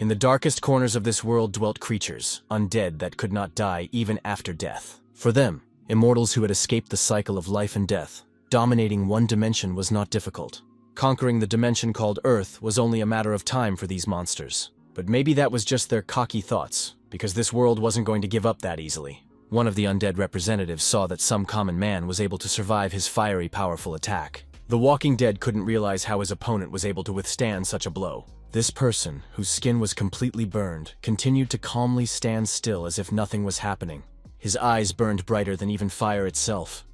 In the darkest corners of this world dwelt creatures, undead that could not die even after death. For them, immortals who had escaped the cycle of life and death, dominating one dimension was not difficult. Conquering the dimension called Earth was only a matter of time for these monsters. But maybe that was just their cocky thoughts, because this world wasn't going to give up that easily. One of the undead representatives saw that some common man was able to survive his fiery, powerful attack. The Walking Dead couldn't realize how his opponent was able to withstand such a blow. This person, whose skin was completely burned, continued to calmly stand still as if nothing was happening. His eyes burned brighter than even fire itself,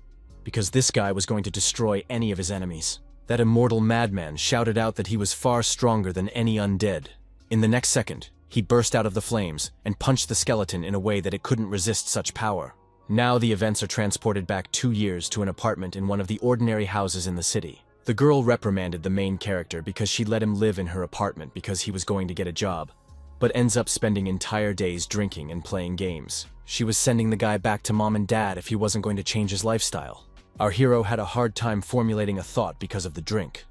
because this guy was going to destroy any of his enemies. That immortal madman shouted out that he was far stronger than any undead. In the next second, he burst out of the flames and punched the skeleton in a way that it couldn't resist such power. Now the events are transported back 2 years to an apartment in one of the ordinary houses in the city. The girl reprimanded the main character because she let him live in her apartment because he was going to get a job, but ends up spending entire days drinking and playing games. She was sending the guy back to mom and dad if he wasn't going to change his lifestyle. Our hero had a hard time formulating a thought because of the drink,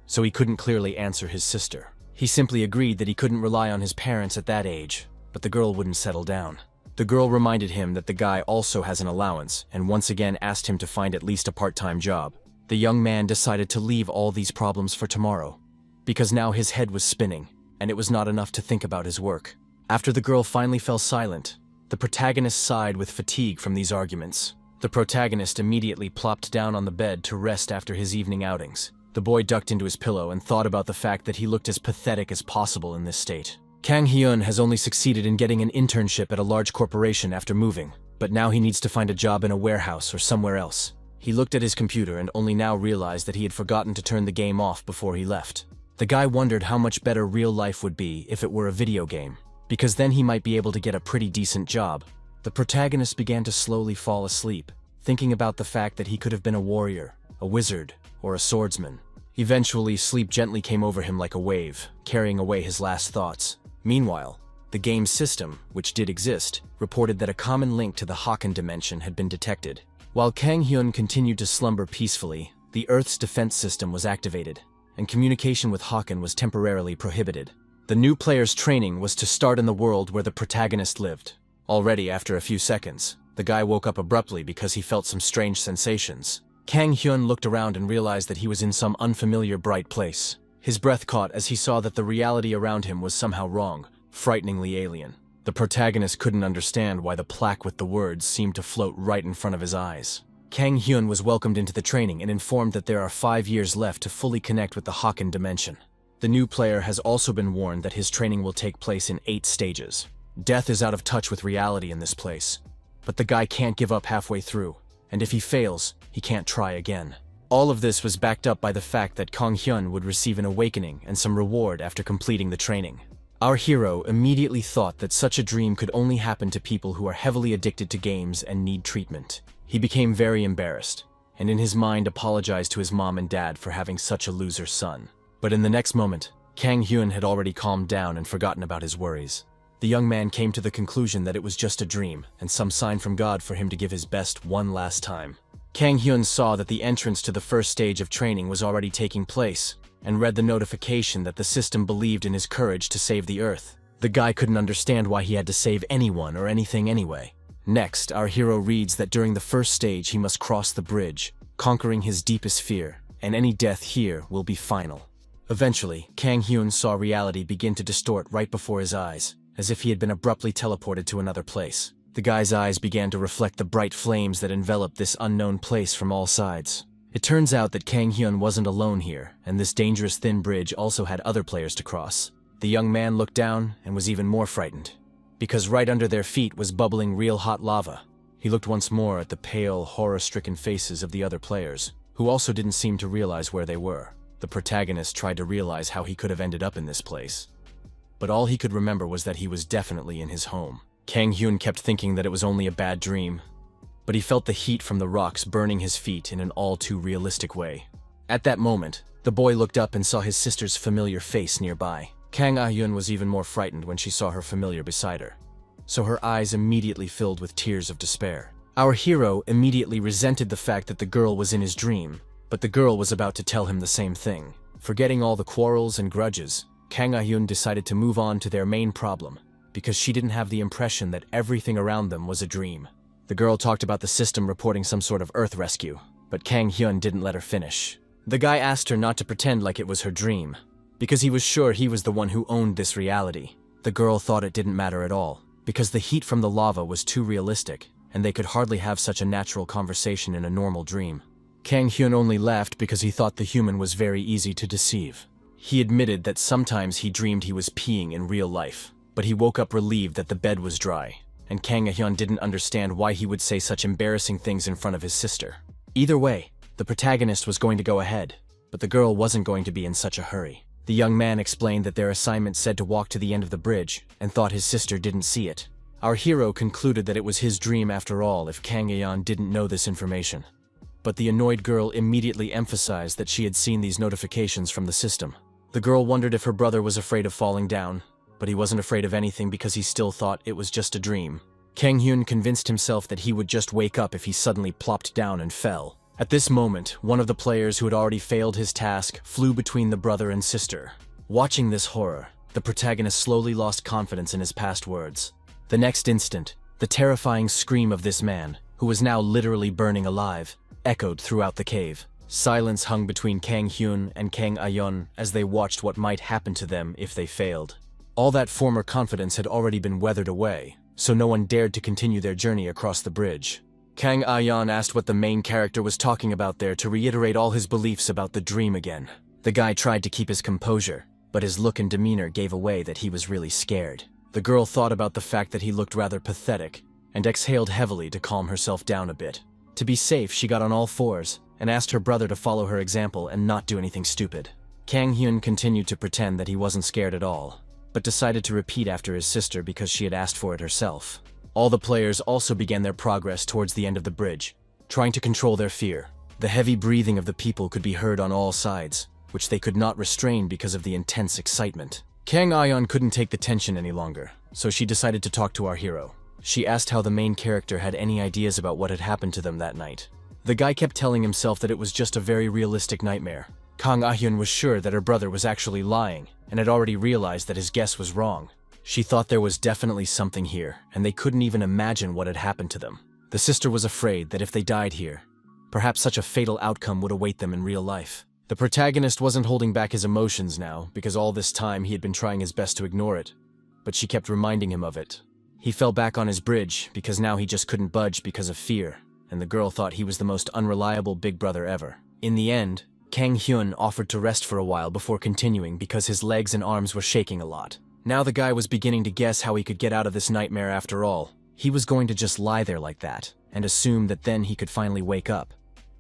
so he couldn't clearly answer his sister. He simply agreed that he couldn't rely on his parents at that age, but the girl wouldn't settle down. The girl reminded him that the guy also has an allowance and once again asked him to find at least a part-time job. The young man decided to leave all these problems for tomorrow, because now his head was spinning, and it was not enough to think about his work. After the girl finally fell silent, the protagonist sighed with fatigue from these arguments. The protagonist immediately plopped down on the bed to rest after his evening outings. The boy ducked into his pillow and thought about the fact that he looked as pathetic as possible in this state. Kang Hyun has only succeeded in getting an internship at a large corporation after moving, but now he needs to find a job in a warehouse or somewhere else. He looked at his computer and only now realized that he had forgotten to turn the game off before he left. The guy wondered how much better real life would be if it were a video game, because then he might be able to get a pretty decent job. The protagonist began to slowly fall asleep, thinking about the fact that he could have been a warrior, a wizard, or a swordsman. Eventually, sleep gently came over him like a wave, carrying away his last thoughts. Meanwhile, the game's system, which did exist, reported that a common link to the Haken dimension had been detected. While Kang Hyun continued to slumber peacefully, the Earth's defense system was activated, and communication with Haken was temporarily prohibited. The new player's training was to start in the world where the protagonist lived. Already after a few seconds, the guy woke up abruptly because he felt some strange sensations. Kang Hyun looked around and realized that he was in some unfamiliar bright place. His breath caught as he saw that the reality around him was somehow wrong, frighteningly alien. The protagonist couldn't understand why the plaque with the words seemed to float right in front of his eyes. Kang Hyun was welcomed into the training and informed that there are 5 years left to fully connect with the Haken dimension. The new player has also been warned that his training will take place in 8 stages. Death is out of touch with reality in this place, but the guy can't give up halfway through, and if he fails, he can't try again. All of this was backed up by the fact that Kang Hyun would receive an awakening and some reward after completing the training. Our hero immediately thought that such a dream could only happen to people who are heavily addicted to games and need treatment. He became very embarrassed, and in his mind apologized to his mom and dad for having such a loser son. But in the next moment, Kang Hyun had already calmed down and forgotten about his worries. The young man came to the conclusion that it was just a dream and some sign from God for him to give his best one last time. Kang Hyun saw that the entrance to the first stage of training was already taking place, and read the notification that the system believed in his courage to save the Earth. The guy couldn't understand why he had to save anyone or anything anyway. Next, our hero reads that during the first stage he must cross the bridge, conquering his deepest fear, and any death here will be final. Eventually, Kang Hyun saw reality begin to distort right before his eyes, as if he had been abruptly teleported to another place. The guy's eyes began to reflect the bright flames that enveloped this unknown place from all sides. It turns out that Kang Hyun wasn't alone here, and this dangerous thin bridge also had other players to cross. The young man looked down and was even more frightened, because right under their feet was bubbling real hot lava. He looked once more at the pale, horror-stricken faces of the other players, who also didn't seem to realize where they were. The protagonist tried to realize how he could have ended up in this place, but all he could remember was that he was definitely in his home. Kang Hyun kept thinking that it was only a bad dream, but he felt the heat from the rocks burning his feet in an all-too-realistic way. At that moment, the boy looked up and saw his sister's familiar face nearby. Kang Ah-hyun was even more frightened when she saw her familiar beside her, so her eyes immediately filled with tears of despair. Our hero immediately resented the fact that the girl was in his dream, but the girl was about to tell him the same thing. Forgetting all the quarrels and grudges, Kang Ah-hyun decided to move on to their main problem, because she didn't have the impression that everything around them was a dream. The girl talked about the system reporting some sort of Earth rescue, but Kang Hyun didn't let her finish. The guy asked her not to pretend like it was her dream, because he was sure he was the one who owned this reality. The girl thought it didn't matter at all, because the heat from the lava was too realistic, and they could hardly have such a natural conversation in a normal dream. Kang Hyun only laughed because he thought the human was very easy to deceive. He admitted that sometimes he dreamed he was peeing in real life, but he woke up relieved that the bed was dry, and Kang Ah-hyun didn't understand why he would say such embarrassing things in front of his sister. Either way, the protagonist was going to go ahead, but the girl wasn't going to be in such a hurry. The young man explained that their assignment said to walk to the end of the bridge, and thought his sister didn't see it. Our hero concluded that it was his dream after all if Kang Ah-hyun didn't know this information. But the annoyed girl immediately emphasized that she had seen these notifications from the system. The girl wondered if her brother was afraid of falling down, but he wasn't afraid of anything because he still thought it was just a dream. Kang Hyun convinced himself that he would just wake up if he suddenly plopped down and fell. At this moment, one of the players who had already failed his task flew between the brother and sister. Watching this horror, the protagonist slowly lost confidence in his past words. The next instant, the terrifying scream of this man, who was now literally burning alive, echoed throughout the cave. Silence hung between Kang Hyun and Kang Ah-hyun as they watched what might happen to them if they failed. All that former confidence had already been weathered away, so no one dared to continue their journey across the bridge. Kang Ah-hyun asked what the main character was talking about there to reiterate all his beliefs about the dream again. The guy tried to keep his composure, but his look and demeanor gave away that he was really scared. The girl thought about the fact that he looked rather pathetic, and exhaled heavily to calm herself down a bit. To be safe, she got on all fours, and asked her brother to follow her example and not do anything stupid. Kang Hyun continued to pretend that he wasn't scared at all, but decided to repeat after his sister because she had asked for it herself. All the players also began their progress towards the end of the bridge, trying to control their fear. The heavy breathing of the people could be heard on all sides, which they could not restrain because of the intense excitement. Kang Ah-hyun couldn't take the tension any longer, so she decided to talk to our hero. She asked how the main character had any ideas about what had happened to them that night. The guy kept telling himself that it was just a very realistic nightmare. Kang Ah-hyun was sure that her brother was actually lying, and had already realized that his guess was wrong. She thought there was definitely something here, and they couldn't even imagine what had happened to them. The sister was afraid that if they died here, perhaps such a fatal outcome would await them in real life. The protagonist wasn't holding back his emotions now, because all this time he had been trying his best to ignore it, but she kept reminding him of it. He fell back on his bridge, because now he just couldn't budge because of fear, and the girl thought he was the most unreliable big brother ever. In the end, Kang Hyun offered to rest for a while before continuing because his legs and arms were shaking a lot. Now the guy was beginning to guess how he could get out of this nightmare after all. He was going to just lie there like that, and assume that then he could finally wake up.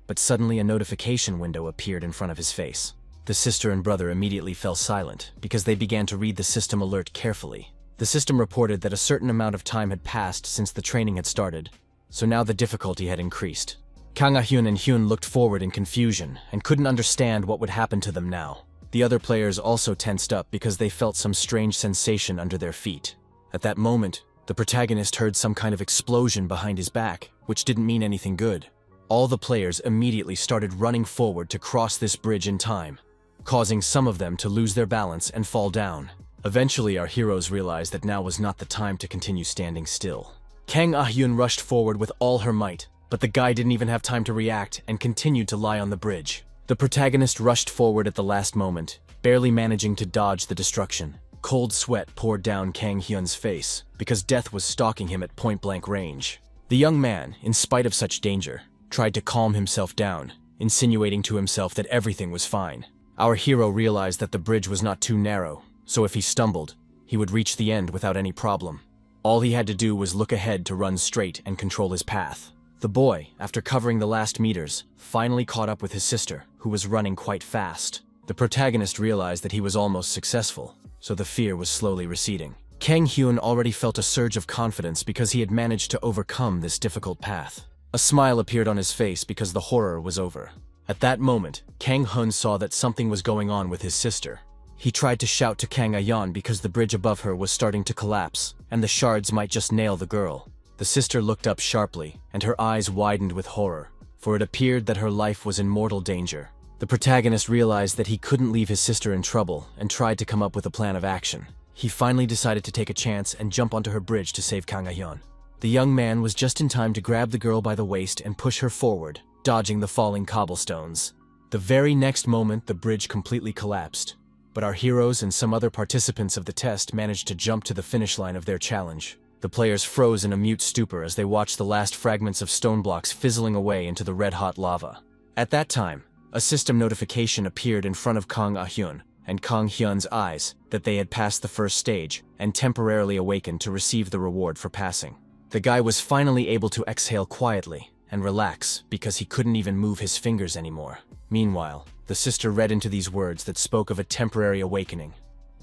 But suddenly a notification window appeared in front of his face. The sister and brother immediately fell silent, because they began to read the system alert carefully. The system reported that a certain amount of time had passed since the training had started, so now the difficulty had increased. Kang Ah-hyun and Hyun looked forward in confusion, and couldn't understand what would happen to them now. The other players also tensed up because they felt some strange sensation under their feet. At that moment, the protagonist heard some kind of explosion behind his back, which didn't mean anything good. All the players immediately started running forward to cross this bridge in time, causing some of them to lose their balance and fall down. Eventually, our heroes realized that now was not the time to continue standing still. Kang Ah-hyun rushed forward with all her might, but the guy didn't even have time to react and continued to lie on the bridge. The protagonist rushed forward at the last moment, barely managing to dodge the destruction. Cold sweat poured down Kang Hyun's face, because death was stalking him at point-blank range. The young man, in spite of such danger, tried to calm himself down, insinuating to himself that everything was fine. Our hero realized that the bridge was not too narrow, so if he stumbled, he would reach the end without any problem. All he had to do was look ahead to run straight and control his path. The boy, after covering the last meters, finally caught up with his sister, who was running quite fast. The protagonist realized that he was almost successful, so the fear was slowly receding. Kang Hyun already felt a surge of confidence because he had managed to overcome this difficult path. A smile appeared on his face because the horror was over. At that moment, Kang Hyun saw that something was going on with his sister. He tried to shout to Kang Ah-hyun because the bridge above her was starting to collapse, and the shards might just nail the girl. The sister looked up sharply, and her eyes widened with horror, for it appeared that her life was in mortal danger. The protagonist realized that he couldn't leave his sister in trouble and tried to come up with a plan of action. He finally decided to take a chance and jump onto her bridge to save Kang Ah-hyun. The young man was just in time to grab the girl by the waist and push her forward, dodging the falling cobblestones. The very next moment, the bridge completely collapsed, but our heroes and some other participants of the test managed to jump to the finish line of their challenge. The players froze in a mute stupor as they watched the last fragments of stone blocks fizzling away into the red-hot lava. At that time, a system notification appeared in front of Kang Ah-hyun and Kang Hyun's eyes that they had passed the first stage and temporarily awakened to receive the reward for passing. The guy was finally able to exhale quietly and relax because he couldn't even move his fingers anymore. Meanwhile, the sister read into these words that spoke of a temporary awakening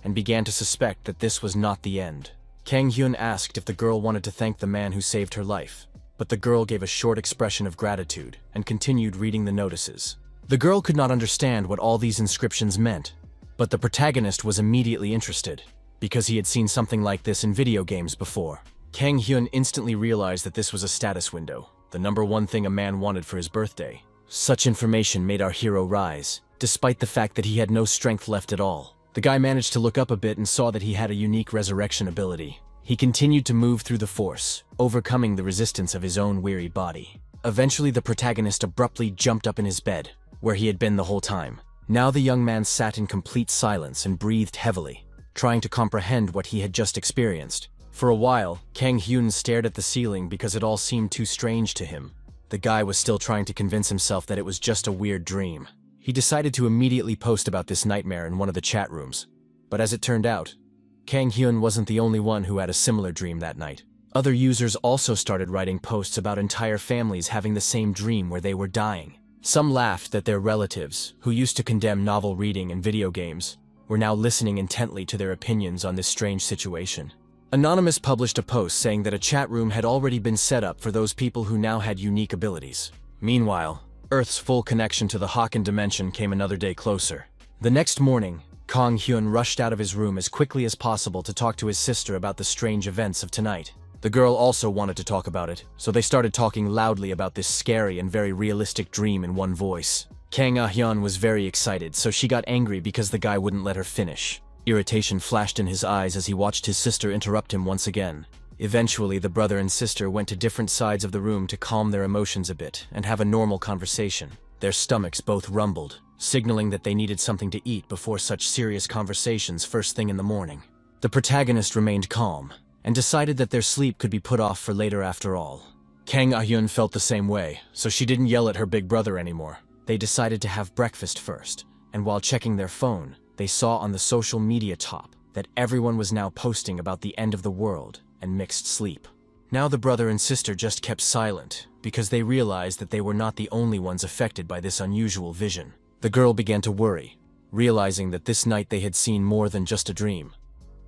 and began to suspect that this was not the end. Kang Hyun asked if the girl wanted to thank the man who saved her life, but the girl gave a short expression of gratitude and continued reading the notices. The girl could not understand what all these inscriptions meant, but the protagonist was immediately interested because he had seen something like this in video games before. Kang Hyun instantly realized that this was a status window, the #1 thing a man wanted for his birthday. Such information made our hero rise, despite the fact that he had no strength left at all. The guy managed to look up a bit and saw that he had a unique resurrection ability. He continued to move through the force, overcoming the resistance of his own weary body. Eventually, the protagonist abruptly jumped up in his bed, where he had been the whole time. Now the young man sat in complete silence and breathed heavily, trying to comprehend what he had just experienced. For a while, Kang Hyun stared at the ceiling because it all seemed too strange to him. The guy was still trying to convince himself that it was just a weird dream. He decided to immediately post about this nightmare in one of the chat rooms. But as it turned out, Kang Hyun wasn't the only one who had a similar dream that night. Other users also started writing posts about entire families having the same dream where they were dying. Some laughed that their relatives, who used to condemn novel reading and video games, were now listening intently to their opinions on this strange situation. Anonymous published a post saying that a chat room had already been set up for those people who now had unique abilities. Meanwhile, Earth's full connection to the Haken dimension came another day closer. The next morning, Kang Hyun rushed out of his room as quickly as possible to talk to his sister about the strange events of tonight. The girl also wanted to talk about it, so they started talking loudly about this scary and very realistic dream in one voice. Kang Ah-hyun was very excited, so she got angry because the guy wouldn't let her finish. Irritation flashed in his eyes as he watched his sister interrupt him once again. Eventually, the brother and sister went to different sides of the room to calm their emotions a bit and have a normal conversation. Their stomachs both rumbled, signaling that they needed something to eat before such serious conversations first thing in the morning. The protagonist remained calm and decided that their sleep could be put off for later after all. Kang Ah-hyun felt the same way, so she didn't yell at her big brother anymore. They decided to have breakfast first, and while checking their phone, they saw on the social media top that everyone was now posting about the end of the world and mixed sleep. Now the brother and sister just kept silent because they realized that they were not the only ones affected by this unusual vision. The girl began to worry, realizing that this night they had seen more than just a dream,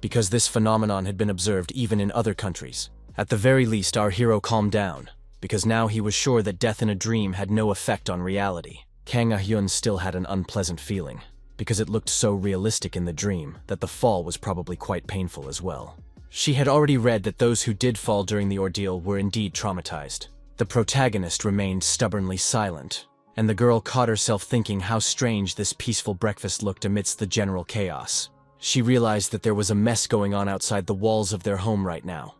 because this phenomenon had been observed even in other countries. At the very least, our hero calmed down, because now he was sure that death in a dream had no effect on reality. Kang Ah-hyun still had an unpleasant feeling, because it looked so realistic in the dream that the fall was probably quite painful as well. She had already read that those who did fall during the ordeal were indeed traumatized. The protagonist remained stubbornly silent, and the girl caught herself thinking how strange this peaceful breakfast looked amidst the general chaos. She realized that there was a mess going on outside the walls of their home right now,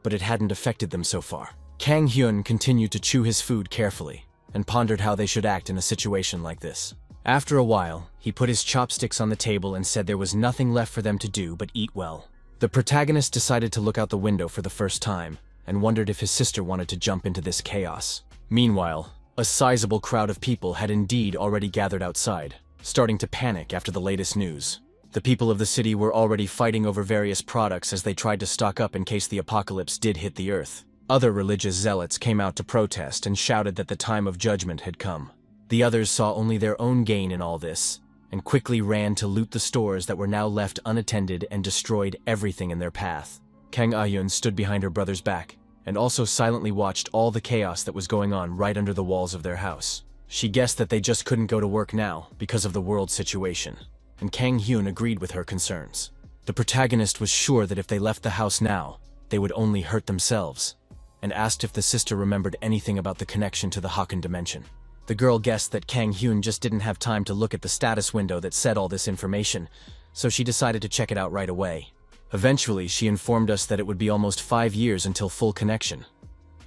but it hadn't affected them so far. Kang Hyun continued to chew his food carefully and pondered how they should act in a situation like this. After a while, he put his chopsticks on the table and said there was nothing left for them to do but eat well. The protagonist decided to look out the window for the first time and wondered if his sister wanted to jump into this chaos. Meanwhile, a sizable crowd of people had indeed already gathered outside, starting to panic after the latest news. The people of the city were already fighting over various products as they tried to stock up in case the apocalypse did hit the earth. Other religious zealots came out to protest and shouted that the time of judgment had come. The others saw only their own gain in all this, and quickly ran to loot the stores that were now left unattended and destroyed everything in their path. Kang Ah-hyun stood behind her brother's back, and also silently watched all the chaos that was going on right under the walls of their house. She guessed that they just couldn't go to work now because of the world situation, and Kang Hyun agreed with her concerns. The protagonist was sure that if they left the house now, they would only hurt themselves, and asked if the sister remembered anything about the connection to the Haken dimension. The girl guessed that Kang Hyun just didn't have time to look at the status window that said all this information, so she decided to check it out right away. Eventually, she informed us that it would be almost 5 years until full connection.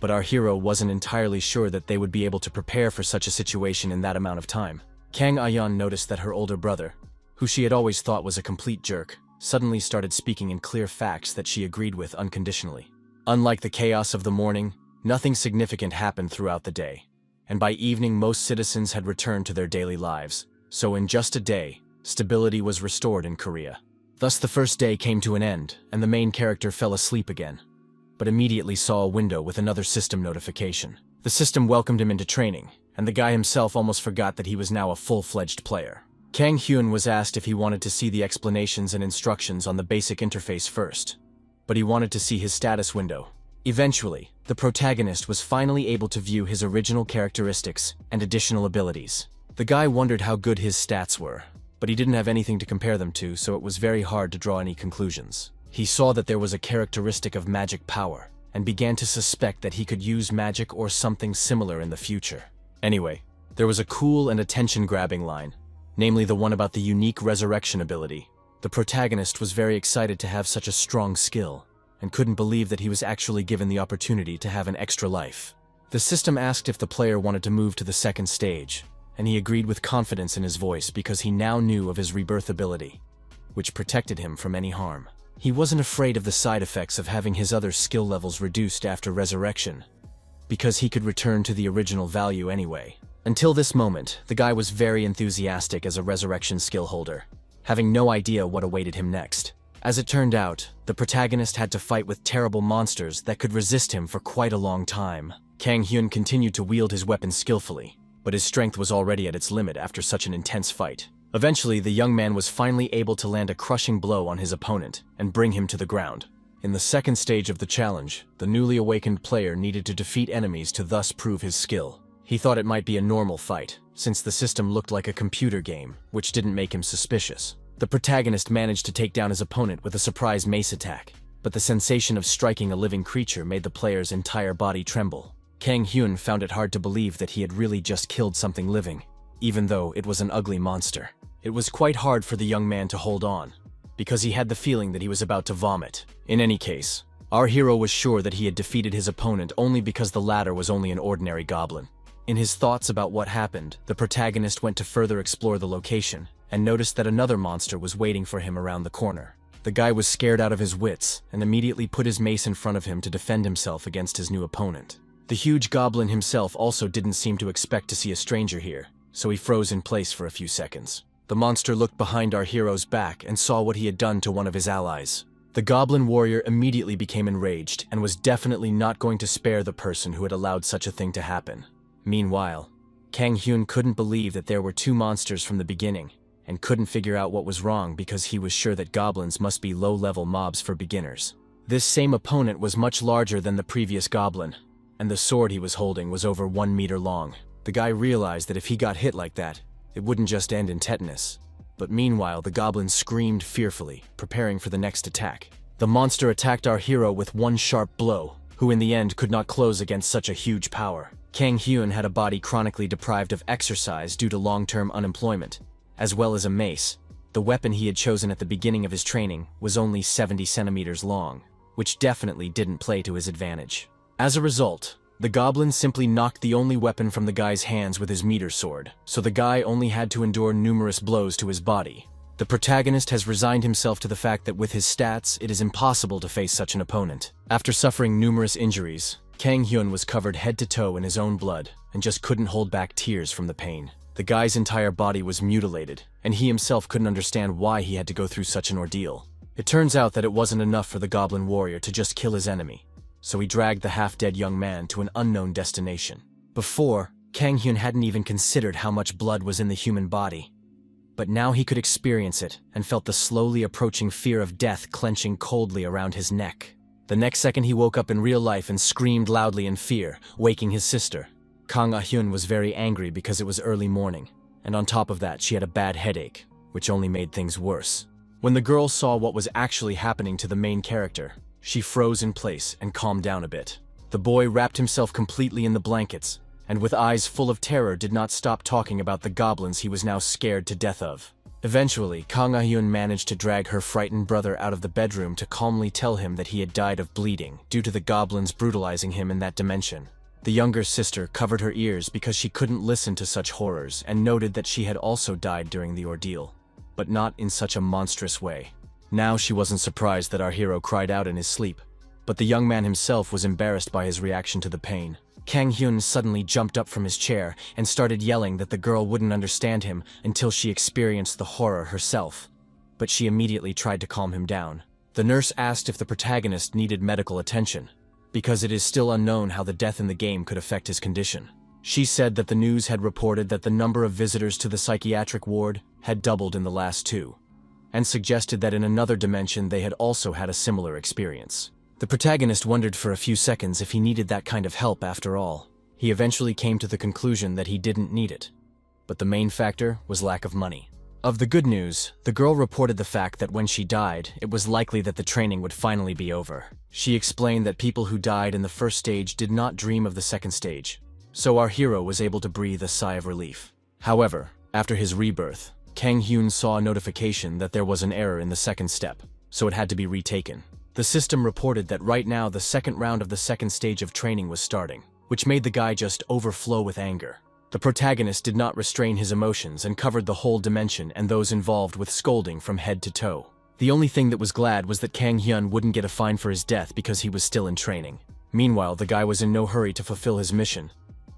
But our hero wasn't entirely sure that they would be able to prepare for such a situation in that amount of time. Kang Ayan noticed that her older brother, who she had always thought was a complete jerk, suddenly started speaking in clear facts that she agreed with unconditionally. Unlike the chaos of the morning, nothing significant happened throughout the day, and by evening most citizens had returned to their daily lives. So in just a day, stability was restored in Korea. Thus the first day came to an end, and the main character fell asleep again, but immediately saw a window with another system notification. The system welcomed him into training, and the guy himself almost forgot that he was now a full-fledged player. Kang Hyun was asked if he wanted to see the explanations and instructions on the basic interface first, but he wanted to see his status window. Eventually, the protagonist was finally able to view his original characteristics and additional abilities. The guy wondered how good his stats were, but he didn't have anything to compare them to, so it was very hard to draw any conclusions. He saw that there was a characteristic of magic power, and began to suspect that he could use magic or something similar in the future. Anyway, there was a cool and attention-grabbing line, namely the one about the unique resurrection ability. The protagonist was very excited to have such a strong skill, and couldn't believe that he was actually given the opportunity to have an extra life. The system asked if the player wanted to move to the second stage, and he agreed with confidence in his voice because he now knew of his rebirth ability, which protected him from any harm. He wasn't afraid of the side effects of having his other skill levels reduced after resurrection, because he could return to the original value anyway. Until this moment, the guy was very enthusiastic as a resurrection skill holder, having no idea what awaited him next. As it turned out, the protagonist had to fight with terrible monsters that could resist him for quite a long time. Kang Hyun continued to wield his weapon skillfully, but his strength was already at its limit after such an intense fight. Eventually, the young man was finally able to land a crushing blow on his opponent and bring him to the ground. In the second stage of the challenge, the newly awakened player needed to defeat enemies to thus prove his skill. He thought it might be a normal fight, since the system looked like a computer game, which didn't make him suspicious. The protagonist managed to take down his opponent with a surprise mace attack, but the sensation of striking a living creature made the player's entire body tremble. Kang Hyun found it hard to believe that he had really just killed something living, even though it was an ugly monster. It was quite hard for the young man to hold on, because he had the feeling that he was about to vomit. In any case, our hero was sure that he had defeated his opponent only because the latter was only an ordinary goblin. In his thoughts about what happened, the protagonist went to further explore the location, and noticed that another monster was waiting for him around the corner. The guy was scared out of his wits, and immediately put his mace in front of him to defend himself against his new opponent. The huge goblin himself also didn't seem to expect to see a stranger here, so he froze in place for a few seconds. The monster looked behind our hero's back and saw what he had done to one of his allies. The goblin warrior immediately became enraged and was definitely not going to spare the person who had allowed such a thing to happen. Meanwhile, Kang Hyun couldn't believe that there were 2 monsters from the beginning, and couldn't figure out what was wrong because he was sure that goblins must be low-level mobs for beginners. This same opponent was much larger than the previous goblin, and the sword he was holding was over 1 meter long. The guy realized that if he got hit like that, it wouldn't just end in tetanus. But meanwhile, the goblin screamed fearfully, preparing for the next attack. The monster attacked our hero with one sharp blow, who in the end could not close against such a huge power. Kang Hyun had a body chronically deprived of exercise due to long-term unemployment, as well as a mace. The weapon he had chosen at the beginning of his training was only 70 centimeters long, which definitely didn't play to his advantage. As a result, the goblin simply knocked the only weapon from the guy's hands with his meter sword, so the guy only had to endure numerous blows to his body. The protagonist has resigned himself to the fact that with his stats, it is impossible to face such an opponent. After suffering numerous injuries, Kang Hyun was covered head to toe in his own blood and just couldn't hold back tears from the pain. The guy's entire body was mutilated, and he himself couldn't understand why he had to go through such an ordeal. It turns out that it wasn't enough for the goblin warrior to just kill his enemy, so he dragged the half-dead young man to an unknown destination. Before, Kang Hyun hadn't even considered how much blood was in the human body, but now he could experience it and felt the slowly approaching fear of death clenching coldly around his neck. The next second he woke up in real life and screamed loudly in fear, waking his sister. Kang Ah-hyun was very angry because it was early morning, and on top of that she had a bad headache, which only made things worse. When the girl saw what was actually happening to the main character, she froze in place and calmed down a bit. The boy wrapped himself completely in the blankets and with eyes full of terror did not stop talking about the goblins he was now scared to death of. Eventually, Kang Ah-hyun managed to drag her frightened brother out of the bedroom to calmly tell him that he had died of bleeding due to the goblins brutalizing him in that dimension. The younger sister covered her ears because she couldn't listen to such horrors and noted that she had also died during the ordeal, but not in such a monstrous way. Now she wasn't surprised that our hero cried out in his sleep, but the young man himself was embarrassed by his reaction to the pain. Kang Hyun suddenly jumped up from his chair and started yelling that the girl wouldn't understand him until she experienced the horror herself, but she immediately tried to calm him down. The nurse asked if the protagonist needed medical attention, because it is still unknown how the death in the game could affect his condition. She said that the news had reported that the number of visitors to the psychiatric ward had doubled in the last 2, and suggested that in another dimension they had also had a similar experience. The protagonist wondered for a few seconds if he needed that kind of help after all. He eventually came to the conclusion that he didn't need it, but the main factor was lack of money. Of the good news, the girl reported the fact that when she died, it was likely that the training would finally be over. She explained that people who died in the first stage did not dream of the second stage, so our hero was able to breathe a sigh of relief. However, after his rebirth, Kang Hyun saw a notification that there was an error in the second step, so it had to be retaken. The system reported that right now the second round of the second stage of training was starting, which made the guy just overflow with anger. The protagonist did not restrain his emotions and covered the whole dimension and those involved with scolding from head to toe. The only thing that was glad was that Kang Hyun wouldn't get a fine for his death because he was still in training. Meanwhile, the guy was in no hurry to fulfill his mission,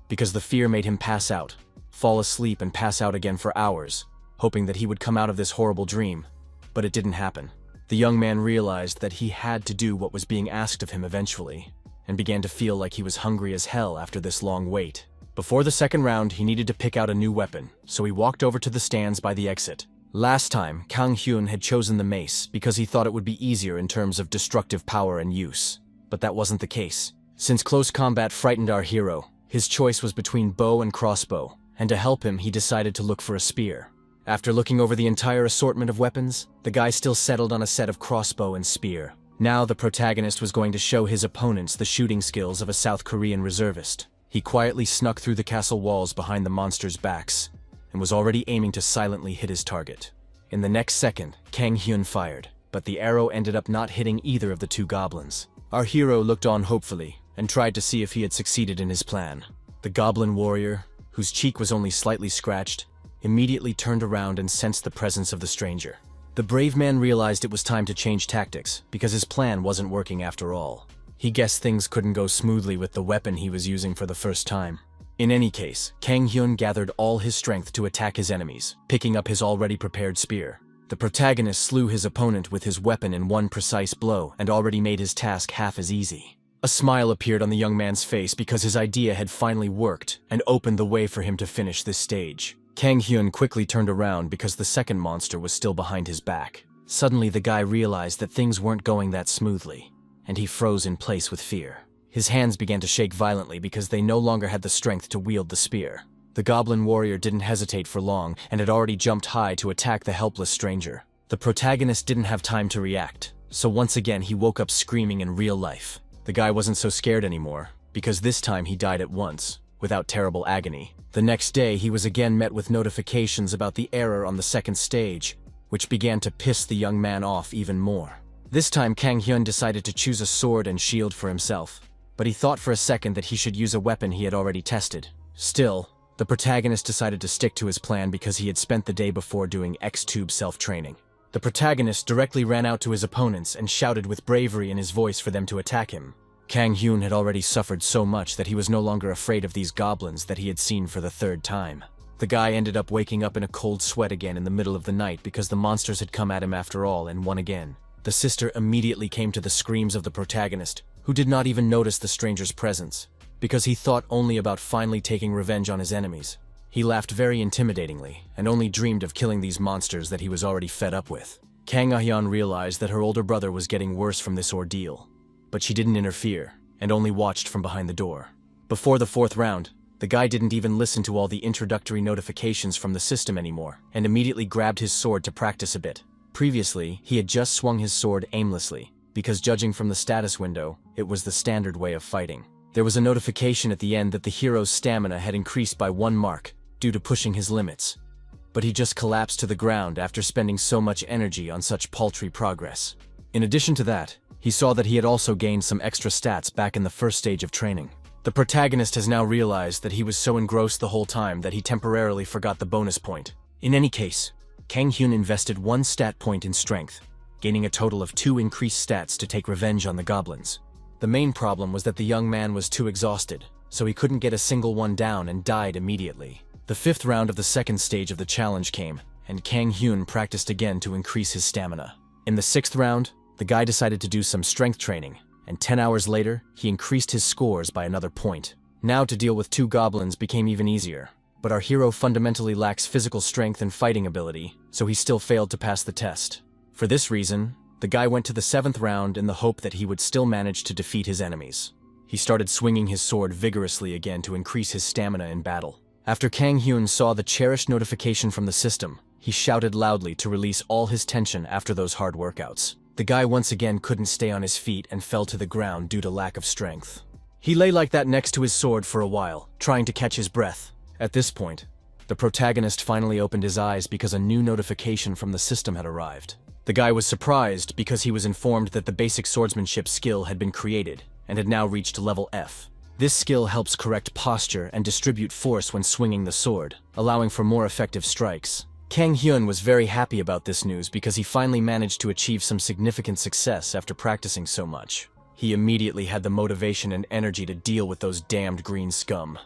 because the fear made him pass out, fall asleep and pass out again for hours, hoping that he would come out of this horrible dream, but it didn't happen. The young man realized that he had to do what was being asked of him eventually, and began to feel like he was hungry as hell after this long wait. Before the second round, he needed to pick out a new weapon, so he walked over to the stands by the exit. Last time, Kang Hyun had chosen the mace because he thought it would be easier in terms of destructive power and use, but that wasn't the case. Since close combat frightened our hero, his choice was between bow and crossbow, and to help him, he decided to look for a spear. After looking over the entire assortment of weapons, the guy still settled on a set of crossbow and spear. Now the protagonist was going to show his opponents the shooting skills of a South Korean reservist. He quietly snuck through the castle walls behind the monsters' backs, and was already aiming to silently hit his target. In the next second, Kang Hyun fired, but the arrow ended up not hitting either of the 2 goblins. Our hero looked on hopefully, and tried to see if he had succeeded in his plan. The goblin warrior, whose cheek was only slightly scratched, immediately turned around and sensed the presence of the stranger. The brave man realized it was time to change tactics, because his plan wasn't working after all. He guessed things couldn't go smoothly with the weapon he was using for the first time. In any case, Kang Hyun gathered all his strength to attack his enemies, picking up his already prepared spear. The protagonist slew his opponent with his weapon in one precise blow and already made his task half as easy. A smile appeared on the young man's face because his idea had finally worked and opened the way for him to finish this stage. Kang Hyun quickly turned around because the second monster was still behind his back. Suddenly the guy realized that things weren't going that smoothly, and he froze in place with fear. His hands began to shake violently because they no longer had the strength to wield the spear. The goblin warrior didn't hesitate for long and had already jumped high to attack the helpless stranger. The protagonist didn't have time to react, so once again he woke up screaming in real life. The guy wasn't so scared anymore, because this time he died at once, without terrible agony. The next day, he was again met with notifications about the error on the second stage, which began to piss the young man off even more. This time, Kang Hyun decided to choose a sword and shield for himself, but he thought for a second that he should use a weapon he had already tested. Still, the protagonist decided to stick to his plan because he had spent the day before doing X-Tube self-training. The protagonist directly ran out to his opponents and shouted with bravery in his voice for them to attack him. Kang Hyun had already suffered so much that he was no longer afraid of these goblins that he had seen for the 3rd time. The guy ended up waking up in a cold sweat again in the middle of the night because the monsters had come at him after all and won again. The sister immediately came to the screams of the protagonist, who did not even notice the stranger's presence, because he thought only about finally taking revenge on his enemies. He laughed very intimidatingly and only dreamed of killing these monsters that he was already fed up with. Kang Ah-hyun realized that her older brother was getting worse from this ordeal, but she didn't interfere and only watched from behind the door. Before the 4th round, the guy didn't even listen to all the introductory notifications from the system anymore and immediately grabbed his sword to practice a bit. Previously, he had just swung his sword aimlessly, because judging from the status window, it was the standard way of fighting. There was a notification at the end that the hero's stamina had increased by 1 mark due to pushing his limits. But he just collapsed to the ground after spending so much energy on such paltry progress. In addition to that, he saw that he had also gained some extra stats back in the first stage of training. The protagonist has now realized that he was so engrossed the whole time that he temporarily forgot the bonus point. In any case, Kang Hyun invested 1 stat point in strength, gaining a total of 2 increased stats to take revenge on the goblins. The main problem was that the young man was too exhausted, so he couldn't get a single one down and died immediately. The 5th round of the second stage of the challenge came, and Kang Hyun practiced again to increase his stamina. In the 6th round, the guy decided to do some strength training, and 10 hours later, he increased his scores by another point. Now to deal with 2 goblins became even easier, but our hero fundamentally lacks physical strength and fighting ability, so he still failed to pass the test. For this reason, the guy went to the 7th round in the hope that he would still manage to defeat his enemies. He started swinging his sword vigorously again to increase his stamina in battle. After Kang Hyun saw the cherished notification from the system, he shouted loudly to release all his tension after those hard workouts. The guy once again couldn't stay on his feet and fell to the ground due to lack of strength. He lay like that next to his sword for a while, trying to catch his breath. At this point, the protagonist finally opened his eyes because a new notification from the system had arrived. The guy was surprised because he was informed that the basic swordsmanship skill had been created and had now reached level F. This skill helps correct posture and distribute force when swinging the sword, allowing for more effective strikes. Kang Hyun was very happy about this news because he finally managed to achieve some significant success after practicing so much. He immediately had the motivation and energy to deal with those damned green scum.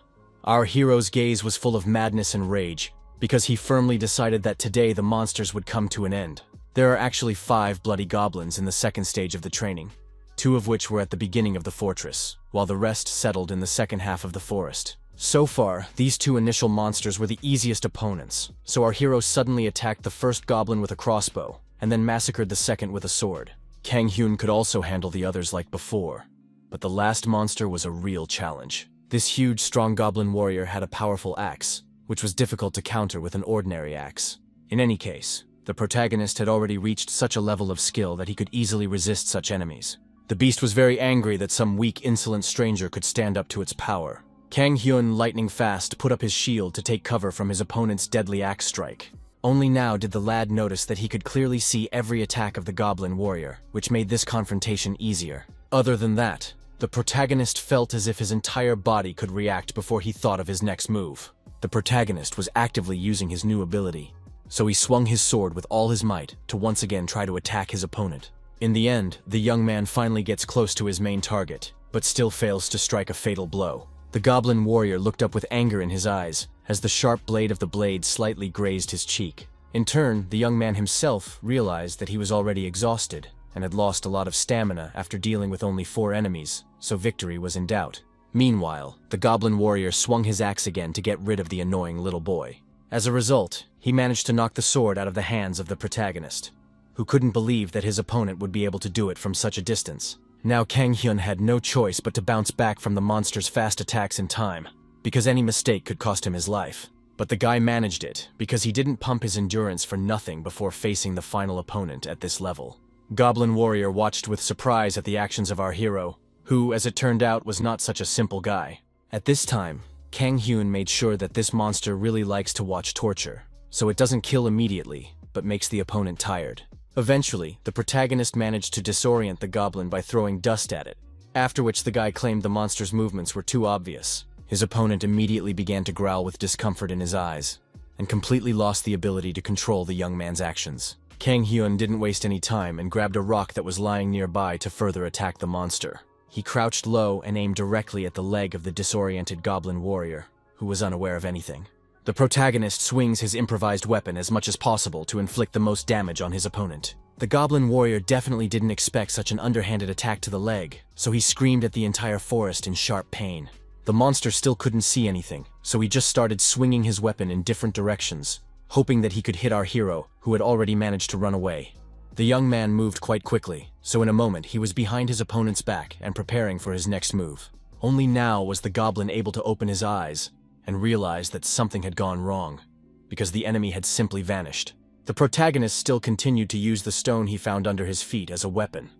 Our hero's gaze was full of madness and rage because he firmly decided that today the monsters would come to an end. There are actually 5 bloody goblins in the second stage of the training, 2 of which were at the beginning of the fortress, while the rest settled in the second half of the forest. So far, these 2 initial monsters were the easiest opponents, so our hero suddenly attacked the first goblin with a crossbow, and then massacred the second with a sword. Kang Hyun could also handle the others like before, but the last monster was a real challenge. This huge, strong goblin warrior had a powerful axe, which was difficult to counter with an ordinary axe. In any case, the protagonist had already reached such a level of skill that he could easily resist such enemies. The beast was very angry that some weak, insolent stranger could stand up to its power. Kang Hyun, lightning fast, put up his shield to take cover from his opponent's deadly axe strike. Only now did the lad notice that he could clearly see every attack of the goblin warrior, which made this confrontation easier. Other than that, the protagonist felt as if his entire body could react before he thought of his next move. The protagonist was actively using his new ability, so he swung his sword with all his might to once again try to attack his opponent. In the end, the young man finally gets close to his main target, but still fails to strike a fatal blow. The goblin warrior looked up with anger in his eyes as the sharp blade of the blade slightly grazed his cheek. In turn, the young man himself realized that he was already exhausted and had lost a lot of stamina after dealing with only 4 enemies, so victory was in doubt. Meanwhile, the goblin warrior swung his axe again to get rid of the annoying little boy. As a result, he managed to knock the sword out of the hands of the protagonist, who couldn't believe that his opponent would be able to do it from such a distance. Now Kang Hyun had no choice but to bounce back from the monster's fast attacks in time, because any mistake could cost him his life. But the guy managed it, because he didn't pump his endurance for nothing before facing the final opponent at this level. Goblin Warrior watched with surprise at the actions of our hero, who, as it turned out, was not such a simple guy. At this time, Kang Hyun made sure that this monster really likes to watch torture, so it doesn't kill immediately, but makes the opponent tired. Eventually, the protagonist managed to disorient the goblin by throwing dust at it, after which the guy claimed the monster's movements were too obvious. His opponent immediately began to growl with discomfort in his eyes, and completely lost the ability to control the young man's actions. Kang Hyun didn't waste any time and grabbed a rock that was lying nearby to further attack the monster. He crouched low and aimed directly at the leg of the disoriented goblin warrior, who was unaware of anything. The protagonist swings his improvised weapon as much as possible to inflict the most damage on his opponent. The goblin warrior definitely didn't expect such an underhanded attack to the leg, so he screamed at the entire forest in sharp pain. The monster still couldn't see anything, so he just started swinging his weapon in different directions, hoping that he could hit our hero, who had already managed to run away. The young man moved quite quickly, so in a moment he was behind his opponent's back and preparing for his next move. Only now was the goblin able to open his eyes and realize that something had gone wrong, because the enemy had simply vanished. The protagonist still continued to use the stone he found under his feet as a weapon,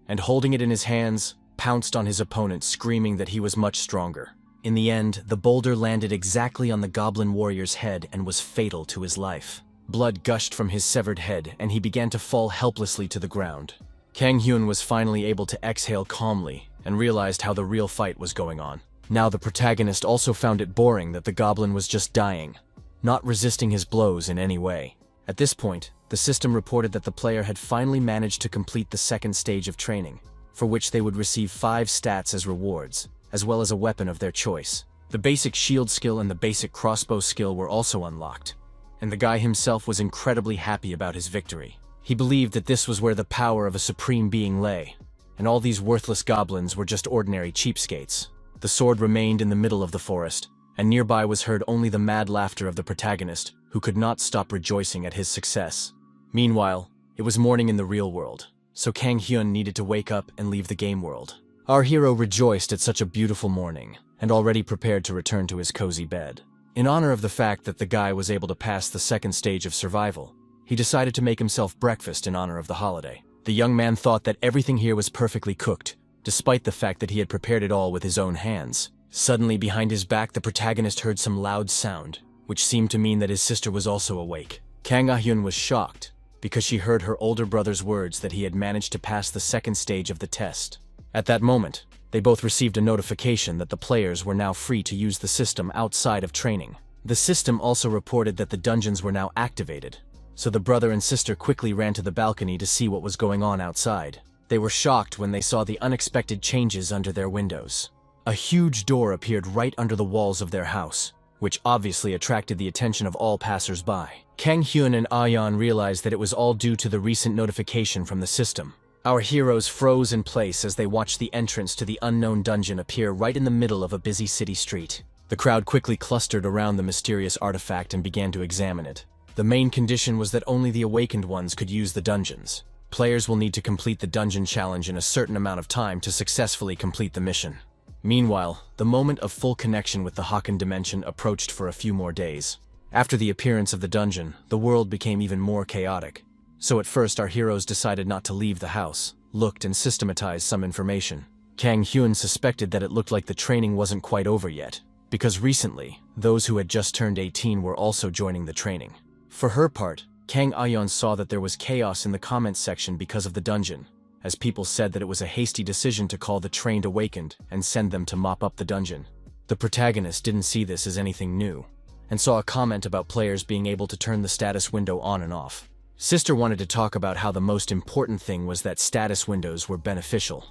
and holding it in his hands, pounced on his opponent, screaming that he was much stronger. In the end, the boulder landed exactly on the goblin warrior's head and was fatal to his life. Blood gushed from his severed head, and he began to fall helplessly to the ground. Kang Hyun was finally able to exhale calmly and realized how the real fight was going on. Now the protagonist also found it boring that the goblin was just dying, not resisting his blows in any way. At this point, the system reported that the player had finally managed to complete the second stage of training, for which they would receive 5 stats as rewards, as well as a weapon of their choice. The basic shield skill and the basic crossbow skill were also unlocked, and the guy himself was incredibly happy about his victory. He believed that this was where the power of a supreme being lay, and all these worthless goblins were just ordinary cheapskates. The sword remained in the middle of the forest, and nearby was heard only the mad laughter of the protagonist, who could not stop rejoicing at his success. Meanwhile, it was morning in the real world, so Kang Hyun needed to wake up and leave the game world. Our hero rejoiced at such a beautiful morning, and already prepared to return to his cozy bed. In honor of the fact that the guy was able to pass the second stage of survival, he decided to make himself breakfast in honor of the holiday. The young man thought that everything here was perfectly cooked, despite the fact that he had prepared it all with his own hands. Suddenly, behind his back, the protagonist heard some loud sound, which seemed to mean that his sister was also awake. Kang Ah-hyun was shocked, because she heard her older brother's words that he had managed to pass the second stage of the test. At that moment, they both received a notification that the players were now free to use the system outside of training. The system also reported that the dungeons were now activated, so the brother and sister quickly ran to the balcony to see what was going on outside. They were shocked when they saw the unexpected changes under their windows. A huge door appeared right under the walls of their house, which obviously attracted the attention of all passers-by. Kang Hyun and Ah-yeon realized that it was all due to the recent notification from the system. Our heroes froze in place as they watched the entrance to the unknown dungeon appear right in the middle of a busy city street. The crowd quickly clustered around the mysterious artifact and began to examine it. The main condition was that only the awakened ones could use the dungeons. Players will need to complete the dungeon challenge in a certain amount of time to successfully complete the mission. Meanwhile, the moment of full connection with the Hakken dimension approached for a few more days. After the appearance of the dungeon, the world became even more chaotic. So at first our heroes decided not to leave the house, looked and systematized some information. Kang Hyun suspected that it looked like the training wasn't quite over yet, because recently, those who had just turned 18 were also joining the training. For her part, Kang Ah-yeon saw that there was chaos in the comments section because of the dungeon, as people said that it was a hasty decision to call the trained awakened and send them to mop up the dungeon. The protagonist didn't see this as anything new, and saw a comment about players being able to turn the status window on and off. Sister wanted to talk about how the most important thing was that status windows were beneficial,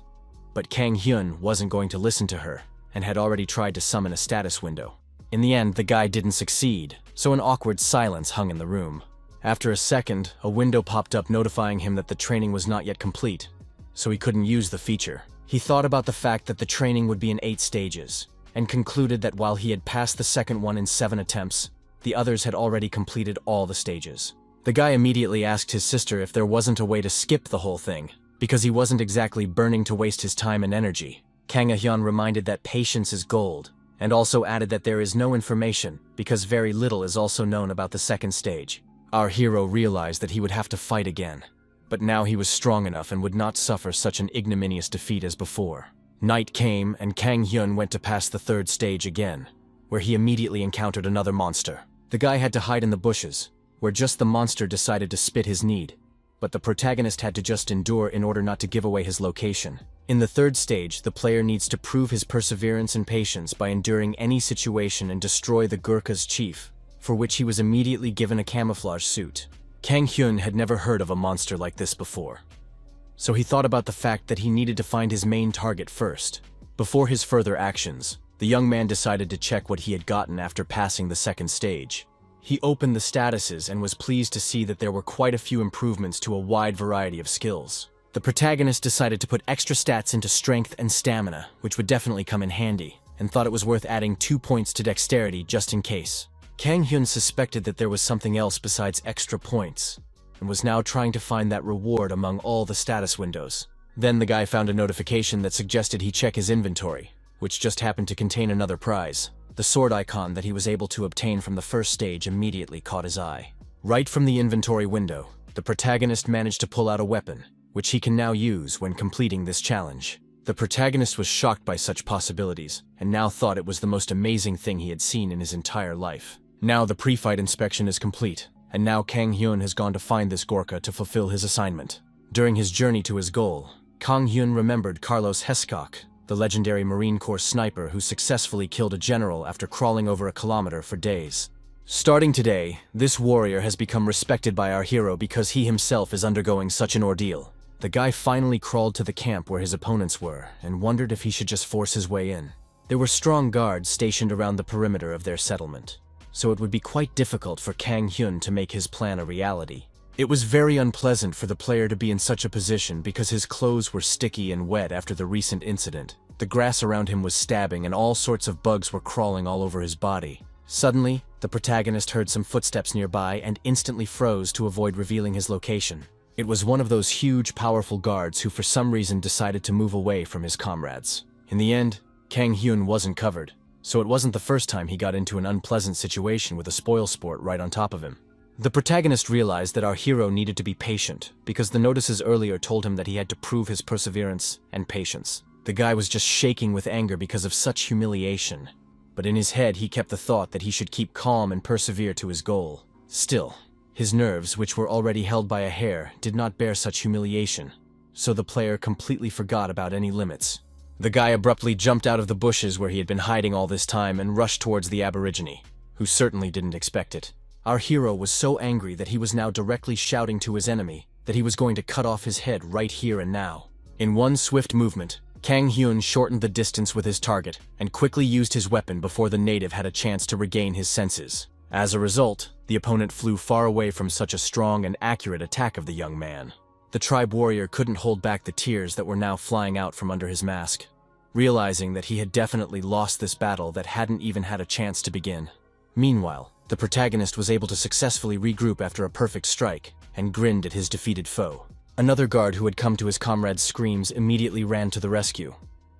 but Kang Hyun wasn't going to listen to her, and had already tried to summon a status window. In the end, the guy didn't succeed, so an awkward silence hung in the room. After a second, a window popped up notifying him that the training was not yet complete, so he couldn't use the feature. He thought about the fact that the training would be in 8 stages, and concluded that while he had passed the second one in 7 attempts, the others had already completed all the stages. The guy immediately asked his sister if there wasn't a way to skip the whole thing, because he wasn't exactly burning to waste his time and energy. Kang Ah-hyun reminded that patience is gold, and also added that there is no information, because very little is also known about the second stage. Our hero realized that he would have to fight again, but now he was strong enough and would not suffer such an ignominious defeat as before. Night came, and Kang Hyun went to pass the third stage again, where he immediately encountered another monster. The guy had to hide in the bushes, where just the monster decided to spit his need, but the protagonist had to just endure in order not to give away his location. In the third stage, the player needs to prove his perseverance and patience by enduring any situation and destroy the Gurkha's chief, for which he was immediately given a camouflage suit. Kang Hyun had never heard of a monster like this before, so he thought about the fact that he needed to find his main target first. Before his further actions, the young man decided to check what he had gotten after passing the second stage. He opened the statuses and was pleased to see that there were quite a few improvements to a wide variety of skills. The protagonist decided to put extra stats into strength and stamina, which would definitely come in handy, and thought it was worth adding 2 points to dexterity just in case. Kang Hyun suspected that there was something else besides extra points, and was now trying to find that reward among all the status windows. Then the guy found a notification that suggested he check his inventory, which just happened to contain another prize. The sword icon that he was able to obtain from the first stage immediately caught his eye. Right from the inventory window, the protagonist managed to pull out a weapon, which he can now use when completing this challenge. The protagonist was shocked by such possibilities, and now thought it was the most amazing thing he had seen in his entire life. Now the pre-fight inspection is complete, and now Kang Hyun has gone to find this Gorka to fulfill his assignment. During his journey to his goal, Kang Hyun remembered Carlos Hescock, the legendary Marine Corps sniper who successfully killed a general after crawling over a kilometer for days. Starting today, this warrior has become respected by our hero because he himself is undergoing such an ordeal. The guy finally crawled to the camp where his opponents were and wondered if he should just force his way in. There were strong guards stationed around the perimeter of their settlement, so it would be quite difficult for Kang Hyun to make his plan a reality. It was very unpleasant for the player to be in such a position because his clothes were sticky and wet after the recent incident. The grass around him was stabbing and all sorts of bugs were crawling all over his body. Suddenly, the protagonist heard some footsteps nearby and instantly froze to avoid revealing his location. It was one of those huge, powerful guards who for some reason decided to move away from his comrades. In the end, Kang Hyun wasn't covered, so it wasn't the first time he got into an unpleasant situation with a spoil sport right on top of him. The protagonist realized that our hero needed to be patient because the notices earlier told him that he had to prove his perseverance and patience. The guy was just shaking with anger because of such humiliation, but in his head he kept the thought that he should keep calm and persevere to his goal. Still, his nerves, which were already held by a hair, did not bear such humiliation, so the player completely forgot about any limits. The guy abruptly jumped out of the bushes where he had been hiding all this time and rushed towards the Aborigine, who certainly didn't expect it. Our hero was so angry that he was now directly shouting to his enemy that he was going to cut off his head right here and now. In one swift movement, Kang Hyun shortened the distance with his target and quickly used his weapon before the native had a chance to regain his senses. As a result, the opponent flew far away from such a strong and accurate attack of the young man. The tribe warrior couldn't hold back the tears that were now flying out from under his mask, realizing that he had definitely lost this battle that hadn't even had a chance to begin. Meanwhile, the protagonist was able to successfully regroup after a perfect strike and grinned at his defeated foe. Another guard who had come to his comrade's screams immediately ran to the rescue,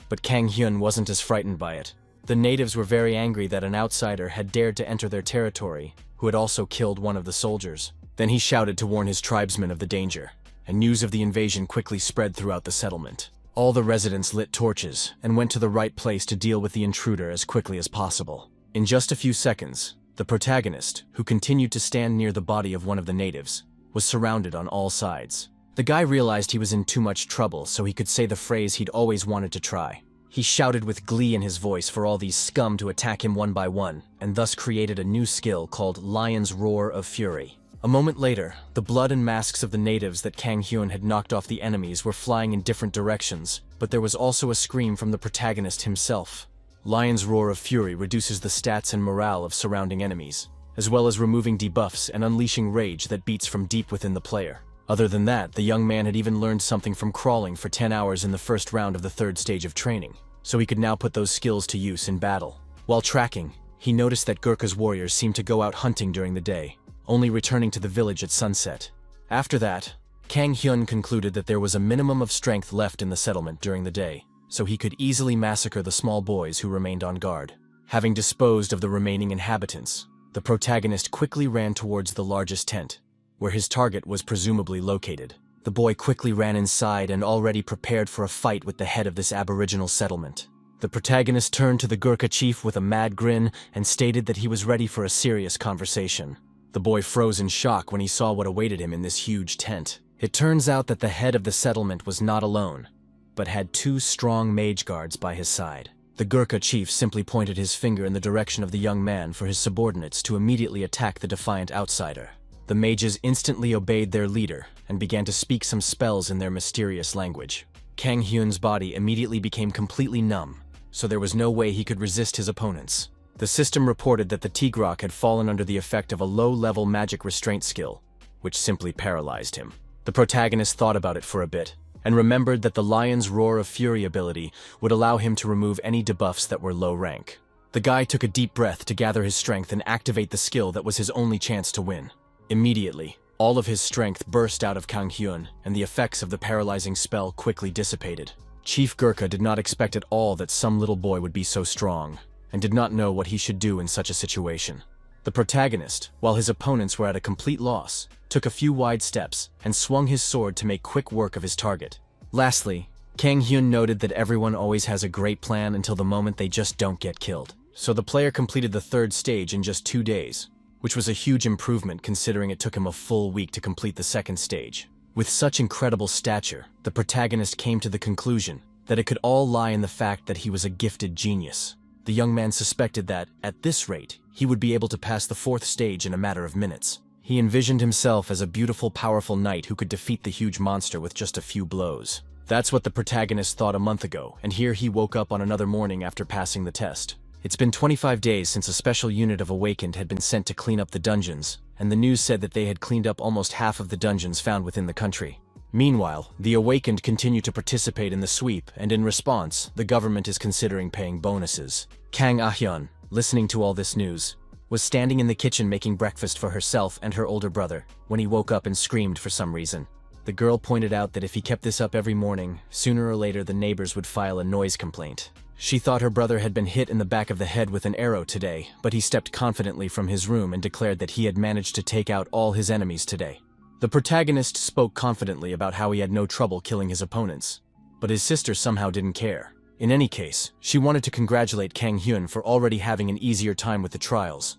but Kang Hyun wasn't as frightened by it. The natives were very angry that an outsider had dared to enter their territory, who had also killed one of the soldiers. Then he shouted to warn his tribesmen of the danger, and news of the invasion quickly spread throughout the settlement. All the residents lit torches and went to the right place to deal with the intruder as quickly as possible. In just a few seconds, the protagonist, who continued to stand near the body of one of the natives, was surrounded on all sides. The guy realized he was in too much trouble, so he could say the phrase he'd always wanted to try. He shouted with glee in his voice for all these scum to attack him one by one, and thus created a new skill called Lion's Roar of Fury. A moment later, the blood and masks of the natives that Kang Hyun had knocked off the enemies were flying in different directions, but there was also a scream from the protagonist himself. Lion's Roar of Fury reduces the stats and morale of surrounding enemies, as well as removing debuffs and unleashing rage that beats from deep within the player. Other than that, the young man had even learned something from crawling for 10 hours in the first round of the third stage of training, so he could now put those skills to use in battle. While tracking, he noticed that Gurkha's warriors seemed to go out hunting during the day, only returning to the village at sunset. After that, Kang Hyun concluded that there was a minimum of strength left in the settlement during the day, so he could easily massacre the small boys who remained on guard. Having disposed of the remaining inhabitants, the protagonist quickly ran towards the largest tent, where his target was presumably located. The boy quickly ran inside and already prepared for a fight with the head of this aboriginal settlement. The protagonist turned to the Gurkha chief with a mad grin and stated that he was ready for a serious conversation. The boy froze in shock when he saw what awaited him in this huge tent. It turns out that the head of the settlement was not alone, but had two strong mage guards by his side. The Gurkha chief simply pointed his finger in the direction of the young man for his subordinates to immediately attack the defiant outsider. The mages instantly obeyed their leader and began to speak some spells in their mysterious language. Kang Hyun's body immediately became completely numb, so there was no way he could resist his opponents. The system reported that the Tigrok had fallen under the effect of a low-level magic restraint skill, which simply paralyzed him. The protagonist thought about it for a bit, and remembered that the Lion's Roar of Fury ability would allow him to remove any debuffs that were low rank. The guy took a deep breath to gather his strength and activate the skill that was his only chance to win. Immediately, all of his strength burst out of Kang Hyun, and the effects of the paralyzing spell quickly dissipated. Chief Gurkha did not expect at all that some little boy would be so strong, and did not know what he should do in such a situation. The protagonist, while his opponents were at a complete loss, took a few wide steps and swung his sword to make quick work of his target. Lastly, Kang Hyun noted that everyone always has a great plan until the moment they just don't get killed. So the player completed the third stage in just 2 days, which was a huge improvement considering it took him a full week to complete the second stage. With such incredible stature, the protagonist came to the conclusion that it could all lie in the fact that he was a gifted genius. The young man suspected that, at this rate, he would be able to pass the fourth stage in a matter of minutes. He envisioned himself as a beautiful, powerful knight who could defeat the huge monster with just a few blows. That's what the protagonist thought a month ago, and here he woke up on another morning after passing the test. It's been 25 days since a special unit of Awakened had been sent to clean up the dungeons, and the news said that they had cleaned up almost half of the dungeons found within the country. Meanwhile, the Awakened continue to participate in the sweep, and in response, the government is considering paying bonuses. Kang Ah-hyun, listening to all this news, was standing in the kitchen making breakfast for herself and her older brother when he woke up and screamed for some reason. The girl pointed out that if he kept this up every morning, sooner or later the neighbors would file a noise complaint. She thought her brother had been hit in the back of the head with an arrow today, but he stepped confidently from his room and declared that he had managed to take out all his enemies today. The protagonist spoke confidently about how he had no trouble killing his opponents, but his sister somehow didn't care. In any case, she wanted to congratulate Kang Hyun for already having an easier time with the trials.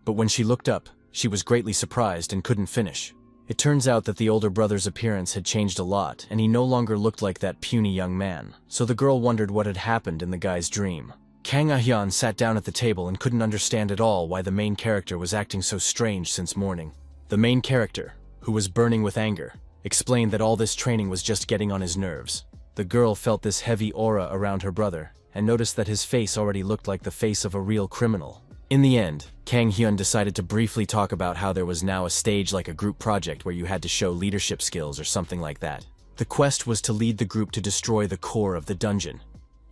But when she looked up, she was greatly surprised and couldn't finish. It turns out that the older brother's appearance had changed a lot, and he no longer looked like that puny young man, so the girl wondered what had happened in the guy's dream. Kang Ah-hyun sat down at the table and couldn't understand at all why the main character was acting so strange since morning. The main character, who was burning with anger, explained that all this training was just getting on his nerves. The girl felt this heavy aura around her brother, and noticed that his face already looked like the face of a real criminal. In the end, Kang Hyun decided to briefly talk about how there was now a stage like a group project where you had to show leadership skills or something like that. The quest was to lead the group to destroy the core of the dungeon,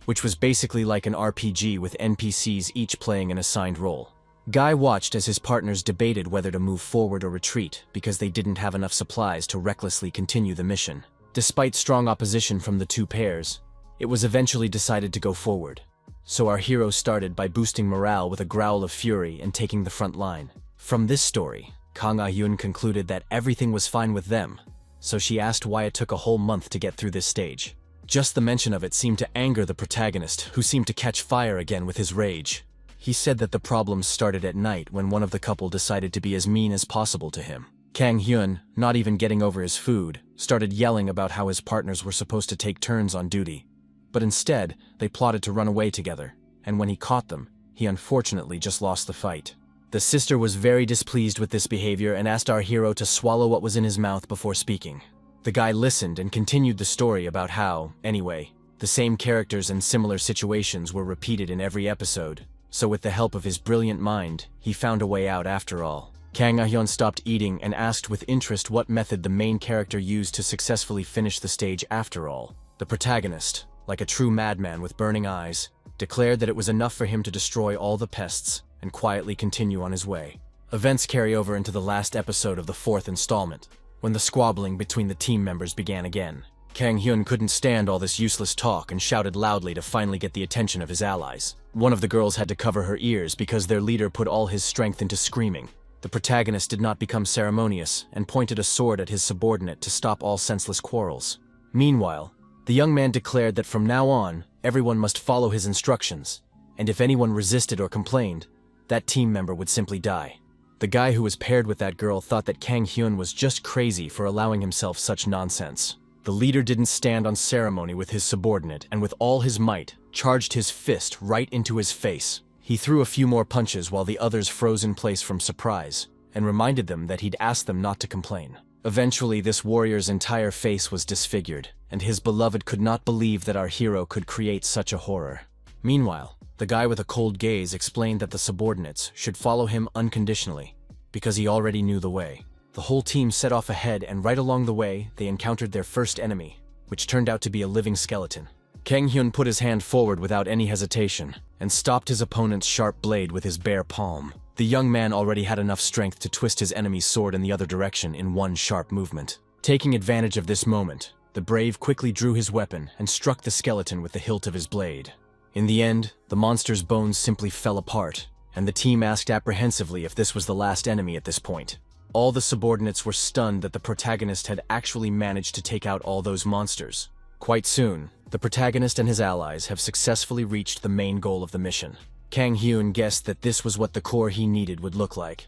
which was basically like an RPG with NPCs each playing an assigned role. Guy watched as his partners debated whether to move forward or retreat because they didn't have enough supplies to recklessly continue the mission. Despite strong opposition from the two pairs, it was eventually decided to go forward. So our hero started by boosting morale with a growl of fury and taking the front line. From this story, Kang Ah-hyun concluded that everything was fine with them, so she asked why it took a whole month to get through this stage. Just the mention of it seemed to anger the protagonist, who seemed to catch fire again with his rage. He said that the problems started at night when one of the couple decided to be as mean as possible to him. Kang Hyun, not even getting over his food, started yelling about how his partners were supposed to take turns on duty. But instead, they plotted to run away together, and when he caught them, he unfortunately just lost the fight. The sister was very displeased with this behavior and asked our hero to swallow what was in his mouth before speaking. The guy listened and continued the story about how, anyway, the same characters and similar situations were repeated in every episode, so with the help of his brilliant mind, he found a way out after all. Kang Ah-hyun stopped eating and asked with interest what method the main character used to successfully finish the stage after all. The protagonist, like a true madman with burning eyes, declared that it was enough for him to destroy all the pests and quietly continue on his way. Events carry over into the last episode of the fourth installment, when the squabbling between the team members began again. Kang Hyun couldn't stand all this useless talk and shouted loudly to finally get the attention of his allies. One of the girls had to cover her ears because their leader put all his strength into screaming. The protagonist did not become ceremonious and pointed a sword at his subordinate to stop all senseless quarrels. Meanwhile, the young man declared that from now on, everyone must follow his instructions, and if anyone resisted or complained, that team member would simply die. The guy who was paired with that girl thought that Kang Hyun was just crazy for allowing himself such nonsense. The leader didn't stand on ceremony with his subordinate and with all his might, charged his fist right into his face. He threw a few more punches while the others froze in place from surprise, and reminded them that he'd asked them not to complain. Eventually, this warrior's entire face was disfigured, and his beloved could not believe that our hero could create such a horror. Meanwhile, the guy with a cold gaze explained that the subordinates should follow him unconditionally, because he already knew the way. The whole team set off ahead, and right along the way, they encountered their first enemy, which turned out to be a living skeleton. Kang Hyun put his hand forward without any hesitation, and stopped his opponent's sharp blade with his bare palm. The young man already had enough strength to twist his enemy's sword in the other direction in one sharp movement. Taking advantage of this moment, the brave quickly drew his weapon and struck the skeleton with the hilt of his blade. In the end, the monster's bones simply fell apart, and the team asked apprehensively if this was the last enemy at this point. All the subordinates were stunned that the protagonist had actually managed to take out all those monsters. Quite soon, The protagonist and his allies have successfully reached the main goal of the mission. Kang Hyun guessed that this was what the core he needed would look like,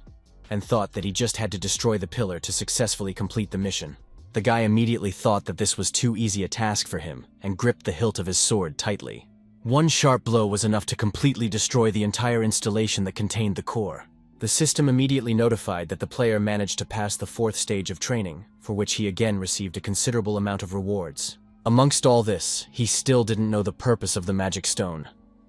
and thought that he just had to destroy the pillar to successfully complete the mission. The guy immediately thought that this was too easy a task for him, and gripped the hilt of his sword tightly. One sharp blow was enough to completely destroy the entire installation that contained the core. The system immediately notified that the player managed to pass the 4th stage of training, for which he again received a considerable amount of rewards. Amongst all this, he still didn't know the purpose of the magic stone.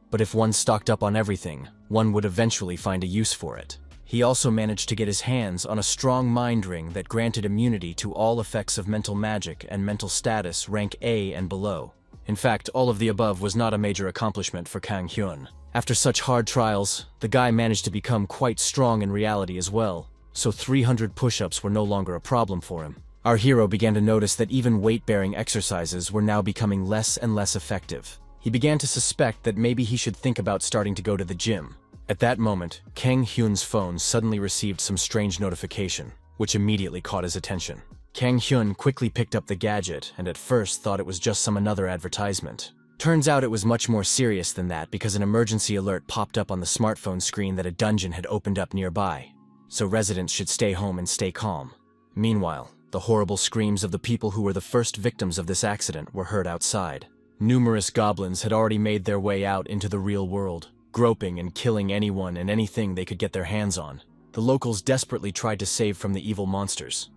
But if one stocked up on everything, one would eventually find a use for it. He also managed to get his hands on a strong mind ring that granted immunity to all effects of mental magic and mental status rank A and below. In fact, all of the above was not a major accomplishment for Kang Hyun. After such hard trials, the guy managed to become quite strong in reality as well, so 300 push-ups were no longer a problem for him. Our hero began to notice that even weight-bearing exercises were now becoming less and less effective. He began to suspect that maybe he should think about starting to go to the gym. At that moment, Kang Hyun's phone suddenly received some strange notification, which immediately caught his attention. Kang Hyun quickly picked up the gadget and at first thought it was just another advertisement. Turns out it was much more serious than that because an emergency alert popped up on the smartphone screen that a dungeon had opened up nearby, so residents should stay home and stay calm. Meanwhile, the horrible screams of the people who were the first victims of this accident were heard outside. Numerous goblins had already made their way out into the real world, groping and killing anyone and anything they could get their hands on. The locals desperately tried to save from the evil monsters,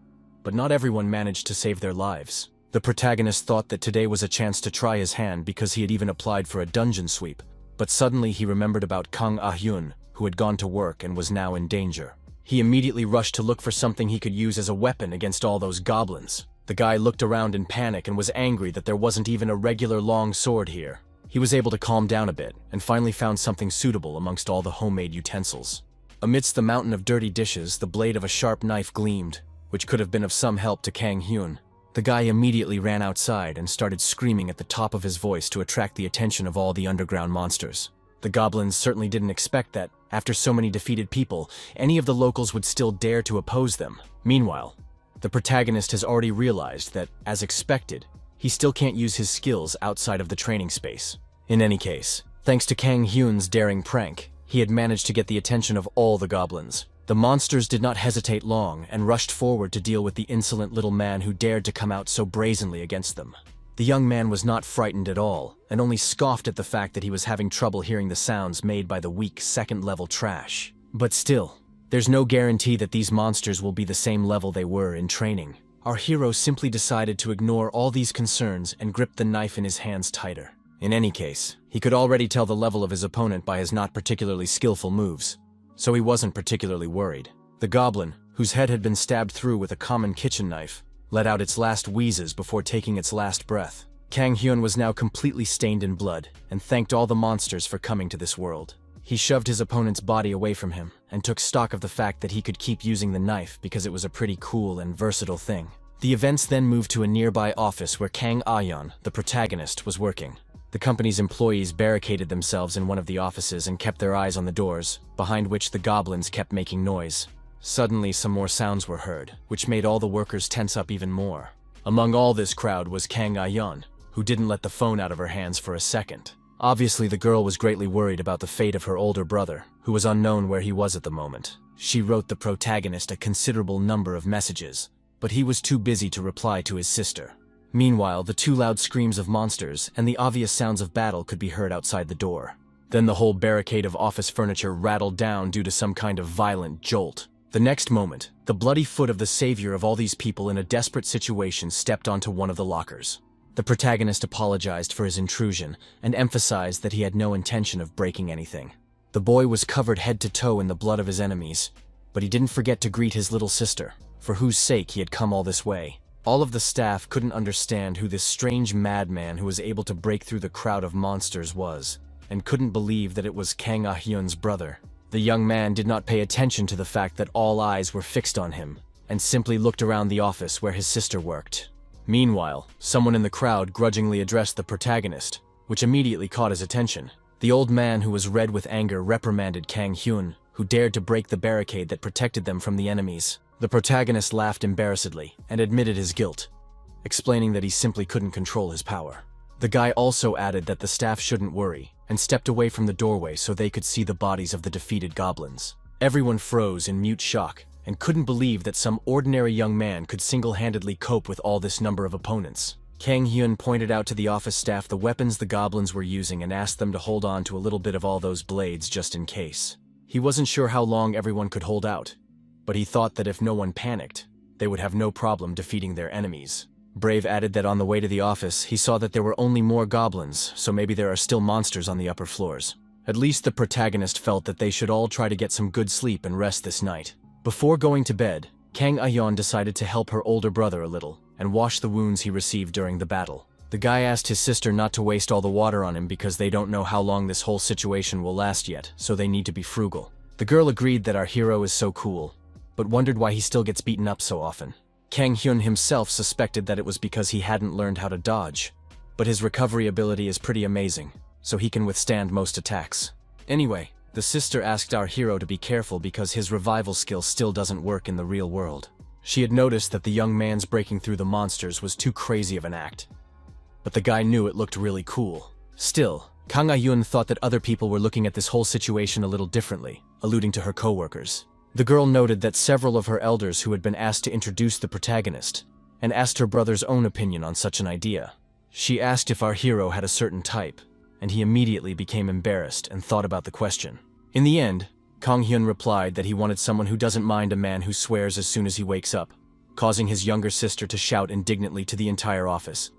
but not everyone managed to save their lives. The protagonist thought that today was a chance to try his hand because he had even applied for a dungeon sweep, but suddenly he remembered about Kang Ah-hyun, who had gone to work and was now in danger. He immediately rushed to look for something he could use as a weapon against all those goblins. The guy looked around in panic and was angry that there wasn't even a regular long sword here. He was able to calm down a bit and finally found something suitable amongst all the homemade utensils. Amidst the mountain of dirty dishes, the blade of a sharp knife gleamed, which could have been of some help to Kang Hyun. The guy immediately ran outside and started screaming at the top of his voice to attract the attention of all the underground monsters. The goblins certainly didn't expect that, after so many defeated people, any of the locals would still dare to oppose them. Meanwhile, the protagonist has already realized that, as expected, he still can't use his skills outside of the training space. In any case, thanks to Kang Hyun's daring prank, he had managed to get the attention of all the goblins. The monsters did not hesitate long and rushed forward to deal with the insolent little man who dared to come out so brazenly against them. The young man was not frightened at all, and only scoffed at the fact that he was having trouble hearing the sounds made by the weak second-level trash. But still, there's no guarantee that these monsters will be the same level they were in training. Our hero simply decided to ignore all these concerns and grip the knife in his hands tighter. In any case, he could already tell the level of his opponent by his not particularly skillful moves, so he wasn't particularly worried. The goblin, whose head had been stabbed through with a common kitchen knife, let out its last wheezes before taking its last breath. Kang Hyun was now completely stained in blood and thanked all the monsters for coming to this world. He shoved his opponent's body away from him and took stock of the fact that he could keep using the knife because it was a pretty cool and versatile thing. The events then moved to a nearby office where Kang Ah-hyun, the protagonist, was working. The company's employees barricaded themselves in one of the offices and kept their eyes on the doors, behind which the goblins kept making noise. Suddenly, some more sounds were heard, which made all the workers tense up even more. Among all this crowd was Kang Ah-hyun, who didn't let the phone out of her hands for a second. Obviously, the girl was greatly worried about the fate of her older brother, who was unknown where he was at the moment. She wrote the protagonist a considerable number of messages, but he was too busy to reply to his sister. Meanwhile, the two loud screams of monsters and the obvious sounds of battle could be heard outside the door. Then the whole barricade of office furniture rattled down due to some kind of violent jolt. The next moment, the bloody foot of the savior of all these people in a desperate situation stepped onto one of the lockers. The protagonist apologized for his intrusion and emphasized that he had no intention of breaking anything. The boy was covered head to toe in the blood of his enemies, but he didn't forget to greet his little sister, for whose sake he had come all this way. All of the staff couldn't understand who this strange madman who was able to break through the crowd of monsters was, and couldn't believe that it was Kang Ah-hyun's brother. The young man did not pay attention to the fact that all eyes were fixed on him, and simply looked around the office where his sister worked. Meanwhile, someone in the crowd grudgingly addressed the protagonist, which immediately caught his attention. The old man, who was red with anger, reprimanded Kang Hyun, who dared to break the barricade that protected them from the enemies. The protagonist laughed embarrassedly and admitted his guilt, explaining that he simply couldn't control his power. The guy also added that the staff shouldn't worry, and stepped away from the doorway so they could see the bodies of the defeated goblins. Everyone froze in mute shock, and couldn't believe that some ordinary young man could single-handedly cope with all this number of opponents. Kang Hyun pointed out to the office staff the weapons the goblins were using and asked them to hold on to a little bit of all those blades just in case. He wasn't sure how long everyone could hold out, but he thought that if no one panicked, they would have no problem defeating their enemies. Brave added that on the way to the office, he saw that there were only more goblins, so maybe there are still monsters on the upper floors. At least the protagonist felt that they should all try to get some good sleep and rest this night. Before going to bed, Kang Ah-yeon decided to help her older brother a little, and wash the wounds he received during the battle. The guy asked his sister not to waste all the water on him because they don't know how long this whole situation will last yet, so they need to be frugal. The girl agreed that our hero is so cool, but wondered why he still gets beaten up so often. Kang Hyun himself suspected that it was because he hadn't learned how to dodge, but his recovery ability is pretty amazing, so he can withstand most attacks. Anyway, the sister asked our hero to be careful because his revival skill still doesn't work in the real world. She had noticed that the young man's breaking through the monsters was too crazy of an act, but the guy knew it looked really cool. Still, Kang Ah-yeon thought that other people were looking at this whole situation a little differently, alluding to her co-workers. The girl noted that several of her elders who had been asked to introduce the protagonist, and asked her brother's own opinion on such an idea. She asked if our hero had a certain type, and he immediately became embarrassed and thought about the question. In the end, Kang Hyun replied that he wanted someone who doesn't mind a man who swears as soon as he wakes up, causing his younger sister to shout indignantly to the entire office,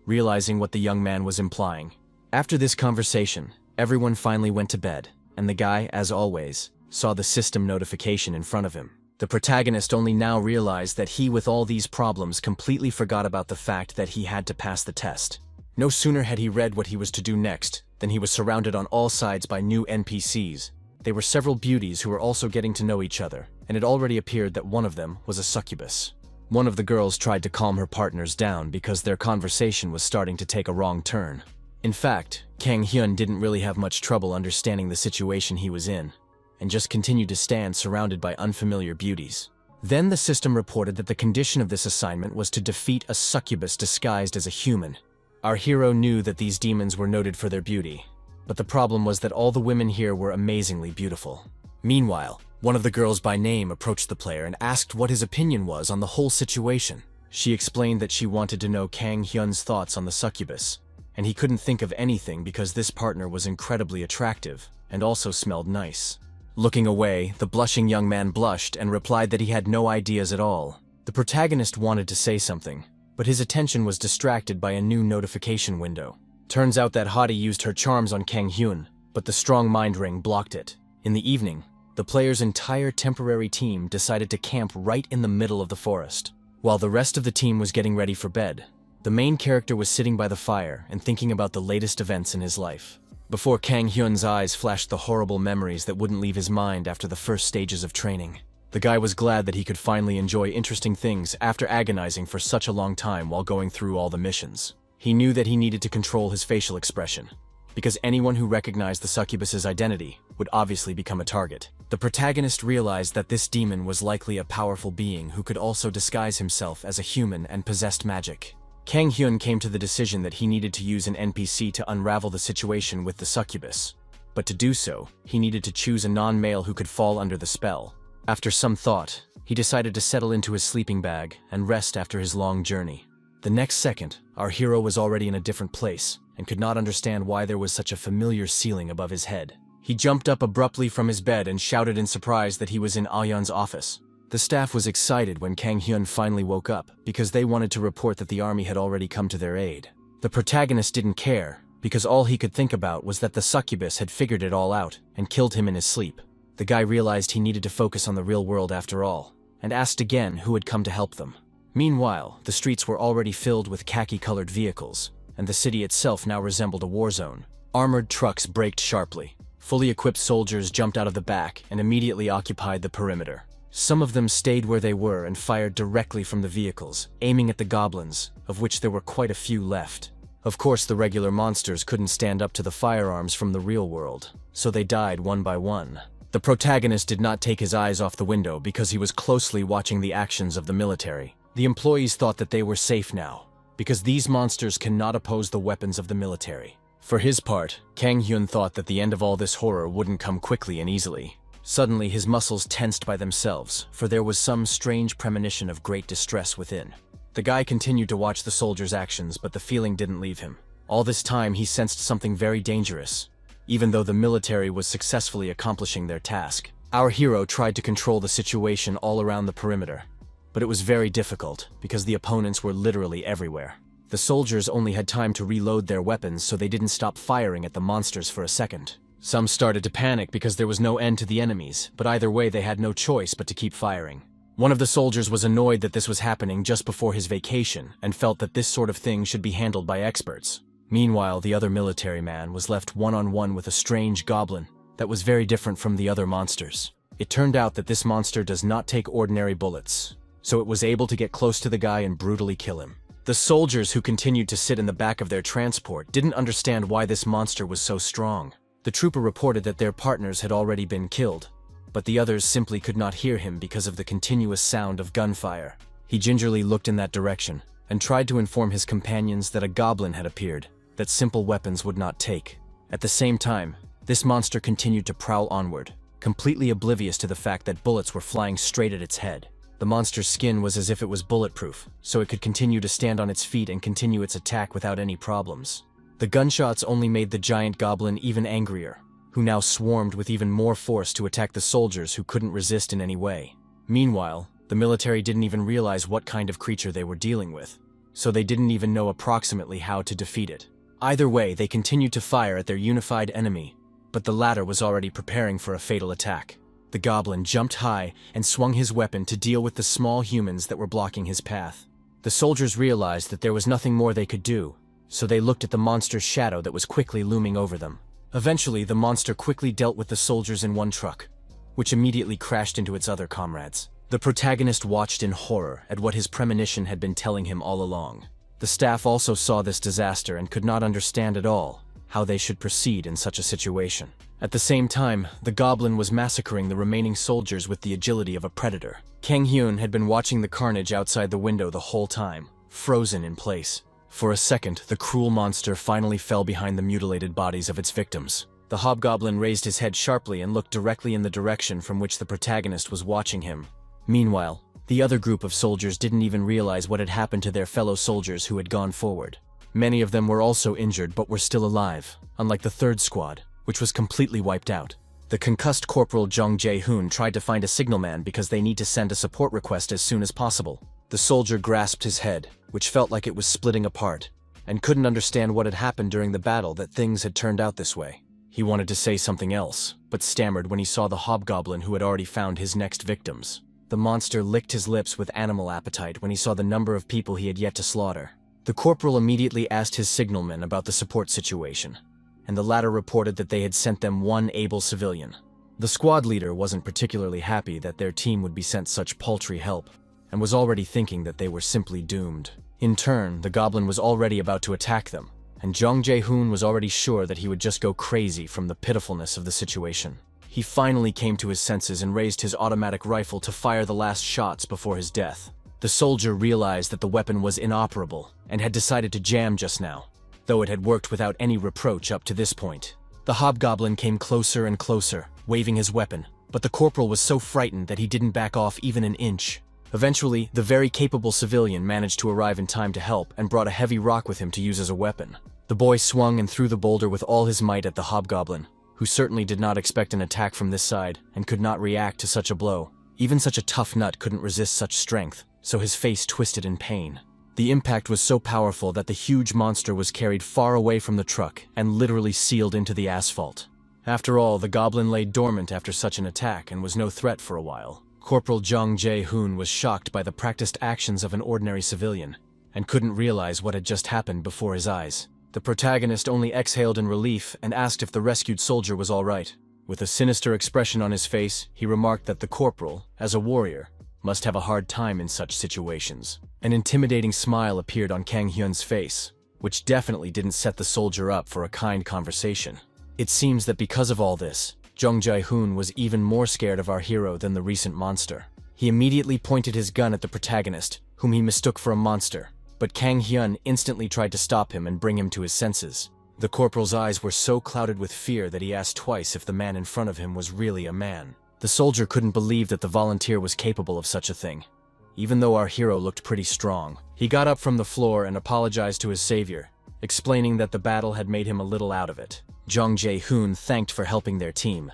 realizing what the young man was implying. After this conversation, everyone finally went to bed, and the guy, as always, saw the system notification in front of him. The protagonist only now realized that he, with all these problems, completely forgot about the fact that he had to pass the test. No sooner had he read what he was to do next than he was surrounded on all sides by new NPCs. They were several beauties who were also getting to know each other, and it already appeared that one of them was a succubus. One of the girls tried to calm her partners down because their conversation was starting to take a wrong turn. In fact, Kang Hyun didn't really have much trouble understanding the situation he was in, and just continued to stand surrounded by unfamiliar beauties. Then the system reported that the condition of this assignment was to defeat a succubus disguised as a human. Our hero knew that these demons were noted for their beauty, but the problem was that all the women here were amazingly beautiful. Meanwhile, one of the girls by name approached the player and asked what his opinion was on the whole situation. She explained that she wanted to know Kang Hyun's thoughts on the succubus, and he couldn't think of anything because this partner was incredibly attractive and also smelled nice. Looking away, the blushing young man blushed and replied that he had no ideas at all. The protagonist wanted to say something, but his attention was distracted by a new notification window. Turns out that Hottie used her charms on Kang Hyun, but the strong mind ring blocked it. In the evening, the player's entire temporary team decided to camp right in the middle of the forest. While the rest of the team was getting ready for bed, the main character was sitting by the fire and thinking about the latest events in his life. Before Kang Hyun's eyes flashed the horrible memories that wouldn't leave his mind after the first stages of training. The guy was glad that he could finally enjoy interesting things after agonizing for such a long time while going through all the missions. He knew that he needed to control his facial expression, because anyone who recognized the succubus's identity would obviously become a target. The protagonist realized that this demon was likely a powerful being who could also disguise himself as a human and possessed magic. Kang Hyun came to the decision that he needed to use an NPC to unravel the situation with the succubus, but to do so, he needed to choose a non-male who could fall under the spell. After some thought, he decided to settle into his sleeping bag and rest after his long journey. The next second, our hero was already in a different place and could not understand why there was such a familiar ceiling above his head. He jumped up abruptly from his bed and shouted in surprise that he was in Ah-yeon's office. The staff was excited when Kang Hyun finally woke up because they wanted to report that the army had already come to their aid. The protagonist didn't care because all he could think about was that the succubus had figured it all out and killed him in his sleep. The guy realized he needed to focus on the real world after all, and asked again who had come to help them. Meanwhile, the streets were already filled with khaki-colored vehicles, and the city itself now resembled a war zone. Armored trucks braked sharply. Fully equipped soldiers jumped out of the back and immediately occupied the perimeter. Some of them stayed where they were and fired directly from the vehicles, aiming at the goblins, of which there were quite a few left. Of course, the regular monsters couldn't stand up to the firearms from the real world, so they died one by one. The protagonist did not take his eyes off the window because he was closely watching the actions of the military. The employees thought that they were safe now, because these monsters cannot oppose the weapons of the military. For his part, Kang Hyun thought that the end of all this horror wouldn't come quickly and easily. Suddenly, his muscles tensed by themselves, for there was some strange premonition of great distress within. The guy continued to watch the soldiers' actions, but the feeling didn't leave him. All this time, he sensed something very dangerous. Even though the military was successfully accomplishing their task, our hero tried to control the situation all around the perimeter. But it was very difficult, because the opponents were literally everywhere. The soldiers only had time to reload their weapons, so they didn't stop firing at the monsters for a second. Some started to panic because there was no end to the enemies, but either way they had no choice but to keep firing. One of the soldiers was annoyed that this was happening just before his vacation, and felt that this sort of thing should be handled by experts. Meanwhile, the other military man was left one-on-one with a strange goblin that was very different from the other monsters. It turned out that this monster does not take ordinary bullets, so it was able to get close to the guy and brutally kill him. The soldiers who continued to sit in the back of their transport didn't understand why this monster was so strong. The trooper reported that their partners had already been killed, but the others simply could not hear him because of the continuous sound of gunfire. He gingerly looked in that direction and tried to inform his companions that a goblin had appeared that simple weapons would not take. At the same time, this monster continued to prowl onward, completely oblivious to the fact that bullets were flying straight at its head. The monster's skin was as if it was bulletproof, so it could continue to stand on its feet and continue its attack without any problems. The gunshots only made the giant goblin even angrier, who now swarmed with even more force to attack the soldiers who couldn't resist in any way. Meanwhile, the military didn't even realize what kind of creature they were dealing with, so they didn't even know approximately how to defeat it. Either way, they continued to fire at their unified enemy, but the latter was already preparing for a fatal attack. The goblin jumped high and swung his weapon to deal with the small humans that were blocking his path. The soldiers realized that there was nothing more they could do, so they looked at the monster's shadow that was quickly looming over them. Eventually, the monster quickly dealt with the soldiers in one truck, which immediately crashed into its other comrades. The protagonist watched in horror at what his premonition had been telling him all along. The staff also saw this disaster and could not understand at all how they should proceed in such a situation. At the same time, the goblin was massacring the remaining soldiers with the agility of a predator. Kang Hyun had been watching the carnage outside the window the whole time, frozen in place. For a second, the cruel monster finally fell behind the mutilated bodies of its victims. The hobgoblin raised his head sharply and looked directly in the direction from which the protagonist was watching him. Meanwhile, the other group of soldiers didn't even realize what had happened to their fellow soldiers who had gone forward. Many of them were also injured but were still alive, unlike the third squad, which was completely wiped out. The concussed Corporal Jung Jae-hoon tried to find a signalman because they need to send a support request as soon as possible. The soldier grasped his head, which felt like it was splitting apart, and couldn't understand what had happened during the battle that things had turned out this way. He wanted to say something else, but stammered when he saw the hobgoblin who had already found his next victims. The monster licked his lips with animal appetite when he saw the number of people he had yet to slaughter. The corporal immediately asked his signalman about the support situation, and the latter reported that they had sent them one able civilian. The squad leader wasn't particularly happy that their team would be sent such paltry help, and was already thinking that they were simply doomed. In turn, the goblin was already about to attack them, and Jung Jae-hoon was already sure that he would just go crazy from the pitifulness of the situation. He finally came to his senses and raised his automatic rifle to fire the last shots before his death. The soldier realized that the weapon was inoperable and had decided to jam just now, though it had worked without any reproach up to this point. The hobgoblin came closer and closer, waving his weapon, but the corporal was so frightened that he didn't back off even an inch. Eventually, the very capable civilian managed to arrive in time to help and brought a heavy rock with him to use as a weapon. The boy swung and threw the boulder with all his might at the hobgoblin, who certainly did not expect an attack from this side and could not react to such a blow. Even such a tough nut couldn't resist such strength, so his face twisted in pain. The impact was so powerful that the huge monster was carried far away from the truck and literally sealed into the asphalt. After all, the goblin lay dormant after such an attack and was no threat for a while. Corporal Jung Jae-hoon was shocked by the practiced actions of an ordinary civilian, and couldn't realize what had just happened before his eyes. The protagonist only exhaled in relief and asked if the rescued soldier was all right. With a sinister expression on his face, he remarked that the corporal, as a warrior, must have a hard time in such situations. An intimidating smile appeared on Kang Hyun's face, which definitely didn't set the soldier up for a kind conversation. It seems that because of all this, Jung Jae-hoon was even more scared of our hero than the recent monster. He immediately pointed his gun at the protagonist, whom he mistook for a monster, but Kang Hyun instantly tried to stop him and bring him to his senses. The corporal's eyes were so clouded with fear that he asked twice if the man in front of him was really a man. The soldier couldn't believe that the volunteer was capable of such a thing. Even though our hero looked pretty strong, he got up from the floor and apologized to his savior, explaining that the battle had made him a little out of it. Jong Jae-hoon thanked for helping their team,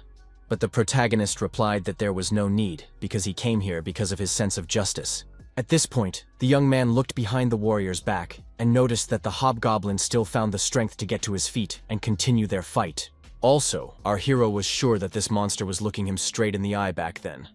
but the protagonist replied that there was no need because he came here because of his sense of justice. At this point, the young man looked behind the warrior's back and noticed that the hobgoblin still found the strength to get to his feet and continue their fight. Also, our hero was sure that this monster was looking him straight in the eye back then.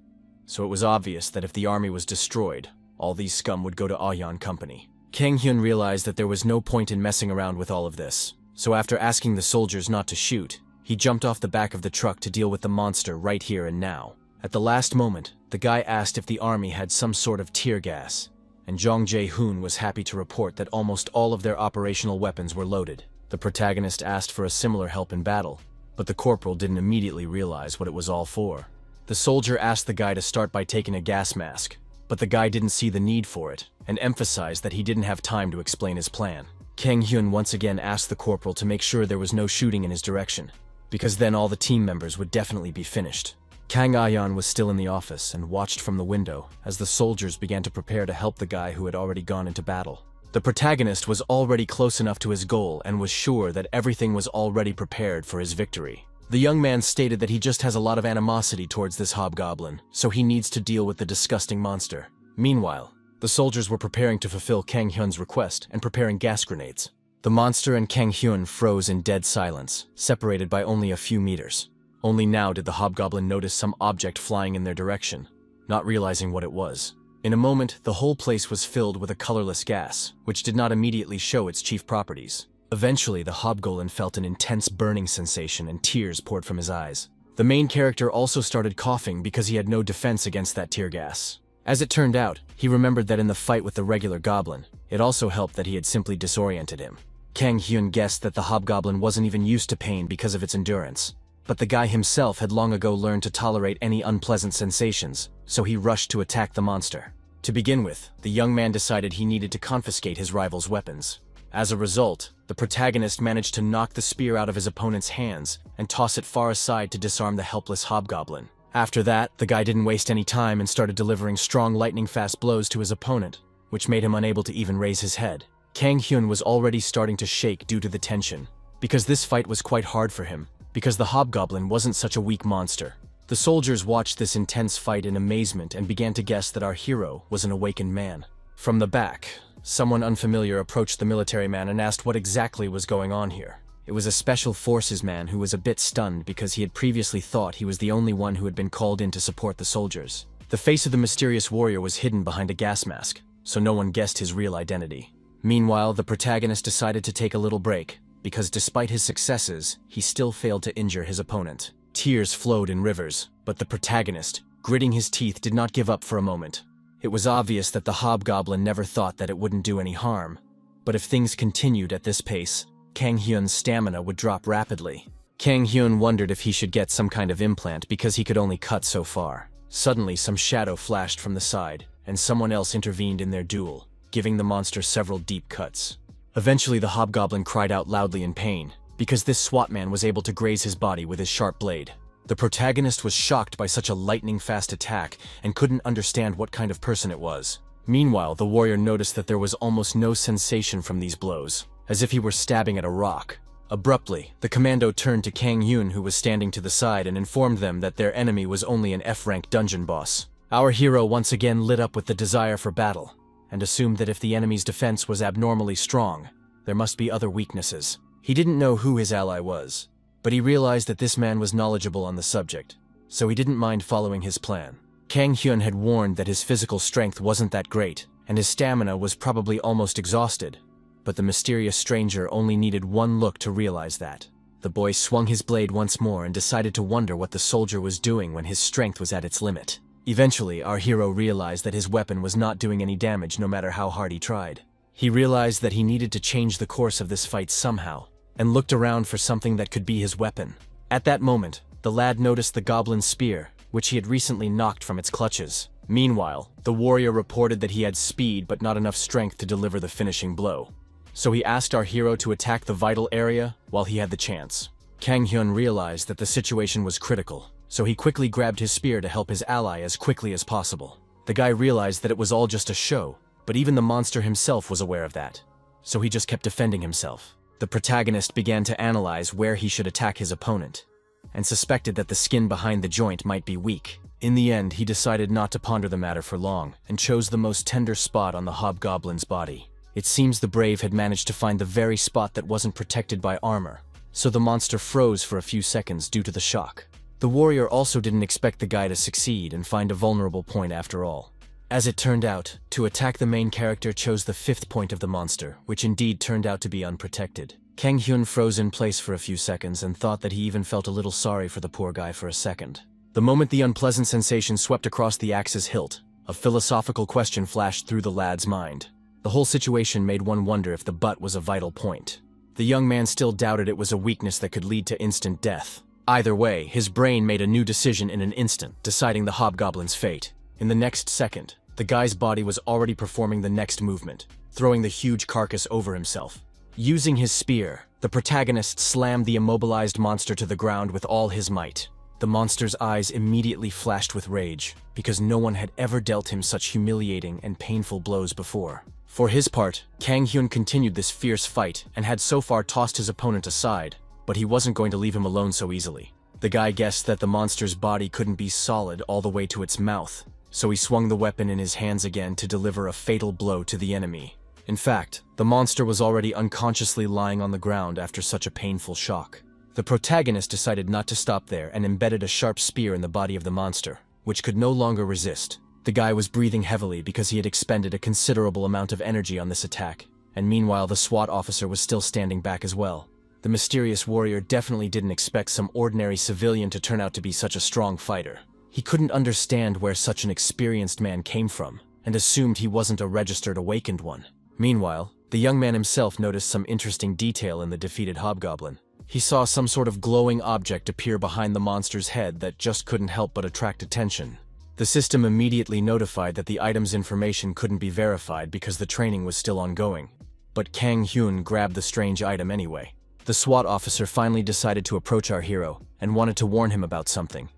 So it was obvious that if the army was destroyed, all these scum would go to Ayan Company. Kang Hyun realized that there was no point in messing around with all of this, so after asking the soldiers not to shoot, he jumped off the back of the truck to deal with the monster right here and now. At the last moment, the guy asked if the army had some sort of tear gas, and Jong Jae-hoon was happy to report that almost all of their operational weapons were loaded. The protagonist asked for a similar help in battle, but the corporal didn't immediately realize what it was all for. The soldier asked the guy to start by taking a gas mask, but the guy didn't see the need for it, and emphasized that he didn't have time to explain his plan. Kang Hyun once again asked the corporal to make sure there was no shooting in his direction, because then all the team members would definitely be finished. Kang Ayan was still in the office and watched from the window as the soldiers began to prepare to help the guy who had already gone into battle. The protagonist was already close enough to his goal and was sure that everything was already prepared for his victory. The young man stated that he just has a lot of animosity towards this hobgoblin, so he needs to deal with the disgusting monster. Meanwhile, the soldiers were preparing to fulfill Kang Hyun's request and preparing gas grenades. The monster and Kang Hyun froze in dead silence, separated by only a few meters. Only now did the hobgoblin notice some object flying in their direction, not realizing what it was. In a moment, the whole place was filled with a colorless gas, which did not immediately show its chief properties. Eventually, the hobgoblin felt an intense burning sensation and tears poured from his eyes. The main character also started coughing because he had no defense against that tear gas. As it turned out, he remembered that in the fight with the regular goblin, it also helped that he had simply disoriented him. Kang Hyun guessed that the hobgoblin wasn't even used to pain because of its endurance. But the guy himself had long ago learned to tolerate any unpleasant sensations, so he rushed to attack the monster. To begin with, the young man decided he needed to confiscate his rival's weapons. As a result, the protagonist managed to knock the spear out of his opponent's hands and toss it far aside to disarm the helpless hobgoblin. After that, the guy didn't waste any time and started delivering strong lightning-fast blows to his opponent, which made him unable to even raise his head. Kang Hyun was already starting to shake due to the tension, because this fight was quite hard for him, because the hobgoblin wasn't such a weak monster. The soldiers watched this intense fight in amazement and began to guess that our hero was an awakened man. From the back, someone unfamiliar approached the military man and asked what exactly was going on here. It was a special forces man who was a bit stunned because he had previously thought he was the only one who had been called in to support the soldiers. The face of the mysterious warrior was hidden behind a gas mask, so no one guessed his real identity. Meanwhile, the protagonist decided to take a little break, because despite his successes, he still failed to injure his opponent. Tears flowed in rivers, but the protagonist, gritting his teeth, did not give up for a moment. It was obvious that the hobgoblin never thought that it wouldn't do any harm, but if things continued at this pace, Kang Hyun's stamina would drop rapidly. Kang Hyun wondered if he should get some kind of implant because he could only cut so far. Suddenly, some shadow flashed from the side, and someone else intervened in their duel, giving the monster several deep cuts. Eventually, the hobgoblin cried out loudly in pain, because this SWAT man was able to graze his body with his sharp blade. The protagonist was shocked by such a lightning-fast attack and couldn't understand what kind of person it was. Meanwhile, the warrior noticed that there was almost no sensation from these blows, as if he were stabbing at a rock. Abruptly, the commando turned to Kang Hyun, who was standing to the side, and informed them that their enemy was only an F-rank dungeon boss. Our hero once again lit up with the desire for battle, and assumed that if the enemy's defense was abnormally strong, there must be other weaknesses. He didn't know who his ally was, but he realized that this man was knowledgeable on the subject, so he didn't mind following his plan. Kang Hyun had warned that his physical strength wasn't that great, and his stamina was probably almost exhausted, but the mysterious stranger only needed one look to realize that. The boy swung his blade once more and decided to wonder what the soldier was doing when his strength was at its limit. Eventually, our hero realized that his weapon was not doing any damage no matter how hard he tried. He realized that he needed to change the course of this fight somehow, and looked around for something that could be his weapon. At that moment, the lad noticed the goblin's spear, which he had recently knocked from its clutches. Meanwhile, the warrior reported that he had speed but not enough strength to deliver the finishing blow. So he asked our hero to attack the vital area while he had the chance. Kang Hyun realized that the situation was critical, so he quickly grabbed his spear to help his ally as quickly as possible. The guy realized that it was all just a show, but even the monster himself was aware of that. So he just kept defending himself. The protagonist began to analyze where he should attack his opponent, and suspected that the skin behind the joint might be weak. In the end, he decided not to ponder the matter for long, and chose the most tender spot on the hobgoblin's body. It seems the brave had managed to find the very spot that wasn't protected by armor, so the monster froze for a few seconds due to the shock. The warrior also didn't expect the guy to succeed and find a vulnerable point after all. As it turned out, to attack the main character chose the 5th point of the monster, which indeed turned out to be unprotected. Kang Hyun froze in place for a few seconds and thought that he even felt a little sorry for the poor guy for a second. The moment the unpleasant sensation swept across the axe's hilt, a philosophical question flashed through the lad's mind. The whole situation made one wonder if the butt was a vital point. The young man still doubted it was a weakness that could lead to instant death. Either way, his brain made a new decision in an instant, deciding the hobgoblin's fate. In the next second, the guy's body was already performing the next movement, throwing the huge carcass over himself. Using his spear, the protagonist slammed the immobilized monster to the ground with all his might. The monster's eyes immediately flashed with rage, because no one had ever dealt him such humiliating and painful blows before. For his part, Kang Hyun continued this fierce fight and had so far tossed his opponent aside, but he wasn't going to leave him alone so easily. The guy guessed that the monster's body couldn't be solid all the way to its mouth, so he swung the weapon in his hands again to deliver a fatal blow to the enemy. In fact, the monster was already unconsciously lying on the ground after such a painful shock. The protagonist decided not to stop there and embedded a sharp spear in the body of the monster, which could no longer resist. The guy was breathing heavily because he had expended a considerable amount of energy on this attack, and meanwhile the SWAT officer was still standing back as well. The mysterious warrior definitely didn't expect some ordinary civilian to turn out to be such a strong fighter. He couldn't understand where such an experienced man came from, and assumed he wasn't a registered awakened one. Meanwhile, the young man himself noticed some interesting detail in the defeated hobgoblin. He saw some sort of glowing object appear behind the monster's head that just couldn't help but attract attention. The system immediately notified that the item's information couldn't be verified because the training was still ongoing. But Kang Hyun grabbed the strange item anyway. The SWAT officer finally decided to approach our hero and wanted to warn him about something,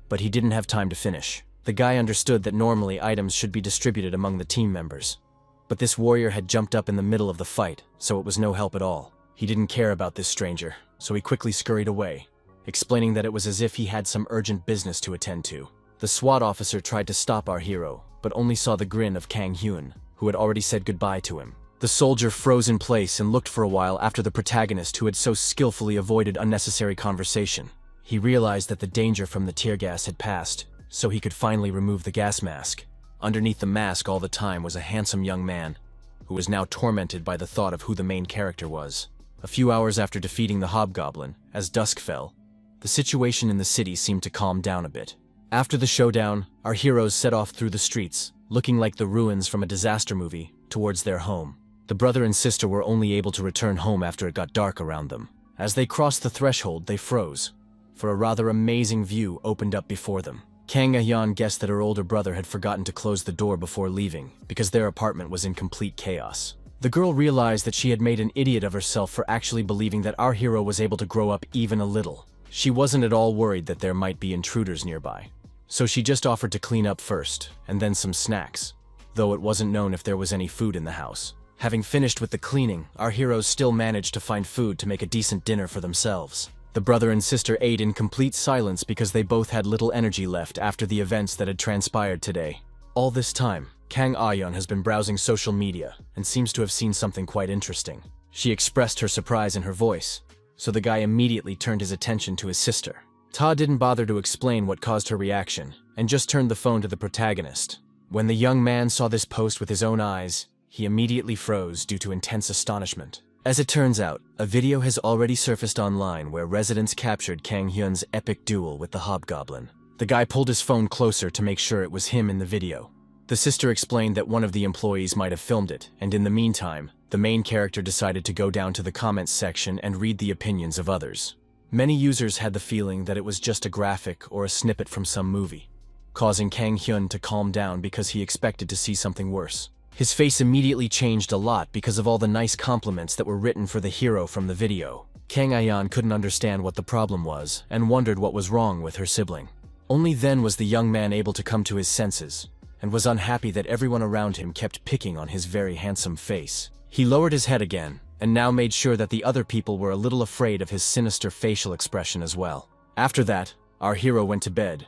but he didn't have time to finish. The guy understood that normally items should be distributed among the team members, but this warrior had jumped up in the middle of the fight, so it was no help at all. He didn't care about this stranger, so he quickly scurried away, explaining that it was as if he had some urgent business to attend to. The SWAT officer tried to stop our hero, but only saw the grin of Kang Hyun, who had already said goodbye to him. The soldier froze in place and looked for a while after the protagonist who had so skillfully avoided unnecessary conversation. He realized that the danger from the tear gas had passed, so he could finally remove the gas mask. Underneath the mask all the time was a handsome young man, who was now tormented by the thought of who the main character was. A few hours after defeating the hobgoblin, as dusk fell, the situation in the city seemed to calm down a bit. After the showdown, our heroes set off through the streets, looking like the ruins from a disaster movie, towards their home. The brother and sister were only able to return home after it got dark around them. As they crossed the threshold, they froze, for a rather amazing view opened up before them. Kang Hyun guessed that her older brother had forgotten to close the door before leaving, because their apartment was in complete chaos. The girl realized that she had made an idiot of herself for actually believing that our hero was able to grow up even a little. She wasn't at all worried that there might be intruders nearby, so she just offered to clean up first, and then some snacks, though it wasn't known if there was any food in the house. Having finished with the cleaning, our heroes still managed to find food to make a decent dinner for themselves. The brother and sister ate in complete silence because they both had little energy left after the events that had transpired today. All this time, Kang Hyun has been browsing social media and seems to have seen something quite interesting. She expressed her surprise in her voice, so the guy immediately turned his attention to his sister. Ta didn't bother to explain what caused her reaction, and just turned the phone to the protagonist. When the young man saw this post with his own eyes, he immediately froze due to intense astonishment. As it turns out, a video has already surfaced online where residents captured Kang Hyun's epic duel with the hobgoblin. The guy pulled his phone closer to make sure it was him in the video. The sister explained that one of the employees might have filmed it, and in the meantime, the main character decided to go down to the comments section and read the opinions of others. Many users had the feeling that it was just a graphic or a snippet from some movie, causing Kang Hyun to calm down because he expected to see something worse. His face immediately changed a lot because of all the nice compliments that were written for the hero from the video. Kang Ayan couldn't understand what the problem was and wondered what was wrong with her sibling. Only then was the young man able to come to his senses, and was unhappy that everyone around him kept picking on his very handsome face. He lowered his head again, and now made sure that the other people were a little afraid of his sinister facial expression as well. After that, our hero went to bed,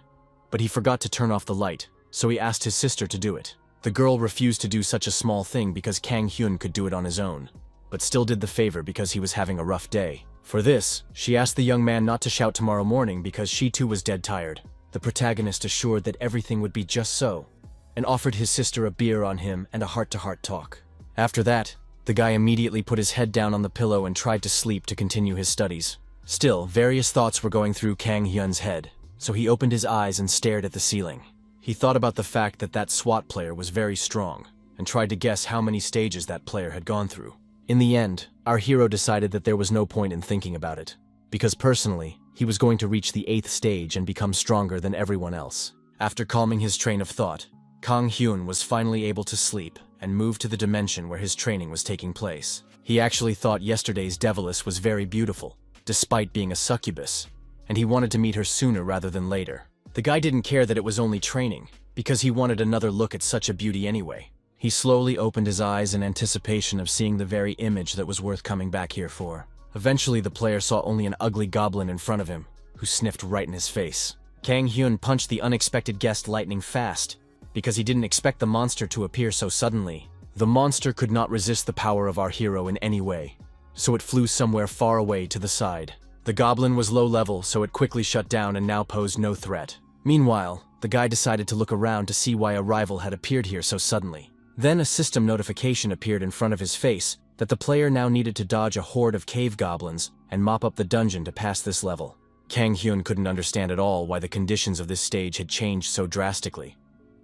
but he forgot to turn off the light, so he asked his sister to do it. The girl refused to do such a small thing because Kang Hyun could do it on his own, but still did the favor because he was having a rough day. For this, she asked the young man not to shout tomorrow morning because she too was dead tired. The protagonist assured that everything would be just so, and offered his sister a beer on him and a heart-to-heart talk. After that, the guy immediately put his head down on the pillow and tried to sleep to continue his studies. Still, various thoughts were going through Kang Hyun's head, so he opened his eyes and stared at the ceiling. He thought about the fact that that SWAT player was very strong, and tried to guess how many stages that player had gone through. In the end, our hero decided that there was no point in thinking about it, because personally, he was going to reach the 8th stage and become stronger than everyone else. After calming his train of thought, Kang Hyun was finally able to sleep and move to the dimension where his training was taking place. He actually thought yesterday's Devilis was very beautiful, despite being a succubus, and he wanted to meet her sooner rather than later. The guy didn't care that it was only training, because he wanted another look at such a beauty anyway. He slowly opened his eyes in anticipation of seeing the very image that was worth coming back here for. Eventually, the player saw only an ugly goblin in front of him, who sniffed right in his face. Kang Hyun punched the unexpected guest lightning fast, because he didn't expect the monster to appear so suddenly. The monster could not resist the power of our hero in any way, so it flew somewhere far away to the side. The goblin was low level, so it quickly shut down and now posed no threat. Meanwhile, the guy decided to look around to see why a rival had appeared here so suddenly. Then a system notification appeared in front of his face that the player now needed to dodge a horde of cave goblins and mop up the dungeon to pass this level. Kang Hyun couldn't understand at all why the conditions of this stage had changed so drastically,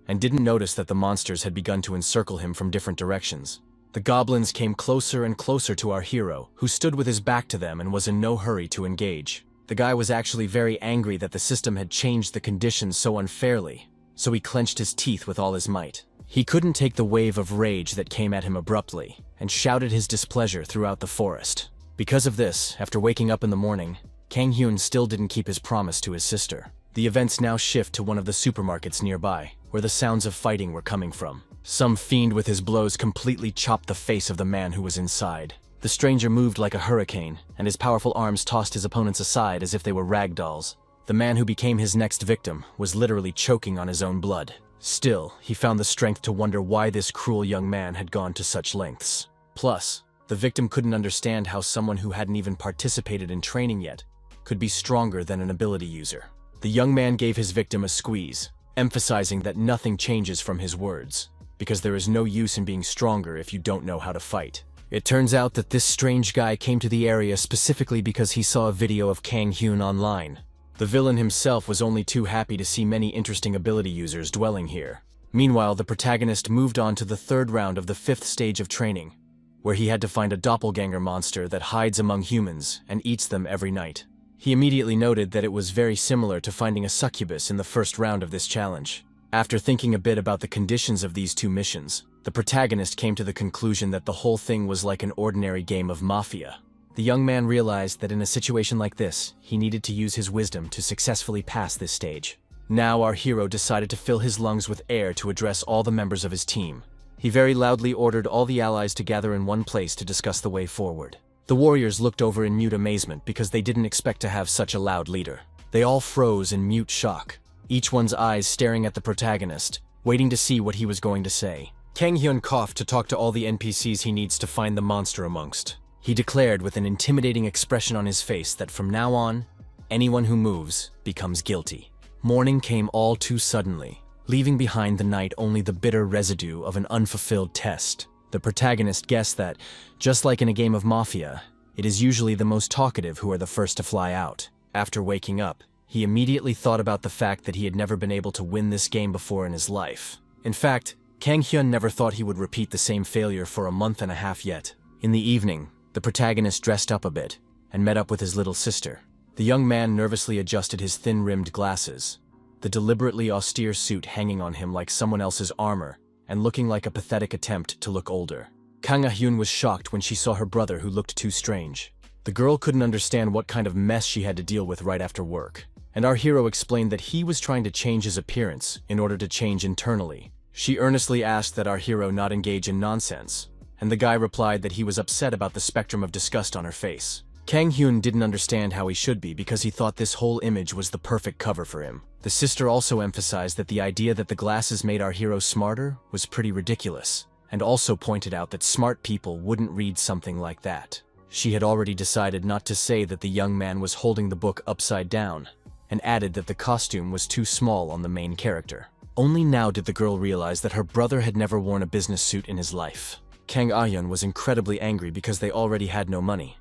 and didn't notice that the monsters had begun to encircle him from different directions. The goblins came closer and closer to our hero, who stood with his back to them and was in no hurry to engage. The guy was actually very angry that the system had changed the conditions so unfairly, so he clenched his teeth with all his might. He couldn't take the wave of rage that came at him abruptly, and shouted his displeasure throughout the forest. Because of this, after waking up in the morning, Kang Hyun still didn't keep his promise to his sister. The events now shift to one of the supermarkets nearby, where the sounds of fighting were coming from. Some fiend with his blows completely chopped the face of the man who was inside. The stranger moved like a hurricane, and his powerful arms tossed his opponents aside as if they were rag dolls. The man who became his next victim was literally choking on his own blood. Still, he found the strength to wonder why this cruel young man had gone to such lengths. Plus, the victim couldn't understand how someone who hadn't even participated in training yet could be stronger than an ability user. The young man gave his victim a squeeze, emphasizing that nothing changes from his words, because there is no use in being stronger if you don't know how to fight. It turns out that this strange guy came to the area specifically because he saw a video of Kang Hyun online. The villain himself was only too happy to see many interesting ability users dwelling here. Meanwhile, the protagonist moved on to the 3rd round of the 5th stage of training, where he had to find a doppelganger monster that hides among humans and eats them every night. He immediately noted that it was very similar to finding a succubus in the 1st round of this challenge. After thinking a bit about the conditions of these 2 missions, the protagonist came to the conclusion that the whole thing was like an ordinary game of Mafia. The young man realized that in a situation like this, he needed to use his wisdom to successfully pass this stage. Now our hero decided to fill his lungs with air to address all the members of his team. He very loudly ordered all the allies to gather in one place to discuss the way forward. The warriors looked over in mute amazement because they didn't expect to have such a loud leader. They all froze in mute shock, each one's eyes staring at the protagonist, waiting to see what he was going to say. Kang Hyun coughed to talk to all the NPCs he needs to find the monster amongst. He declared with an intimidating expression on his face that from now on, anyone who moves becomes guilty. Morning came all too suddenly, leaving behind the night only the bitter residue of an unfulfilled test. The protagonist guessed that, just like in a game of Mafia, it is usually the most talkative who are the first to fly out. After waking up, he immediately thought about the fact that he had never been able to win this game before in his life. In fact, Kang Hyun never thought he would repeat the same failure for a month and a half yet. In the evening, the protagonist dressed up a bit and met up with his little sister, The young man nervously adjusted his thin-rimmed glasses, the deliberately austere suit hanging on him like someone else's armor and looking like a pathetic attempt to look older. Kang Ah-hyun was shocked when she saw her brother who looked too strange. The girl couldn't understand what kind of mess she had to deal with right after work, and our hero explained that he was trying to change his appearance in order to change internally. She earnestly asked that our hero not engage in nonsense, and the guy replied that he was upset about the spectrum of disgust on her face. Kang Hyun didn't understand how he should be because he thought this whole image was the perfect cover for him. The sister also emphasized that the idea that the glasses made our hero smarter was pretty ridiculous, and also pointed out that smart people wouldn't read something like that. She had already decided not to say that the young man was holding the book upside down, and added that the costume was too small on the main character. Only now did the girl realize that her brother had never worn a business suit in his life. Kang Ah-hyun was incredibly angry because they already had no money,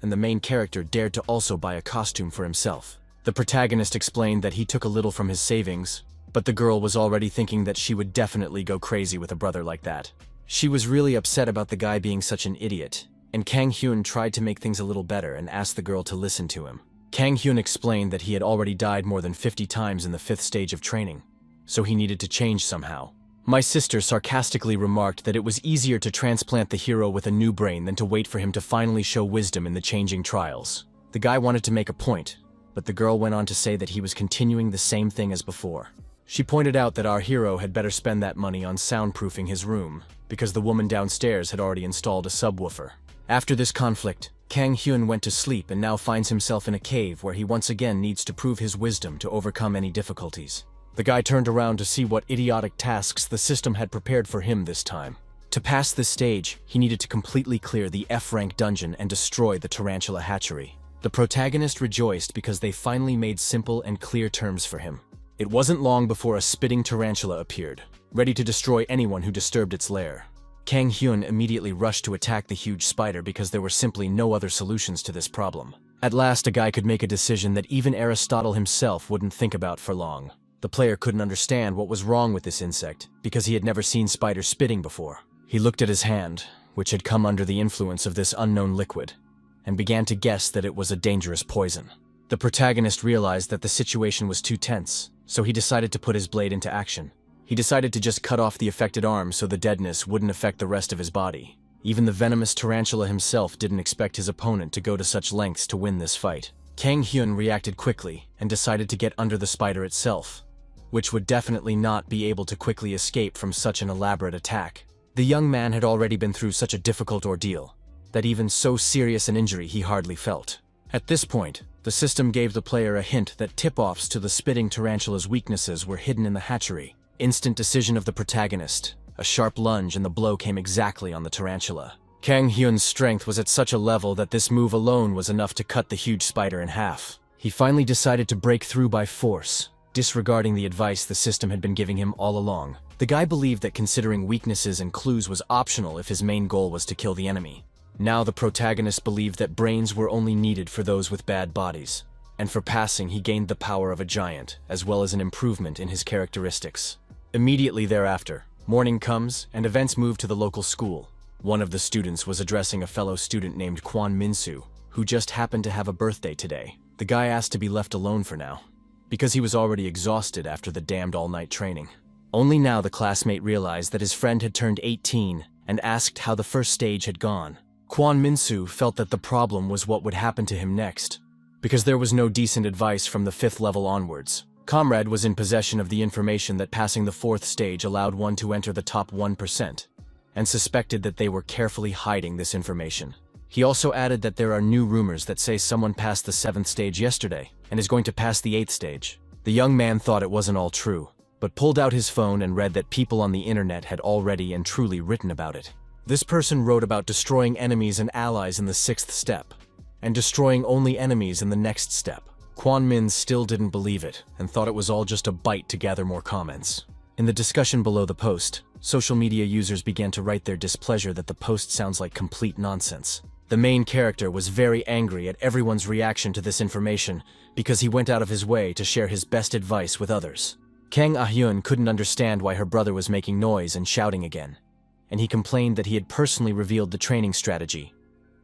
and the main character dared to also buy a costume for himself. The protagonist explained that he took a little from his savings, but the girl was already thinking that she would definitely go crazy with a brother like that. She was really upset about the guy being such an idiot, and Kang Hyun tried to make things a little better and asked the girl to listen to him. Kang Hyun explained that he had already died more than 50 times in the 5th stage of training, so he needed to change somehow. My sister sarcastically remarked that it was easier to transplant the hero with a new brain than to wait for him to finally show wisdom in the changing trials. The guy wanted to make a point, but the girl went on to say that he was continuing the same thing as before. She pointed out that our hero had better spend that money on soundproofing his room, because the woman downstairs had already installed a subwoofer. After this conflict, Kang Hyun went to sleep and now finds himself in a cave where he once again needs to prove his wisdom to overcome any difficulties. The guy turned around to see what idiotic tasks the system had prepared for him this time. To pass this stage, he needed to completely clear the F-rank dungeon and destroy the Tarantula hatchery. The protagonist rejoiced because they finally made simple and clear terms for him. It wasn't long before a spitting tarantula appeared, ready to destroy anyone who disturbed its lair. Kang Hyun immediately rushed to attack the huge spider because there were simply no other solutions to this problem. At last, a guy could make a decision that even Aristotle himself wouldn't think about for long. The player couldn't understand what was wrong with this insect because he had never seen spiders spitting before. He looked at his hand, which had come under the influence of this unknown liquid, and began to guess that it was a dangerous poison. The protagonist realized that the situation was too tense, so he decided to put his blade into action. He decided to just cut off the affected arm so the deadness wouldn't affect the rest of his body. Even the venomous tarantula himself didn't expect his opponent to go to such lengths to win this fight. Kang Hyun reacted quickly and decided to get under the spider itself, which would definitely not be able to quickly escape from such an elaborate attack. The young man had already been through such a difficult ordeal that even so serious an injury he hardly felt. At this point, the system gave the player a hint that tip-offs to the spitting tarantula's weaknesses were hidden in the hatchery. Instant decision of the protagonist. A sharp lunge and the blow came exactly on the tarantula. Kang Hyun's strength was at such a level that this move alone was enough to cut the huge spider in half. He finally decided to break through by force, disregarding the advice the system had been giving him all along. The guy believed that considering weaknesses and clues was optional if his main goal was to kill the enemy. Now the protagonist believed that brains were only needed for those with bad bodies, and for passing he gained the power of a giant, as well as an improvement in his characteristics. Immediately thereafter, morning comes and events move to the local school. One of the students was addressing a fellow student named Kwon Min-soo, who just happened to have a birthday today. The guy asked to be left alone for now, because he was already exhausted after the damned all-night training. Only now the classmate realized that his friend had turned 18 and asked how the first stage had gone. Kwon Min-soo felt that the problem was what would happen to him next, because there was no decent advice from the 5th level onwards. Comrade was in possession of the information that passing the 4th stage allowed one to enter the top 1%, and suspected that they were carefully hiding this information. He also added that there are new rumors that say someone passed the 7th stage yesterday and is going to pass the 8th stage. The young man thought it wasn't all true, but pulled out his phone and read that people on the internet had already and truly written about it. This person wrote about destroying enemies and allies in the 6th step, and destroying only enemies in the next step. Kwon Min still didn't believe it, and thought it was all just a bite to gather more comments. In the discussion below the post, social media users began to write their displeasure that the post sounds like complete nonsense. The main character was very angry at everyone's reaction to this information because he went out of his way to share his best advice with others. Kang Ah-hyun couldn't understand why her brother was making noise and shouting again, and he complained that he had personally revealed the training strategy,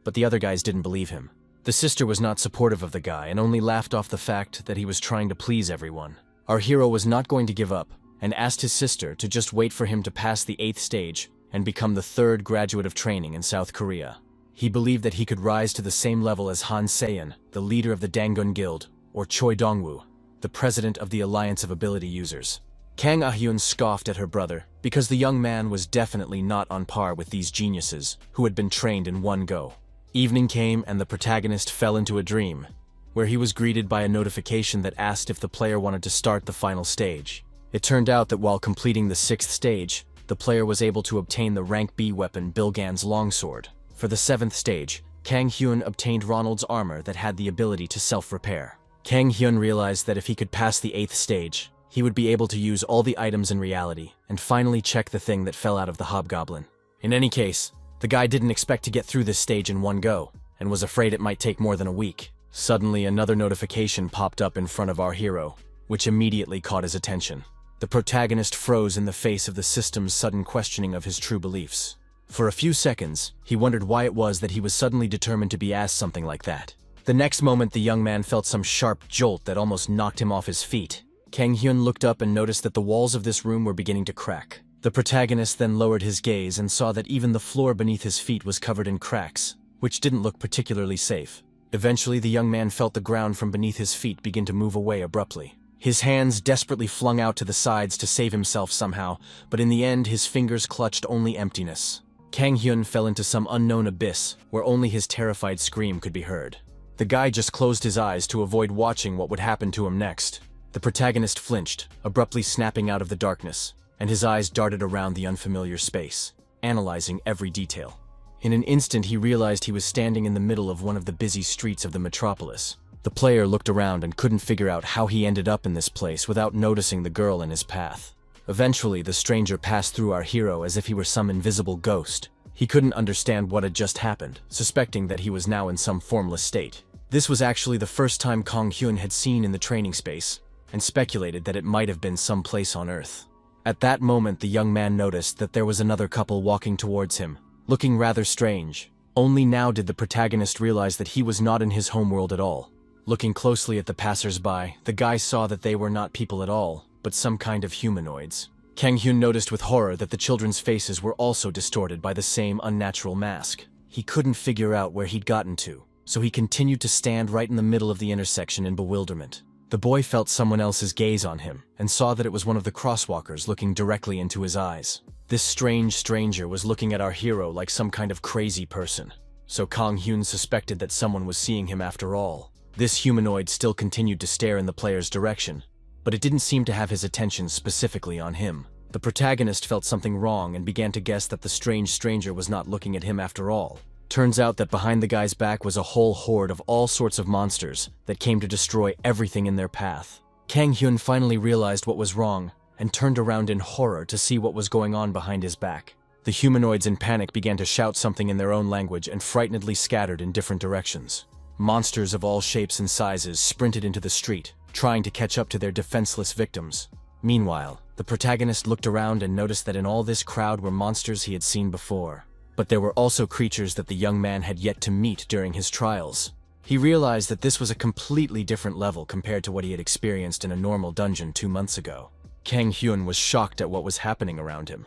but the other guys didn't believe him. The sister was not supportive of the guy and only laughed off the fact that he was trying to please everyone. Our hero was not going to give up and asked his sister to just wait for him to pass the 8th stage and become the 3rd graduate of training in South Korea. He believed that he could rise to the same level as Han Seon, the leader of the Dangun Guild, or Choi Dongwoo, the president of the Alliance of Ability Users. Kang Ah-hyun scoffed at her brother because the young man was definitely not on par with these geniuses who had been trained in one go. Evening came and the protagonist fell into a dream, where he was greeted by a notification that asked if the player wanted to start the final stage. It turned out that while completing the 6th stage, the player was able to obtain the rank B weapon Bilgan's longsword. For the 7th stage, Kang Hyun obtained Ronald's armor that had the ability to self-repair. Kang Hyun realized that if he could pass the 8th stage, he would be able to use all the items in reality and finally check the thing that fell out of the hobgoblin. In any case, the guy didn't expect to get through this stage in one go, and was afraid it might take more than a week. Suddenly, another notification popped up in front of our hero, which immediately caught his attention. The protagonist froze in the face of the system's sudden questioning of his true beliefs. For a few seconds, he wondered why it was that he was suddenly determined to be asked something like that. The next moment, the young man felt some sharp jolt that almost knocked him off his feet. Kang Hyun looked up and noticed that the walls of this room were beginning to crack. The protagonist then lowered his gaze and saw that even the floor beneath his feet was covered in cracks, which didn't look particularly safe. Eventually, the young man felt the ground from beneath his feet begin to move away abruptly. His hands desperately flung out to the sides to save himself somehow, but in the end, his fingers clutched only emptiness. Kang Hyun fell into some unknown abyss where only his terrified scream could be heard. The guy just closed his eyes to avoid watching what would happen to him next. The protagonist flinched, abruptly snapping out of the darkness, and his eyes darted around the unfamiliar space, analyzing every detail. In an instant, he realized he was standing in the middle of one of the busy streets of the metropolis. The player looked around and couldn't figure out how he ended up in this place without noticing the girl in his path. Eventually, the stranger passed through our hero as if he were some invisible ghost. He couldn't understand what had just happened, suspecting that he was now in some formless state. This was actually the first time Kang Hyun had seen in the training space, and speculated that it might have been some place on Earth. At that moment, the young man noticed that there was another couple walking towards him, looking rather strange. Only now did the protagonist realize that he was not in his homeworld at all. Looking closely at the passers-by, the guy saw that they were not people at all, but some kind of humanoids. Kang Hyun noticed with horror that the children's faces were also distorted by the same unnatural mask. He couldn't figure out where he'd gotten to, so he continued to stand right in the middle of the intersection in bewilderment. The boy felt someone else's gaze on him, and saw that it was one of the crosswalkers looking directly into his eyes. This strange stranger was looking at our hero like some kind of crazy person, so Kang Hyun suspected that someone was seeing him after all. This humanoid still continued to stare in the player's direction, but it didn't seem to have his attention specifically on him. The protagonist felt something wrong and began to guess that the strange stranger was not looking at him after all. Turns out that behind the guy's back was a whole horde of all sorts of monsters that came to destroy everything in their path. Kang Hyun finally realized what was wrong and turned around in horror to see what was going on behind his back. The humanoids in panic began to shout something in their own language and frightenedly scattered in different directions. Monsters of all shapes and sizes sprinted into the street, trying to catch up to their defenseless victims. Meanwhile, the protagonist looked around and noticed that in all this crowd were monsters he had seen before. But there were also creatures that the young man had yet to meet during his trials. He realized that this was a completely different level compared to what he had experienced in a normal dungeon 2 months ago. Kang Hyun was shocked at what was happening around him,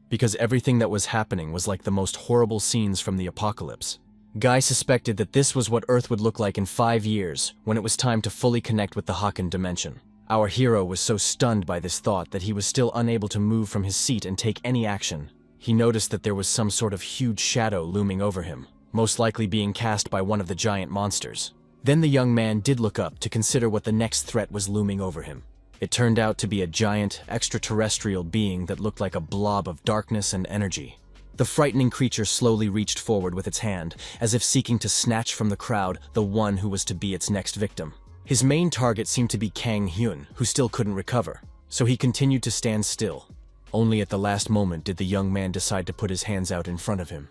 because everything that was happening was like the most horrible scenes from the apocalypse. Guy suspected that this was what Earth would look like in 5 years when it was time to fully connect with the Haken dimension. Our hero was so stunned by this thought that he was still unable to move from his seat and take any action. He noticed that there was some sort of huge shadow looming over him, most likely being cast by one of the giant monsters. Then the young man did look up to consider what the next threat was looming over him. It turned out to be a giant, extraterrestrial being that looked like a blob of darkness and energy. The frightening creature slowly reached forward with its hand, as if seeking to snatch from the crowd the one who was to be its next victim. His main target seemed to be Kang Hyun, who still couldn't recover, so he continued to stand still. Only at the last moment did the young man decide to put his hands out in front of him,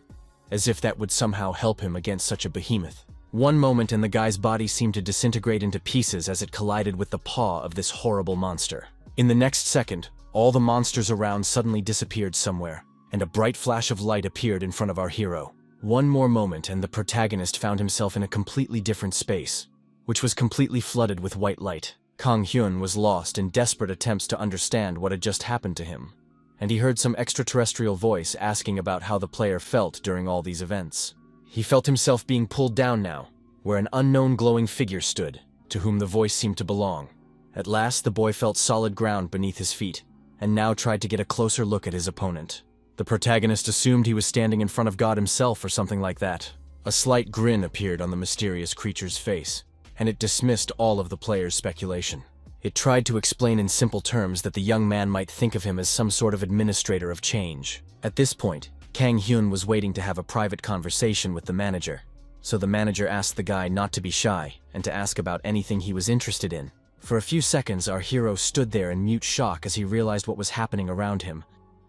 as if that would somehow help him against such a behemoth. One moment and the guy's body seemed to disintegrate into pieces as it collided with the paw of this horrible monster. In the next second, all the monsters around suddenly disappeared somewhere, and a bright flash of light appeared in front of our hero. One more moment and the protagonist found himself in a completely different space, which was completely flooded with white light. Kang Hyun was lost in desperate attempts to understand what had just happened to him, and he heard some extraterrestrial voice asking about how the player felt during all these events. He felt himself being pulled down now, where an unknown glowing figure stood, to whom the voice seemed to belong. At last, the boy felt solid ground beneath his feet, and now tried to get a closer look at his opponent. The protagonist assumed he was standing in front of God himself or something like that. A slight grin appeared on the mysterious creature's face, and it dismissed all of the player's speculation. It tried to explain in simple terms that the young man might think of him as some sort of administrator of change. At this point, Kang Hyun was waiting to have a private conversation with the manager, so the manager asked the guy not to be shy and to ask about anything he was interested in. For a few seconds, our hero stood there in mute shock as he realized what was happening around him,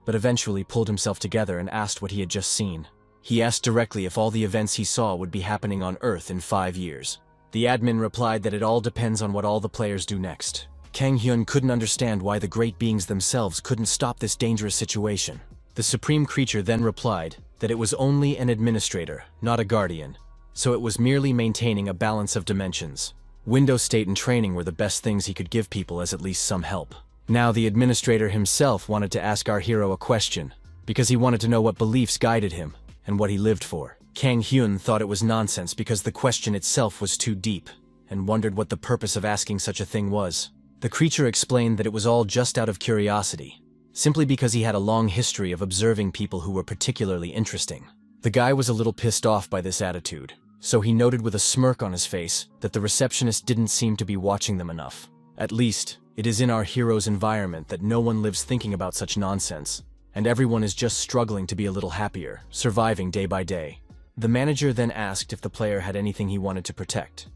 but eventually pulled himself together and asked what he had just seen. He asked directly if all the events he saw would be happening on Earth in 5 years. The admin replied that it all depends on what all the players do next. Kang Hyun couldn't understand why the great beings themselves couldn't stop this dangerous situation. The supreme creature then replied that it was only an administrator, not a guardian, so it was merely maintaining a balance of dimensions. Window state and training were the best things he could give people as at least some help. Now the administrator himself wanted to ask our hero a question, because he wanted to know what beliefs guided him and what he lived for. Kang Hyun thought it was nonsense because the question itself was too deep, and wondered what the purpose of asking such a thing was. The creature explained that it was all just out of curiosity, simply because he had a long history of observing people who were particularly interesting. The guy was a little pissed off by this attitude, so he noted with a smirk on his face that the receptionist didn't seem to be watching them enough. At least, it is in our hero's environment that no one lives thinking about such nonsense, and everyone is just struggling to be a little happier, surviving day by day. The manager then asked if the player had anything he wanted to protect,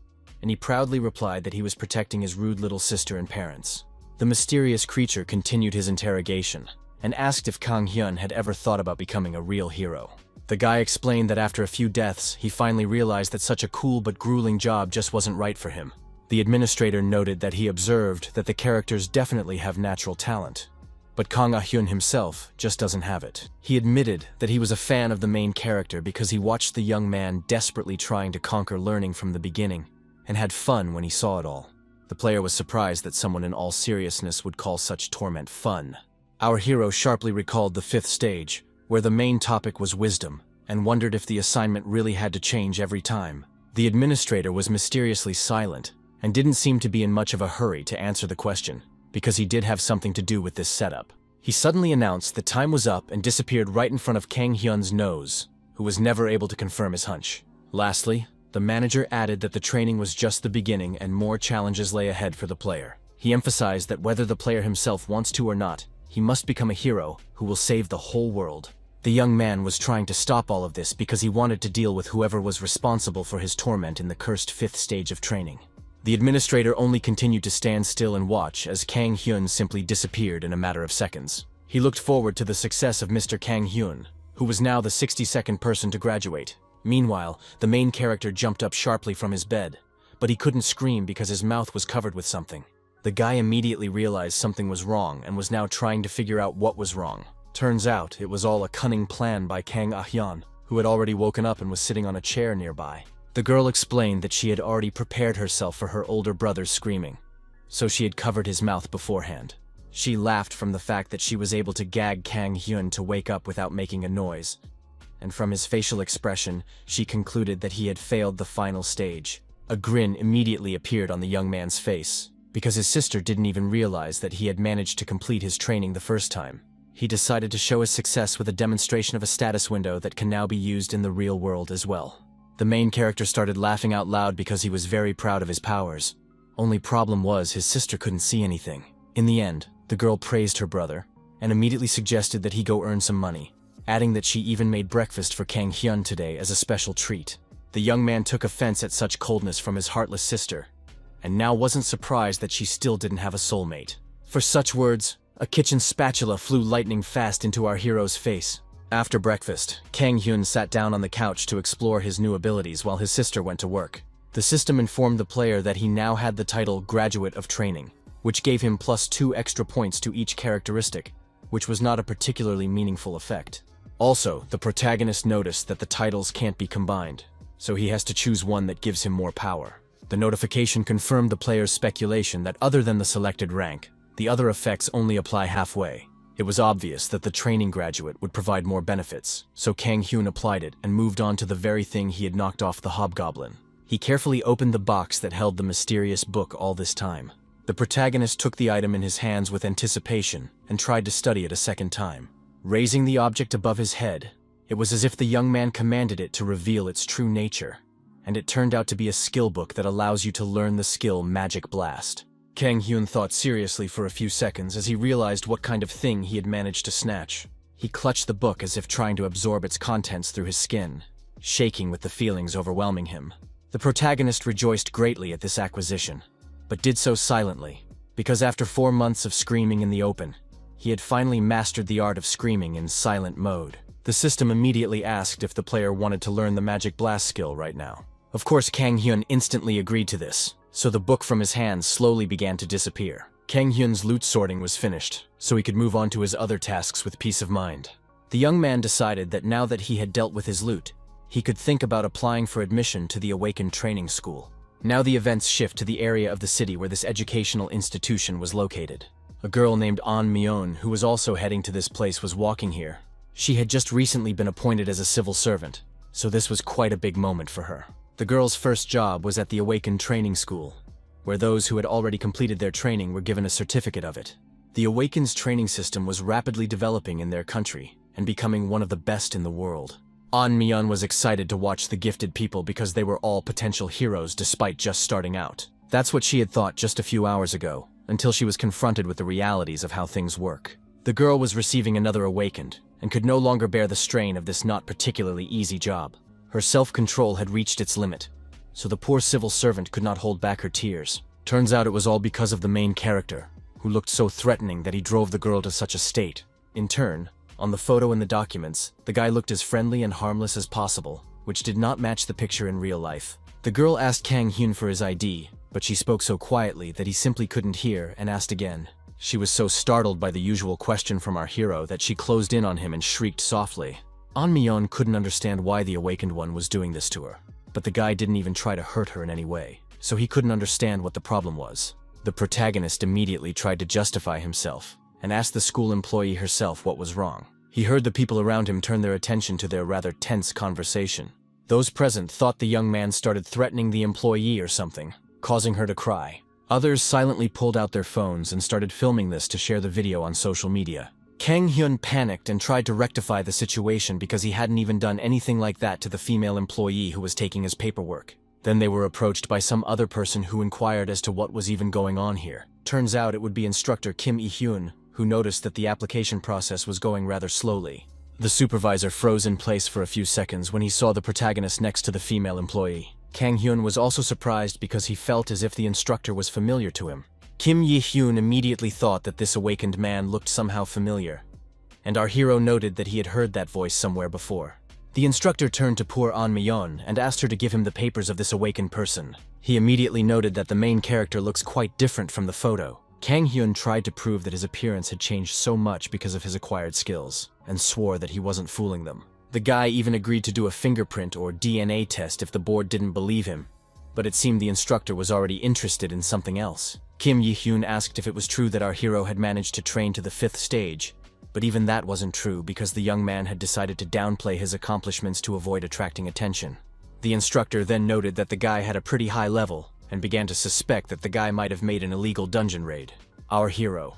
and he proudly replied that he was protecting his rude little sister and parents. The mysterious creature continued his interrogation, and asked if Kang Hyun had ever thought about becoming a real hero. The guy explained that after a few deaths, he finally realized that such a cool but grueling job just wasn't right for him. The administrator noted that he observed that the characters definitely have natural talent, but Kang Ah-hyun himself just doesn't have it. He admitted that he was a fan of the main character because he watched the young man desperately trying to conquer learning from the beginning, and had fun when he saw it all. The player was surprised that someone in all seriousness would call such torment fun. Our hero sharply recalled the 5th stage, where the main topic was wisdom, and wondered if the assignment really had to change every time. The administrator was mysteriously silent, and didn't seem to be in much of a hurry to answer the question, because he did have something to do with this setup. He suddenly announced that time was up and disappeared right in front of Kang Hyun's nose, who was never able to confirm his hunch. Lastly, the manager added that the training was just the beginning and more challenges lay ahead for the player. He emphasized that whether the player himself wants to or not, he must become a hero who will save the whole world. The young man was trying to stop all of this because he wanted to deal with whoever was responsible for his torment in the cursed 5th stage of training. The administrator only continued to stand still and watch as Kang Hyun simply disappeared in a matter of seconds. He looked forward to the success of Mr. Kang Hyun, who was now the 62nd person to graduate. Meanwhile, the main character jumped up sharply from his bed, but he couldn't scream because his mouth was covered with something. The guy immediately realized something was wrong and was now trying to figure out what was wrong. Turns out, it was all a cunning plan by Kang Ah-hyun, who had already woken up and was sitting on a chair nearby. The girl explained that she had already prepared herself for her older brother's screaming, so she had covered his mouth beforehand. She laughed from the fact that she was able to gag Kang Hyun to wake up without making a noise, and from his facial expression, she concluded that he had failed the final stage. A grin immediately appeared on the young man's face, because his sister didn't even realize that he had managed to complete his training the first time. He decided to show his success with a demonstration of a status window that can now be used in the real world as well. The main character started laughing out loud because he was very proud of his powers. Only problem was his sister couldn't see anything. In the end, the girl praised her brother, and immediately suggested that he go earn some money, adding that she even made breakfast for Kang Hyun today as a special treat. The young man took offense at such coldness from his heartless sister, and now wasn't surprised that she still didn't have a soulmate. For such words, a kitchen spatula flew lightning fast into our hero's face. After breakfast, Kang Hyun sat down on the couch to explore his new abilities while his sister went to work. The system informed the player that he now had the title Graduate of Training, which gave him +2 extra points to each characteristic, which was not a particularly meaningful effect. Also, the protagonist noticed that the titles can't be combined, so he has to choose one that gives him more power. The notification confirmed the player's speculation that other than the selected rank, the other effects only apply halfway. It was obvious that the training graduate would provide more benefits, so Kang Hyun applied it and moved on to the very thing he had knocked off the hobgoblin. He carefully opened the box that held the mysterious book all this time. The protagonist took the item in his hands with anticipation and tried to study it a second time. Raising the object above his head, it was as if the young man commanded it to reveal its true nature, and it turned out to be a skill book that allows you to learn the skill Magic Blast. Kang Hyun thought seriously for a few seconds as he realized what kind of thing he had managed to snatch. He clutched the book as if trying to absorb its contents through his skin, shaking with the feelings overwhelming him. The protagonist rejoiced greatly at this acquisition, but did so silently, because after 4 months of screaming in the open, he had finally mastered the art of screaming in silent mode. The system immediately asked if the player wanted to learn the Magic Blast skill right now. Of course, Kang Hyun instantly agreed to this, so the book from his hands slowly began to disappear. Kang Hyun's loot sorting was finished, so he could move on to his other tasks with peace of mind. The young man decided that now that he had dealt with his loot, he could think about applying for admission to the Awakened Training School. Now the events shift to the area of the city where this educational institution was located. A girl named An Myeon, who was also heading to this place, was walking here. She had just recently been appointed as a civil servant, so this was quite a big moment for her. The girl's first job was at the Awakened Training School, where those who had already completed their training were given a certificate of it. The Awakened's training system was rapidly developing in their country and becoming one of the best in the world. An Myeon was excited to watch the gifted people because they were all potential heroes despite just starting out. That's what she had thought just a few hours ago, until she was confronted with the realities of how things work. The girl was receiving another Awakened and could no longer bear the strain of this not particularly easy job. Her self-control had reached its limit, so the poor civil servant could not hold back her tears. Turns out it was all because of the main character, who looked so threatening that he drove the girl to such a state. In turn, on the photo in the documents, the guy looked as friendly and harmless as possible, which did not match the picture in real life. The girl asked Kang Hyun for his ID, but she spoke so quietly that he simply couldn't hear and asked again. She was so startled by the usual question from our hero that she closed in on him and shrieked softly. An Myeon couldn't understand why the Awakened One was doing this to her, but the guy didn't even try to hurt her in any way, so he couldn't understand what the problem was. The protagonist immediately tried to justify himself and asked the school employee herself what was wrong. He heard the people around him turn their attention to their rather tense conversation. Those present thought the young man started threatening the employee or something, causing her to cry. Others silently pulled out their phones and started filming this to share the video on social media. Kang Hyun panicked and tried to rectify the situation because he hadn't even done anything like that to the female employee who was taking his paperwork. Then they were approached by some other person who inquired as to what was even going on here. Turns out it would be instructor Kim Il-hyun, who noticed that the application process was going rather slowly. The supervisor froze in place for a few seconds when he saw the protagonist next to the female employee. Kang Hyun was also surprised because he felt as if the instructor was familiar to him. Kim Il-hyun immediately thought that this awakened man looked somehow familiar, and our hero noted that he had heard that voice somewhere before. The instructor turned to poor An Myeon and asked her to give him the papers of this awakened person. He immediately noted that the main character looks quite different from the photo. Kang Hyun tried to prove that his appearance had changed so much because of his acquired skills, and swore that he wasn't fooling them. The guy even agreed to do a fingerprint or DNA test if the board didn't believe him, but it seemed the instructor was already interested in something else. Kim Il-hyun asked if it was true that our hero had managed to train to the 5th stage, but even that wasn't true because the young man had decided to downplay his accomplishments to avoid attracting attention. The instructor then noted that the guy had a pretty high level and began to suspect that the guy might have made an illegal dungeon raid. Our hero.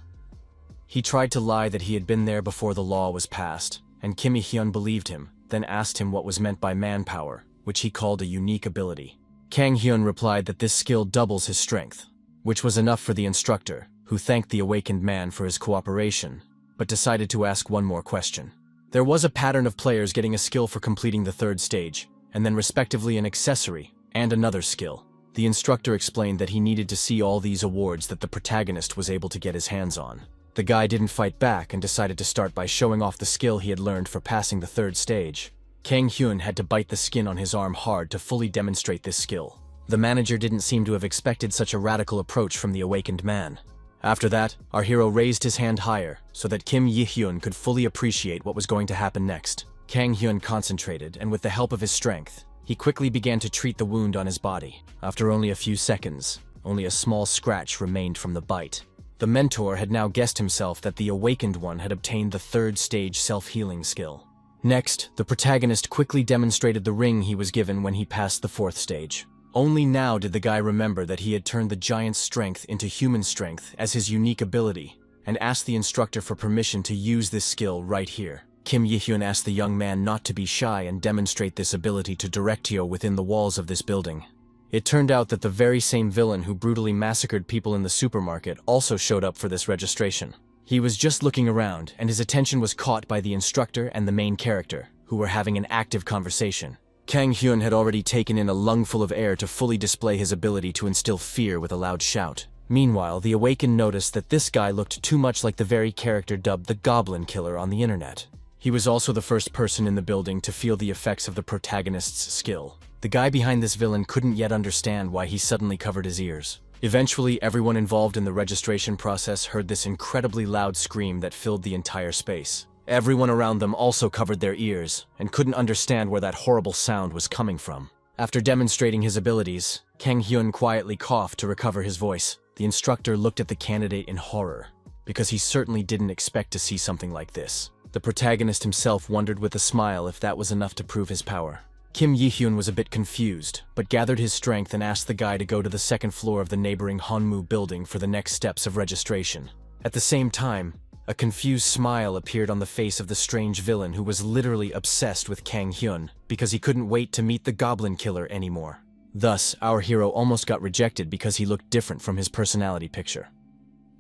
He tried to lie that he had been there before the law was passed, and Kim Il-hyun believed him, then asked him what was meant by manpower, which he called a unique ability. Kang Hyun replied that this skill doubles his strength, which was enough for the instructor, who thanked the awakened man for his cooperation, but decided to ask one more question. There was a pattern of players getting a skill for completing the 3rd stage, and then respectively an accessory and another skill. The instructor explained that he needed to see all these awards that the protagonist was able to get his hands on. The guy didn't fight back and decided to start by showing off the skill he had learned for passing the 3rd stage. Kang Hyun had to bite the skin on his arm hard to fully demonstrate this skill. The manager didn't seem to have expected such a radical approach from the awakened man. After that, our hero raised his hand higher so that Kim Yi-hyun could fully appreciate what was going to happen next. Kang Hyun concentrated, and with the help of his strength, he quickly began to treat the wound on his body. After only a few seconds, only a small scratch remained from the bite. The mentor had now guessed himself that the awakened one had obtained the third stage self-healing skill. Next, the protagonist quickly demonstrated the ring he was given when he passed the fourth stage. Only now did the guy remember that he had turned the giant's strength into human strength as his unique ability, and asked the instructor for permission to use this skill right here. Kim Yi-hyun asked the young man not to be shy and demonstrate this ability to Directio within the walls of this building. It turned out that the very same villain who brutally massacred people in the supermarket also showed up for this registration. He was just looking around, and his attention was caught by the instructor and the main character, who were having an active conversation. Kang Hyun had already taken in a lungful of air to fully display his ability to instill fear with a loud shout. Meanwhile, the awakened noticed that this guy looked too much like the very character dubbed the Goblin Killer on the internet. He was also the first person in the building to feel the effects of the protagonist's skill. The guy behind this villain couldn't yet understand why he suddenly covered his ears. Eventually, everyone involved in the registration process heard this incredibly loud scream that filled the entire space. Everyone around them also covered their ears and couldn't understand where that horrible sound was coming from. After demonstrating his abilities, Kang Hyun quietly coughed to recover his voice. The instructor looked at the candidate in horror, because he certainly didn't expect to see something like this. The protagonist himself wondered with a smile if that was enough to prove his power. Kim Yi-hyun was a bit confused, but gathered his strength and asked the guy to go to the second floor of the neighboring Honmu building for the next steps of registration. At the same time, a confused smile appeared on the face of the strange villain who was literally obsessed with Kang Hyun because he couldn't wait to meet the Goblin Killer anymore. Thus, our hero almost got rejected because he looked different from his personality picture.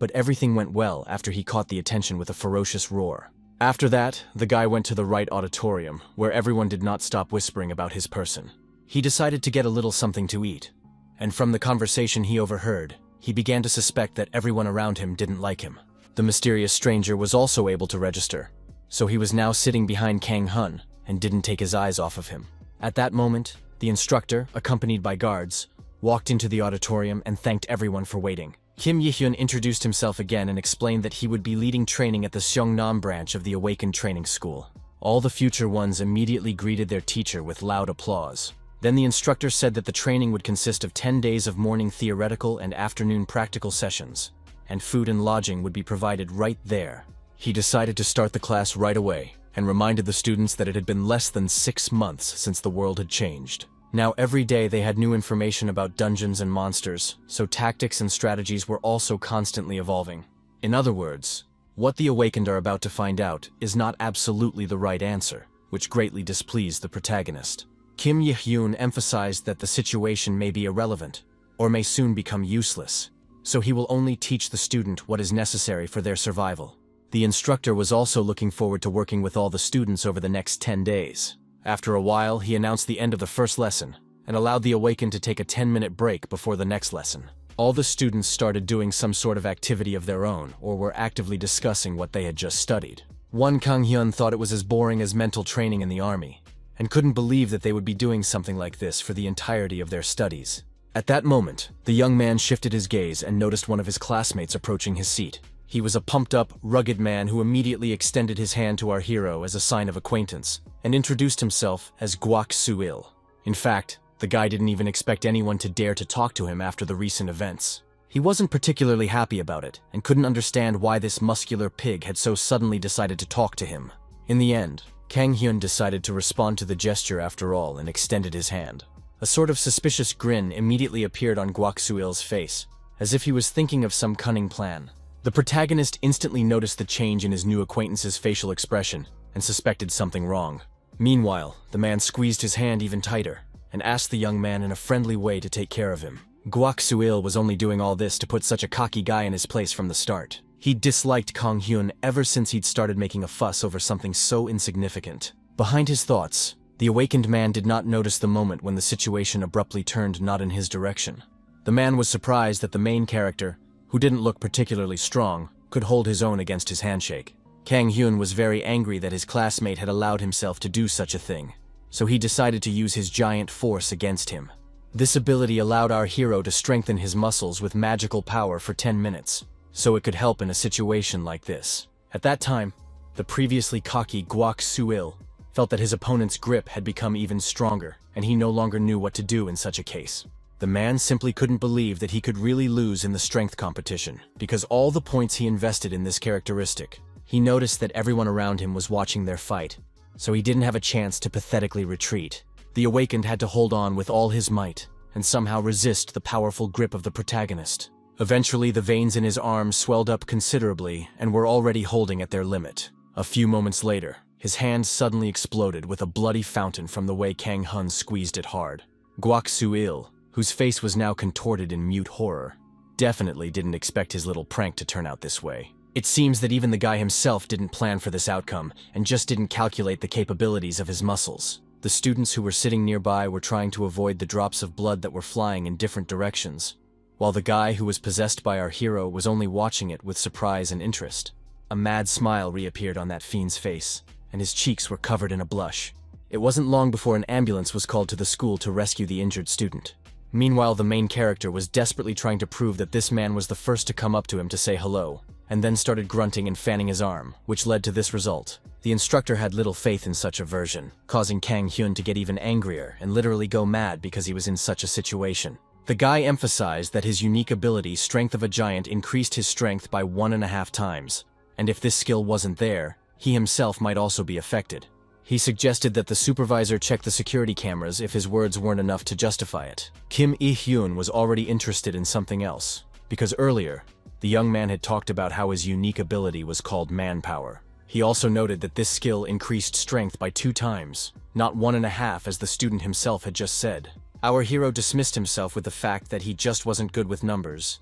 But everything went well after he caught the attention with a ferocious roar. After that, the guy went to the right auditorium, where everyone did not stop whispering about his person. He decided to get a little something to eat, and from the conversation he overheard, he began to suspect that everyone around him didn't like him. The mysterious stranger was also able to register, so he was now sitting behind Kang Hyun and didn't take his eyes off of him. At that moment, the instructor, accompanied by guards, walked into the auditorium and thanked everyone for waiting. Kim Yi-hyun introduced himself again and explained that he would be leading training at the Seongnam branch of the Awakened Training School. All the future ones immediately greeted their teacher with loud applause. Then the instructor said that the training would consist of 10 days of morning theoretical and afternoon practical sessions, and food and lodging would be provided right there. He decided to start the class right away, and reminded the students that it had been less than 6 months since the world had changed. Now every day they had new information about dungeons and monsters, so tactics and strategies were also constantly evolving. In other words, what the Awakened are about to find out is not absolutely the right answer, which greatly displeased the protagonist. Kim Yi-hyun emphasized that the situation may be irrelevant, or may soon become useless, so he will only teach the student what is necessary for their survival. The instructor was also looking forward to working with all the students over the next 10 days. After a while, he announced the end of the first lesson, and allowed the Awakened to take a 10-minute break before the next lesson. All the students started doing some sort of activity of their own, or were actively discussing what they had just studied. One Kang Hyun thought it was as boring as mental training in the army, and couldn't believe that they would be doing something like this for the entirety of their studies. At that moment, the young man shifted his gaze and noticed one of his classmates approaching his seat. He was a pumped-up, rugged man who immediately extended his hand to our hero as a sign of acquaintance, and introduced himself as Gwak Soo-il. In fact, the guy didn't even expect anyone to dare to talk to him after the recent events. He wasn't particularly happy about it, and couldn't understand why this muscular pig had so suddenly decided to talk to him. In the end, Kang Hyun decided to respond to the gesture after all and extended his hand. A sort of suspicious grin immediately appeared on Gwak Soo-il's face, as if he was thinking of some cunning plan. The protagonist instantly noticed the change in his new acquaintance's facial expression and suspected something wrong. Meanwhile, the man squeezed his hand even tighter and asked the young man in a friendly way to take care of him. Gwak Soo-il was only doing all this to put such a cocky guy in his place from the start. He'd disliked Kang Hyun ever since he'd started making a fuss over something so insignificant. Behind his thoughts, the awakened man did not notice the moment when the situation abruptly turned not in his direction. The man was surprised that the main character, who didn't look particularly strong, could hold his own against his handshake. Kang Hyun was very angry that his classmate had allowed himself to do such a thing, so he decided to use his giant force against him. This ability allowed our hero to strengthen his muscles with magical power for 10 minutes, so it could help in a situation like this. At that time, the previously cocky Guok Suil felt that his opponent's grip had become even stronger, and he no longer knew what to do in such a case. The man simply couldn't believe that he could really lose in the strength competition, because all the points he invested in this characteristic. He noticed that everyone around him was watching their fight, so he didn't have a chance to pathetically retreat. The Awakened had to hold on with all his might, and somehow resist the powerful grip of the protagonist. Eventually, the veins in his arms swelled up considerably and were already holding at their limit. A few moments later, his hand suddenly exploded with a bloody fountain from the way Kang Hun squeezed it hard. Guok Suil, whose face was now contorted in mute horror, definitely didn't expect his little prank to turn out this way. It seems that even the guy himself didn't plan for this outcome and just didn't calculate the capabilities of his muscles. The students who were sitting nearby were trying to avoid the drops of blood that were flying in different directions, while the guy who was possessed by our hero was only watching it with surprise and interest. A mad smile reappeared on that fiend's face, and his cheeks were covered in a blush. It wasn't long before an ambulance was called to the school to rescue the injured student. Meanwhile, the main character was desperately trying to prove that this man was the first to come up to him to say hello, and then started grunting and fanning his arm, which led to this result. The instructor had little faith in such a version, causing Kang Hyun to get even angrier and literally go mad because he was in such a situation. The guy emphasized that his unique ability, Strength of a Giant, increased his strength by 1.5 times, and if this skill wasn't there, he himself might also be affected. He suggested that the supervisor check the security cameras if his words weren't enough to justify it. Kim Il-hyun was already interested in something else, because earlier, the young man had talked about how his unique ability was called Manpower. He also noted that this skill increased strength by 2 times, not 1.5 as the student himself had just said. Our hero dismissed himself with the fact that he just wasn't good with numbers,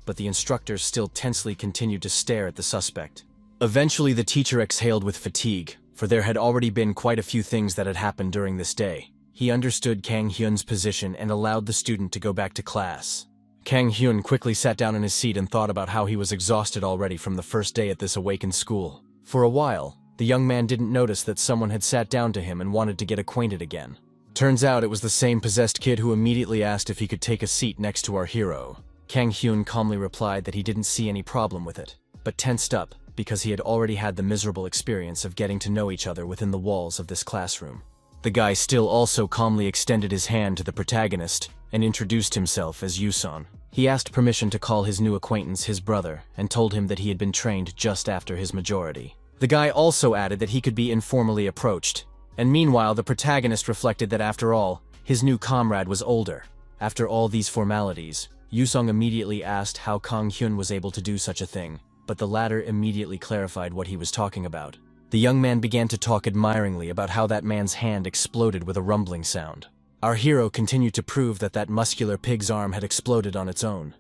but the instructor still tensely continued to stare at the suspect. Eventually, the teacher exhaled with fatigue, for there had already been quite a few things that had happened during this day. He understood Kang Hyun's position and allowed the student to go back to class. Kang Hyun quickly sat down in his seat and thought about how he was exhausted already from the first day at this awakened school. For a while, the young man didn't notice that someone had sat down to him and wanted to get acquainted again. Turns out it was the same possessed kid who immediately asked if he could take a seat next to our hero. Kang Hyun calmly replied that he didn't see any problem with it, but tensed up because he had already had the miserable experience of getting to know each other within the walls of this classroom. The guy still also calmly extended his hand to the protagonist and introduced himself as Yuson. He asked permission to call his new acquaintance his brother and told him that he had been trained just after his majority. The guy also added that he could be informally approached, and meanwhile the protagonist reflected that after all, his new comrade was older. After all these formalities, Yusong immediately asked how Kang Hyun was able to do such a thing, but the latter immediately clarified what he was talking about. The young man began to talk admiringly about how that man's hand exploded with a rumbling sound. Our hero continued to prove that that muscular pig's arm had exploded on its own.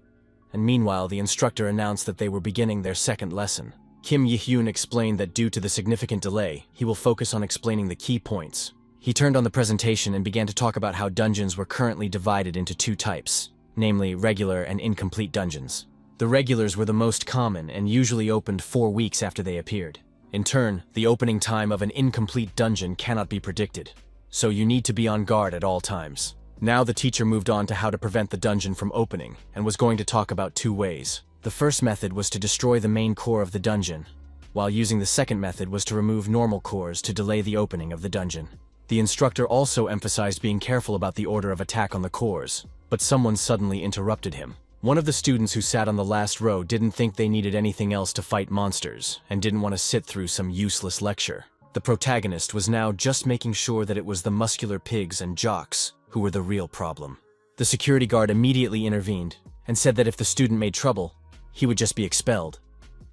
And meanwhile, the instructor announced that they were beginning their second lesson. Kim Il-hyun explained that due to the significant delay, he will focus on explaining the key points. He turned on the presentation and began to talk about how dungeons were currently divided into 2 types, namely regular and incomplete dungeons. The regulars were the most common and usually opened 4 weeks after they appeared. In turn, the opening time of an incomplete dungeon cannot be predicted, so you need to be on guard at all times. Now the teacher moved on to how to prevent the dungeon from opening, and was going to talk about 2 ways. The first method was to destroy the main core of the dungeon, while using the second method was to remove normal cores to delay the opening of the dungeon. The instructor also emphasized being careful about the order of attack on the cores, but someone suddenly interrupted him. One of the students who sat on the last row didn't think they needed anything else to fight monsters, and didn't want to sit through some useless lecture. The protagonist was now just making sure that it was the muscular pigs and jocks who were the real problem. The security guard immediately intervened, and said that if the student made trouble, he would just be expelled.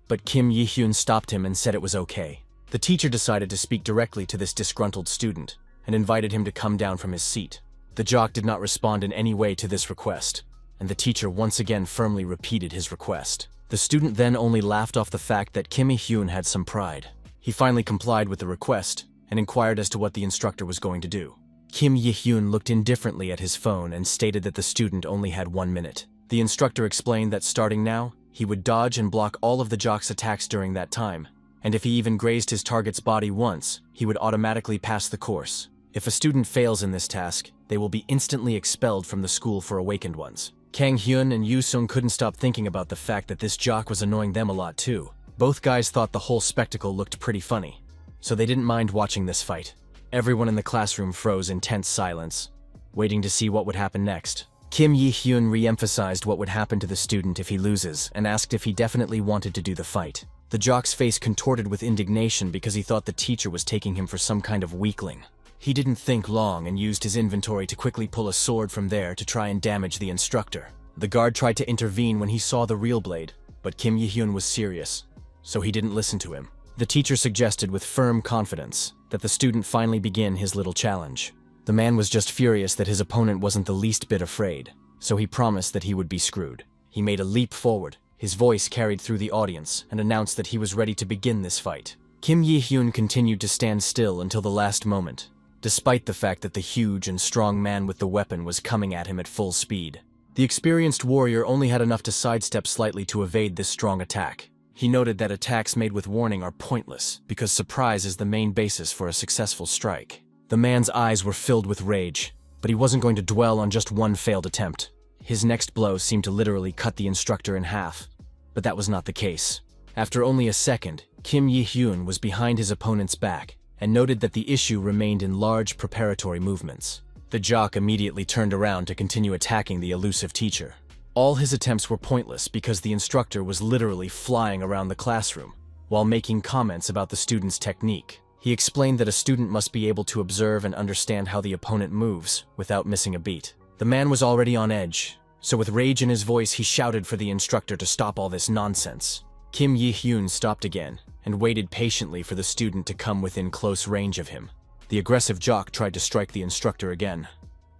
But Kim Il-hyun stopped him and said it was okay. The teacher decided to speak directly to this disgruntled student, and invited him to come down from his seat. The jock did not respond in any way to this request, and the teacher once again firmly repeated his request. The student then only laughed off the fact that Kim Il-hyun had some pride. He finally complied with the request, and inquired as to what the instructor was going to do. Kim Il-hyun looked indifferently at his phone and stated that the student only had 1 minute. The instructor explained that starting now, he would dodge and block all of the jock's attacks during that time, and if he even grazed his target's body once, he would automatically pass the course. If a student fails in this task, they will be instantly expelled from the school for awakened ones. Kang Hyun and Yu Sung couldn't stop thinking about the fact that this jock was annoying them a lot too. Both guys thought the whole spectacle looked pretty funny, so they didn't mind watching this fight. Everyone in the classroom froze in tense silence, waiting to see what would happen next. Kim Yi-hyun re-emphasized what would happen to the student if he loses and asked if he definitely wanted to do the fight. The jock's face contorted with indignation because he thought the teacher was taking him for some kind of weakling. He didn't think long and used his inventory to quickly pull a sword from there to try and damage the instructor. The guard tried to intervene when he saw the real blade, but Kim Yi-hyun was serious, so he didn't listen to him. The teacher suggested with firm confidence that the student finally begin his little challenge. The man was just furious that his opponent wasn't the least bit afraid, so he promised that he would be screwed. He made a leap forward, his voice carried through the audience, and announced that he was ready to begin this fight. Kim Yi-hyun continued to stand still until the last moment, despite the fact that the huge and strong man with the weapon was coming at him at full speed. The experienced warrior only had enough to sidestep slightly to evade this strong attack. He noted that attacks made with warning are pointless, because surprise is the main basis for a successful strike. The man's eyes were filled with rage, but he wasn't going to dwell on just one failed attempt. His next blow seemed to literally cut the instructor in half, but that was not the case. After only a second, Kim Yi-hyun was behind his opponent's back and noted that the issue remained in large preparatory movements. The jock immediately turned around to continue attacking the elusive teacher. All his attempts were pointless because the instructor was literally flying around the classroom while making comments about the student's technique. He explained that a student must be able to observe and understand how the opponent moves without missing a beat. The man was already on edge, so with rage in his voice he shouted for the instructor to stop all this nonsense. Kim Yi-hyun stopped again and waited patiently for the student to come within close range of him. The aggressive jock tried to strike the instructor again,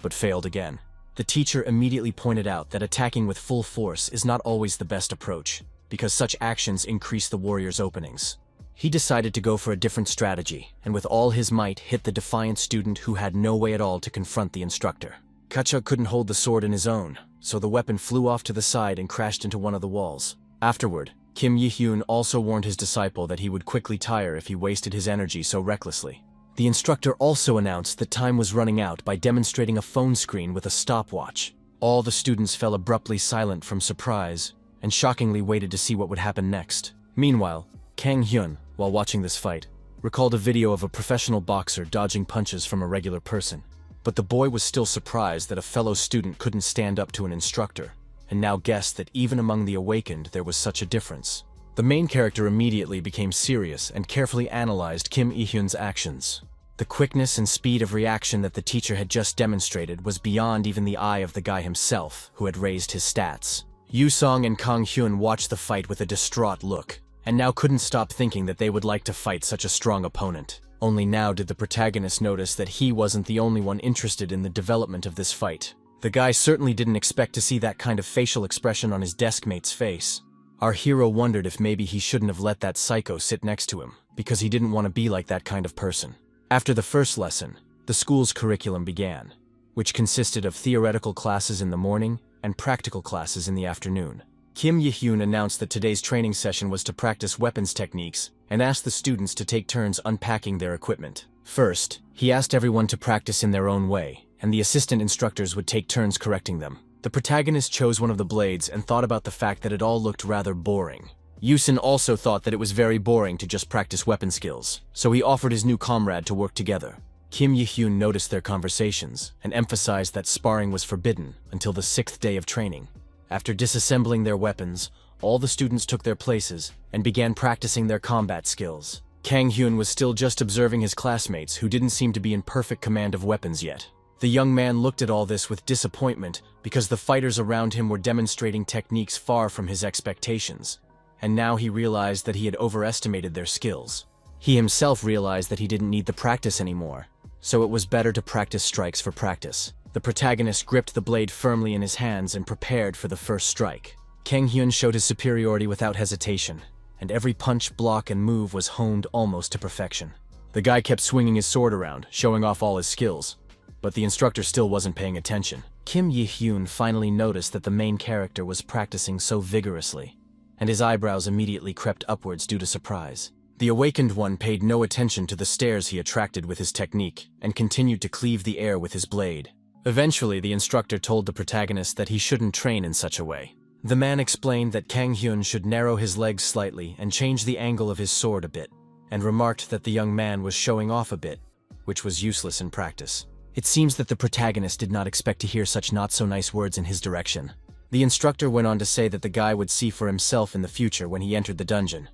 but failed again. The teacher immediately pointed out that attacking with full force is not always the best approach, because such actions increase the warrior's openings. He decided to go for a different strategy, and with all his might hit the defiant student who had no way at all to confront the instructor. Kachuk couldn't hold the sword in his own, so the weapon flew off to the side and crashed into one of the walls. Afterward, Kim Yi-hyun also warned his disciple that he would quickly tire if he wasted his energy so recklessly. The instructor also announced that time was running out by demonstrating a phone screen with a stopwatch. All the students fell abruptly silent from surprise and shockingly waited to see what would happen next. Meanwhile, Kang Hyun, while watching this fight, recalled a video of a professional boxer dodging punches from a regular person. But the boy was still surprised that a fellow student couldn't stand up to an instructor, and now guessed that even among the awakened there was such a difference. The main character immediately became serious and carefully analyzed Kim Yi-hyun's actions. The quickness and speed of reaction that the teacher had just demonstrated was beyond even the eye of the guy himself, who had raised his stats. Yu Sung and Kang Hyun watched the fight with a distraught look, and now couldn't stop thinking that they would like to fight such a strong opponent. Only now did the protagonist notice that he wasn't the only one interested in the development of this fight. The guy certainly didn't expect to see that kind of facial expression on his deskmate's face. Our hero wondered if maybe he shouldn't have let that psycho sit next to him, because he didn't want to be like that kind of person. After the first lesson, the school's curriculum began, which consisted of theoretical classes in the morning and practical classes in the afternoon. Kim Yi-hyun announced that today's training session was to practice weapons techniques and asked the students to take turns unpacking their equipment. First, he asked everyone to practice in their own way, and the assistant instructors would take turns correcting them. The protagonist chose one of the blades and thought about the fact that it all looked rather boring. Yusin also thought that it was very boring to just practice weapon skills, so he offered his new comrade to work together. Kim Yi-hyun noticed their conversations and emphasized that sparring was forbidden until the 6th day of training. After disassembling their weapons, all the students took their places and began practicing their combat skills. Kang Hyun was still just observing his classmates who didn't seem to be in perfect command of weapons yet. The young man looked at all this with disappointment because the fighters around him were demonstrating techniques far from his expectations, and now he realized that he had overestimated their skills. He himself realized that he didn't need the practice anymore, so it was better to practice strikes for practice. The protagonist gripped the blade firmly in his hands and prepared for the first strike. Kang Hyun showed his superiority without hesitation, and every punch, block, and move was honed almost to perfection. The guy kept swinging his sword around, showing off all his skills, but the instructor still wasn't paying attention. Kim Yi-hyun finally noticed that the main character was practicing so vigorously, and his eyebrows immediately crept upwards due to surprise. The awakened one paid no attention to the stares he attracted with his technique, and continued to cleave the air with his blade. Eventually, the instructor told the protagonist that he shouldn't train in such a way. The man explained that Kang Hyun should narrow his legs slightly and change the angle of his sword a bit, and remarked that the young man was showing off a bit, which was useless in practice. It seems that the protagonist did not expect to hear such not-so-nice words in his direction. The instructor went on to say that the guy would see for himself in the future when he entered the dungeon,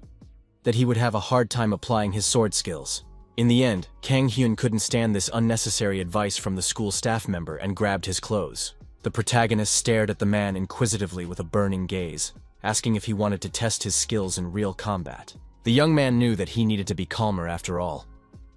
that he would have a hard time applying his sword skills. In the end, Kang Hyun couldn't stand this unnecessary advice from the school staff member and grabbed his clothes. The protagonist stared at the man inquisitively with a burning gaze, asking if he wanted to test his skills in real combat. The young man knew that he needed to be calmer after all,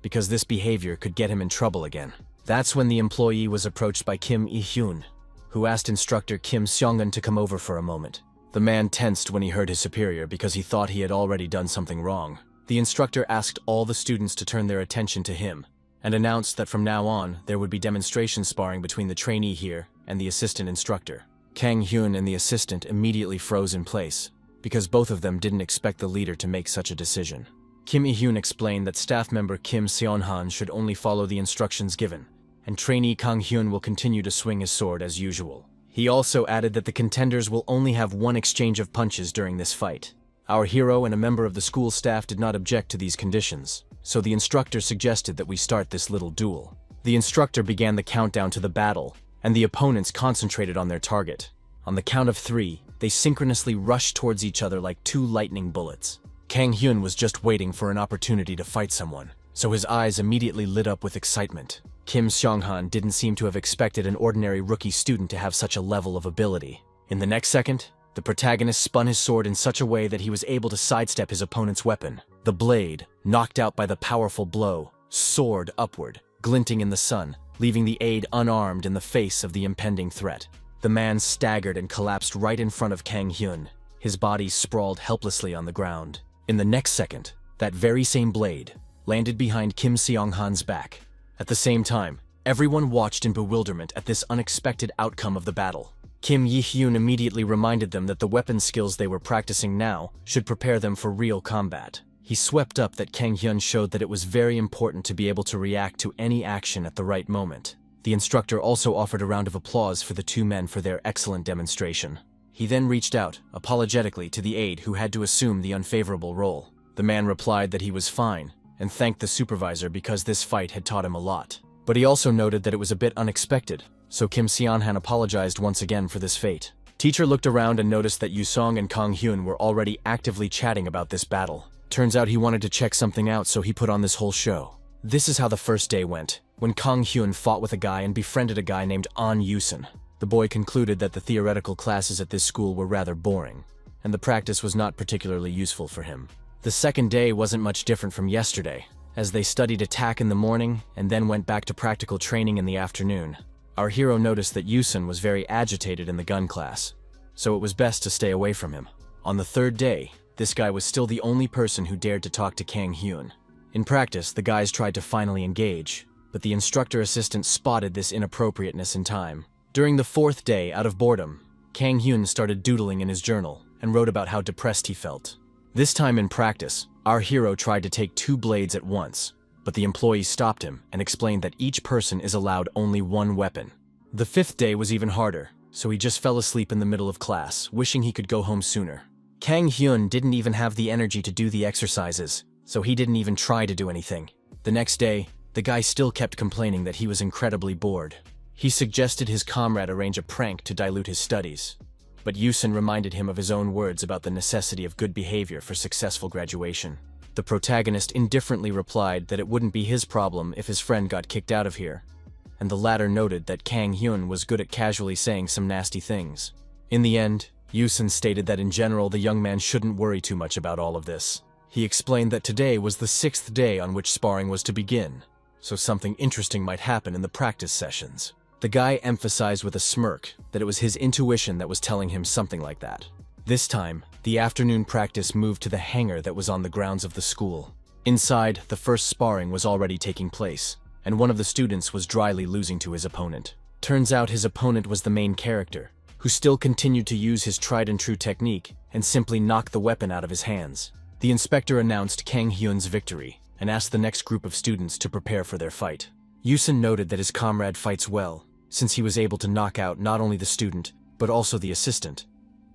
because this behavior could get him in trouble again. That's when the employee was approached by Kim Il-hyun, who asked instructor Kim Seong-eun to come over for a moment. The man tensed when he heard his superior because he thought he had already done something wrong. The instructor asked all the students to turn their attention to him, and announced that from now on there would be demonstration sparring between the trainee here and the assistant instructor. Kang Hyun and the assistant immediately froze in place, because both of them didn't expect the leader to make such a decision. Kim Il-hyun explained that staff member Kim Seon-han should only follow the instructions given, and trainee Kang Hyun will continue to swing his sword as usual. He also added that the contenders will only have one exchange of punches during this fight. Our hero and a member of the school staff did not object to these conditions, so the instructor suggested that we start this little duel. The instructor began the countdown to the battle, and the opponents concentrated on their target. On the count of 3, they synchronously rushed towards each other like 2 lightning bullets. Kang Hyun was just waiting for an opportunity to fight someone, so his eyes immediately lit up with excitement. Kim Seong-han didn't seem to have expected an ordinary rookie student to have such a level of ability. In the next second, the protagonist spun his sword in such a way that he was able to sidestep his opponent's weapon. The blade, knocked out by the powerful blow, soared upward, glinting in the sun, leaving the aide unarmed in the face of the impending threat. The man staggered and collapsed right in front of Kang Hyun, his body sprawled helplessly on the ground. In the next second, that very same blade landed behind Kim Seong-han's back. At the same time, everyone watched in bewilderment at this unexpected outcome of the battle. Kim Il-hyun immediately reminded them that the weapon skills they were practicing now should prepare them for real combat. He swept up that Kang Hyun showed that it was very important to be able to react to any action at the right moment. The instructor also offered a round of applause for the 2 men for their excellent demonstration. He then reached out, apologetically, to the aide who had to assume the unfavorable role. The man replied that he was fine, and thanked the supervisor because this fight had taught him a lot. But he also noted that it was a bit unexpected, so Kim Seon-han apologized once again for this fate. Teacher looked around and noticed that Yusong and Kang Hyun were already actively chatting about this battle. Turns out he wanted to check something out, so he put on this whole show. This is how the first day went, when Kang Hyun fought with a guy and befriended a guy named An Yusun. The boy concluded that the theoretical classes at this school were rather boring, and the practice was not particularly useful for him. The second day wasn't much different from yesterday, as they studied attack in the morning and then went back to practical training in the afternoon. Our hero noticed that Yusun was very agitated in the gun class, so it was best to stay away from him. On the third day, this guy was still the only person who dared to talk to Kang Hyun. In practice, the guys tried to finally engage, but the instructor assistant spotted this inappropriateness in time. During the 4th day, out of boredom, Kang Hyun started doodling in his journal and wrote about how depressed he felt. This time in practice, our hero tried to take 2 blades at once, but the employee stopped him and explained that each person is allowed only 1 weapon. The 5th day was even harder, so he just fell asleep in the middle of class, wishing he could go home sooner. Kang Hyun didn't even have the energy to do the exercises, so he didn't even try to do anything. The next day, the guy still kept complaining that he was incredibly bored. He suggested his comrade arrange a prank to dilute his studies, but Yusun reminded him of his own words about the necessity of good behavior for successful graduation. The protagonist indifferently replied that it wouldn't be his problem if his friend got kicked out of here, and the latter noted that Kang Hyun was good at casually saying some nasty things. In the end, Yusun stated that in general the young man shouldn't worry too much about all of this. He explained that today was the 6th day on which sparring was to begin, so something interesting might happen in the practice sessions. The guy emphasized with a smirk that it was his intuition that was telling him something like that. This time, the afternoon practice moved to the hangar that was on the grounds of the school. Inside, the first sparring was already taking place, and one of the students was dryly losing to his opponent. Turns out his opponent was the main character, who still continued to use his tried-and-true technique and simply knocked the weapon out of his hands. The inspector announced Kang Hyun's victory and asked the next group of students to prepare for their fight. Yusun noted that his comrade fights well, since he was able to knock out not only the student, but also the assistant.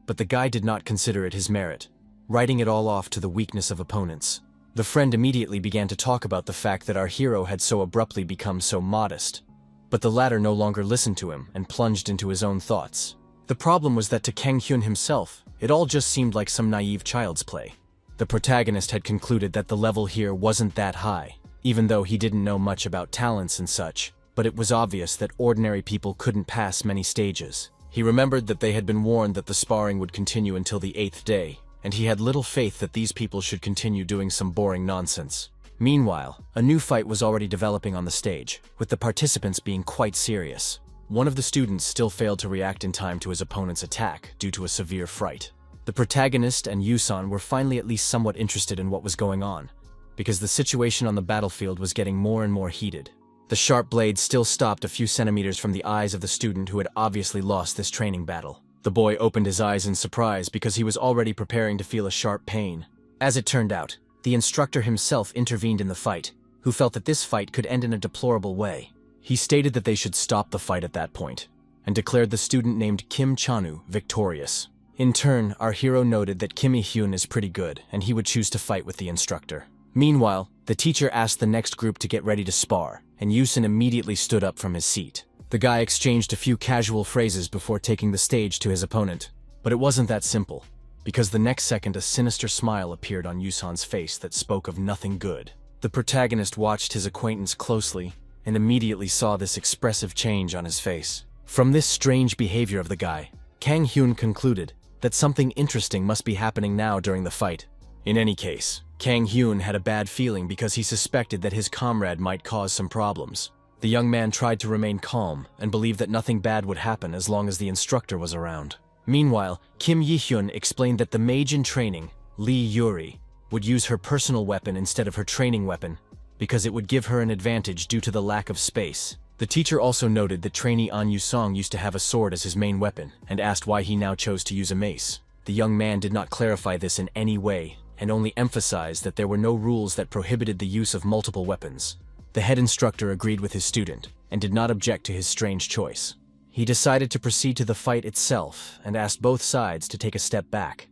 But the guy did not consider it his merit, writing it all off to the weakness of opponents. The friend immediately began to talk about the fact that our hero had so abruptly become so modest. But the latter no longer listened to him and plunged into his own thoughts. The problem was that to Kang Hyun himself, it all just seemed like some naive child's play. The protagonist had concluded that the level here wasn't that high, even though he didn't know much about talents and such, but it was obvious that ordinary people couldn't pass many stages. He remembered that they had been warned that the sparring would continue until the 8th day, and he had little faith that these people should continue doing some boring nonsense. Meanwhile, a new fight was already developing on the stage, with the participants being quite serious. One of the students still failed to react in time to his opponent's attack due to a severe fright. The protagonist and Yusun were finally at least somewhat interested in what was going on, because the situation on the battlefield was getting more and more heated. The sharp blade still stopped a few centimeters from the eyes of the student who had obviously lost this training battle. The boy opened his eyes in surprise because he was already preparing to feel a sharp pain. As it turned out, the instructor himself intervened in the fight, who felt that this fight could end in a deplorable way. He stated that they should stop the fight at that point, and declared the student named Kim Chanu victorious. In turn, our hero noted that Kim Hyun is pretty good, and he would choose to fight with the instructor. Meanwhile, the teacher asked the next group to get ready to spar, and Yusun immediately stood up from his seat. The guy exchanged a few casual phrases before taking the stage to his opponent. But it wasn't that simple, because the next second a sinister smile appeared on Yusun's face that spoke of nothing good. The protagonist watched his acquaintance closely, and immediately saw this expressive change on his face. From this strange behavior of the guy, Kang Hyun concluded that something interesting must be happening now during the fight. In any case, Kang Hyun had a bad feeling because he suspected that his comrade might cause some problems. The young man tried to remain calm and believed that nothing bad would happen as long as the instructor was around. Meanwhile, Kim Yi-hyun explained that the mage in training, Lee Yuri, would use her personal weapon instead of her training weapon, because it would give her an advantage due to the lack of space. The teacher also noted that trainee An Yu-song used to have a sword as his main weapon, and asked why he now chose to use a mace. The young man did not clarify this in any way, and only emphasized that there were no rules that prohibited the use of multiple weapons. The head instructor agreed with his student, and did not object to his strange choice. He decided to proceed to the fight itself, and asked both sides to take a step back,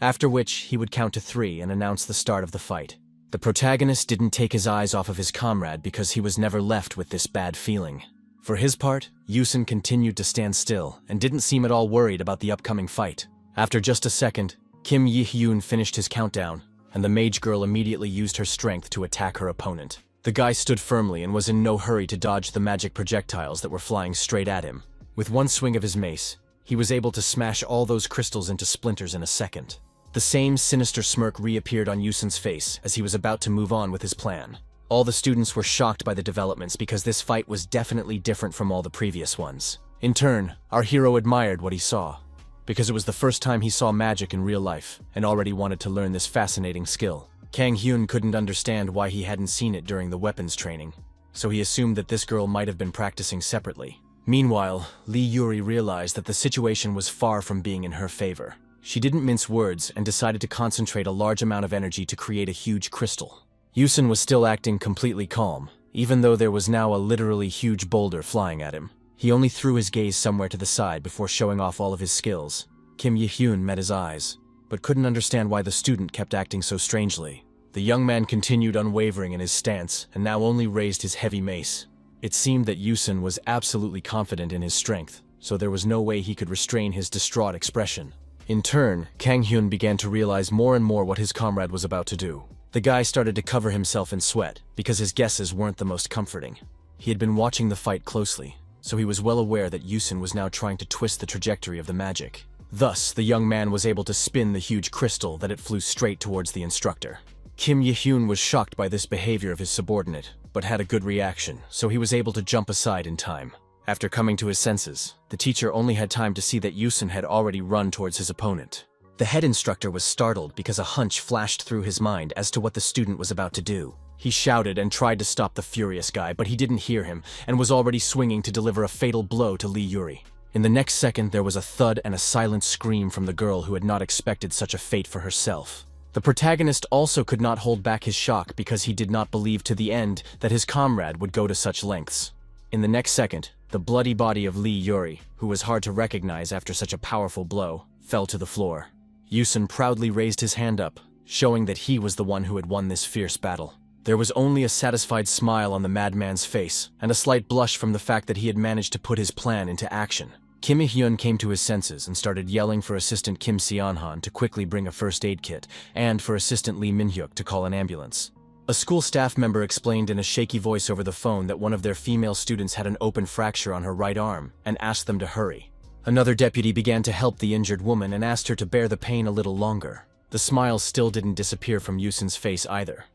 after which he would count to 3 and announce the start of the fight. The protagonist didn't take his eyes off of his comrade because he was never left with this bad feeling. For his part, Yusun continued to stand still and didn't seem at all worried about the upcoming fight. After just a second, Kim Yi-hyun finished his countdown, and the mage girl immediately used her strength to attack her opponent. The guy stood firmly and was in no hurry to dodge the magic projectiles that were flying straight at him. With one swing of his mace, he was able to smash all those crystals into splinters in a second. The same sinister smirk reappeared on Yusun's face as he was about to move on with his plan. All the students were shocked by the developments because this fight was definitely different from all the previous ones. In turn, our hero admired what he saw, because it was the first time he saw magic in real life and already wanted to learn this fascinating skill. Kang Hyun couldn't understand why he hadn't seen it during the weapons training, so he assumed that this girl might have been practicing separately. Meanwhile, Lee Yuri realized that the situation was far from being in her favor. She didn't mince words and decided to concentrate a large amount of energy to create a huge crystal. Yusun was still acting completely calm, even though there was now a literally huge boulder flying at him. He only threw his gaze somewhere to the side before showing off all of his skills. Kim Yi-hyun met his eyes, but couldn't understand why the student kept acting so strangely. The young man continued unwavering in his stance and now only raised his heavy mace. It seemed that Yusun was absolutely confident in his strength, so there was no way he could restrain his distraught expression. In turn, Kang Hyun began to realize more and more what his comrade was about to do. The guy started to cover himself in sweat because his guesses weren't the most comforting. He had been watching the fight closely, so he was well aware that Yusun was now trying to twist the trajectory of the magic. Thus, the young man was able to spin the huge crystal that it flew straight towards the instructor. Kim Yi-hyun was shocked by this behavior of his subordinate, but had a good reaction, so he was able to jump aside in time. After coming to his senses, the teacher only had time to see that Yusun had already run towards his opponent. The head instructor was startled because a hunch flashed through his mind as to what the student was about to do. He shouted and tried to stop the furious guy, but he didn't hear him and was already swinging to deliver a fatal blow to Lee Yuri. In the next second, there was a thud and a silent scream from the girl who had not expected such a fate for herself. The protagonist also could not hold back his shock because he did not believe to the end that his comrade would go to such lengths. In the next second, The bloody body of Lee Yuri, who was hard to recognize after such a powerful blow, fell to the floor. Yusun proudly raised his hand up, showing that he was the one who had won this fierce battle. There was only a satisfied smile on the madman's face, and a slight blush from the fact that he had managed to put his plan into action. Kim Il-hyun came to his senses and started yelling for Assistant Kim Seon-han to quickly bring a first aid kit, and for Assistant Lee Min-hyuk to call an ambulance. A school staff member explained in a shaky voice over the phone that one of their female students had an open fracture on her right arm, and asked them to hurry. Another deputy began to help the injured woman and asked her to bear the pain a little longer. The smile still didn't disappear from Yusun's face either,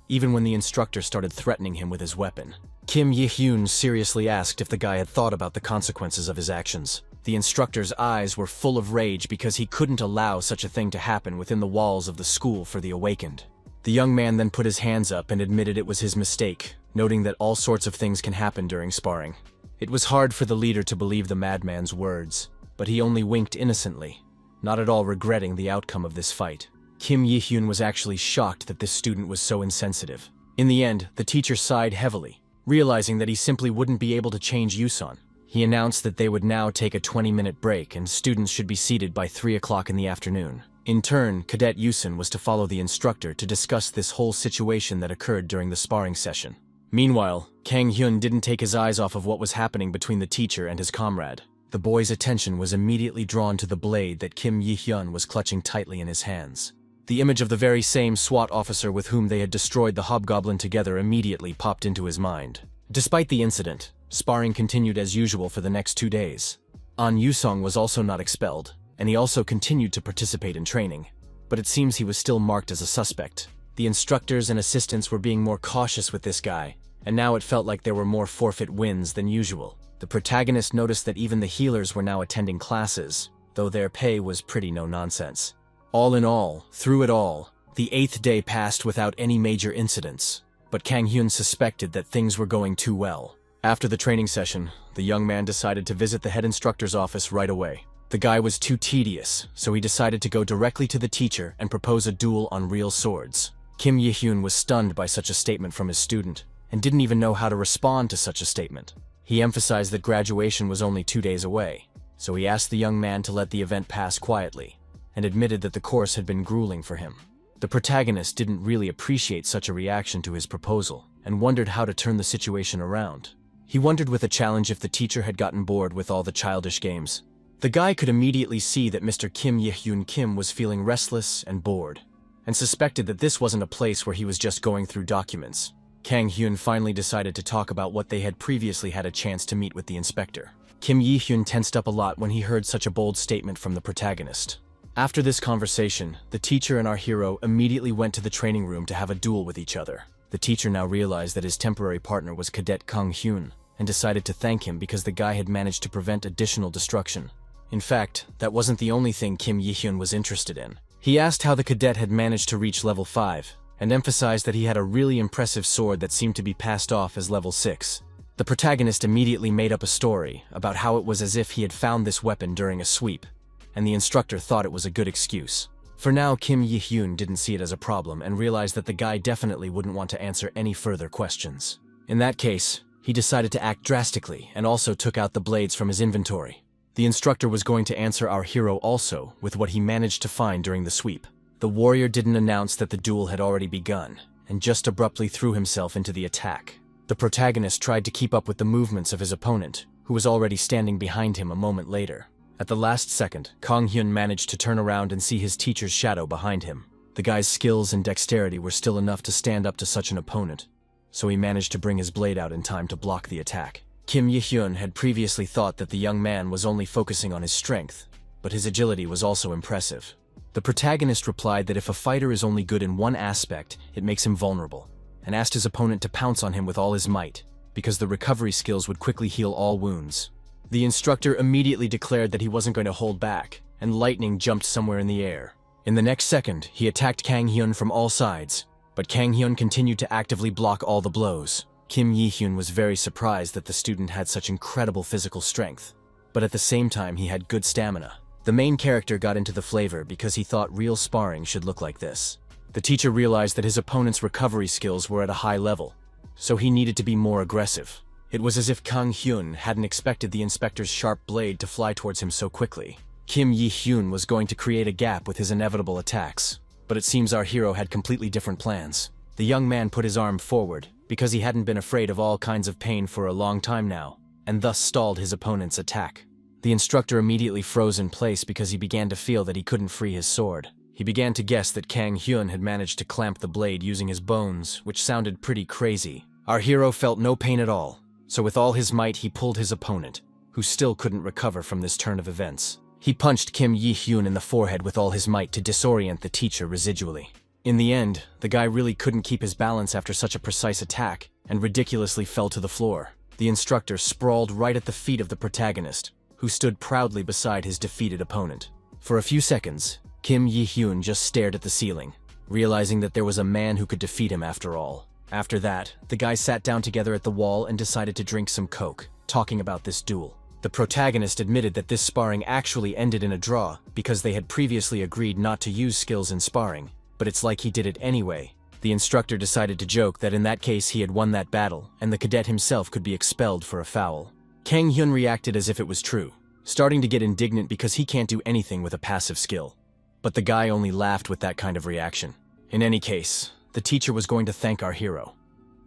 even when the instructor started threatening him with his weapon. Kim Il-hyun seriously asked if the guy had thought about the consequences of his actions. The instructor's eyes were full of rage because he couldn't allow such a thing to happen within the walls of the school for the awakened. The young man then put his hands up and admitted it was his mistake, noting that all sorts of things can happen during sparring. It was hard for the leader to believe the madman's words, but he only winked innocently, not at all regretting the outcome of this fight. Kim Il-hyun was actually shocked that this student was so insensitive. In the end, the teacher sighed heavily, realizing that he simply wouldn't be able to change Yusun. He announced that they would now take a 20-minute break and students should be seated by 3 o'clock in the afternoon. In turn, Cadet Yusun was to follow the instructor to discuss this whole situation that occurred during the sparring session. Meanwhile, Kang Hyun didn't take his eyes off of what was happening between the teacher and his comrade. The boy's attention was immediately drawn to the blade that Kim Il-hyun was clutching tightly in his hands. The image of the very same SWAT officer with whom they had destroyed the hobgoblin together immediately popped into his mind. Despite the incident, sparring continued as usual for the next 2 days. An Yusong was also not expelled, and he also continued to participate in training. But it seems he was still marked as a suspect. The instructors and assistants were being more cautious with this guy, and now it felt like there were more forfeit wins than usual. The protagonist noticed that even the healers were now attending classes, though their pay was pretty no-nonsense. All in all, through it all, the 8th day passed without any major incidents, but Kang Hyun suspected that things were going too well. After the training session, the young man decided to visit the head instructor's office right away. The guy was too tedious, so he decided to go directly to the teacher and propose a duel on real swords. Kim Il-hyun was stunned by such a statement from his student, and didn't even know how to respond to such a statement. He emphasized that graduation was only 2 days away, so he asked the young man to let the event pass quietly, and admitted that the course had been grueling for him. The protagonist didn't really appreciate such a reaction to his proposal, and wondered how to turn the situation around. He wondered with a challenge if the teacher had gotten bored with all the childish games. The guy could immediately see that Mr. Kim Il-hyun Kim was feeling restless and bored, and suspected that this wasn't a place where he was just going through documents. Kang Hyun finally decided to talk about what they had previously had a chance to meet with the inspector. Kim Il-hyun tensed up a lot when he heard such a bold statement from the protagonist. After this conversation, the teacher and our hero immediately went to the training room to have a duel with each other. The teacher now realized that his temporary partner was Cadet Kang Hyun, and decided to thank him because the guy had managed to prevent additional destruction. In fact, that wasn't the only thing Kim Il-hyun was interested in. He asked how the cadet had managed to reach level 5, and emphasized that he had a really impressive sword that seemed to be passed off as level 6. The protagonist immediately made up a story about how it was as if he had found this weapon during a sweep, and the instructor thought it was a good excuse. For now, Kim Il-hyun didn't see it as a problem and realized that the guy definitely wouldn't want to answer any further questions. In that case, he decided to act drastically and also took out the blades from his inventory. The instructor was going to answer our hero also with what he managed to find during the sweep. The warrior didn't announce that the duel had already begun, and just abruptly threw himself into the attack. The protagonist tried to keep up with the movements of his opponent, who was already standing behind him a moment later. At the last second, Kang Hyun managed to turn around and see his teacher's shadow behind him. The guy's skills and dexterity were still enough to stand up to such an opponent, so he managed to bring his blade out in time to block the attack. Kim Il-hyun had previously thought that the young man was only focusing on his strength, but his agility was also impressive. The protagonist replied that if a fighter is only good in one aspect, it makes him vulnerable, and asked his opponent to pounce on him with all his might, because the recovery skills would quickly heal all wounds. The instructor immediately declared that he wasn't going to hold back, and lightning jumped somewhere in the air. In the next second, he attacked Kang Hyun from all sides, but Kang Hyun continued to actively block all the blows. Kim Il-hyun was very surprised that the student had such incredible physical strength, but at the same time he had good stamina. The main character got into the flavor because he thought real sparring should look like this. The teacher realized that his opponent's recovery skills were at a high level, so he needed to be more aggressive. It was as if Kang Hyun hadn't expected the inspector's sharp blade to fly towards him so quickly. Kim Yi-hyun was going to create a gap with his inevitable attacks, but it seems our hero had completely different plans. The young man put his arm forward, because he hadn't been afraid of all kinds of pain for a long time now, and thus stalled his opponent's attack. The instructor immediately froze in place because he began to feel that he couldn't free his sword. He began to guess that Kang Hyun had managed to clamp the blade using his bones, which sounded pretty crazy. Our hero felt no pain at all, so with all his might he pulled his opponent, who still couldn't recover from this turn of events. He punched Kim Yi-hyun in the forehead with all his might to disorient the teacher residually. In the end, the guy really couldn't keep his balance after such a precise attack, and ridiculously fell to the floor. The instructor sprawled right at the feet of the protagonist, who stood proudly beside his defeated opponent. For a few seconds, Kim Yi-hyun just stared at the ceiling, realizing that there was a man who could defeat him after all. After that, the guys sat down together at the wall and decided to drink some coke, talking about this duel. The protagonist admitted that this sparring actually ended in a draw because they had previously agreed not to use skills in sparring, but it's like he did it anyway. The instructor decided to joke that in that case he had won that battle, and the cadet himself could be expelled for a foul. Kang Hyun reacted as if it was true, starting to get indignant because he can't do anything with a passive skill. But the guy only laughed with that kind of reaction. In any case, the teacher was going to thank our hero,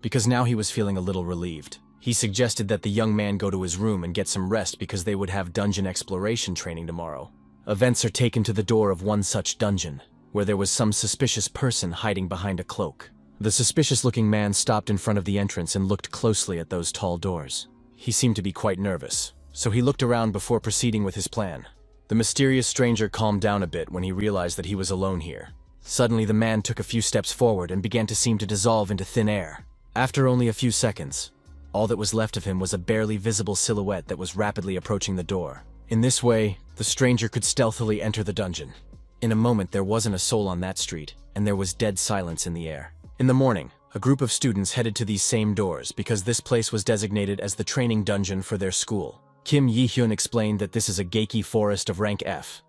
because now he was feeling a little relieved. He suggested that the young man go to his room and get some rest because they would have dungeon exploration training tomorrow. Events are taken to the door of one such dungeon, where there was some suspicious person hiding behind a cloak. The suspicious-looking man stopped in front of the entrance and looked closely at those tall doors. He seemed to be quite nervous, so he looked around before proceeding with his plan. The mysterious stranger calmed down a bit when he realized that he was alone here. Suddenly the man took a few steps forward and began to seem to dissolve into thin air. After only a few seconds, all that was left of him was a barely visible silhouette that was rapidly approaching the door. In this way, the stranger could stealthily enter the dungeon. In a moment there wasn't a soul on that street, and there was dead silence in the air. In the morning, a group of students headed to these same doors because this place was designated as the training dungeon for their school. Kim Yi-hyun explained that this is a Geiki forest of rank F,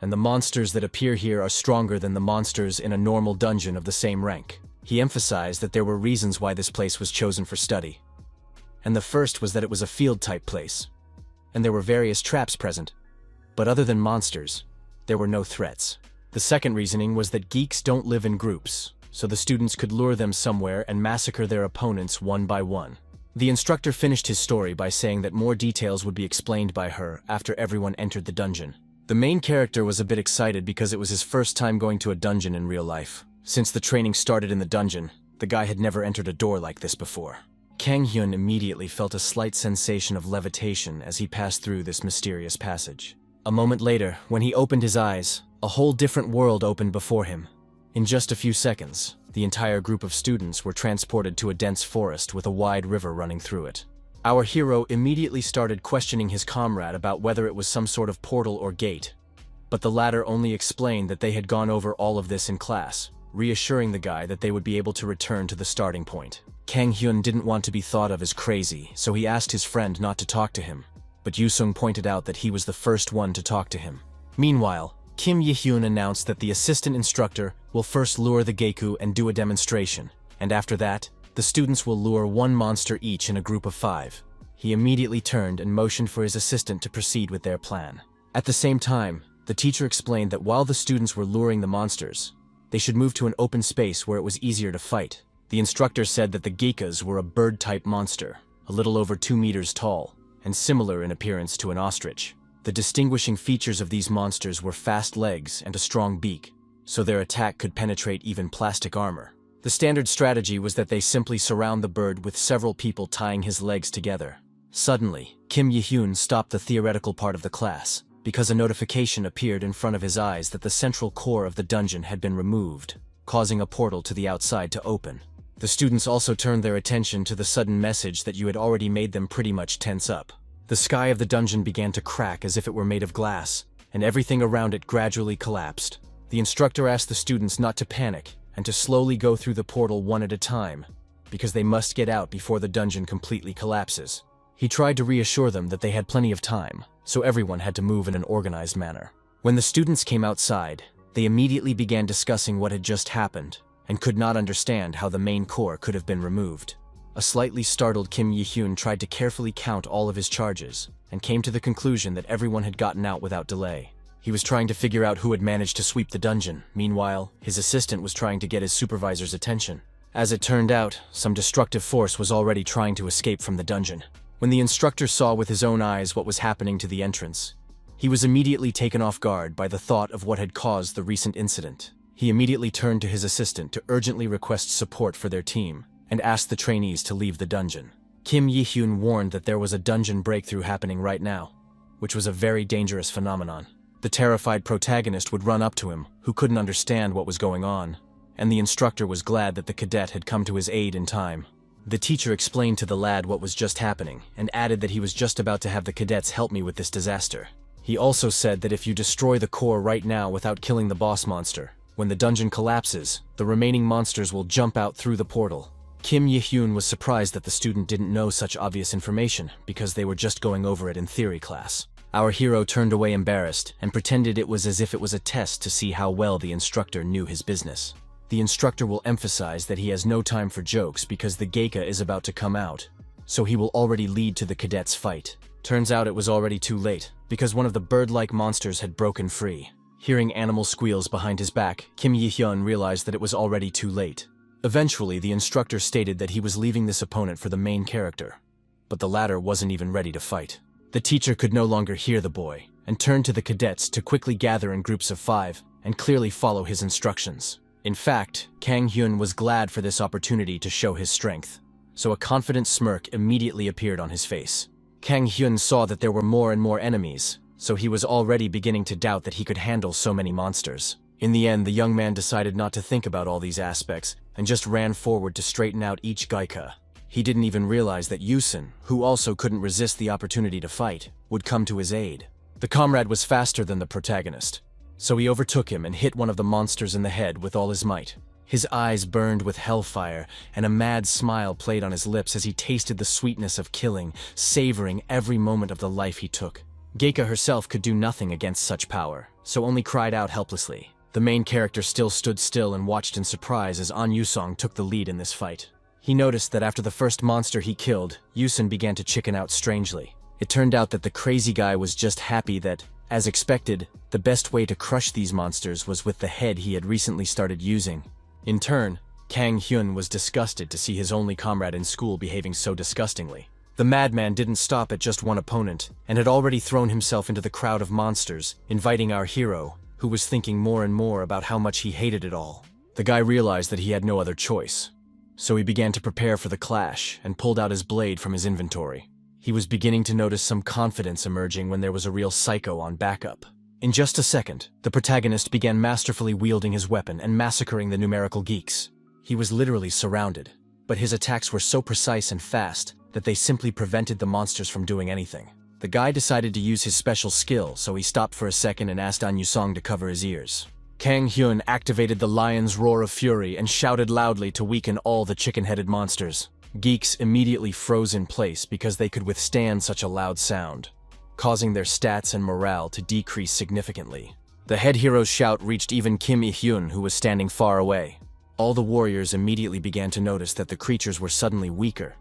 and the monsters that appear here are stronger than the monsters in a normal dungeon of the same rank. He emphasized that there were reasons why this place was chosen for study. And the first was that it was a field-type place, and there were various traps present. But other than monsters, there were no threats. The second reasoning was that geeks don't live in groups, so the students could lure them somewhere and massacre their opponents one by one. The instructor finished his story by saying that more details would be explained by her after everyone entered the dungeon. The main character was a bit excited because it was his first time going to a dungeon in real life. Since the training started in the dungeon, the guy had never entered a door like this before. Kang Hyun immediately felt a slight sensation of levitation as he passed through this mysterious passage. A moment later, when he opened his eyes, a whole different world opened before him. In just a few seconds, the entire group of students were transported to a dense forest with a wide river running through it. Our hero immediately started questioning his comrade about whether it was some sort of portal or gate, but the latter only explained that they had gone over all of this in class, reassuring the guy that they would be able to return to the starting point. Kang Hyun didn't want to be thought of as crazy, so he asked his friend not to talk to him, but Yusung pointed out that he was the first one to talk to him. Meanwhile, Kim Yi-hyun announced that the assistant instructor will first lure the Geiku and do a demonstration, and after that, the students will lure one monster each in a group of 5. He immediately turned and motioned for his assistant to proceed with their plan. At the same time, the teacher explained that while the students were luring the monsters, they should move to an open space where it was easier to fight. The instructor said that the Geikas were a bird-type monster, a little over 2 meters tall, and similar in appearance to an ostrich. The distinguishing features of these monsters were fast legs and a strong beak, so their attack could penetrate even plastic armor. The standard strategy was that they simply surround the bird with several people tying his legs together. Suddenly, Kim Yi-hyun stopped the theoretical part of the class, because a notification appeared in front of his eyes that the central core of the dungeon had been removed, causing a portal to the outside to open. The students also turned their attention to the sudden message that you had already made them pretty much tense up. The sky of the dungeon began to crack as if it were made of glass, and everything around it gradually collapsed. The instructor asked the students not to panic and to slowly go through the portal one at a time, because they must get out before the dungeon completely collapses. He tried to reassure them that they had plenty of time, so everyone had to move in an organized manner. When the students came outside, they immediately began discussing what had just happened, and could not understand how the main core could have been removed. A slightly startled Kim Yi-hyun tried to carefully count all of his charges, and came to the conclusion that everyone had gotten out without delay. He was trying to figure out who had managed to sweep the dungeon. Meanwhile, his assistant was trying to get his supervisor's attention. As it turned out, some destructive force was already trying to escape from the dungeon. When the instructor saw with his own eyes what was happening to the entrance, he was immediately taken off guard by the thought of what had caused the recent incident. He immediately turned to his assistant to urgently request support for their team, and asked the trainees to leave the dungeon. Kim Yi-hyun warned that there was a dungeon breakthrough happening right now, which was a very dangerous phenomenon. The terrified protagonist would run up to him, who couldn't understand what was going on, and the instructor was glad that the cadet had come to his aid in time. The teacher explained to the lad what was just happening, and added that he was just about to have the cadets help me with this disaster. He also said that if you destroy the core right now without killing the boss monster, when the dungeon collapses, the remaining monsters will jump out through the portal. Kim Yi-hyun was surprised that the student didn't know such obvious information, because they were just going over it in theory class. Our hero turned away embarrassed, and pretended it was as if it was a test to see how well the instructor knew his business. The instructor will emphasize that he has no time for jokes because the geika is about to come out, so he will already lead to the cadets' fight. Turns out it was already too late, because one of the bird-like monsters had broken free. Hearing animal squeals behind his back, Kim Yi-hyun realized that it was already too late. Eventually, the instructor stated that he was leaving this opponent for the main character, but the latter wasn't even ready to fight. The teacher could no longer hear the boy, and turned to the cadets to quickly gather in groups of 5, and clearly follow his instructions. In fact, Kang Hyun was glad for this opportunity to show his strength, so a confident smirk immediately appeared on his face. Kang Hyun saw that there were more and more enemies, so he was already beginning to doubt that he could handle so many monsters. In the end, the young man decided not to think about all these aspects, and just ran forward to straighten out each geika. He didn't even realize that Yusun, who also couldn't resist the opportunity to fight, would come to his aid. The comrade was faster than the protagonist, so he overtook him and hit one of the monsters in the head with all his might. His eyes burned with hellfire, and a mad smile played on his lips as he tasted the sweetness of killing, savoring every moment of the life he took. Geika herself could do nothing against such power, so only cried out helplessly. The main character still stood still and watched in surprise as An Yusong took the lead in this fight. He noticed that after the first monster he killed, Yusun began to chicken out strangely. It turned out that the crazy guy was just happy that, as expected, the best way to crush these monsters was with the head he had recently started using. In turn, Kang Hyun was disgusted to see his only comrade in school behaving so disgustingly. The madman didn't stop at just one opponent, and had already thrown himself into the crowd of monsters, inviting our hero, who was thinking more and more about how much he hated it all. The guy realized that he had no other choice, so he began to prepare for the clash and pulled out his blade from his inventory. He was beginning to notice some confidence emerging when there was a real psycho on backup. In just a second, the protagonist began masterfully wielding his weapon and massacring the numerical geeks. He was literally surrounded, but his attacks were so precise and fast that they simply prevented the monsters from doing anything. The guy decided to use his special skill, so he stopped for a second and asked An Yusong to cover his ears. Kang Hyun activated the lion's roar of fury and shouted loudly to weaken all the chicken-headed monsters. Geeks immediately froze in place because they could withstand such a loud sound, causing their stats and morale to decrease significantly. The head hero's shout reached even Kim Yi-hyun, who was standing far away. All the warriors immediately began to notice that the creatures were suddenly weaker,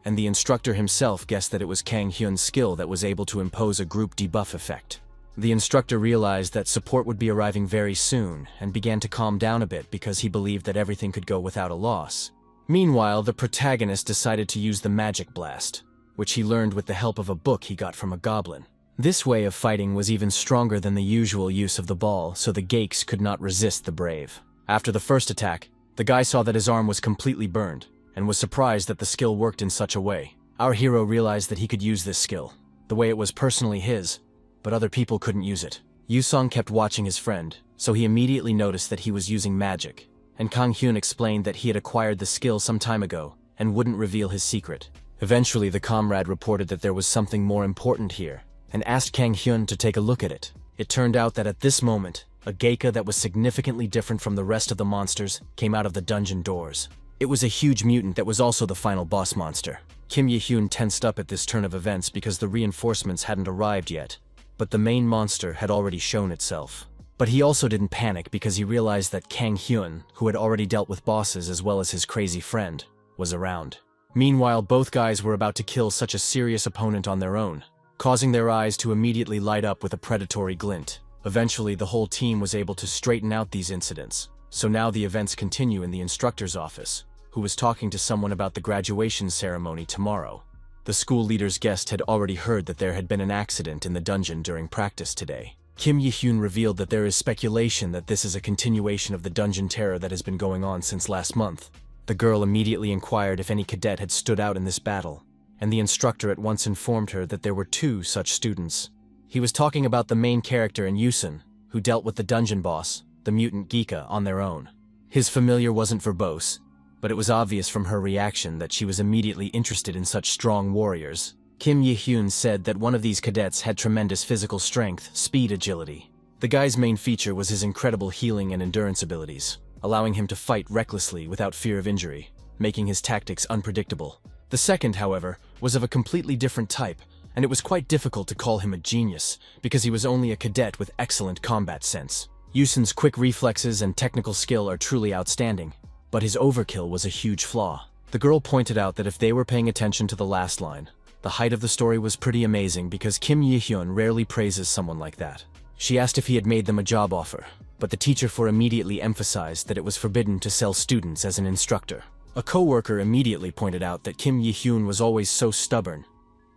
and the instructor himself guessed that it was Kang Hyun's skill that was able to impose a group debuff effect. The instructor realized that support would be arriving very soon and began to calm down a bit because he believed that everything could go without a loss. Meanwhile, the protagonist decided to use the magic blast, which he learned with the help of a book he got from a goblin. This way of fighting was even stronger than the usual use of the ball, so the geeks could not resist the brave. After the first attack, the guy saw that his arm was completely burned, and was surprised that the skill worked in such a way. Our hero realized that he could use this skill, the way it was personally his, but other people couldn't use it. Yusong kept watching his friend, so he immediately noticed that he was using magic, and Kang Hyun explained that he had acquired the skill some time ago and wouldn't reveal his secret. Eventually, the comrade reported that there was something more important here, and asked Kang Hyun to take a look at it. It turned out that at this moment, a geika that was significantly different from the rest of the monsters came out of the dungeon doors. It was a huge mutant that was also the final boss monster. Kim Yi-hyun tensed up at this turn of events because the reinforcements hadn't arrived yet, but the main monster had already shown itself. But he also didn't panic because he realized that Kang Hyun, who had already dealt with bosses as well as his crazy friend, was around. Meanwhile, both guys were about to kill such a serious opponent on their own, causing their eyes to immediately light up with a predatory glint. Eventually, the whole team was able to straighten out these incidents, so now the events continue in the instructor's office, who was talking to someone about the graduation ceremony tomorrow. The school leader's guest had already heard that there had been an accident in the dungeon during practice today. Kim Yi-hyun revealed that there is speculation that this is a continuation of the dungeon terror that has been going on since last month. The girl immediately inquired if any cadet had stood out in this battle, and the instructor at once informed her that there were 2 such students. He was talking about the main character and Yusun, who dealt with the dungeon boss, the mutant Geeka, on their own. His familiar wasn't verbose, but it was obvious from her reaction that she was immediately interested in such strong warriors. Kim Yi-hyun said that one of these cadets had tremendous physical strength, speed, agility. The guy's main feature was his incredible healing and endurance abilities, allowing him to fight recklessly without fear of injury, making his tactics unpredictable. The second, however, was of a completely different type, and it was quite difficult to call him a genius, because he was only a cadet with excellent combat sense. Yusun's quick reflexes and technical skill are truly outstanding, but his overkill was a huge flaw. The girl pointed out that if they were paying attention to the last line, the height of the story was pretty amazing because Kim Yi-hyun rarely praises someone like that. She asked if he had made them a job offer, but the teacher immediately emphasized that it was forbidden to sell students as an instructor. A co-worker immediately pointed out that Kim Yi-hyun was always so stubborn,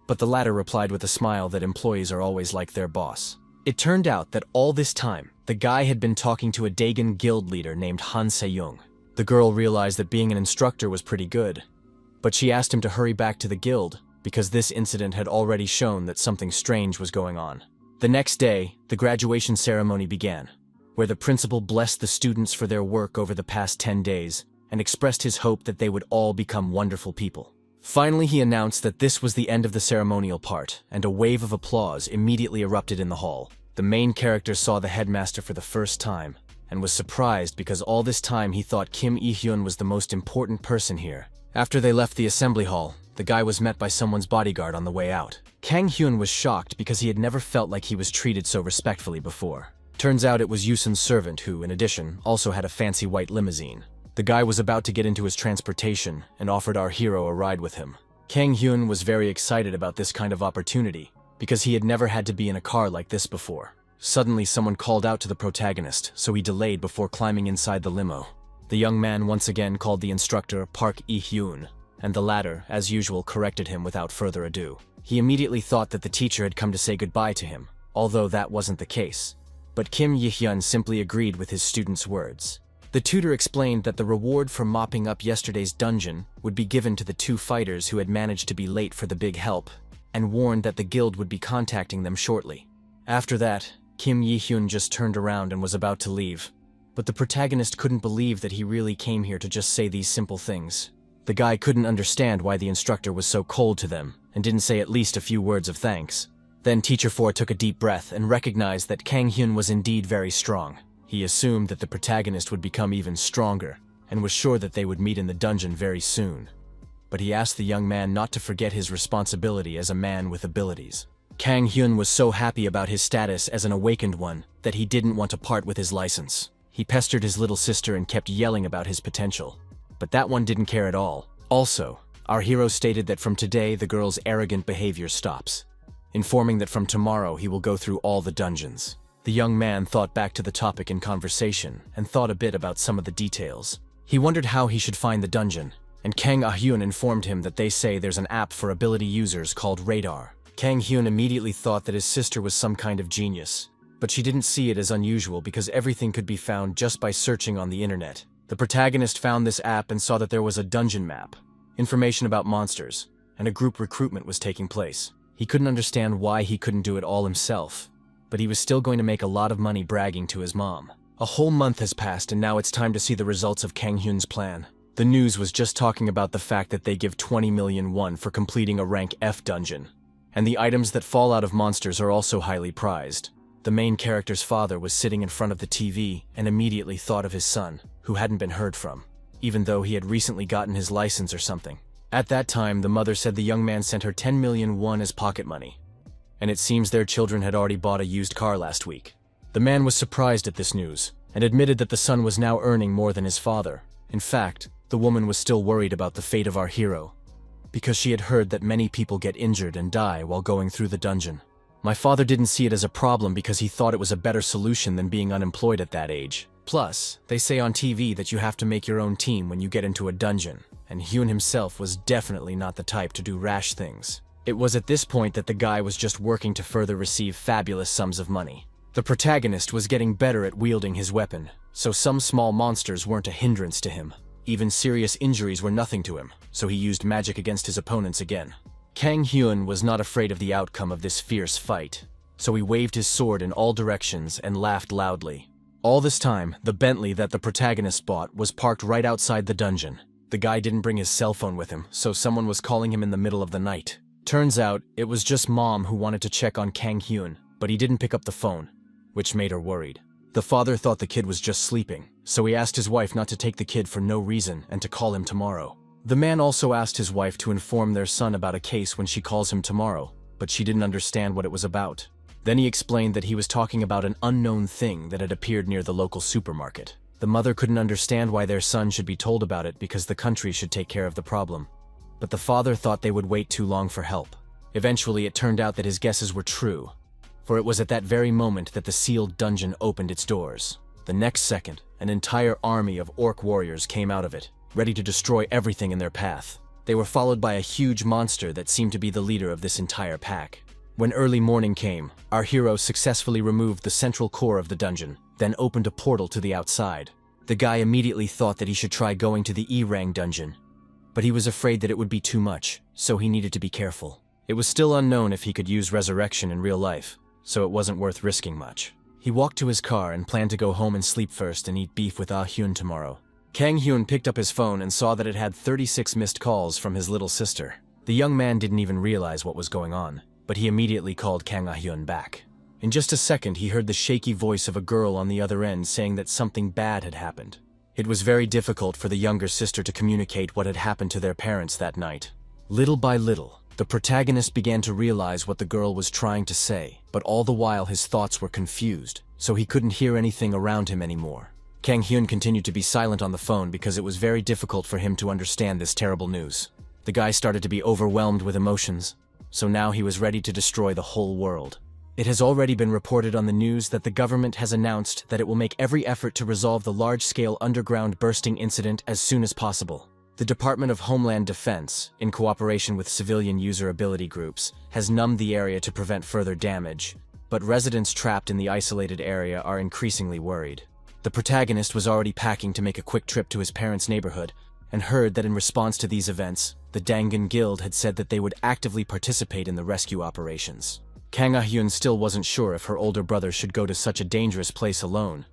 but the latter replied with a smile that employees are always like their boss. It turned out that all this time, the guy had been talking to a Dagon guild leader named Han Se-young. The girl realized that being an instructor was pretty good, but she asked him to hurry back to the guild because this incident had already shown that something strange was going on. The next day, the graduation ceremony began, where the principal blessed the students for their work over the past 10 days and expressed his hope that they would all become wonderful people. Finally, he announced that this was the end of the ceremonial part, and a wave of applause immediately erupted in the hall. The main character saw the headmaster for the first time, and was surprised because all this time he thought Kim Yi-hyun was the most important person here. After they left the assembly hall, the guy was met by someone's bodyguard on the way out. Kang Hyun was shocked because he had never felt like he was treated so respectfully before. Turns out it was Yusun's servant who, in addition, also had a fancy white limousine. The guy was about to get into his transportation and offered our hero a ride with him. Kang Hyun was very excited about this kind of opportunity because he had never had to be in a car like this before. Suddenly, someone called out to the protagonist, so he delayed before climbing inside the limo. The young man once again called the instructor Park Yi-hyun, and the latter, as usual, corrected him without further ado. He immediately thought that the teacher had come to say goodbye to him, although that wasn't the case. But Kim Yi-hyun simply agreed with his student's words. The tutor explained that the reward for mopping up yesterday's dungeon would be given to the 2 fighters who had managed to be late for the big help, and warned that the guild would be contacting them shortly. After that, Kim Yi-hyun just turned around and was about to leave, but the protagonist couldn't believe that he really came here to just say these simple things. The guy couldn't understand why the instructor was so cold to them, and didn't say at least a few words of thanks. Then Teacher 4 took a deep breath and recognized that Kang Hyun was indeed very strong. He assumed that the protagonist would become even stronger, and was sure that they would meet in the dungeon very soon. But he asked the young man not to forget his responsibility as a man with abilities. Kang Hyun was so happy about his status as an awakened one that he didn't want to part with his license. He pestered his little sister and kept yelling about his potential. But that one didn't care at all. Also, our hero stated that from today the girl's arrogant behavior stops, informing that from tomorrow he will go through all the dungeons. The young man thought back to the topic in conversation and thought a bit about some of the details. He wondered how he should find the dungeon, and Kang Ah-hyun informed him that they say there's an app for ability users called Radar. Kang Hyun immediately thought that his sister was some kind of genius, but she didn't see it as unusual because everything could be found just by searching on the internet. The protagonist found this app and saw that there was a dungeon map, information about monsters, and a group recruitment was taking place. He couldn't understand why he couldn't do it all himself, but he was still going to make a lot of money bragging to his mom. A whole month has passed and now it's time to see the results of Kang Hyun's plan. The news was just talking about the fact that they give 20 million won for completing a rank F dungeon. And the items that fall out of monsters are also highly prized. The main character's father was sitting in front of the TV and immediately thought of his son, who hadn't been heard from, even though he had recently gotten his license or something. At that time, the mother said the young man sent her 10 million won as pocket money, and it seems their children had already bought a used car last week. The man was surprised at this news, and admitted that the son was now earning more than his father. In fact, the woman was still worried about the fate of our hero, because she had heard that many people get injured and die while going through the dungeon. My father didn't see it as a problem because he thought it was a better solution than being unemployed at that age. Plus, they say on TV that you have to make your own team when you get into a dungeon, and Hyun himself was definitely not the type to do rash things. It was at this point that the guy was just working to further receive fabulous sums of money. The protagonist was getting better at wielding his weapon, so some small monsters weren't a hindrance to him. Even serious injuries were nothing to him, so he used magic against his opponents again. Kang Hyun was not afraid of the outcome of this fierce fight, so he waved his sword in all directions and laughed loudly. All this time, the Bentley that the protagonist bought was parked right outside the dungeon. The guy didn't bring his cell phone with him, so someone was calling him in the middle of the night. Turns out, it was just Mom who wanted to check on Kang Hyun, but he didn't pick up the phone, which made her worried. The father thought the kid was just sleeping, so he asked his wife not to take the kid for no reason and to call him tomorrow. The man also asked his wife to inform their son about a case when she calls him tomorrow, but she didn't understand what it was about. Then he explained that he was talking about an unknown thing that had appeared near the local supermarket. The mother couldn't understand why their son should be told about it because the country should take care of the problem. But the father thought they would wait too long for help. Eventually, it turned out that his guesses were true, for it was at that very moment that the sealed dungeon opened its doors. The next second, an entire army of orc warriors came out of it, ready to destroy everything in their path. They were followed by a huge monster that seemed to be the leader of this entire pack. When early morning came, our hero successfully removed the central core of the dungeon, then opened a portal to the outside. The guy immediately thought that he should try going to the E-Rang dungeon, but he was afraid that it would be too much, so he needed to be careful. It was still unknown if he could use resurrection in real life, so it wasn't worth risking much. He walked to his car and planned to go home and sleep first and eat beef with Ah Hyun tomorrow. Kang Hyun picked up his phone and saw that it had 36 missed calls from his little sister. The young man didn't even realize what was going on, but he immediately called Kang Ah Hyun back. In just a second, he heard the shaky voice of a girl on the other end saying that something bad had happened. It was very difficult for the younger sister to communicate what had happened to their parents that night. Little by little, the protagonist began to realize what the girl was trying to say, but all the while his thoughts were confused, so he couldn't hear anything around him anymore. Kang Hyun continued to be silent on the phone because it was very difficult for him to understand this terrible news. The guy started to be overwhelmed with emotions, so now he was ready to destroy the whole world. It has already been reported on the news that the government has announced that it will make every effort to resolve the large-scale underground bursting incident as soon as possible. The Department of Homeland Defense, in cooperation with civilian user ability groups, has numbed the area to prevent further damage, but residents trapped in the isolated area are increasingly worried. The protagonist was already packing to make a quick trip to his parents' neighborhood, and heard that in response to these events, the Dangan Guild had said that they would actively participate in the rescue operations. Kang Ah Hyun still wasn't sure if her older brother should go to such a dangerous place alone,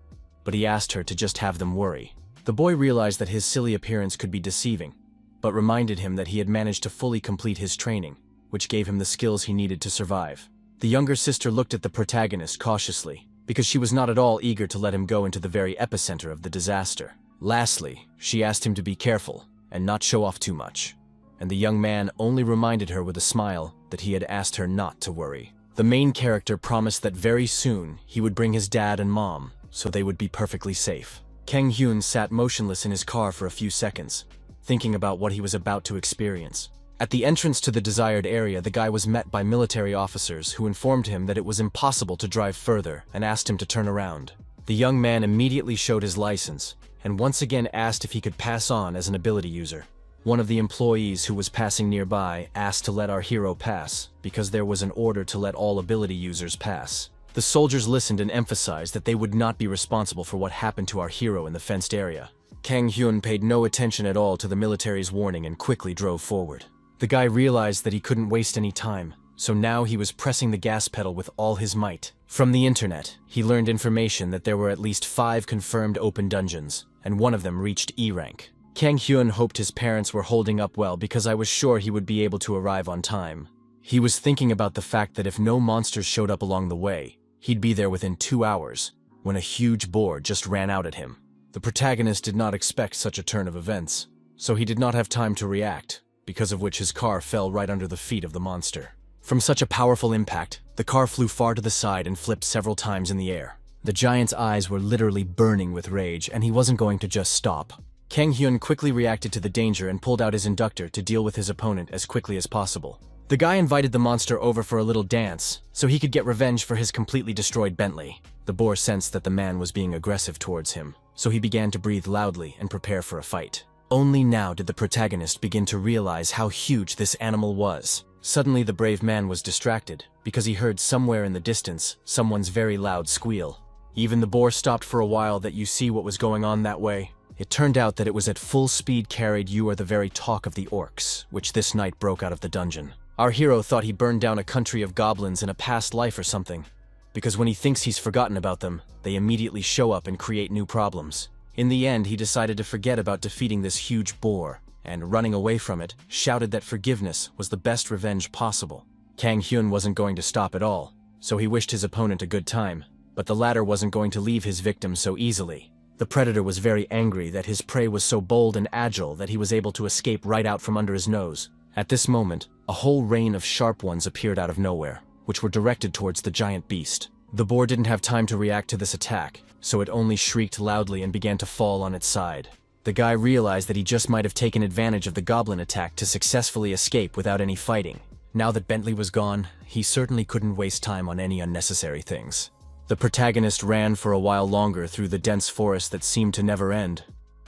but he asked her to just have them worry. The boy realized that his silly appearance could be deceiving, but reminded him that he had managed to fully complete his training, which gave him the skills he needed to survive. The younger sister looked at the protagonist cautiously, because she was not at all eager to let him go into the very epicenter of the disaster. Lastly, she asked him to be careful and not show off too much, and the young man only reminded her with a smile that he had asked her not to worry. The main character promised that very soon he would bring his dad and mom, so they would be perfectly safe. Kang Hyun sat motionless in his car for a few seconds, thinking about what he was about to experience. At the entrance to the desired area, the guy was met by military officers who informed him that it was impossible to drive further and asked him to turn around. The young man immediately showed his license, and once again asked if he could pass on as an ability user. One of the employees who was passing nearby asked to let our hero pass, because there was an order to let all ability users pass. The soldiers listened and emphasized that they would not be responsible for what happened to our hero in the fenced area. Kang Hyun paid no attention at all to the military's warning and quickly drove forward. The guy realized that he couldn't waste any time, so now he was pressing the gas pedal with all his might. From the internet, he learned information that there were at least 5 confirmed open dungeons, and one of them reached E rank. Kang Hyun hoped his parents were holding up well because I was sure he would be able to arrive on time. He was thinking about the fact that if no monsters showed up along the way, he'd be there within 2 hours, when a huge boar just ran out at him. The protagonist did not expect such a turn of events, so he did not have time to react, because of which his car fell right under the feet of the monster. From such a powerful impact, the car flew far to the side and flipped several times in the air. The giant's eyes were literally burning with rage, and he wasn't going to just stop. Kang Hyun quickly reacted to the danger and pulled out his inductor to deal with his opponent as quickly as possible. The guy invited the monster over for a little dance, so he could get revenge for his completely destroyed Bentley. The boar sensed that the man was being aggressive towards him, so he began to breathe loudly and prepare for a fight. Only now did the protagonist begin to realize how huge this animal was. Suddenly the brave man was distracted, because he heard somewhere in the distance someone's very loud squeal. Even the boar stopped for a while. That you see what was going on that way? It turned out that it was at full speed carried. You are the very talk of the orcs, which this night broke out of the dungeon. Our hero thought he burned down a country of goblins in a past life or something, because when he thinks he's forgotten about them, they immediately show up and create new problems. In the end, he decided to forget about defeating this huge boar, and running away from it, shouted that forgiveness was the best revenge possible. Kang Hyun wasn't going to stop at all, so he wished his opponent a good time, but the latter wasn't going to leave his victim so easily. The predator was very angry that his prey was so bold and agile that he was able to escape right out from under his nose. At this moment, a whole rain of sharp ones appeared out of nowhere, which were directed towards the giant beast. The boar didn't have time to react to this attack, so it only shrieked loudly and began to fall on its side. The guy realized that he just might have taken advantage of the goblin attack to successfully escape without any fighting. Now that Bentley was gone, he certainly couldn't waste time on any unnecessary things. The protagonist ran for a while longer through the dense forest that seemed to never end,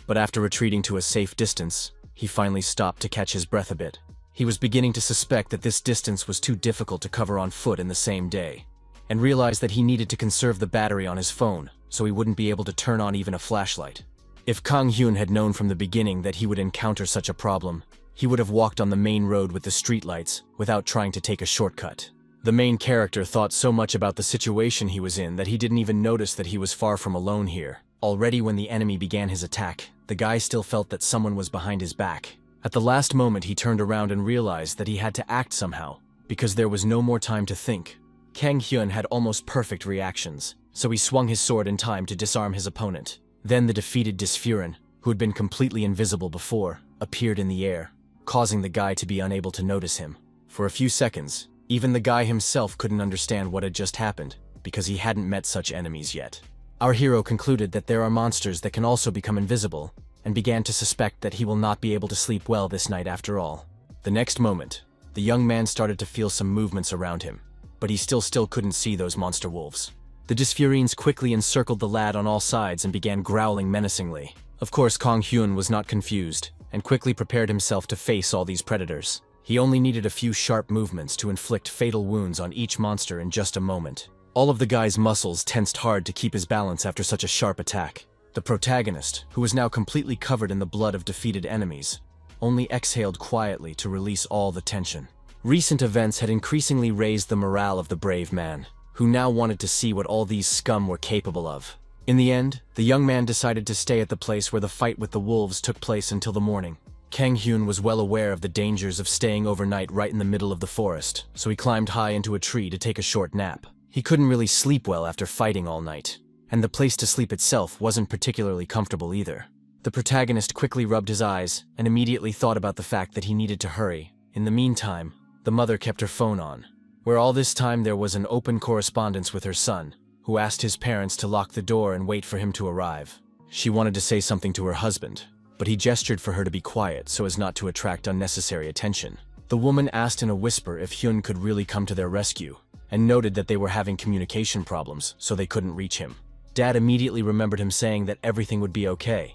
but after retreating to a safe distance, he finally stopped to catch his breath a bit. He was beginning to suspect that this distance was too difficult to cover on foot in the same day, and realized that he needed to conserve the battery on his phone so he wouldn't be able to turn on even a flashlight. If Kang Hyun had known from the beginning that he would encounter such a problem, he would have walked on the main road with the streetlights without trying to take a shortcut. The main character thought so much about the situation he was in that he didn't even notice that he was far from alone here. Already when the enemy began his attack, the guy still felt that someone was behind his back. At the last moment he turned around and realized that he had to act somehow, because there was no more time to think. Kang Hyun had almost perfect reactions, so he swung his sword in time to disarm his opponent. Then the defeated Disfurin, who had been completely invisible before, appeared in the air, causing the guy to be unable to notice him. For a few seconds, even the guy himself couldn't understand what had just happened, because he hadn't met such enemies yet. Our hero concluded that there are monsters that can also become invisible, and began to suspect that he will not be able to sleep well this night after all. The next moment, the young man started to feel some movements around him, but he still couldn't see those monster wolves. The Disfurines quickly encircled the lad on all sides and began growling menacingly. Of course, Kang Hyun was not confused, and quickly prepared himself to face all these predators. He only needed a few sharp movements to inflict fatal wounds on each monster in just a moment. All of the guy's muscles tensed hard to keep his balance after such a sharp attack. The protagonist, who was now completely covered in the blood of defeated enemies, only exhaled quietly to release all the tension. Recent events had increasingly raised the morale of the brave man, who now wanted to see what all these scum were capable of. In the end, the young man decided to stay at the place where the fight with the wolves took place until the morning. Kang Hyun was well aware of the dangers of staying overnight right in the middle of the forest, so he climbed high into a tree to take a short nap. He couldn't really sleep well after fighting all night, and the place to sleep itself wasn't particularly comfortable either. The protagonist quickly rubbed his eyes and immediately thought about the fact that he needed to hurry. In the meantime, the mother kept her phone on, where all this time there was an open correspondence with her son, who asked his parents to lock the door and wait for him to arrive. She wanted to say something to her husband, but he gestured for her to be quiet so as not to attract unnecessary attention. The woman asked in a whisper if Hyun could really come to their rescue, and noted that they were having communication problems, so they couldn't reach him. Dad immediately remembered him saying that everything would be okay,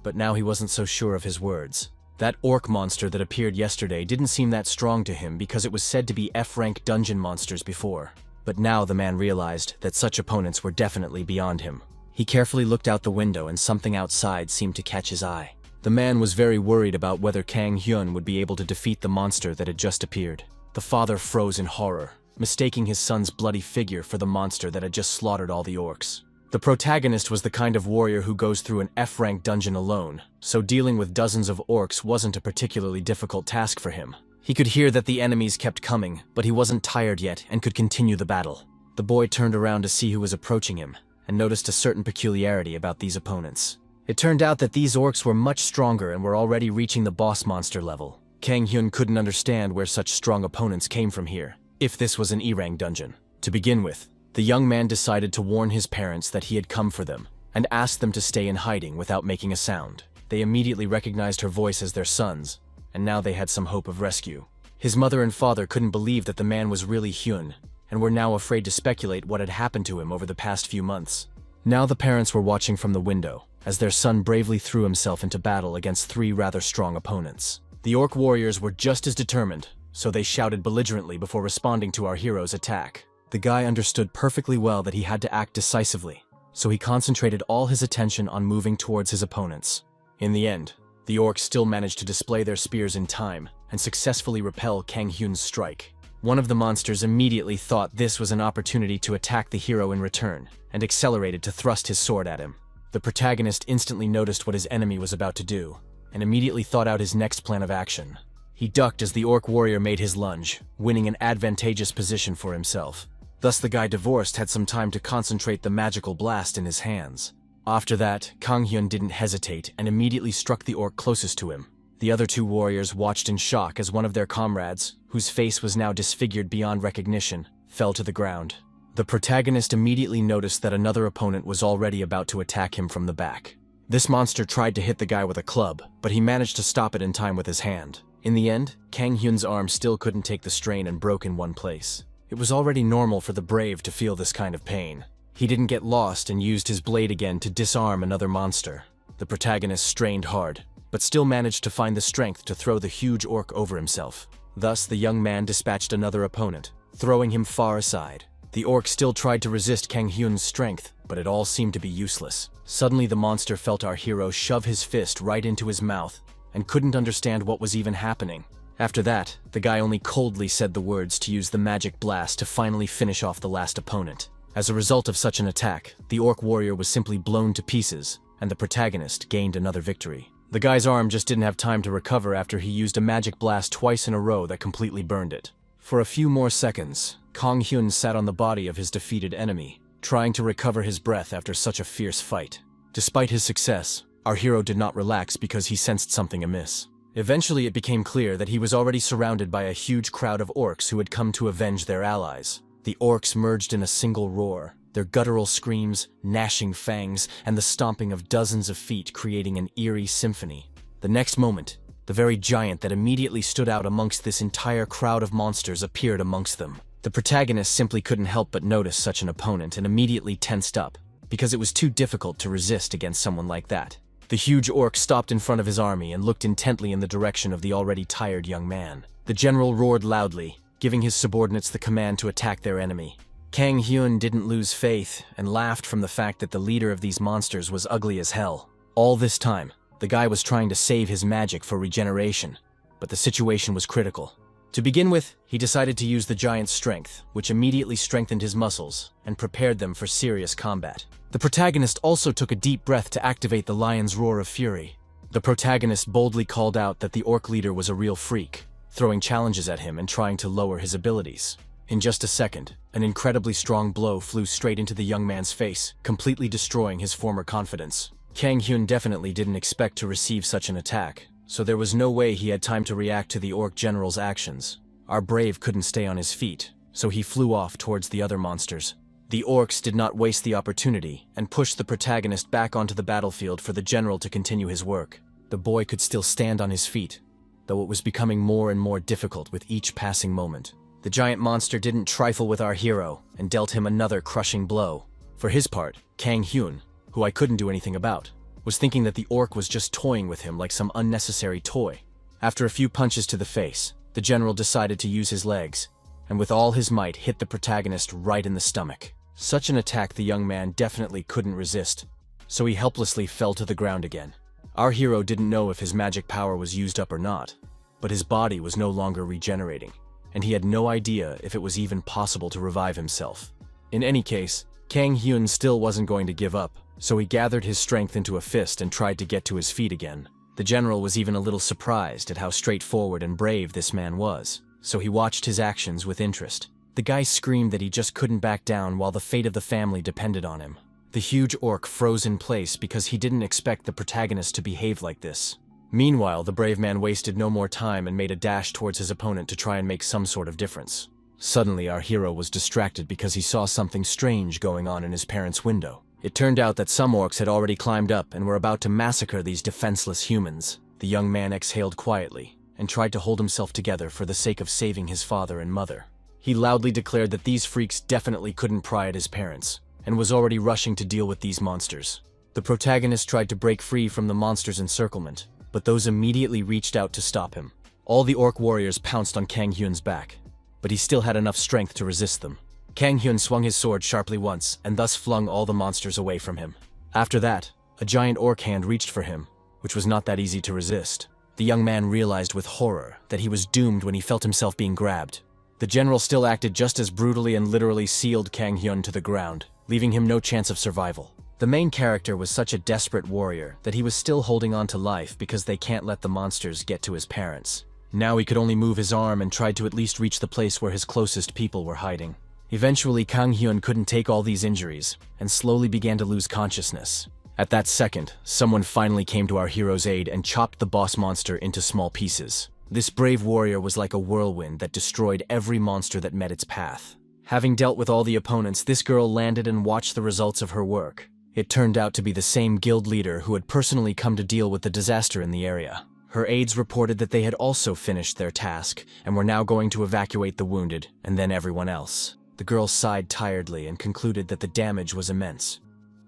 but now he wasn't so sure of his words. That orc monster that appeared yesterday didn't seem that strong to him because it was said to be F-rank dungeon monsters before. But now the man realized that such opponents were definitely beyond him. He carefully looked out the window and something outside seemed to catch his eye. The man was very worried about whether Kang Hyun would be able to defeat the monster that had just appeared. The father froze in horror, mistaking his son's bloody figure for the monster that had just slaughtered all the orcs. The protagonist was the kind of warrior who goes through an F-rank dungeon alone, so dealing with dozens of orcs wasn't a particularly difficult task for him. He could hear that the enemies kept coming, but he wasn't tired yet and could continue the battle. The boy turned around to see who was approaching him, and noticed a certain peculiarity about these opponents. It turned out that these orcs were much stronger and were already reaching the boss monster level. Kang Hyun couldn't understand where such strong opponents came from here, if this was an E-rank dungeon. To begin with, the young man decided to warn his parents that he had come for them, and asked them to stay in hiding without making a sound. They immediately recognized her voice as their son's, and now they had some hope of rescue. His mother and father couldn't believe that the man was really Hyun, and were now afraid to speculate what had happened to him over the past few months. Now the parents were watching from the window, as their son bravely threw himself into battle against 3 rather strong opponents. The orc warriors were just as determined, so they shouted belligerently before responding to our hero's attack. The guy understood perfectly well that he had to act decisively, so he concentrated all his attention on moving towards his opponents. In the end, the orcs still managed to display their spears in time and successfully repel Kang Hyun's strike. One of the monsters immediately thought this was an opportunity to attack the hero in return, and accelerated to thrust his sword at him. The protagonist instantly noticed what his enemy was about to do, and immediately thought out his next plan of action. He ducked as the orc warrior made his lunge, winning an advantageous position for himself. Thus the guy divorced had some time to concentrate the magical blast in his hands. After that, Kang Hyun didn't hesitate and immediately struck the orc closest to him. The other 2 warriors watched in shock as one of their comrades, whose face was now disfigured beyond recognition, fell to the ground. The protagonist immediately noticed that another opponent was already about to attack him from the back. This monster tried to hit the guy with a club, but he managed to stop it in time with his hand. In the end, Kang Hyun's arm still couldn't take the strain and broke in one place. It was already normal for the brave to feel this kind of pain. He didn't get lost and used his blade again to disarm another monster. The protagonist strained hard, but still managed to find the strength to throw the huge orc over himself. Thus, the young man dispatched another opponent, throwing him far aside. The orc still tried to resist Kang Hyun's strength, but it all seemed to be useless. Suddenly, the monster felt our hero shove his fist right into his mouth, and couldn't understand what was even happening. After that, the guy only coldly said the words to use the magic blast to finally finish off the last opponent. As a result of such an attack, the orc warrior was simply blown to pieces, and the protagonist gained another victory. The guy's arm just didn't have time to recover after he used a magic blast twice in a row that completely burned it. For a few more seconds, Kang Hyun sat on the body of his defeated enemy, trying to recover his breath after such a fierce fight. Despite his success, our hero did not relax because he sensed something amiss. Eventually it became clear that he was already surrounded by a huge crowd of orcs who had come to avenge their allies. The orcs merged in a single roar, their guttural screams, gnashing fangs, and the stomping of dozens of feet creating an eerie symphony. The next moment, the very giant that immediately stood out amongst this entire crowd of monsters appeared amongst them. The protagonist simply couldn't help but notice such an opponent and immediately tensed up, because it was too difficult to resist against someone like that. The huge orc stopped in front of his army and looked intently in the direction of the already tired young man. The general roared loudly, giving his subordinates the command to attack their enemy. Kang Hyun didn't lose faith and laughed from the fact that the leader of these monsters was ugly as hell. All this time, the guy was trying to save his magic for regeneration, but the situation was critical. To begin with, he decided to use the giant's strength, which immediately strengthened his muscles and prepared them for serious combat. The protagonist also took a deep breath to activate the lion's roar of fury. The protagonist boldly called out that the orc leader was a real freak, throwing challenges at him and trying to lower his abilities. In just a second, an incredibly strong blow flew straight into the young man's face, completely destroying his former confidence. Kang Hyun definitely didn't expect to receive such an attack, so there was no way he had time to react to the orc general's actions. Our brave couldn't stay on his feet, so he flew off towards the other monsters. The orcs did not waste the opportunity and pushed the protagonist back onto the battlefield for the general to continue his work. The boy could still stand on his feet, though it was becoming more and more difficult with each passing moment. The giant monster didn't trifle with our hero and dealt him another crushing blow. For his part, Kang Hyun, who I couldn't do anything about, was thinking that the orc was just toying with him like some unnecessary toy. After a few punches to the face, the general decided to use his legs, and with all his might hit the protagonist right in the stomach. Such an attack the young man definitely couldn't resist, so he helplessly fell to the ground again. Our hero didn't know if his magic power was used up or not, but his body was no longer regenerating, and he had no idea if it was even possible to revive himself. In any case, Kang Hyun still wasn't going to give up, so he gathered his strength into a fist and tried to get to his feet again. The general was even a little surprised at how straightforward and brave this man was, so he watched his actions with interest. The guy screamed that he just couldn't back down while the fate of the family depended on him. The huge orc froze in place because he didn't expect the protagonist to behave like this. Meanwhile, the brave man wasted no more time and made a dash towards his opponent to try and make some sort of difference. Suddenly, our hero was distracted because he saw something strange going on in his parents' window. It turned out that some orcs had already climbed up and were about to massacre these defenseless humans. The young man exhaled quietly and tried to hold himself together for the sake of saving his father and mother. He loudly declared that these freaks definitely couldn't pry at his parents, and was already rushing to deal with these monsters. The protagonist tried to break free from the monsters' encirclement, but those immediately reached out to stop him. All the orc warriors pounced on Kang Hyun's back, but he still had enough strength to resist them. Kang Hyun swung his sword sharply once and thus flung all the monsters away from him. After that, a giant orc hand reached for him, which was not that easy to resist. The young man realized with horror that he was doomed when he felt himself being grabbed. The general still acted just as brutally and literally sealed Kang Hyun to the ground, leaving him no chance of survival. The main character was such a desperate warrior that he was still holding on to life because they can't let the monsters get to his parents. Now he could only move his arm and tried to at least reach the place where his closest people were hiding. Eventually, Kang Hyun couldn't take all these injuries and slowly began to lose consciousness. At that second, someone finally came to our hero's aid and chopped the boss monster into small pieces. This brave warrior was like a whirlwind that destroyed every monster that met its path. Having dealt with all the opponents, this girl landed and watched the results of her work. It turned out to be the same guild leader who had personally come to deal with the disaster in the area. Her aides reported that they had also finished their task and were now going to evacuate the wounded and then everyone else. The girl sighed tiredly and concluded that the damage was immense.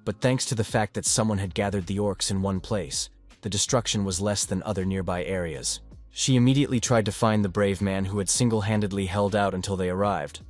But thanks to the fact that someone had gathered the orcs in one place, the destruction was less than other nearby areas. She immediately tried to find the brave man who had single-handedly held out until they arrived.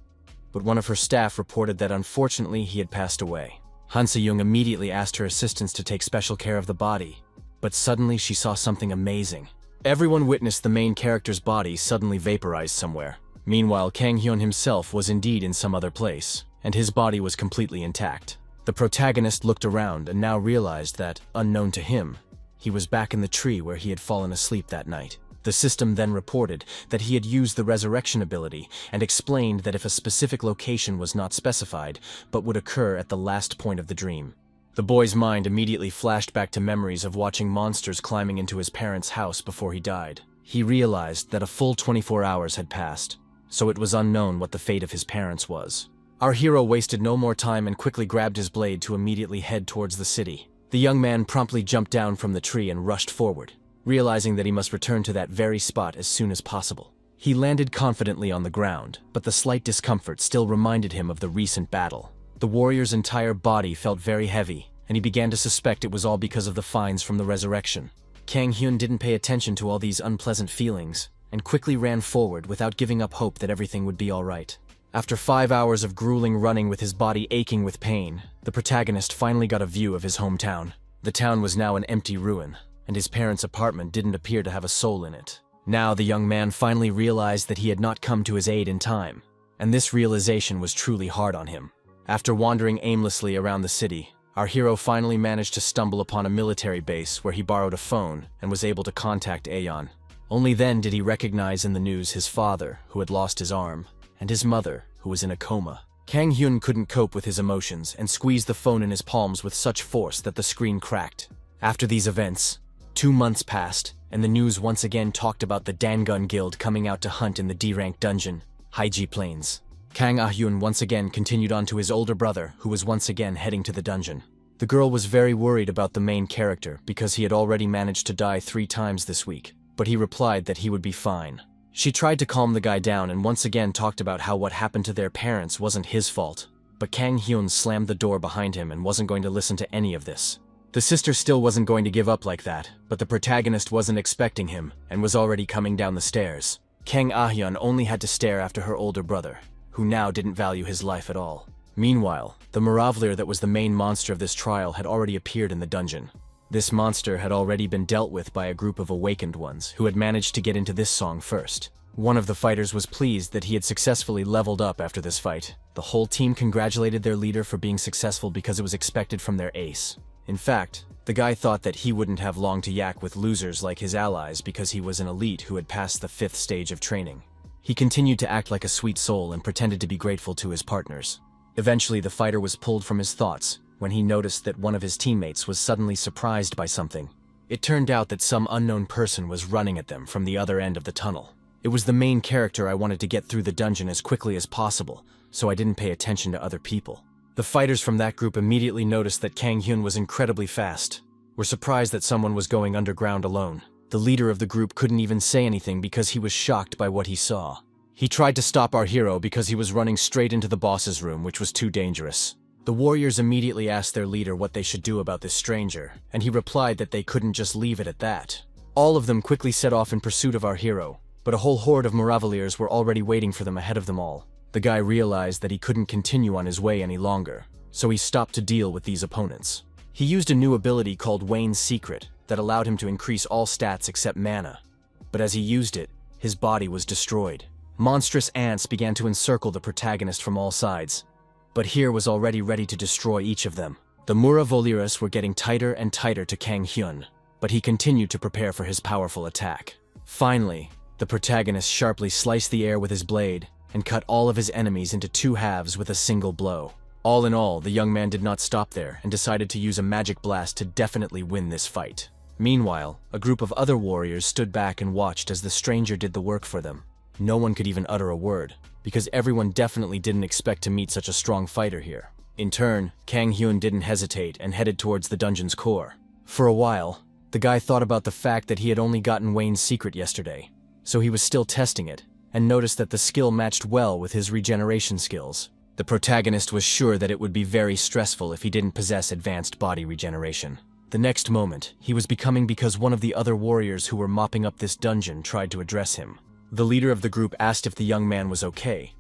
But one of her staff reported that unfortunately he had passed away. Han Se-young immediately asked her assistants to take special care of the body. But suddenly she saw something amazing. Everyone witnessed the main character's body suddenly vaporized somewhere. Meanwhile, Kang Hyun himself was indeed in some other place, and his body was completely intact. The protagonist looked around and now realized that, unknown to him, he was back in the tree where he had fallen asleep that night. The system then reported that he had used the resurrection ability and explained that if a specific location was not specified, but would occur at the last point of the dream. The boy's mind immediately flashed back to memories of watching monsters climbing into his parents' house before he died. He realized that a full 24 hours had passed, so it was unknown what the fate of his parents was. Our hero wasted no more time and quickly grabbed his blade to immediately head towards the city. The young man promptly jumped down from the tree and rushed forward, realizing that he must return to that very spot as soon as possible. He landed confidently on the ground, but the slight discomfort still reminded him of the recent battle. The warrior's entire body felt very heavy, and he began to suspect it was all because of the fines from the resurrection. Kang Hyun didn't pay attention to all these unpleasant feelings, and quickly ran forward without giving up hope that everything would be all right. After 5 hours of grueling running with his body aching with pain, the protagonist finally got a view of his hometown. The town was now an empty ruin, and his parents' apartment didn't appear to have a soul in it. Now the young man finally realized that he had not come to his aid in time, and this realization was truly hard on him. After wandering aimlessly around the city, our hero finally managed to stumble upon a military base where he borrowed a phone and was able to contact Aeon. Only then did he recognize in the news his father, who had lost his arm, and his mother, who was in a coma. Kang Hyun couldn't cope with his emotions and squeezed the phone in his palms with such force that the screen cracked. After these events, 2 months passed, and the news once again talked about the Dangun Guild coming out to hunt in the D-rank dungeon, Haiji Plains. Kang Ah-hyun once again continued on to his older brother, who was once again heading to the dungeon. The girl was very worried about the main character because he had already managed to die 3 times this week, but he replied that he would be fine. She tried to calm the guy down and once again talked about how what happened to their parents wasn't his fault, but Kang Hyun slammed the door behind him and wasn't going to listen to any of this. The sister still wasn't going to give up like that, but the protagonist wasn't expecting him and was already coming down the stairs. Kang Ah-hyun only had to stare after her older brother, who now didn't value his life at all. Meanwhile, the Maravlir that was the main monster of this trial had already appeared in the dungeon. This monster had already been dealt with by a group of awakened ones who had managed to get into this song first. One of the fighters was pleased that he had successfully leveled up after this fight. The whole team congratulated their leader for being successful because it was expected from their ace. In fact, the guy thought that he wouldn't have long to yak with losers like his allies because he was an elite who had passed the 5th stage of training. He continued to act like a sweet soul and pretended to be grateful to his partners. Eventually, the fighter was pulled from his thoughts when he noticed that one of his teammates was suddenly surprised by something. It turned out that some unknown person was running at them from the other end of the tunnel. It was the main character I wanted to get through the dungeon as quickly as possible, so I didn't pay attention to other people. The fighters from that group immediately noticed that Kang Hyun was incredibly fast, were surprised that someone was going underground alone. The leader of the group couldn't even say anything because he was shocked by what he saw. He tried to stop our hero because he was running straight into the boss's room, which was too dangerous. The warriors immediately asked their leader what they should do about this stranger, and he replied that they couldn't just leave it at that. All of them quickly set off in pursuit of our hero, but a whole horde of Maravaliers were already waiting for them ahead of them all. The guy realized that he couldn't continue on his way any longer, so he stopped to deal with these opponents. He used a new ability called Wayne's Secret that allowed him to increase all stats except mana. But as he used it, his body was destroyed. Monstrous ants began to encircle the protagonist from all sides, but here was already ready to destroy each of them. The Maravaliers were getting tighter and tighter to Kang Hyun, but he continued to prepare for his powerful attack. Finally, the protagonist sharply sliced the air with his blade and cut all of his enemies into two halves with a single blow. All in all, the young man did not stop there and decided to use a magic blast to definitely win this fight. Meanwhile, a group of other warriors stood back and watched as the stranger did the work for them. No one could even utter a word, because everyone definitely didn't expect to meet such a strong fighter here. In turn, Kang Hyun didn't hesitate and headed towards the dungeon's core. For a while, the guy thought about the fact that he had only gotten Wayne's Secret yesterday, so he was still testing it, and noticed that the skill matched well with his regeneration skills. The protagonist was sure that it would be very stressful if he didn't possess advanced body regeneration. The next moment, he was becoming because one of the other warriors who were mopping up this dungeon tried to address him. The leader of the group asked if the young man was okay,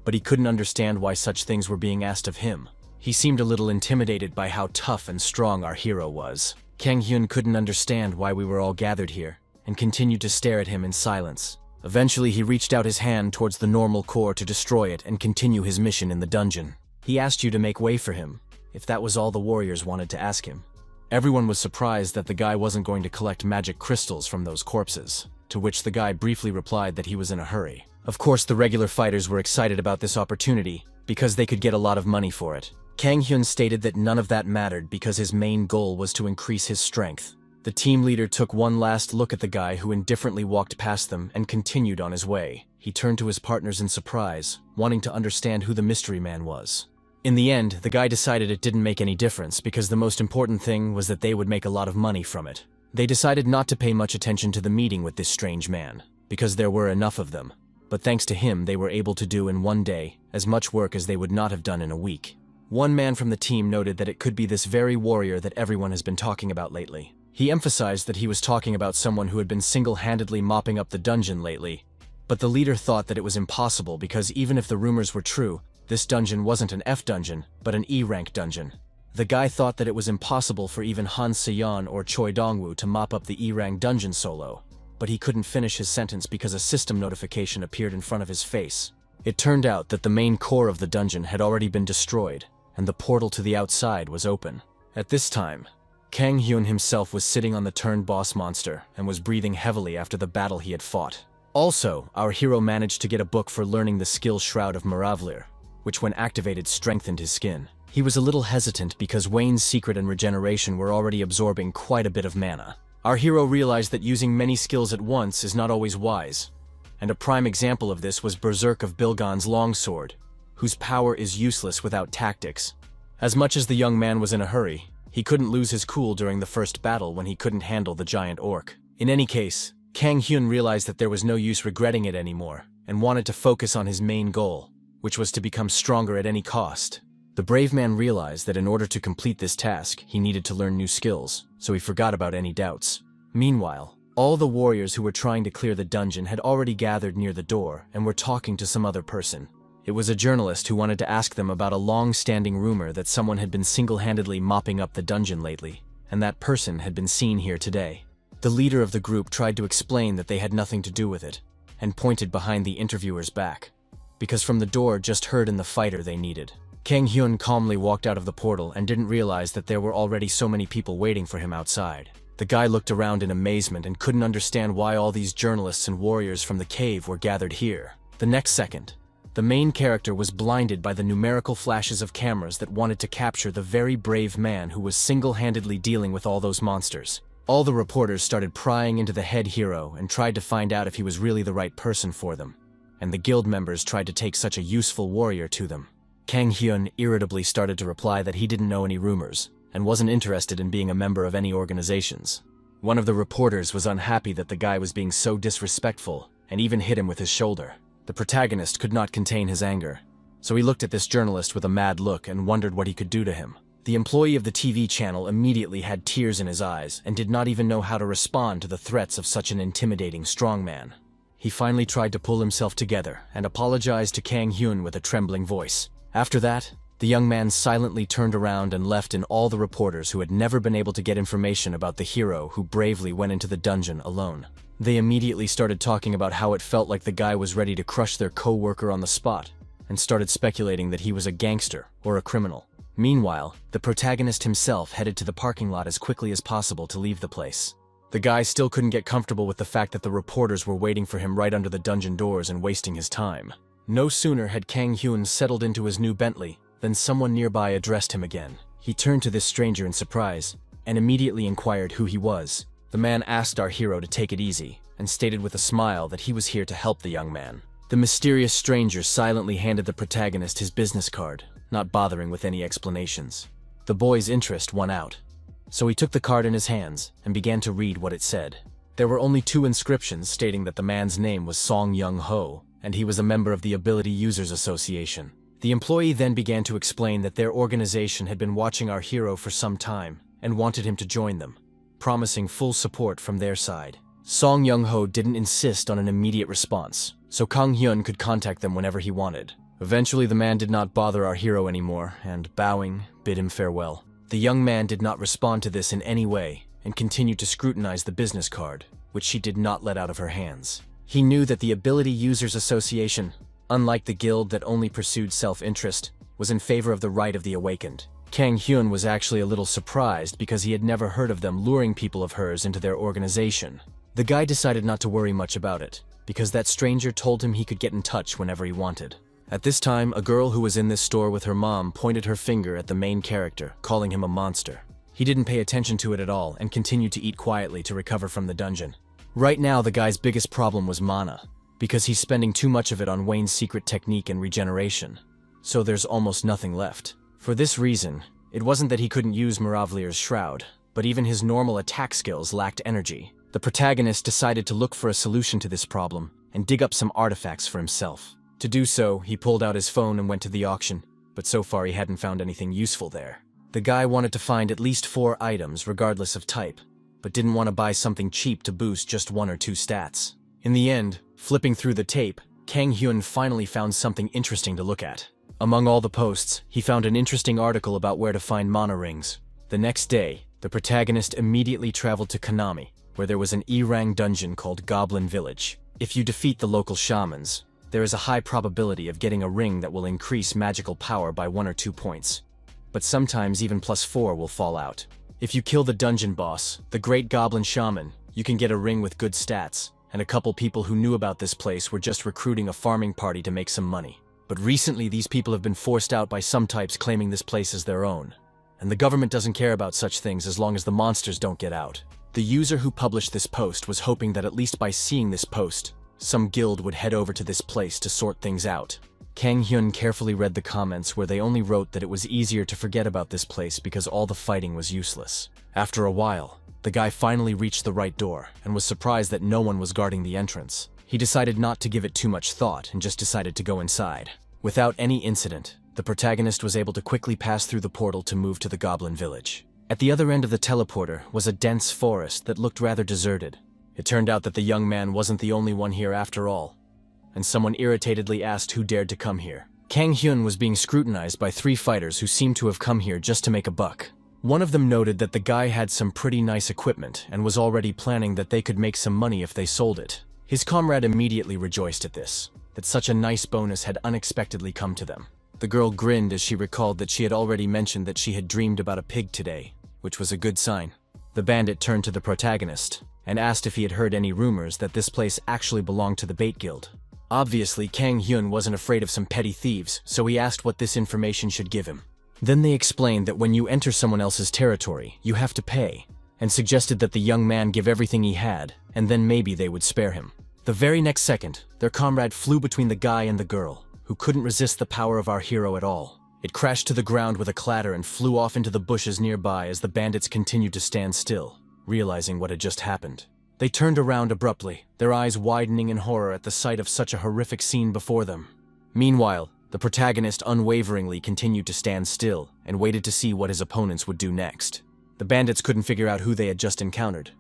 but he couldn't understand why such things were being asked of him. He seemed a little intimidated by how tough and strong our hero was. Kang Hyun couldn't understand why we were all gathered here, and continued to stare at him in silence. Eventually, he reached out his hand towards the normal core to destroy it and continue his mission in the dungeon. He asked you to make way for him, if that was all the warriors wanted to ask him. Everyone was surprised that the guy wasn't going to collect magic crystals from those corpses, to which the guy briefly replied that he was in a hurry. Of course, the regular fighters were excited about this opportunity, because they could get a lot of money for it. Kang Hyun stated that none of that mattered because his main goal was to increase his strength. The team leader took one last look at the guy who indifferently walked past them and continued on his way. He turned to his partners in surprise, wanting to understand who the mystery man was. In the end, the guy decided it didn't make any difference because the most important thing was that they would make a lot of money from it. They decided not to pay much attention to the meeting with this strange man, because there were enough of them. But thanks to him, they were able to do in one day as much work as they would not have done in a week. One man from the team noted that it could be this very warrior that everyone has been talking about lately. He emphasized that he was talking about someone who had been single-handedly mopping up the dungeon lately, but the leader thought that it was impossible because even if the rumors were true, this dungeon wasn't an F dungeon, but an E-rank dungeon. The guy thought that it was impossible for even Han Se-yeon or Choi Dong-woo to mop up the E-rank dungeon solo, but he couldn't finish his sentence because a system notification appeared in front of his face. It turned out that the main core of the dungeon had already been destroyed, and the portal to the outside was open. At this time, Kang Hyun himself was sitting on the turned boss monster and was breathing heavily after the battle he had fought. Also, our hero managed to get a book for learning the skill Shroud of Maravlir, which when activated strengthened his skin. He was a little hesitant because Wayne's Secret and regeneration were already absorbing quite a bit of mana. Our hero realized that using many skills at once is not always wise, and a prime example of this was Berserk of Bilgon's longsword, whose power is useless without tactics. As much as the young man was in a hurry, he couldn't lose his cool during the first battle when he couldn't handle the giant orc. In any case, Kang Hyun realized that there was no use regretting it anymore, and wanted to focus on his main goal, which was to become stronger at any cost. The brave man realized that in order to complete this task, he needed to learn new skills, so he forgot about any doubts. Meanwhile, all the warriors who were trying to clear the dungeon had already gathered near the door and were talking to some other person. It was a journalist who wanted to ask them about a long-standing rumor that someone had been single-handedly mopping up the dungeon lately, and that person had been seen here today. The leader of the group tried to explain that they had nothing to do with it, and pointed behind the interviewer's back, because from the door just heard in the fighter they needed. Kang Hyun calmly walked out of the portal and didn't realize that there were already so many people waiting for him outside. The guy looked around in amazement and couldn't understand why all these journalists and warriors from the cave were gathered here. The next second, the main character was blinded by the numerical flashes of cameras that wanted to capture the very brave man who was single-handedly dealing with all those monsters. All the reporters started prying into the head hero and tried to find out if he was really the right person for them, and the guild members tried to take such a useful warrior to them. Kang Hyun irritably started to reply that he didn't know any rumors and wasn't interested in being a member of any organizations. One of the reporters was unhappy that the guy was being so disrespectful and even hit him with his shoulder. The protagonist could not contain his anger, so he looked at this journalist with a mad look and wondered what he could do to him. The employee of the TV channel immediately had tears in his eyes and did not even know how to respond to the threats of such an intimidating strongman. He finally tried to pull himself together and apologized to Kang Hyun with a trembling voice. After that, the young man silently turned around and left in all the reporters who had never been able to get information about the hero who bravely went into the dungeon alone. They immediately started talking about how it felt like the guy was ready to crush their co-worker on the spot, and started speculating that he was a gangster or a criminal. Meanwhile, the protagonist himself headed to the parking lot as quickly as possible to leave the place. The guy still couldn't get comfortable with the fact that the reporters were waiting for him right under the dungeon doors and wasting his time. No sooner had Kang Hyun settled into his new Bentley than someone nearby addressed him again. He turned to this stranger in surprise and immediately inquired who he was. The man asked our hero to take it easy and stated with a smile that he was here to help the young man. The mysterious stranger silently handed the protagonist his business card, not bothering with any explanations. The boy's interest won out, so he took the card in his hands and began to read what it said. There were only 2 inscriptions stating that the man's name was Song Young-ho, and he was a member of the Ability Users Association. The employee then began to explain that their organization had been watching our hero for some time and wanted him to join them, promising full support from their side. Song Young-ho didn't insist on an immediate response, so Kang Hyun could contact them whenever he wanted. Eventually, the man did not bother our hero anymore, and bowing, bid him farewell. The young man did not respond to this in any way, and continued to scrutinize the business card, which she did not let out of her hands. He knew that the Ability Users Association, unlike the guild that only pursued self-interest, was in favor of the right of the awakened. Kang Hyun was actually a little surprised because he had never heard of them luring people of hers into their organization. The guy decided not to worry much about it, because that stranger told him he could get in touch whenever he wanted. At this time, a girl who was in this store with her mom pointed her finger at the main character, calling him a monster. He didn't pay attention to it at all and continued to eat quietly to recover from the dungeon. Right now, the guy's biggest problem was mana, because he's spending too much of it on Wayne's secret technique and regeneration, so there's almost nothing left. For this reason, it wasn't that he couldn't use Maravlir's shroud, but even his normal attack skills lacked energy. The protagonist decided to look for a solution to this problem and dig up some artifacts for himself. To do so, he pulled out his phone and went to the auction, but so far he hadn't found anything useful there. The guy wanted to find at least 4 items regardless of type, but didn't want to buy something cheap to boost just 1 or 2 stats. In the end, flipping through the tape, Kang Hyun finally found something interesting to look at. Among all the posts, he found an interesting article about where to find mana rings. The next day, the protagonist immediately traveled to Konami, where there was an E-rang dungeon called Goblin Village. If you defeat the local shamans, there is a high probability of getting a ring that will increase magical power by 1 or 2 points. But sometimes even +4 will fall out. If you kill the dungeon boss, the Great Goblin Shaman, you can get a ring with good stats, and a couple people who knew about this place were just recruiting a farming party to make some money. But recently these people have been forced out by some types claiming this place as their own. And the government doesn't care about such things as long as the monsters don't get out. The user who published this post was hoping that at least by seeing this post, some guild would head over to this place to sort things out. Kang Hyun carefully read the comments where they only wrote that it was easier to forget about this place because all the fighting was useless. After a while, the guy finally reached the right door and was surprised that no one was guarding the entrance. He decided not to give it too much thought and just decided to go inside. Without any incident, the protagonist was able to quickly pass through the portal to move to the Goblin Village. At the other end of the teleporter was a dense forest that looked rather deserted. It turned out that the young man wasn't the only one here after all, and someone irritatedly asked who dared to come here. Kang Hyun was being scrutinized by 3 fighters who seemed to have come here just to make a buck. One of them noted that the guy had some pretty nice equipment and was already planning that they could make some money if they sold it. His comrade immediately rejoiced at this, that such a nice bonus had unexpectedly come to them. The girl grinned as she recalled that she had already mentioned that she had dreamed about a pig today, which was a good sign. The bandit turned to the protagonist and asked if he had heard any rumors that this place actually belonged to the Bait Guild. Obviously, Kang Hyun wasn't afraid of some petty thieves, so he asked what this information should give him. Then they explained that when you enter someone else's territory, you have to pay, and suggested that the young man give everything he had, and then maybe they would spare him. The very next second, their comrade flew between the guy and the girl, who couldn't resist the power of our hero at all. It crashed to the ground with a clatter and flew off into the bushes nearby as the bandits continued to stand still, realizing what had just happened. They turned around abruptly, their eyes widening in horror at the sight of such a horrific scene before them. Meanwhile, the protagonist unwaveringly continued to stand still and waited to see what his opponents would do next. The bandits couldn't figure out who they had just encountered,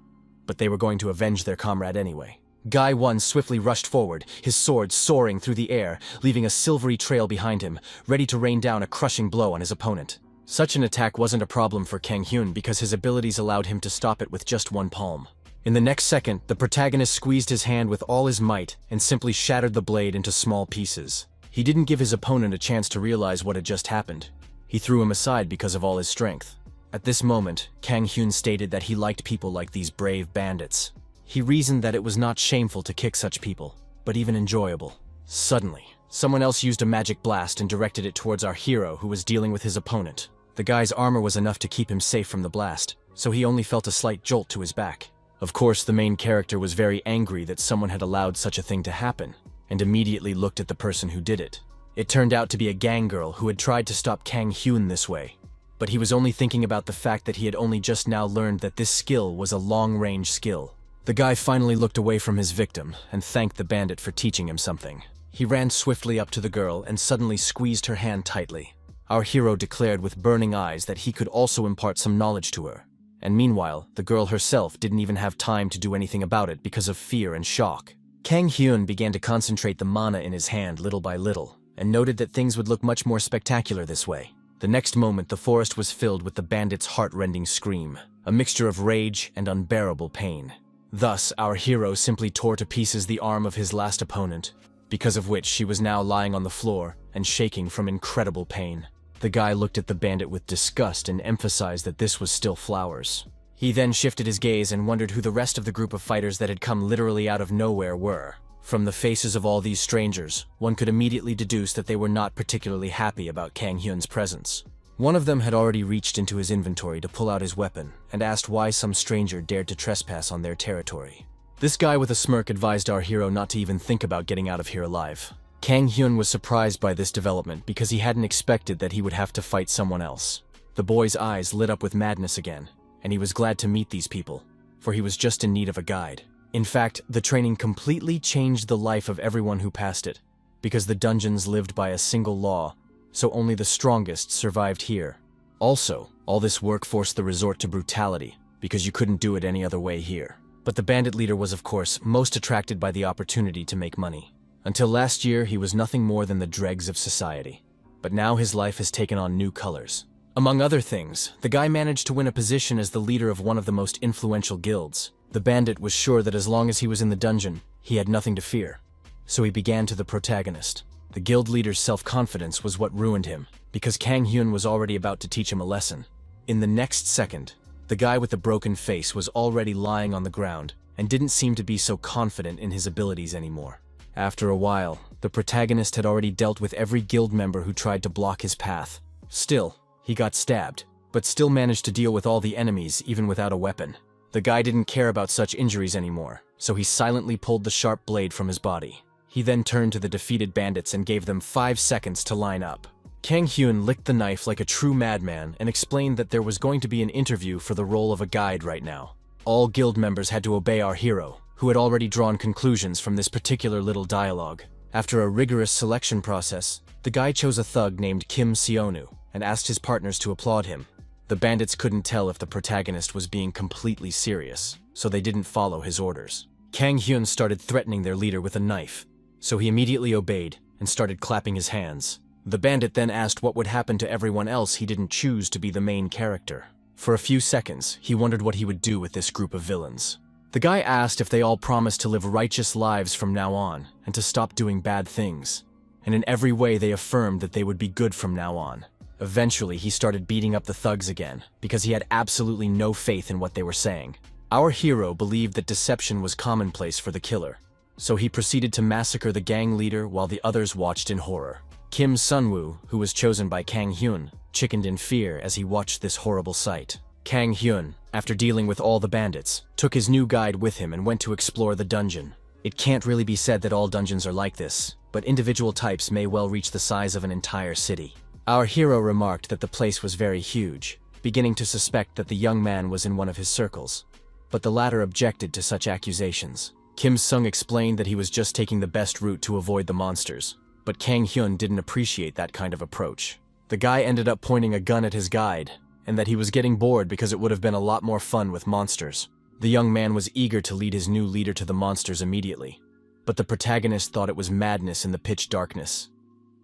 but they were going to avenge their comrade anyway. Guy 1 swiftly rushed forward, his sword soaring through the air, leaving a silvery trail behind him, ready to rain down a crushing blow on his opponent. Such an attack wasn't a problem for Kang Hyun because his abilities allowed him to stop it with just one palm. In the next second, the protagonist squeezed his hand with all his might and simply shattered the blade into small pieces. He didn't give his opponent a chance to realize what had just happened. He threw him aside because of all his strength. At this moment, Kang Hyun stated that he liked people like these brave bandits. He reasoned that it was not shameful to kick such people, but even enjoyable. Suddenly, someone else used a magic blast and directed it towards our hero who was dealing with his opponent. The guy's armor was enough to keep him safe from the blast, so he only felt a slight jolt to his back. Of course, the main character was very angry that someone had allowed such a thing to happen, and immediately looked at the person who did it. It turned out to be a gang girl who had tried to stop Kang Hyun this way, but he was only thinking about the fact that he had only just now learned that this skill was a long-range skill. The guy finally looked away from his victim and thanked the bandit for teaching him something. He ran swiftly up to the girl and suddenly squeezed her hand tightly. Our hero declared with burning eyes that he could also impart some knowledge to her. And meanwhile, the girl herself didn't even have time to do anything about it because of fear and shock. Kang Hyun began to concentrate the mana in his hand little by little, and noted that things would look much more spectacular this way. The next moment, the forest was filled with the bandit's heart-rending scream, a mixture of rage and unbearable pain. Thus, our hero simply tore to pieces the arm of his last opponent, because of which she was now lying on the floor and shaking from incredible pain. The guy looked at the bandit with disgust and emphasized that this was still flowers. He then shifted his gaze and wondered who the rest of the group of fighters that had come literally out of nowhere were. From the faces of all these strangers, one could immediately deduce that they were not particularly happy about Kang Hyun's presence. One of them had already reached into his inventory to pull out his weapon and asked why some stranger dared to trespass on their territory. This guy with a smirk advised our hero not to even think about getting out of here alive. Kang Hyun was surprised by this development because he hadn't expected that he would have to fight someone else. The boy's eyes lit up with madness again, and he was glad to meet these people, for he was just in need of a guide. In fact, the training completely changed the life of everyone who passed it, because the dungeons lived by a single law, so only the strongest survived here. Also, all this work forced the resort to brutality, because you couldn't do it any other way here. But the bandit leader was, of course, most attracted by the opportunity to make money. Until last year, he was nothing more than the dregs of society. But now his life has taken on new colors. Among other things, the guy managed to win a position as the leader of one of the most influential guilds. The bandit was sure that as long as he was in the dungeon, he had nothing to fear. So he began to the protagonist. The guild leader's self-confidence was what ruined him, because Kang Hyun was already about to teach him a lesson. In the next second, the guy with the broken face was already lying on the ground and didn't seem to be so confident in his abilities anymore. After a while, the protagonist had already dealt with every guild member who tried to block his path. Still, he got stabbed, but still managed to deal with all the enemies even without a weapon. The guy didn't care about such injuries anymore, so he silently pulled the sharp blade from his body. He then turned to the defeated bandits and gave them 5 seconds to line up. Kang Hyun licked the knife like a true madman and explained that there was going to be an interview for the role of a guide right now. All guild members had to obey our hero, who had already drawn conclusions from this particular little dialogue. After a rigorous selection process, the guy chose a thug named Kim Seonu and asked his partners to applaud him. The bandits couldn't tell if the protagonist was being completely serious, so they didn't follow his orders. Kang Hyun started threatening their leader with a knife, so he immediately obeyed and started clapping his hands. The bandit then asked what would happen to everyone else he didn't choose to be the main character. For a few seconds, he wondered what he would do with this group of villains. The guy asked if they all promised to live righteous lives from now on and to stop doing bad things. And in every way they affirmed that they would be good from now on. Eventually, he started beating up the thugs again because he had absolutely no faith in what they were saying. Our hero believed that deception was commonplace for the killer, so he proceeded to massacre the gang leader while the others watched in horror. Kim Sunwoo, who was chosen by Kang Hyun, chickened in fear as he watched this horrible sight. Kang Hyun, after dealing with all the bandits, took his new guide with him and went to explore the dungeon. It can't really be said that all dungeons are like this, but individual types may well reach the size of an entire city. Our hero remarked that the place was very huge, beginning to suspect that the young man was in one of his circles. But the latter objected to such accusations. Kim Sung explained that he was just taking the best route to avoid the monsters, but Kang Hyun didn't appreciate that kind of approach. The guy ended up pointing a gun at his guide, and that he was getting bored because it would have been a lot more fun with monsters. The young man was eager to lead his new leader to the monsters immediately, but the protagonist thought it was madness in the pitch darkness,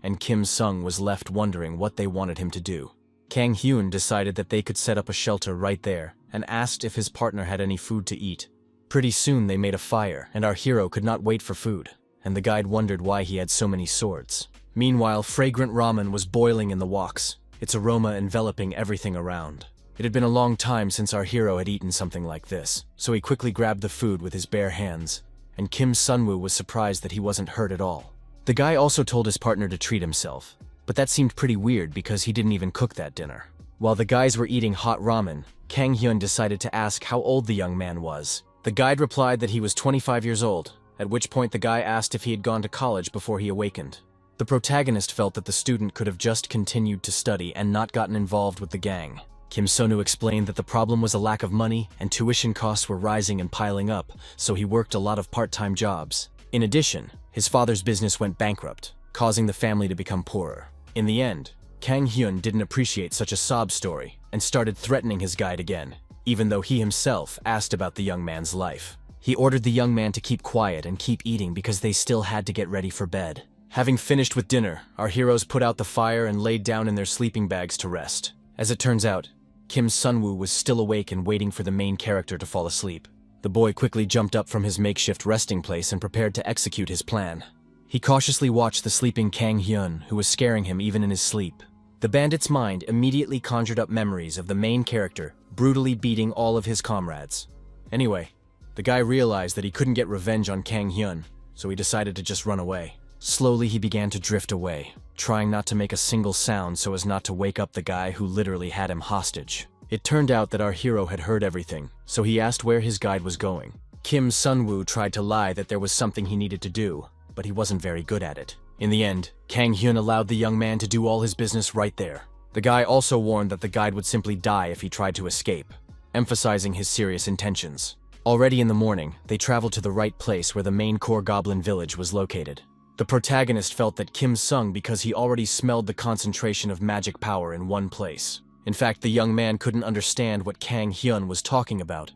and Kim Sung was left wondering what they wanted him to do. Kang Hyun decided that they could set up a shelter right there and asked if his partner had any food to eat. Pretty soon they made a fire, and our hero could not wait for food, and the guide wondered why he had so many swords. Meanwhile, fragrant ramen was boiling in the woks, its aroma enveloping everything around. It had been a long time since our hero had eaten something like this, so he quickly grabbed the food with his bare hands, and Kim Sunwoo was surprised that he wasn't hurt at all. The guy also told his partner to treat himself, but that seemed pretty weird because he didn't even cook that dinner. While the guys were eating hot ramen, Kang Hyun decided to ask how old the young man was. The guide replied that he was 25 years old, at which point the guy asked if he had gone to college before he awakened. The protagonist felt that the student could have just continued to study and not gotten involved with the gang. Kim Sonu explained that the problem was a lack of money and tuition costs were rising and piling up, so he worked a lot of part-time jobs. In addition, his father's business went bankrupt, causing the family to become poorer. In the end, Kang Hyun didn't appreciate such a sob story and started threatening his guide again, even though he himself asked about the young man's life. He ordered the young man to keep quiet and keep eating because they still had to get ready for bed. Having finished with dinner, our heroes put out the fire and laid down in their sleeping bags to rest. As it turns out, Kim Sunwoo was still awake and waiting for the main character to fall asleep. The boy quickly jumped up from his makeshift resting place and prepared to execute his plan. He cautiously watched the sleeping Kang Hyun, who was scaring him even in his sleep. The bandit's mind immediately conjured up memories of the main character brutally beating all of his comrades. Anyway, the guy realized that he couldn't get revenge on Kang Hyun, so he decided to just run away. Slowly he began to drift away, trying not to make a single sound so as not to wake up the guy who literally had him hostage. It turned out that our hero had heard everything, so he asked where his guide was going. Kim Sunwoo tried to lie that there was something he needed to do, but he wasn't very good at it. In the end, Kang Hyun allowed the young man to do all his business right there. The guy also warned that the guide would simply die if he tried to escape, emphasizing his serious intentions. Already in the morning, they traveled to the right place where the main core goblin village was located. The protagonist felt that Kim Sung because he already smelled the concentration of magic power in one place. In fact, the young man couldn't understand what Kang Hyun was talking about,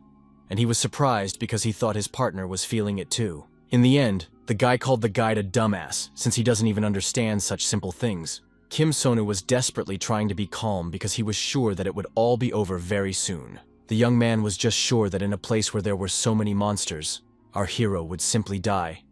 and he was surprised because he thought his partner was feeling it too. In the end, the guy called the guide a dumbass since he doesn't even understand such simple things. Kim Sonu was desperately trying to be calm because he was sure that it would all be over very soon. The young man was just sure that in a place where there were so many monsters, our hero would simply die,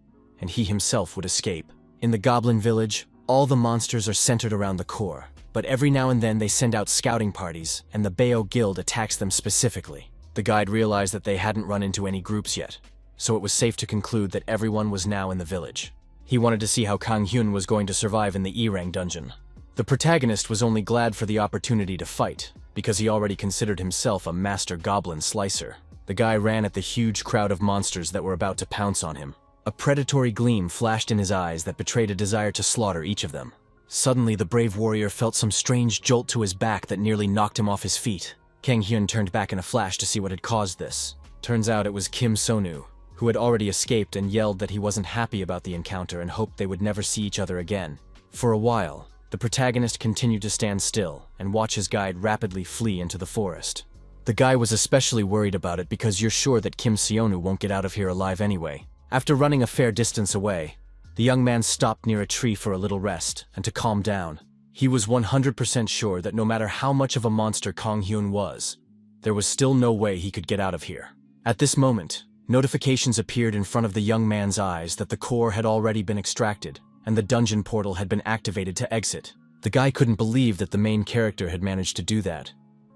and he himself would escape. In the Goblin Village, all the monsters are centered around the core, but every now and then they send out scouting parties, and the Bayo Guild attacks them specifically. The guide realized that they hadn't run into any groups yet, so it was safe to conclude that everyone was now in the village. He wanted to see how Kang Hyun was going to survive in the E-Rang dungeon. The protagonist was only glad for the opportunity to fight, because he already considered himself a master goblin slicer. The guy ran at the huge crowd of monsters that were about to pounce on him. A predatory gleam flashed in his eyes that betrayed a desire to slaughter each of them. Suddenly, the brave warrior felt some strange jolt to his back that nearly knocked him off his feet. Kang Hyun turned back in a flash to see what had caused this. Turns out it was Kim Sonu, who had already escaped and yelled that he wasn't happy about the encounter and hoped they would never see each other again. For a while, the protagonist continued to stand still and watch his guide rapidly flee into the forest. The guy was especially worried about it because you're sure that Kim Seonu won't get out of here alive anyway. After running a fair distance away, the young man stopped near a tree for a little rest and to calm down. He was 100% sure that no matter how much of a monster Kang Hyun was, there was still no way he could get out of here. At this moment, notifications appeared in front of the young man's eyes that the core had already been extracted and the dungeon portal had been activated to exit. The guy couldn't believe that the main character had managed to do that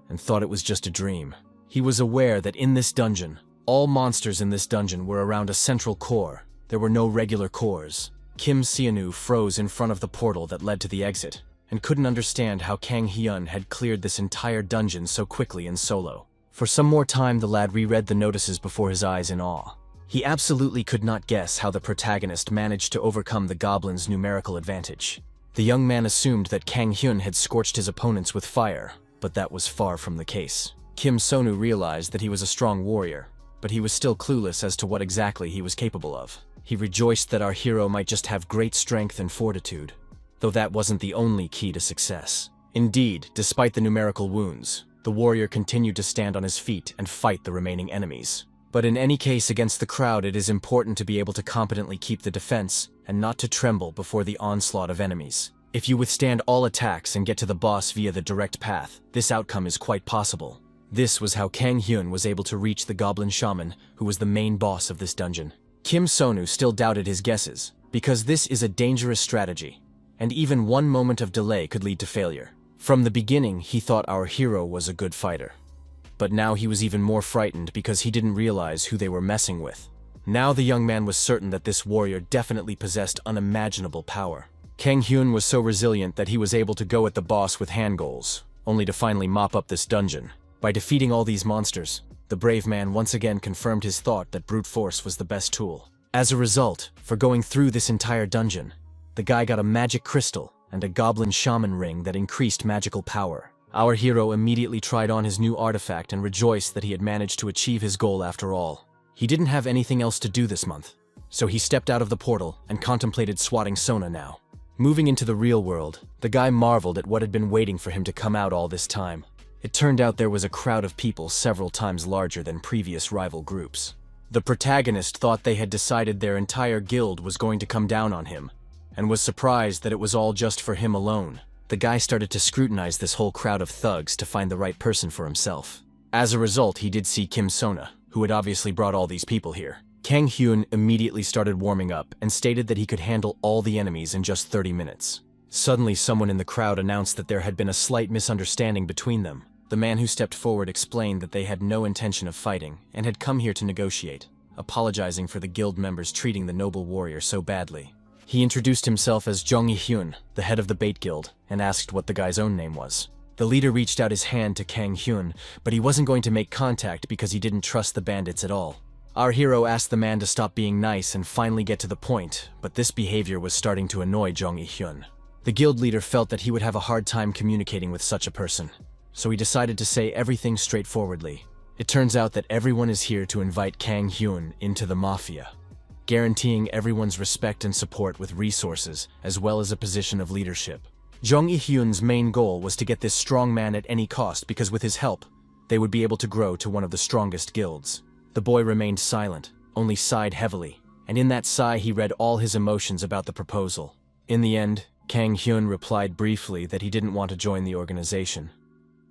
and thought it was just a dream. He was aware that in this dungeon, all monsters in this dungeon were around a central core. There were no regular cores. Kim Seonu froze in front of the portal that led to the exit and couldn't understand how Kang Hyun had cleared this entire dungeon so quickly and solo. For some more time, the lad reread the notices before his eyes in awe. He absolutely could not guess how the protagonist managed to overcome the goblin's numerical advantage. The young man assumed that Kang Hyun had scorched his opponents with fire, but that was far from the case. Kim Sonu realized that he was a strong warrior, but he was still clueless as to what exactly he was capable of. He rejoiced that our hero might just have great strength and fortitude, though that wasn't the only key to success. Indeed, despite the numerical wounds, the warrior continued to stand on his feet and fight the remaining enemies. But in any case against the crowd, it is important to be able to competently keep the defense and not to tremble before the onslaught of enemies. If you withstand all attacks and get to the boss via the direct path, this outcome is quite possible. This was how Kang Hyun was able to reach the Goblin Shaman, who was the main boss of this dungeon. Kim Sonu still doubted his guesses, because this is a dangerous strategy, and even one moment of delay could lead to failure. From the beginning, he thought our hero was a good fighter. But now he was even more frightened because he didn't realize who they were messing with. Now the young man was certain that this warrior definitely possessed unimaginable power. Kang Hyun was so resilient that he was able to go at the boss with hand goals, only to finally mop up this dungeon. By defeating all these monsters, the brave man once again confirmed his thought that brute force was the best tool. As a result, for going through this entire dungeon, the guy got a magic crystal and a Goblin Shaman ring that increased magical power. Our hero immediately tried on his new artifact and rejoiced that he had managed to achieve his goal after all. He didn't have anything else to do this month, so he stepped out of the portal and contemplated swatting Sona now. Moving into the real world, the guy marveled at what had been waiting for him to come out all this time. It turned out there was a crowd of people several times larger than previous rival groups. The protagonist thought they had decided their entire guild was going to come down on him, and was surprised that it was all just for him alone. The guy started to scrutinize this whole crowd of thugs to find the right person for himself. As a result, he did see Kim Sona, who had obviously brought all these people here. Kang Hyun immediately started warming up and stated that he could handle all the enemies in just 30 minutes. Suddenly, someone in the crowd announced that there had been a slight misunderstanding between them. The man who stepped forward explained that they had no intention of fighting and had come here to negotiate, apologizing for the guild members treating the noble warrior so badly. He introduced himself as Jong Hyun, the head of the Bait Guild, and asked what the guy's own name was. The leader reached out his hand to Kang Hyun, but he wasn't going to make contact because he didn't trust the bandits at all. Our hero asked the man to stop being nice and finally get to the point, but this behavior was starting to annoy Jong Hyun. The guild leader felt that he would have a hard time communicating with such a person, so he decided to say everything straightforwardly. It turns out that everyone is here to invite Kang Hyun into the Mafia, guaranteeing everyone's respect and support with resources, as well as a position of leadership. Jong Hyun's main goal was to get this strong man at any cost because with his help, they would be able to grow to one of the strongest guilds. The boy remained silent, only sighed heavily, and in that sigh he read all his emotions about the proposal. In the end, Kang Hyun replied briefly that he didn't want to join the organization.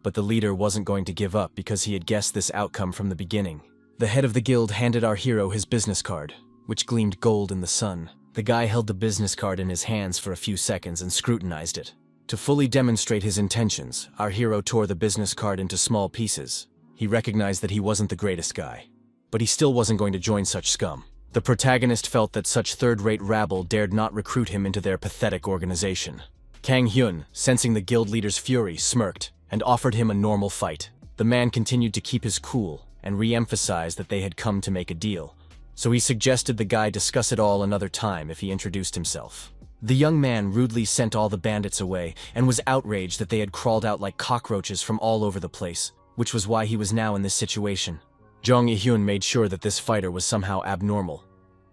But the leader wasn't going to give up because he had guessed this outcome from the beginning. The head of the guild handed our hero his business card, which gleamed gold in the sun. The guy held the business card in his hands for a few seconds and scrutinized it. To fully demonstrate his intentions, our hero tore the business card into small pieces. He recognized that he wasn't the greatest guy, but he still wasn't going to join such scum. The protagonist felt that such third-rate rabble dared not recruit him into their pathetic organization. Kang Hyun, sensing the guild leader's fury, smirked and offered him a normal fight. The man continued to keep his cool and re-emphasized that they had come to make a deal, so he suggested the guy discuss it all another time if he introduced himself. The young man rudely sent all the bandits away and was outraged that they had crawled out like cockroaches from all over the place, which was why he was now in this situation. Jong Hyun made sure that this fighter was somehow abnormal.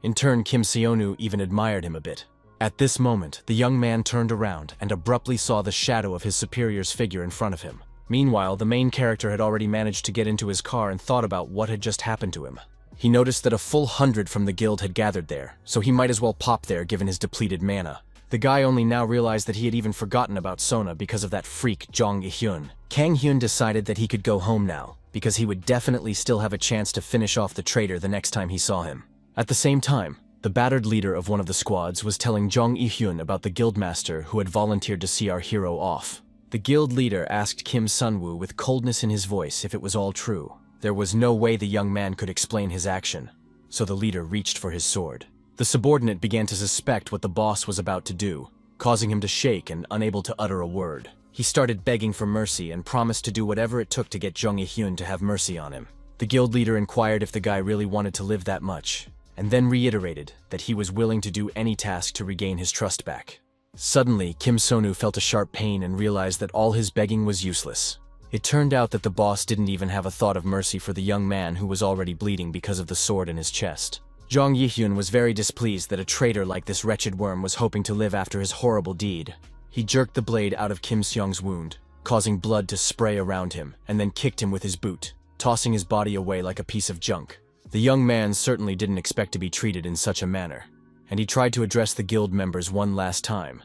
In turn, Kim Seonu even admired him a bit. At this moment, the young man turned around and abruptly saw the shadow of his superior's figure in front of him. Meanwhile, the main character had already managed to get into his car and thought about what had just happened to him. He noticed that a full 100 from the guild had gathered there, so he might as well pop there given his depleted mana. The guy only now realized that he had even forgotten about Sona because of that freak Jong Hyun. Kang Hyun decided that he could go home now, because he would definitely still have a chance to finish off the traitor the next time he saw him. At the same time, the battered leader of one of the squads was telling Jong Hyun about the guildmaster who had volunteered to see our hero off. The guild leader asked Kim Sunwoo with coldness in his voice if it was all true. There was no way the young man could explain his action, so the leader reached for his sword. The subordinate began to suspect what the boss was about to do, causing him to shake and unable to utter a word. He started begging for mercy and promised to do whatever it took to get Jong Hyun to have mercy on him. The guild leader inquired if the guy really wanted to live that much, and then reiterated that he was willing to do any task to regain his trust back. Suddenly, Kim Sonu felt a sharp pain and realized that all his begging was useless. It turned out that the boss didn't even have a thought of mercy for the young man who was already bleeding because of the sword in his chest. Jang Yihyun was very displeased that a traitor like this wretched worm was hoping to live after his horrible deed. He jerked the blade out of Kim Seong's wound, causing blood to spray around him, and then kicked him with his boot, tossing his body away like a piece of junk. The young man certainly didn't expect to be treated in such a manner, and he tried to address the guild members one last time.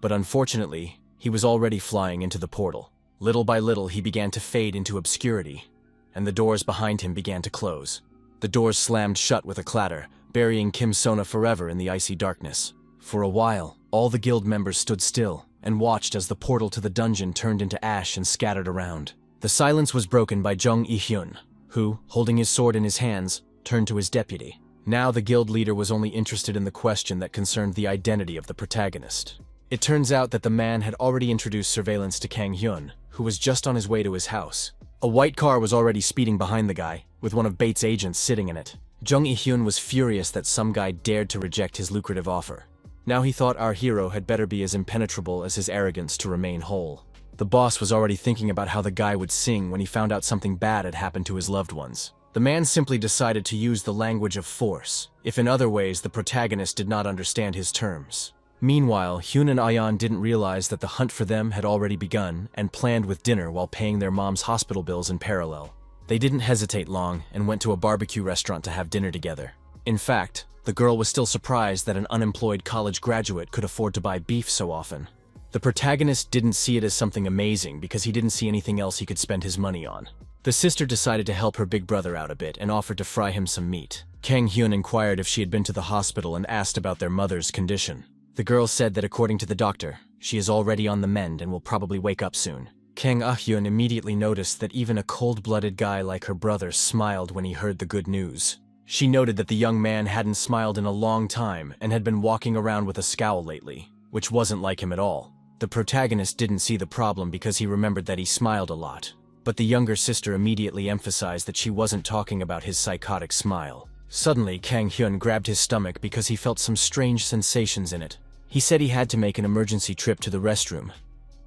But unfortunately, he was already flying into the portal. Little by little, he began to fade into obscurity, and the doors behind him began to close. The doors slammed shut with a clatter, burying Kim Sona forever in the icy darkness. For a while, all the guild members stood still and watched as the portal to the dungeon turned into ash and scattered around. The silence was broken by Jung Yihyun, who, holding his sword in his hands, turned to his deputy. Now the guild leader was only interested in the question that concerned the identity of the protagonist. It turns out that the man had already introduced surveillance to Kang Hyun, who was just on his way to his house. A white car was already speeding behind the guy, with one of Bates' agents sitting in it. Jung Yihyun was furious that some guy dared to reject his lucrative offer. Now he thought our hero had better be as impenetrable as his arrogance to remain whole. The boss was already thinking about how the guy would sing when he found out something bad had happened to his loved ones. The man simply decided to use the language of force, if in other ways the protagonist did not understand his terms. Meanwhile, Hyun and Ayan didn't realize that the hunt for them had already begun and planned with dinner while paying their mom's hospital bills in parallel. They didn't hesitate long and went to a barbecue restaurant to have dinner together. In fact, the girl was still surprised that an unemployed college graduate could afford to buy beef so often. The protagonist didn't see it as something amazing because he didn't see anything else he could spend his money on. The sister decided to help her big brother out a bit and offered to fry him some meat. Kang Hyun inquired if she had been to the hospital and asked about their mother's condition. The girl said that according to the doctor, she is already on the mend and will probably wake up soon. Kang Ah-hyun immediately noticed that even a cold-blooded guy like her brother smiled when he heard the good news. She noted that the young man hadn't smiled in a long time and had been walking around with a scowl lately, which wasn't like him at all. The protagonist didn't see the problem because he remembered that he smiled a lot. But the younger sister immediately emphasized that she wasn't talking about his psychotic smile. Suddenly, Kang Hyun grabbed his stomach because he felt some strange sensations in it. He said he had to make an emergency trip to the restroom,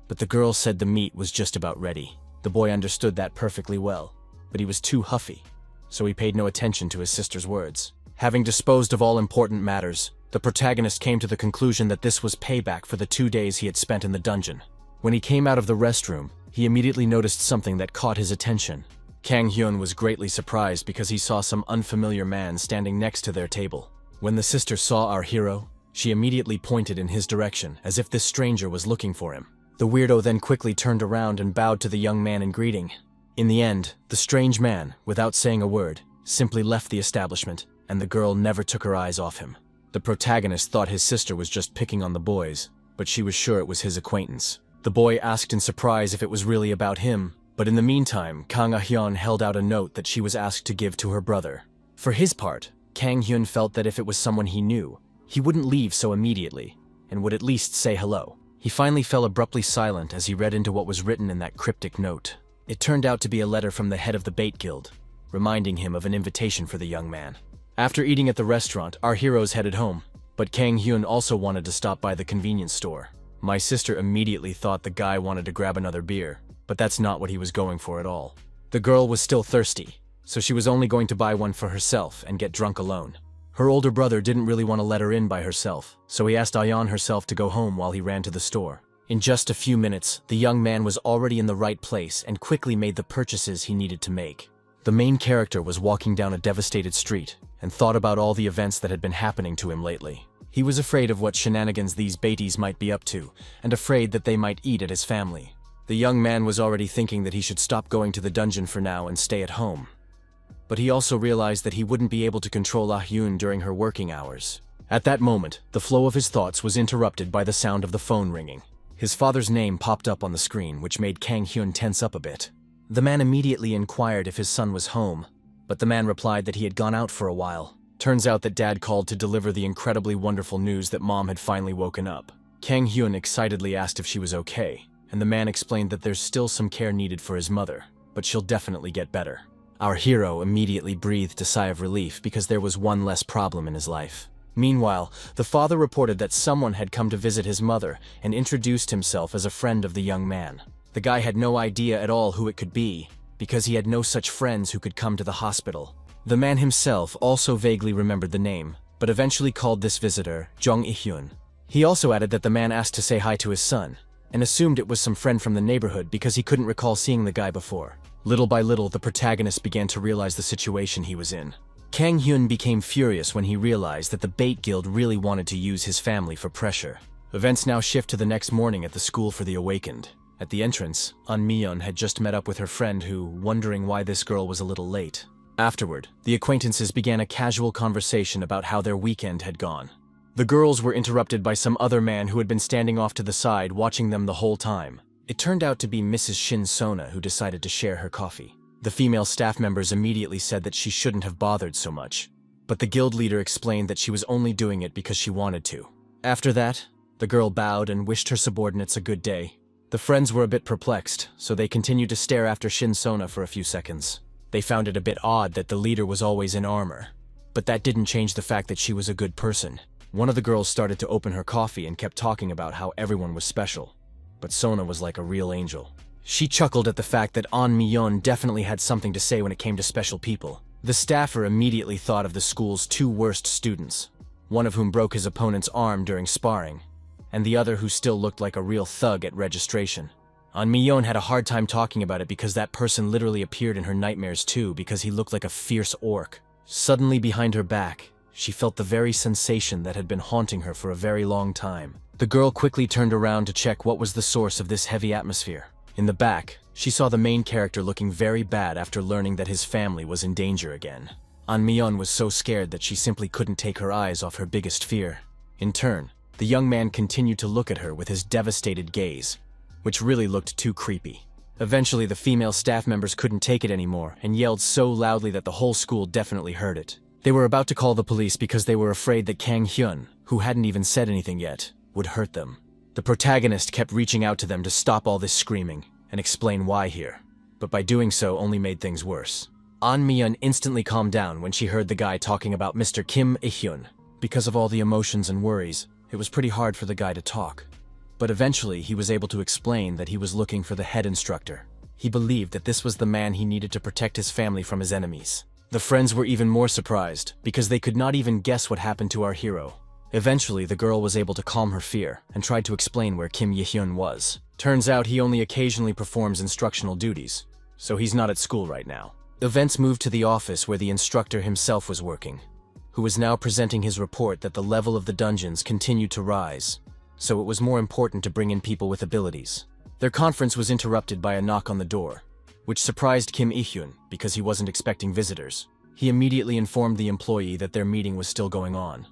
but the girl said the meat was just about ready. The boy understood that perfectly well, but he was too huffy, so he paid no attention to his sister's words. Having disposed of all important matters, the protagonist came to the conclusion that this was payback for the 2 days he had spent in the dungeon. When he came out of the restroom, he immediately noticed something that caught his attention. Kang Hyun was greatly surprised because he saw some unfamiliar man standing next to their table. When the sister saw our hero, she immediately pointed in his direction, as if this stranger was looking for him. The weirdo then quickly turned around and bowed to the young man in greeting. In the end, the strange man, without saying a word, simply left the establishment, and the girl never took her eyes off him. The protagonist thought his sister was just picking on the boys, but she was sure it was his acquaintance. The boy asked in surprise if it was really about him, but in the meantime, Kang Ah-hyun held out a note that she was asked to give to her brother. For his part, Kang Hyun felt that if it was someone he knew, he wouldn't leave so immediately, and would at least say hello. He finally fell abruptly silent as he read into what was written in that cryptic note. It turned out to be a letter from the head of the Bait Guild, reminding him of an invitation for the young man. After eating at the restaurant, our heroes headed home, but Kang Hyun also wanted to stop by the convenience store. My sister immediately thought the guy wanted to grab another beer, but that's not what he was going for at all. The girl was still thirsty, so she was only going to buy one for herself and get drunk alone. Her older brother didn't really want to let her in by herself, so he asked Ayan herself to go home while he ran to the store. In just a few minutes, the young man was already in the right place and quickly made the purchases he needed to make. The main character was walking down a devastated street and thought about all the events that had been happening to him lately. He was afraid of what shenanigans these baities might be up to, and afraid that they might eat at his family. The young man was already thinking that he should stop going to the dungeon for now and stay at home. But he also realized that he wouldn't be able to control Ah-hyun during her working hours. At that moment, the flow of his thoughts was interrupted by the sound of the phone ringing. His father's name popped up on the screen, which made Kang Hyun tense up a bit. The man immediately inquired if his son was home, but the man replied that he had gone out for a while. Turns out that Dad called to deliver the incredibly wonderful news that Mom had finally woken up. Kang Hyun excitedly asked if she was okay, and the man explained that there's still some care needed for his mother, but she'll definitely get better. Our hero immediately breathed a sigh of relief because there was one less problem in his life. Meanwhile, the father reported that someone had come to visit his mother and introduced himself as a friend of the young man. The guy had no idea at all who it could be, because he had no such friends who could come to the hospital. The man himself also vaguely remembered the name, but eventually called this visitor Jong Il-hyun. He also added that the man asked to say hi to his son, and assumed it was some friend from the neighborhood because he couldn't recall seeing the guy before. Little by little, the protagonist began to realize the situation he was in. Kang Hyun became furious when he realized that the Bait Guild really wanted to use his family for pressure. Events now shift to the next morning at the school for the awakened. At the entrance, An Mi-yeon had just met up with her friend who, wondering why this girl was a little late. Afterward, the acquaintances began a casual conversation about how their weekend had gone. The girls were interrupted by some other man who had been standing off to the side watching them the whole time. It turned out to be Mrs. Shin Sona who decided to share her coffee. The female staff members immediately said that she shouldn't have bothered so much, but the guild leader explained that she was only doing it because she wanted to. After that, the girl bowed and wished her subordinates a good day. The friends were a bit perplexed, so they continued to stare after Shin Sona for a few seconds. They found it a bit odd that the leader was always in armor, but that didn't change the fact that she was a good person. One of the girls started to open her coffee and kept talking about how everyone was special, but Sona was like a real angel. She chuckled at the fact that An Mi-yeon definitely had something to say when it came to special people. The staffer immediately thought of the school's two worst students, one of whom broke his opponent's arm during sparring, and the other who still looked like a real thug at registration. An Mi-yeon had a hard time talking about it because that person literally appeared in her nightmares too because he looked like a fierce orc. Suddenly behind her back, she felt the very sensation that had been haunting her for a very long time. The girl quickly turned around to check what was the source of this heavy atmosphere. In the back, she saw the main character looking very bad after learning that his family was in danger again. An Mi-yeon was so scared that she simply couldn't take her eyes off her biggest fear. In turn, the young man continued to look at her with his devastated gaze, which really looked too creepy. Eventually, the female staff members couldn't take it anymore and yelled so loudly that the whole school definitely heard it. They were about to call the police because they were afraid that Kang Hyun, who hadn't even said anything yet, would hurt them. The protagonist kept reaching out to them to stop all this screaming and explain why here, but by doing so only made things worse. An Mi-yeon instantly calmed down when she heard the guy talking about Mr. Kim Il-hyun. Because of all the emotions and worries, it was pretty hard for the guy to talk. But eventually he was able to explain that he was looking for the head instructor. He believed that this was the man he needed to protect his family from his enemies. The friends were even more surprised because they could not even guess what happened to our hero. Eventually, the girl was able to calm her fear and tried to explain where Kim Il-hyun was. Turns out he only occasionally performs instructional duties, so he's not at school right now. Events moved to the office where the instructor himself was working, who was now presenting his report that the level of the dungeons continued to rise, so it was more important to bring in people with abilities. Their conference was interrupted by a knock on the door, which surprised Kim Il-hyun because he wasn't expecting visitors. He immediately informed the employee that their meeting was still going on,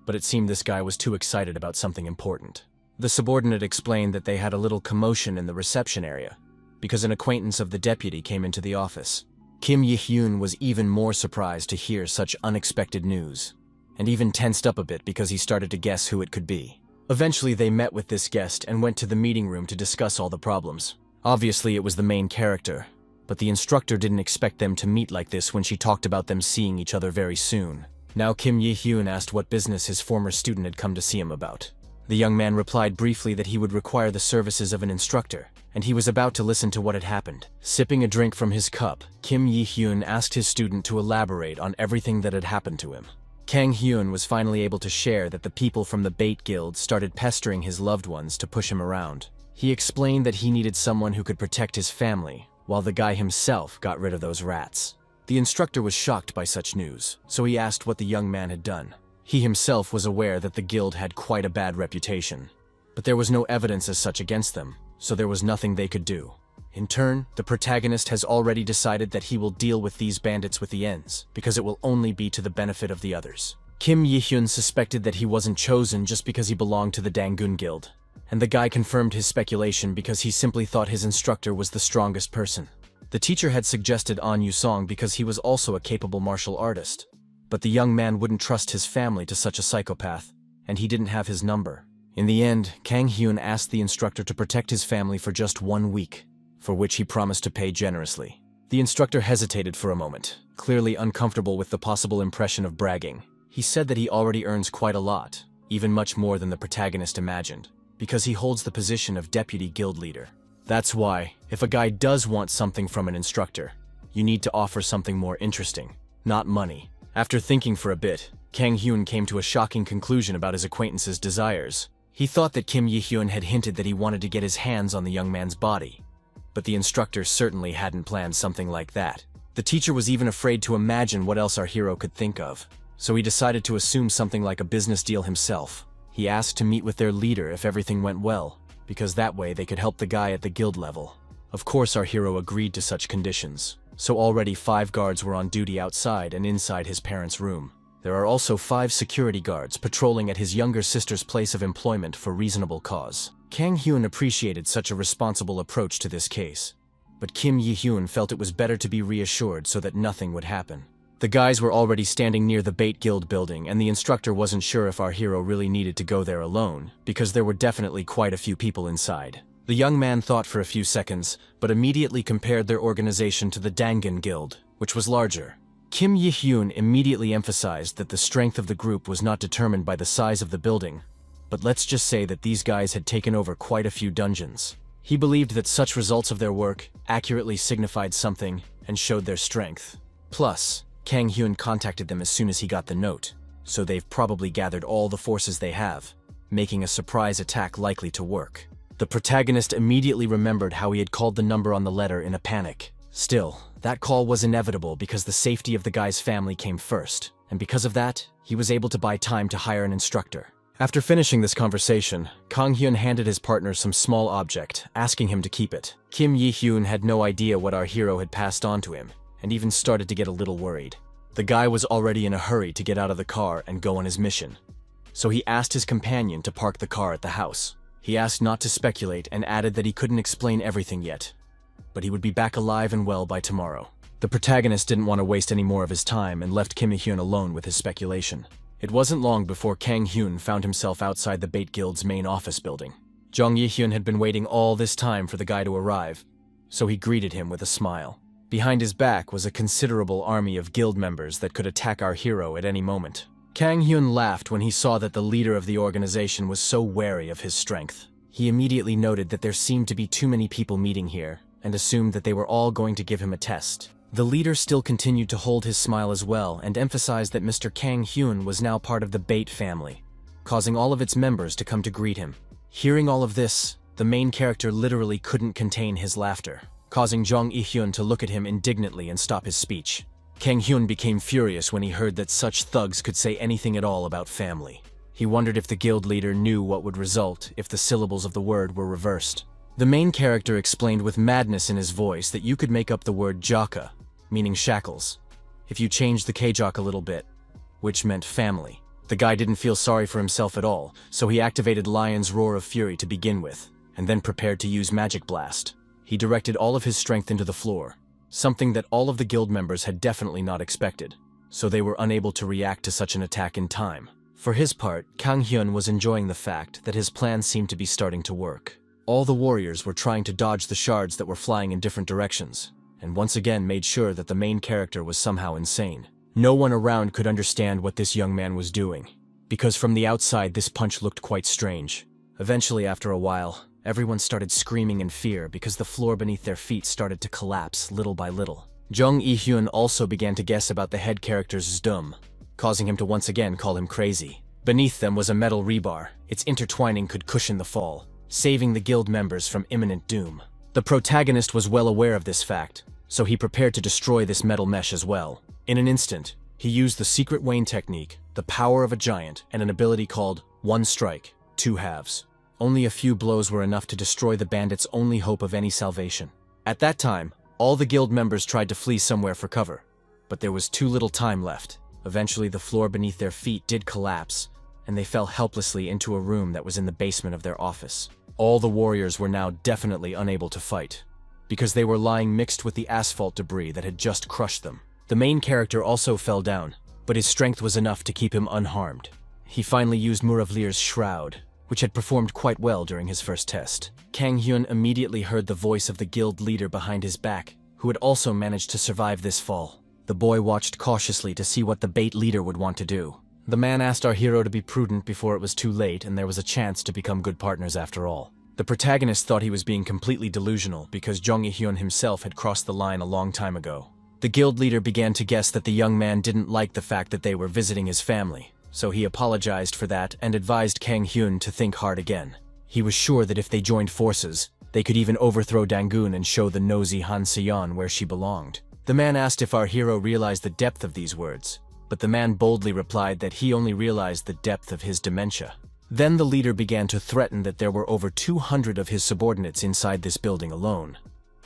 but it seemed this guy was too excited about something important. The subordinate explained that they had a little commotion in the reception area because an acquaintance of the deputy came into the office. Kim Il-hyun was even more surprised to hear such unexpected news, and even tensed up a bit because he started to guess who it could be. Eventually they met with this guest and went to the meeting room to discuss all the problems. Obviously it was the main character, but the instructor didn't expect them to meet like this when she talked about them seeing each other very soon. Now Kim Il-hyun asked what business his former student had come to see him about. The young man replied briefly that he would require the services of an instructor, and he was about to listen to what had happened. Sipping a drink from his cup, Kim Il-hyun asked his student to elaborate on everything that had happened to him. Kang Hyun was finally able to share that the people from the Bait Guild started pestering his loved ones to push him around. He explained that he needed someone who could protect his family, while the guy himself got rid of those rats. The instructor was shocked by such news, so he asked what the young man had done. He himself was aware that the guild had quite a bad reputation, but there was no evidence as such against them, so there was nothing they could do. In turn, the protagonist has already decided that he will deal with these bandits with the ends, because it will only be to the benefit of the others. Kim Il-hyun suspected that he wasn't chosen just because he belonged to the Dangun Guild, and the guy confirmed his speculation because he simply thought his instructor was the strongest person. The teacher had suggested An Yu-song because he was also a capable martial artist, but the young man wouldn't trust his family to such a psychopath, and he didn't have his number. In the end, Kang Hyun asked the instructor to protect his family for just 1 week, for which he promised to pay generously. The instructor hesitated for a moment, clearly uncomfortable with the possible impression of bragging. He said that he already earns quite a lot, even much more than the protagonist imagined, because he holds the position of deputy guild leader. That's why, if a guy does want something from an instructor, you need to offer something more interesting, not money. After thinking for a bit, Kang Hyun came to a shocking conclusion about his acquaintance's desires. He thought that Kim Yi-hyun had hinted that he wanted to get his hands on the young man's body. But the instructor certainly hadn't planned something like that. The teacher was even afraid to imagine what else our hero could think of, so he decided to assume something like a business deal himself. He asked to meet with their leader if everything went well, because that way they could help the guy at the guild level. Of course our hero agreed to such conditions, so already 5 guards were on duty outside and inside his parents' room. There are also 5 security guards patrolling at his younger sister's place of employment for reasonable cause. Kang Hyun appreciated such a responsible approach to this case, but Kim Yi-hyun felt it was better to be reassured so that nothing would happen. The guys were already standing near the Bait Guild building, and the instructor wasn't sure if our hero really needed to go there alone, because there were definitely quite a few people inside. The young man thought for a few seconds, but immediately compared their organization to the Dangan Guild, which was larger. Kim Yi-hyun immediately emphasized that the strength of the group was not determined by the size of the building, but let's just say that these guys had taken over quite a few dungeons. He believed that such results of their work accurately signified something and showed their strength. Plus, Kang Hyun contacted them as soon as he got the note, so they've probably gathered all the forces they have, making a surprise attack likely to work. The protagonist immediately remembered how he had called the number on the letter in a panic. Still, that call was inevitable because the safety of the guy's family came first, and because of that, he was able to buy time to hire an instructor. After finishing this conversation, Kang Hyun handed his partner some small object, asking him to keep it. Kim Yi-hyun had no idea what our hero had passed on to him, and even started to get a little worried. The guy was already in a hurry to get out of the car and go on his mission, so he asked his companion to park the car at the house. He asked not to speculate and added that he couldn't explain everything yet, but he would be back alive and well by tomorrow. The protagonist didn't want to waste any more of his time and left Kim Yi-hyun alone with his speculation. It wasn't long before Kang Hyun found himself outside the Bait Guild's main office building. Jung Yi-hyun had been waiting all this time for the guy to arrive, so he greeted him with a smile. Behind his back was a considerable army of guild members that could attack our hero at any moment. Kang Hyun laughed when he saw that the leader of the organization was so wary of his strength. He immediately noted that there seemed to be too many people meeting here, and assumed that they were all going to give him a test. The leader still continued to hold his smile as well and emphasized that Mr. Kang Hyun was now part of the Bait family, causing all of its members to come to greet him. Hearing all of this, the main character literally couldn't contain his laughter, causing Jung Yi-hyun to look at him indignantly and stop his speech. Kang Hyun became furious when he heard that such thugs could say anything at all about family. He wondered if the guild leader knew what would result if the syllables of the word were reversed. The main character explained with madness in his voice that you could make up the word jaka, meaning shackles, if you changed the kjok a little bit, which meant family. The guy didn't feel sorry for himself at all, so he activated Lion's Roar of Fury to begin with, and then prepared to use Magic Blast. He directed all of his strength into the floor, something that all of the guild members had definitely not expected, so they were unable to react to such an attack in time. For his part, Kang Hyun was enjoying the fact that his plan seemed to be starting to work. All the warriors were trying to dodge the shards that were flying in different directions, and once again made sure that the main character was somehow insane. No one around could understand what this young man was doing, because from the outside this punch looked quite strange. Eventually, after a while, everyone started screaming in fear because the floor beneath their feet started to collapse little by little. Jung Yi-hyun also began to guess about the head character's zdum, causing him to once again call him crazy. Beneath them was a metal rebar. Its intertwining could cushion the fall, saving the guild members from imminent doom. The protagonist was well aware of this fact, so he prepared to destroy this metal mesh as well. In an instant, he used the secret Wayne technique, the power of a giant, and an ability called One Strike, Two Halves. Only a few blows were enough to destroy the bandit's only hope of any salvation. At that time, all the guild members tried to flee somewhere for cover, but there was too little time left. Eventually, the floor beneath their feet did collapse, and they fell helplessly into a room that was in the basement of their office. All the warriors were now definitely unable to fight, because they were lying mixed with the asphalt debris that had just crushed them. The main character also fell down, but his strength was enough to keep him unharmed. He finally used Muravlir's Shroud, which had performed quite well during his first test. Kang Hyun immediately heard the voice of the guild leader behind his back, who had also managed to survive this fall. The boy watched cautiously to see what the bait leader would want to do. The man asked our hero to be prudent before it was too late and there was a chance to become good partners after all. The protagonist thought he was being completely delusional because Jung Il-hyun himself had crossed the line a long time ago. The guild leader began to guess that the young man didn't like the fact that they were visiting his family, so he apologized for that and advised Kang Hyun to think hard again. He was sure that if they joined forces, they could even overthrow Dangun and show the nosy Han Seon where she belonged. The man asked if our hero realized the depth of these words, but the man boldly replied that he only realized the depth of his dementia. Then the leader began to threaten that there were over 200 of his subordinates inside this building alone.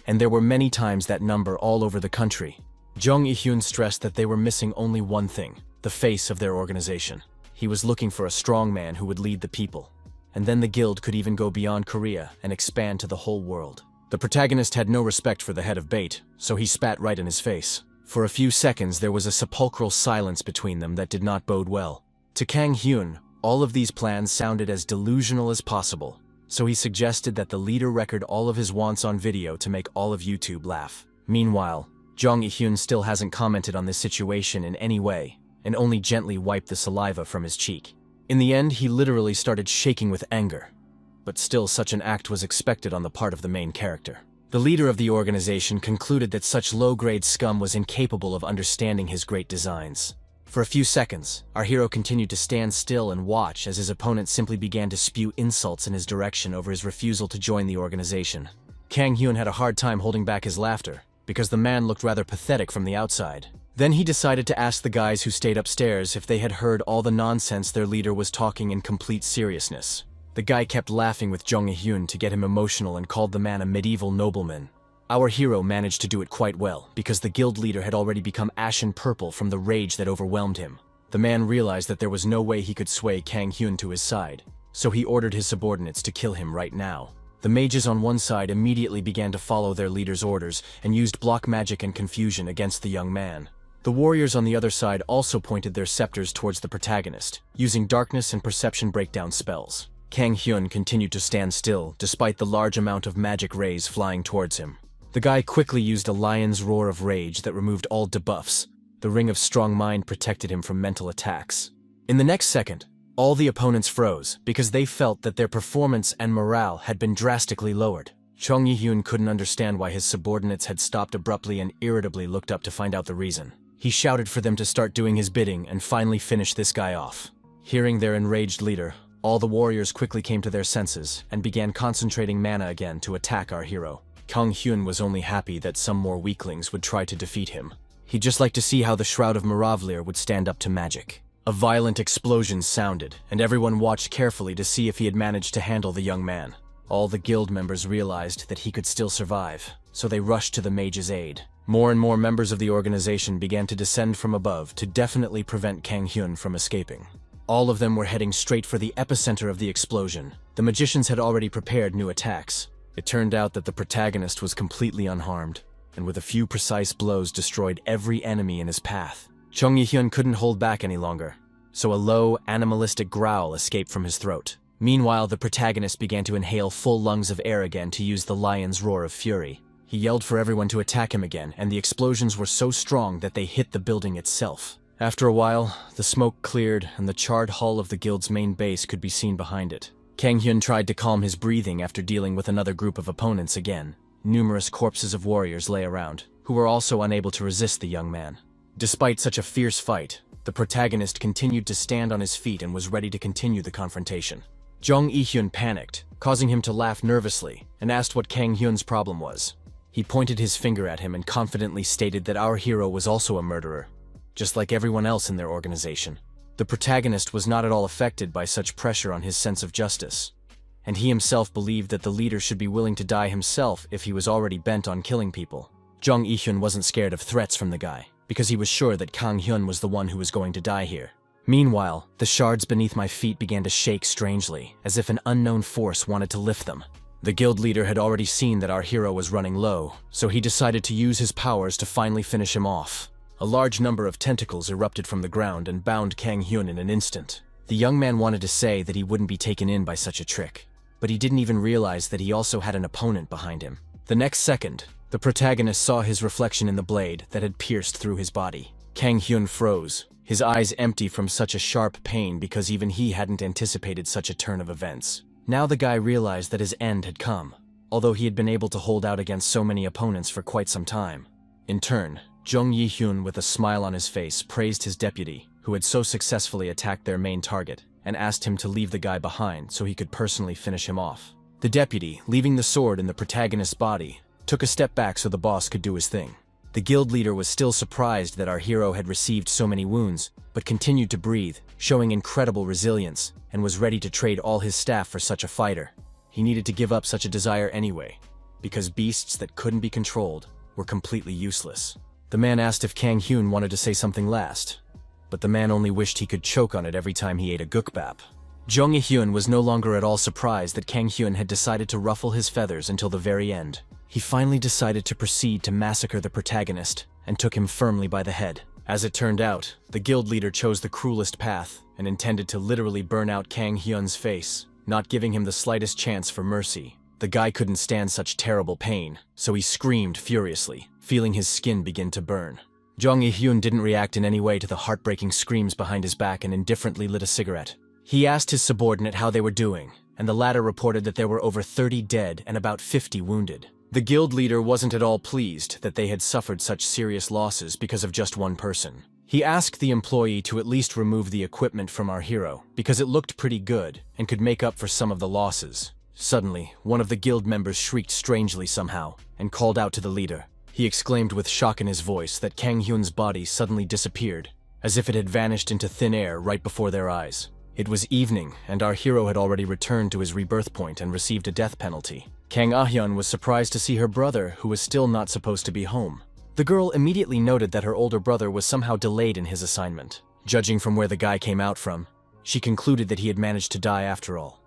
And there were many times that number all over the country. Jung Il-hyun stressed that they were missing only one thing, the face of their organization. He was looking for a strong man who would lead the people. And then the guild could even go beyond Korea and expand to the whole world. The protagonist had no respect for the head of bait, so he spat right in his face. For a few seconds there was a sepulchral silence between them that did not bode well. To Kang Hyun, all of these plans sounded as delusional as possible, so he suggested that the leader record all of his wants on video to make all of YouTube laugh. Meanwhile, Jung Il-hyun still hasn't commented on this situation in any way, and only gently wiped the saliva from his cheek. In the end, he literally started shaking with anger. But still, such an act was expected on the part of the main character. The leader of the organization concluded that such low-grade scum was incapable of understanding his great designs. For a few seconds, our hero continued to stand still and watch as his opponent simply began to spew insults in his direction over his refusal to join the organization. Kang Hyun had a hard time holding back his laughter, because the man looked rather pathetic from the outside. Then he decided to ask the guys who stayed upstairs if they had heard all the nonsense their leader was talking in complete seriousness. The guy kept laughing with Jung Il-hyun to get him emotional and called the man a medieval nobleman. Our hero managed to do it quite well, because the guild leader had already become ashen purple from the rage that overwhelmed him. The man realized that there was no way he could sway Kang Hyun to his side, so he ordered his subordinates to kill him right now. The mages on one side immediately began to follow their leader's orders and used block magic and confusion against the young man. The warriors on the other side also pointed their scepters towards the protagonist, using darkness and perception breakdown spells. Kang Hyun continued to stand still, despite the large amount of magic rays flying towards him. The guy quickly used a lion's roar of rage that removed all debuffs. The ring of strong mind protected him from mental attacks. In the next second, all the opponents froze because they felt that their performance and morale had been drastically lowered. Jung Il-hyun couldn't understand why his subordinates had stopped abruptly and irritably looked up to find out the reason. He shouted for them to start doing his bidding and finally finish this guy off. Hearing their enraged leader, all the warriors quickly came to their senses and began concentrating mana again to attack our hero. Kang Hyun was only happy that some more weaklings would try to defeat him. He'd just like to see how the Shroud of Maravlir would stand up to magic. A violent explosion sounded, and everyone watched carefully to see if he had managed to handle the young man. All the guild members realized that he could still survive, so they rushed to the mage's aid. More and more members of the organization began to descend from above to definitely prevent Kang Hyun from escaping. All of them were heading straight for the epicenter of the explosion. The magicians had already prepared new attacks. It turned out that the protagonist was completely unharmed, and with a few precise blows destroyed every enemy in his path. Jung Il-hyun couldn't hold back any longer, so a low, animalistic growl escaped from his throat. Meanwhile, the protagonist began to inhale full lungs of air again to use the lion's roar of fury. He yelled for everyone to attack him again, and the explosions were so strong that they hit the building itself. After a while, the smoke cleared and the charred hull of the guild's main base could be seen behind it. Kang Hyun tried to calm his breathing after dealing with another group of opponents again. Numerous corpses of warriors lay around, who were also unable to resist the young man. Despite such a fierce fight, the protagonist continued to stand on his feet and was ready to continue the confrontation. Jung Il-hyun panicked, causing him to laugh nervously, and asked what Kang Hyun's problem was. He pointed his finger at him and confidently stated that our hero was also a murderer, just like everyone else in their organization. The protagonist was not at all affected by such pressure on his sense of justice, and he himself believed that the leader should be willing to die himself if he was already bent on killing people. Jung Il-hyun wasn't scared of threats from the guy, because he was sure that Kang Hyun was the one who was going to die here. Meanwhile, the shards beneath my feet began to shake strangely, as if an unknown force wanted to lift them. The guild leader had already seen that our hero was running low, so he decided to use his powers to finally finish him off. A large number of tentacles erupted from the ground and bound Kang Hyun in an instant. The young man wanted to say that he wouldn't be taken in by such a trick, but he didn't even realize that he also had an opponent behind him. The next second, The protagonist saw his reflection in the blade that had pierced through his body. Kang Hyun froze, his eyes empty from such a sharp pain because even he hadn't anticipated such a turn of events. Now the guy realized that his end had come, although he had been able to hold out against so many opponents for quite some time. In turn, Jung Yi-hyun, with a smile on his face, praised his deputy, who had so successfully attacked their main target, and asked him to leave the guy behind so he could personally finish him off. The deputy, leaving the sword in the protagonist's body, took a step back so the boss could do his thing. The guild leader was still surprised that our hero had received so many wounds, but continued to breathe, showing incredible resilience, and was ready to trade all his staff for such a fighter. He needed to give up such a desire anyway, because beasts that couldn't be controlled were completely useless. The man asked if Kang Hyun wanted to say something last, but the man only wished he could choke on it every time he ate a gukbap. Jung Yi-hyun was no longer at all surprised that Kang Hyun had decided to ruffle his feathers until the very end. He finally decided to proceed to massacre the protagonist and took him firmly by the head. As it turned out, the guild leader chose the cruelest path and intended to literally burn out Kang Hyun's face, not giving him the slightest chance for mercy. The guy couldn't stand such terrible pain, so he screamed furiously, feeling his skin begin to burn. Jung Yi-hyun didn't react in any way to the heartbreaking screams behind his back and indifferently lit a cigarette. He asked his subordinate how they were doing, and the latter reported that there were over 30 dead and about 50 wounded. The guild leader wasn't at all pleased that they had suffered such serious losses because of just one person. He asked the employee to at least remove the equipment from our hero, because it looked pretty good and could make up for some of the losses. Suddenly, one of the guild members shrieked strangely somehow, and called out to the leader. He exclaimed with shock in his voice that Kang Hyun's body suddenly disappeared, as if it had vanished into thin air right before their eyes. It was evening, and our hero had already returned to his rebirth point and received a death penalty. Kang Ah-hyun was surprised to see her brother, who was still not supposed to be home. The girl immediately noted that her older brother was somehow delayed in his assignment. Judging from where the guy came out from, she concluded that he had managed to die after all.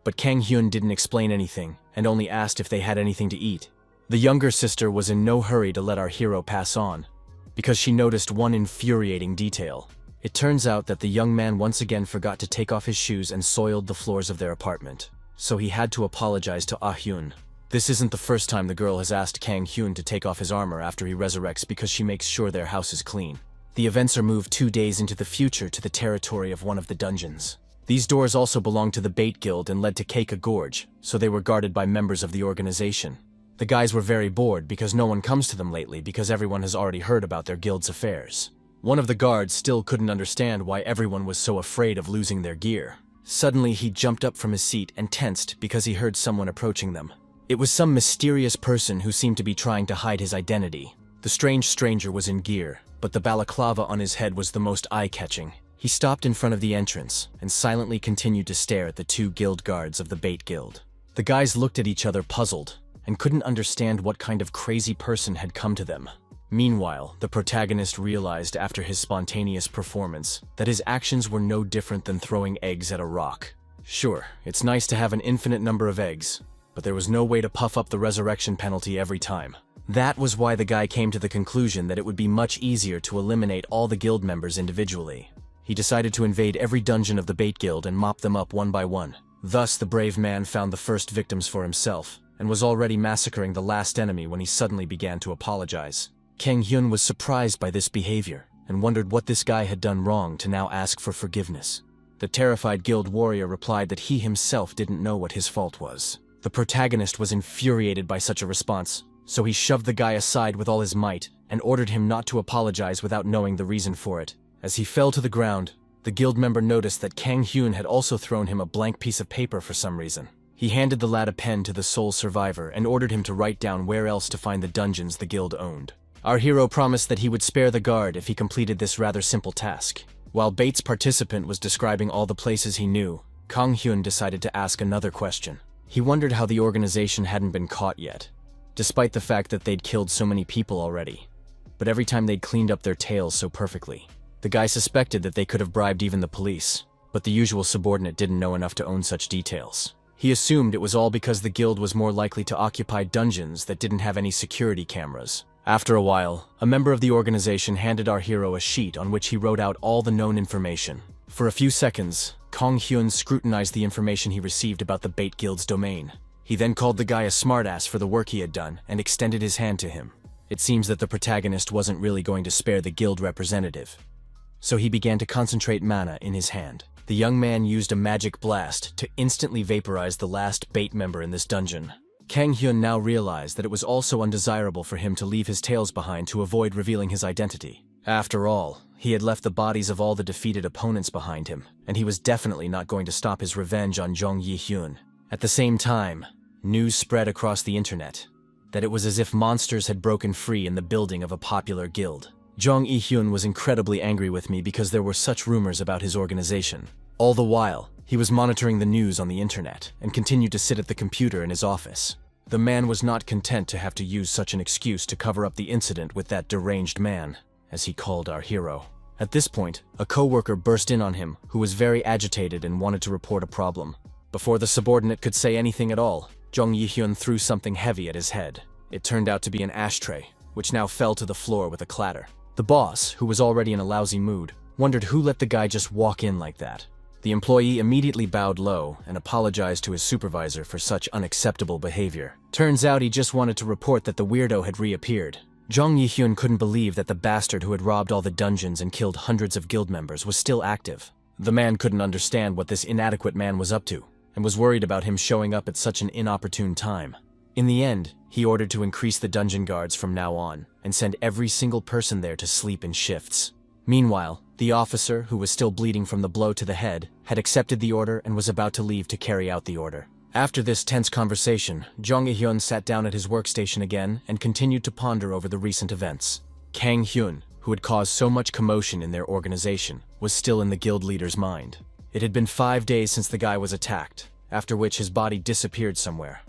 But Kang Hyun didn't explain anything, and only asked if they had anything to eat. The younger sister was in no hurry to let our hero pass on, because she noticed one infuriating detail. It turns out that the young man once again forgot to take off his shoes and soiled the floors of their apartment, so he had to apologize to Ah-hyun. This isn't the first time the girl has asked Kang Hyun to take off his armor after he resurrects because she makes sure their house is clean. The events are moved 2 days into the future to the territory of one of the dungeons. These doors also belonged to the Bait Guild and led to Keika Gorge, so they were guarded by members of the organization. The guys were very bored because no one comes to them lately because everyone has already heard about their guild's affairs. One of the guards still couldn't understand why everyone was so afraid of losing their gear. Suddenly he jumped up from his seat and tensed because he heard someone approaching them. It was some mysterious person who seemed to be trying to hide his identity. The strange stranger was in gear, but the balaclava on his head was the most eye-catching. He stopped in front of the entrance and silently continued to stare at the 2 guild guards of the Bait Guild. The guys looked at each other puzzled and couldn't understand what kind of crazy person had come to them. Meanwhile, the protagonist realized after his spontaneous performance that his actions were no different than throwing eggs at a rock. Sure, it's nice to have an infinite number of eggs, but there was no way to puff up the resurrection penalty every time. That was why the guy came to the conclusion that it would be much easier to eliminate all the guild members individually. He decided to invade every dungeon of the Bait Guild and mop them up one by one. Thus, the brave man found the first victims for himself, and was already massacring the last enemy when he suddenly began to apologize. Kang Hyun was surprised by this behavior, and wondered what this guy had done wrong to now ask for forgiveness. The terrified guild warrior replied that he himself didn't know what his fault was. The protagonist was infuriated by such a response, so he shoved the guy aside with all his might, and ordered him not to apologize without knowing the reason for it. As he fell to the ground, the guild member noticed that Kang Hyun had also thrown him a blank piece of paper for some reason. He handed the lad a pen to the sole survivor and ordered him to write down where else to find the dungeons the guild owned. Our hero promised that he would spare the guard if he completed this rather simple task. While Bait's participant was describing all the places he knew, Kang Hyun decided to ask another question. He wondered how the organization hadn't been caught yet, despite the fact that they'd killed so many people already. But every time they'd cleaned up their tails so perfectly. The guy suspected that they could have bribed even the police, but the usual subordinate didn't know enough to own such details. He assumed it was all because the guild was more likely to occupy dungeons that didn't have any security cameras. After a while, a member of the organization handed our hero a sheet on which he wrote out all the known information. For a few seconds, Kang Hyun scrutinized the information he received about the Bait Guild's domain. He then called the guy a smartass for the work he had done and extended his hand to him. It seems that the protagonist wasn't really going to spare the guild representative, so he began to concentrate mana in his hand. The young man used a magic blast to instantly vaporize the last bait member in this dungeon. Kang Hyun now realized that it was also undesirable for him to leave his tails behind to avoid revealing his identity. After all, he had left the bodies of all the defeated opponents behind him, and he was definitely not going to stop his revenge on Jong Yi-hyun. At the same time, news spread across the internet that it was as if monsters had broken free in the building of a popular guild. Jong Yi-hyun was incredibly angry with me because there were such rumors about his organization. All the while, he was monitoring the news on the internet and continued to sit at the computer in his office. The man was not content to have to use such an excuse to cover up the incident with that deranged man, as he called our hero. At this point, a co-worker burst in on him who was very agitated and wanted to report a problem. Before the subordinate could say anything at all, Jong Yi-hyun threw something heavy at his head. It turned out to be an ashtray, which now fell to the floor with a clatter. The boss, who was already in a lousy mood, wondered who let the guy just walk in like that. The employee immediately bowed low and apologized to his supervisor for such unacceptable behavior. Turns out he just wanted to report that the weirdo had reappeared. Jong Yi-hyun couldn't believe that the bastard who had robbed all the dungeons and killed hundreds of guild members was still active. The man couldn't understand what this inadequate man was up to, and was worried about him showing up at such an inopportune time. In the end, he ordered to increase the dungeon guards from now on, and send every single person there to sleep in shifts. Meanwhile, the officer, who was still bleeding from the blow to the head, had accepted the order and was about to leave to carry out the order. After this tense conversation, Jong Yi-hyun sat down at his workstation again and continued to ponder over the recent events. Kang Hyun, who had caused so much commotion in their organization, was still in the guild leader's mind. It had been 5 days since the guy was attacked, after which his body disappeared somewhere,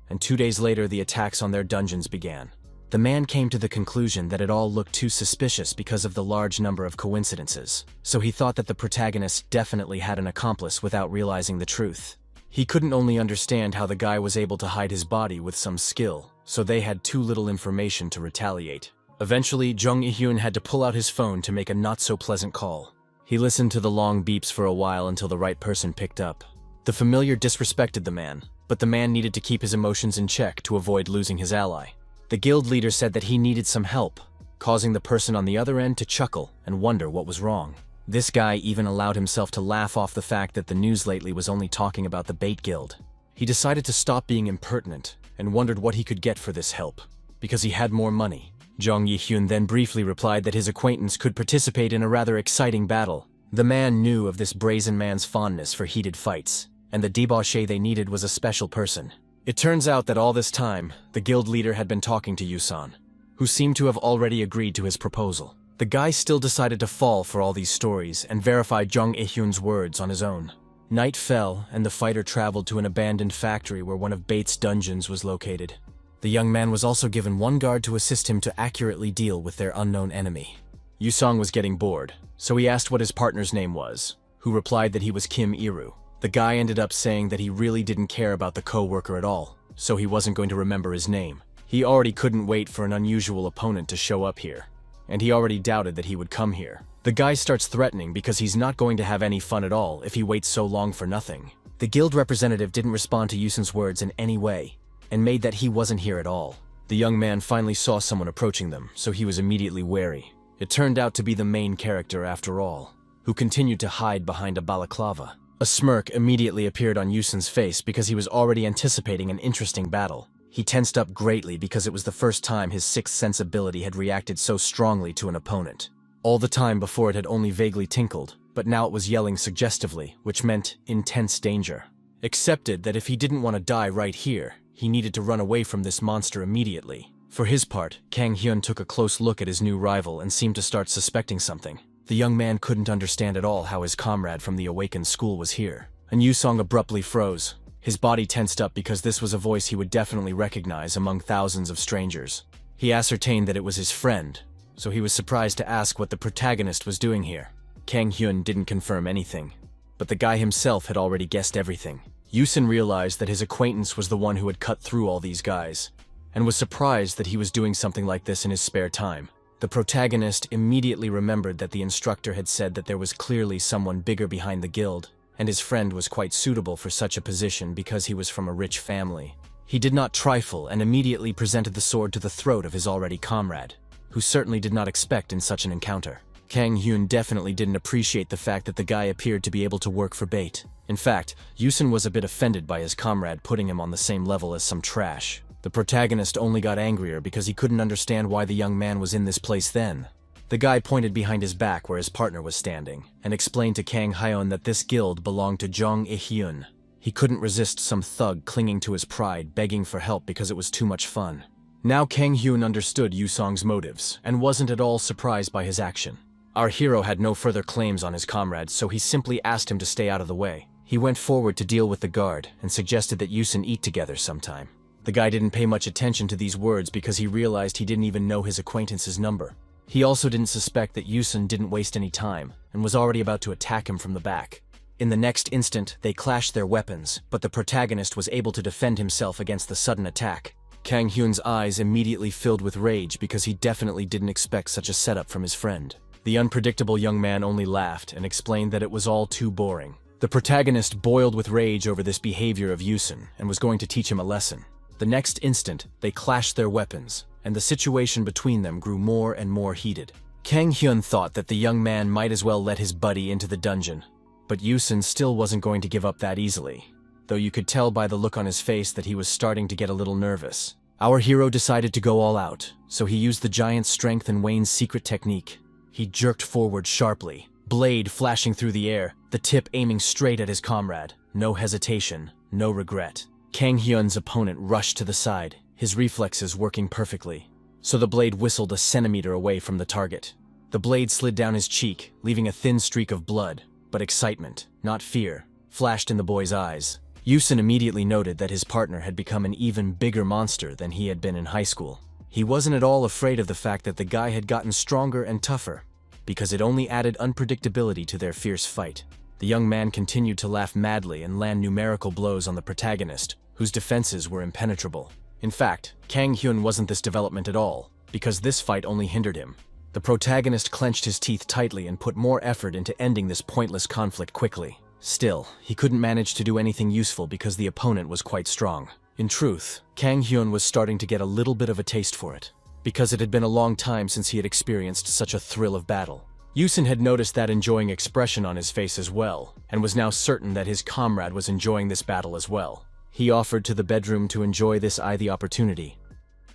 and 2 days later the attacks on their dungeons began. The man came to the conclusion that it all looked too suspicious because of the large number of coincidences, so he thought that the protagonist definitely had an accomplice without realizing the truth. He couldn't only understand how the guy was able to hide his body with some skill, so they had too little information to retaliate. Eventually, Jong Yi-hyun had to pull out his phone to make a not-so-pleasant call. He listened to the long beeps for a while until the right person picked up. The familiar disrespected the man, but the man needed to keep his emotions in check to avoid losing his ally. The guild leader said that he needed some help, causing the person on the other end to chuckle and wonder what was wrong. This guy even allowed himself to laugh off the fact that the news lately was only talking about the bait guild. He decided to stop being impertinent and wondered what he could get for this help, because he had more money. Jong Yi-hyun then briefly replied that his acquaintance could participate in a rather exciting battle. The man knew of this brazen man's fondness for heated fights, and the debauchee they needed was a special person. It turns out that all this time, the guild leader had been talking to Yusan, who seemed to have already agreed to his proposal. The guy still decided to fall for all these stories and verify Jong Yi-hyun's words on his own. Night fell, and the fighter traveled to an abandoned factory where one of Bates' dungeons was located. The young man was also given one guard to assist him to accurately deal with their unknown enemy. Yusong was getting bored, so he asked what his partner's name was, who replied that he was Kim Iru. The guy ended up saying that he really didn't care about the co-worker at all, so he wasn't going to remember his name. He already couldn't wait for an unusual opponent to show up here, and he already doubted that he would come here. The guy starts threatening because he's not going to have any fun at all if he waits so long for nothing. The guild representative didn't respond to Yusun's words in any way, and made that he wasn't here at all. The young man finally saw someone approaching them, so he was immediately wary. It turned out to be the main character after all, who continued to hide behind a balaclava. A smirk immediately appeared on Yusun's face because he was already anticipating an interesting battle. He tensed up greatly because it was the first time his sixth sense ability had reacted so strongly to an opponent. All the time before it had only vaguely tinkled, but now it was yelling suggestively, which meant intense danger. Accepted that if he didn't want to die right here, he needed to run away from this monster immediately. For his part, Kang Hyun took a close look at his new rival and seemed to start suspecting something. The young man couldn't understand at all how his comrade from the Awakened School was here. And Yusong abruptly froze. His body tensed up because this was a voice he would definitely recognize among thousands of strangers. He ascertained that it was his friend, so he was surprised to ask what the protagonist was doing here. Kang Hyun didn't confirm anything, but the guy himself had already guessed everything. Yusun realized that his acquaintance was the one who had cut through all these guys, and was surprised that he was doing something like this in his spare time. The protagonist immediately remembered that the instructor had said that there was clearly someone bigger behind the guild, and his friend was quite suitable for such a position because he was from a rich family. He did not trifle and immediately presented the sword to the throat of his already comrade, who certainly did not expect in such an encounter. Kang Hyun definitely didn't appreciate the fact that the guy appeared to be able to work for bait. In fact, Yusun was a bit offended by his comrade putting him on the same level as some trash. The protagonist only got angrier because he couldn't understand why the young man was in this place then. The guy pointed behind his back where his partner was standing, and explained to Kang Hyun that this guild belonged to Jong Il-hyun. He couldn't resist some thug clinging to his pride, begging for help because it was too much fun. Now Kang Hyun understood Yusong's motives, and wasn't at all surprised by his action. Our hero had no further claims on his comrade, so he simply asked him to stay out of the way. He went forward to deal with the guard, and suggested that Yusun eat together sometime. The guy didn't pay much attention to these words because he realized he didn't even know his acquaintance's number. He also didn't suspect that Yusun didn't waste any time, and was already about to attack him from the back. In the next instant, they clashed their weapons, but the protagonist was able to defend himself against the sudden attack. Kang Hyun's eyes immediately filled with rage because he definitely didn't expect such a setup from his friend. The unpredictable young man only laughed and explained that it was all too boring. The protagonist boiled with rage over this behavior of Yusun and was going to teach him a lesson. The next instant, they clashed their weapons, and the situation between them grew more and more heated. Kang Hyun thought that the young man might as well let his buddy into the dungeon, but Yusun still wasn't going to give up that easily, though you could tell by the look on his face that he was starting to get a little nervous. Our hero decided to go all out, so he used the giant's strength and Wayne's secret technique. He jerked forward sharply, blade flashing through the air, the tip aiming straight at his comrade. No hesitation, no regret. Kang Hyun's opponent rushed to the side, his reflexes working perfectly, so the blade whistled a centimeter away from the target. The blade slid down his cheek, leaving a thin streak of blood, but excitement, not fear, flashed in the boy's eyes. Yusun immediately noted that his partner had become an even bigger monster than he had been in high school. He wasn't at all afraid of the fact that the guy had gotten stronger and tougher, because it only added unpredictability to their fierce fight. The young man continued to laugh madly and land numerical blows on the protagonist, whose defenses were impenetrable. In fact, Kang Hyun wasn't this development at all, because this fight only hindered him. The protagonist clenched his teeth tightly and put more effort into ending this pointless conflict quickly. Still, he couldn't manage to do anything useful because the opponent was quite strong. In truth, Kang Hyun was starting to get a little bit of a taste for it, because it had been a long time since he had experienced such a thrill of battle. Yusun had noticed that enjoying expression on his face as well, and was now certain that his comrade was enjoying this battle as well. He offered to the bedroom to enjoy this the opportunity,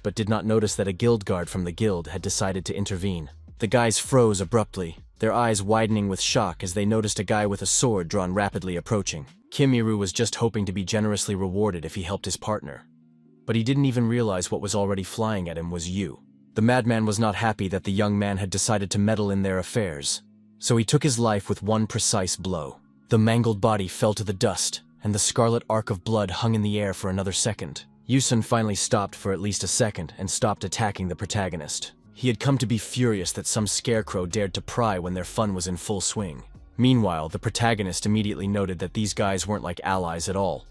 but did not notice that a guild guard from the guild had decided to intervene. The guys froze abruptly, their eyes widening with shock as they noticed a guy with a sword drawn rapidly approaching. Kimiru was just hoping to be generously rewarded if he helped his partner, but he didn't even realize what was already flying at him was Yu. The madman was not happy that the young man had decided to meddle in their affairs, so he took his life with one precise blow. The mangled body fell to the dust, and the scarlet arc of blood hung in the air for another second. Yusun finally stopped for at least a second and stopped attacking the protagonist. He had come to be furious that some scarecrow dared to pry when their fun was in full swing. Meanwhile, the protagonist immediately noted that these guys weren't like allies at all,